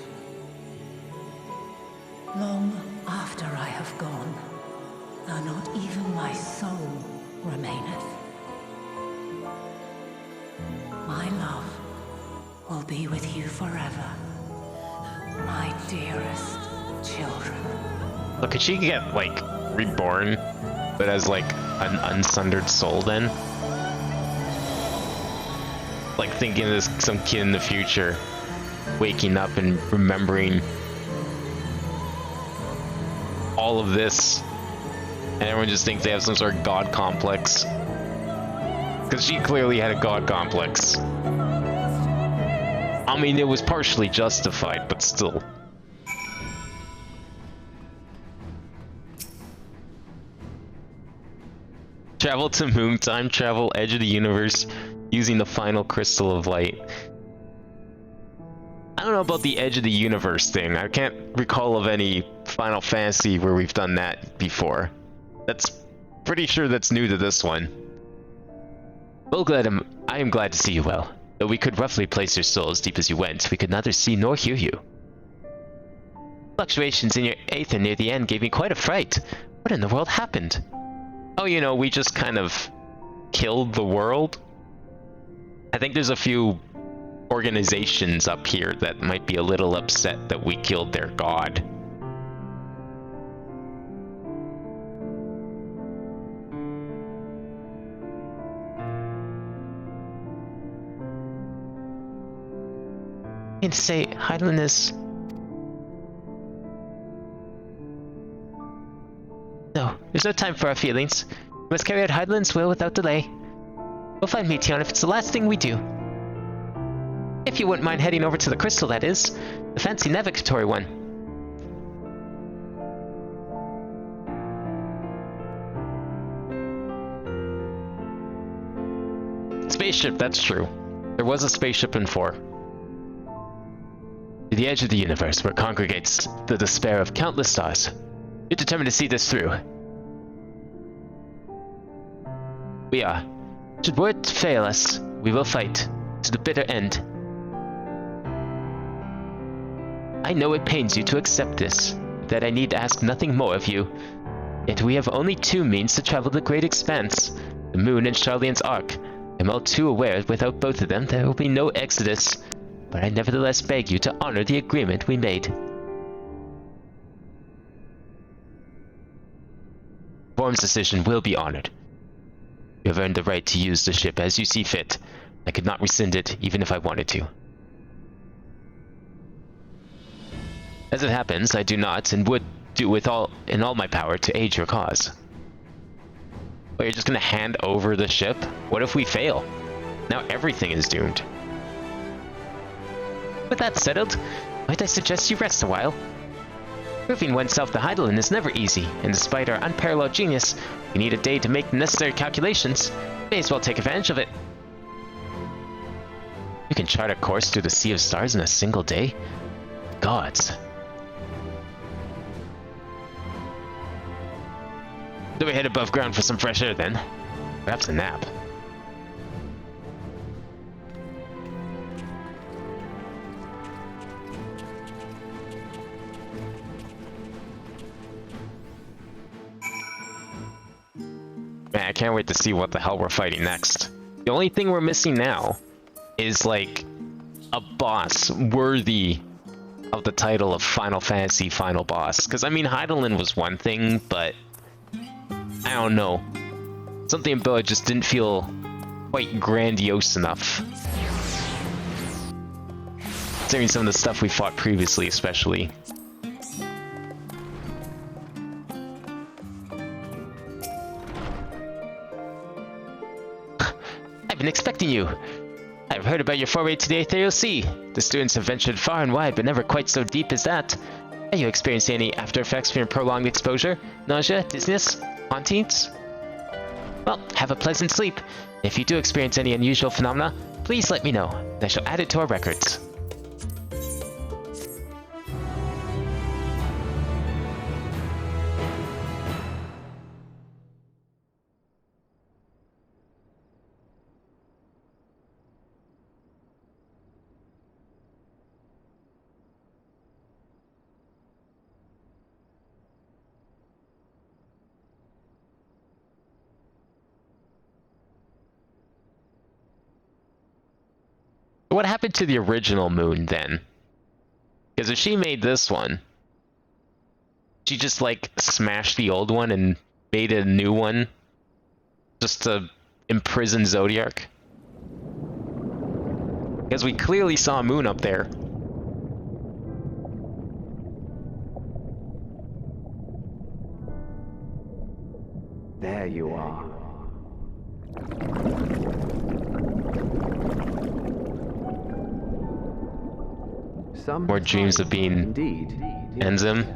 Long after I have gone, though not even my soul remaineth, my love will be with you forever, my dearest children. Look, could she get, like, reborn, but as, like, an unsundered soul then? Like, thinking of this, some kid in the future, waking up and remembering all of this, and everyone just thinks they have some sort of god complex. Because she clearly had a god complex. I mean, it was partially justified, but still. Travel to moon time, travel edge of the universe, using the final crystal of light. I don't know about the edge of the universe thing. I can't recall of any Final Fantasy where we've done that before. That's pretty sure that's new to this one. Well, I am glad to see you well. Though we could roughly place your soul as deep as you went, we could neither see nor hear you. Fluctuations in your aether near the end gave me quite a fright. What in the world happened? Oh, you know, we just kind of killed the world? I think there's a few organizations up here that might be a little upset that we killed their god. I can say Hydaelyn is... No, there's no time for our feelings. We must carry out Hydaelyn's will without delay. We'll find Meteion if it's the last thing we do. If you wouldn't mind heading over to the crystal, that is. The fancy navigatory one. Spaceship, that's true. There was a spaceship in 4. To the edge of the universe where congregates the despair of countless stars. You're determined to see this through. We are. Should word fail us, we will fight to the bitter end. I know it pains you to accept this, that I need to ask nothing more of you. Yet we have only 2 means to travel the great expanse, the moon and Sharlayan's ark. I'm all too aware without both of them there will be no exodus, but I nevertheless beg you to honor the agreement we made. Form's decision will be honored. You have earned the right to use the ship as you see fit. I could not rescind it, even if I wanted to. As it happens, I do not, and would do in all my power to aid your cause. But you're just gonna hand over the ship? What if we fail? Now everything is doomed. With that settled, might I suggest you rest a while? Proving oneself the Hydaelyn is never easy, and despite our unparalleled genius, we need a day to make the necessary calculations. May as well take advantage of it. You can chart a course through the sea of stars in a single day? Gods. Do we head above ground for some fresh air then? Perhaps a nap. Man, I can't wait to see what the hell we're fighting next. The only thing we're missing now is, like, a boss worthy of the title of Final Fantasy Final Boss. Because, I mean, Hydaelyn was one thing, but I don't know. Something about it just didn't feel quite grandiose enough. Considering some of the stuff we fought previously, especially. I've been expecting you. I've heard about your foray to the Aetherial Sea. The students have ventured far and wide, but never quite so deep as that. Are you experiencing any after effects from your prolonged exposure? Nausea? Dizziness? Hauntings? Well, have a pleasant sleep. If you do experience any unusual phenomena, please let me know, and I shall add it to our records. What happened to the original moon, then? Because if she made this one, she just, like, smashed the old one and made a new one just to imprison Zodiark? Because we clearly saw a moon up there. There you are. More dreams of being indeed Enzim.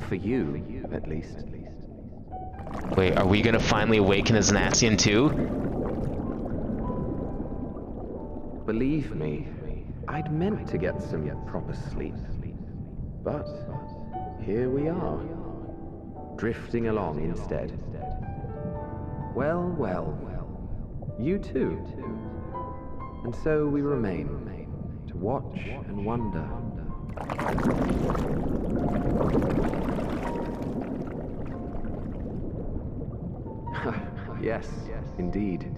For you, at least. Wait, are we gonna finally awaken as an Ascian too? Believe me, I'd meant to get some proper sleep. But here we are, drifting along instead. Well, well, you too. And so we remain, to watch and wonder. Yes, indeed.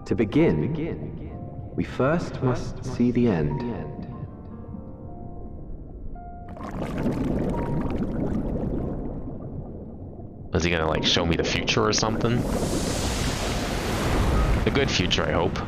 To begin, we first must see the end. Is he gonna, like, show me the future or something? The good future, I hope.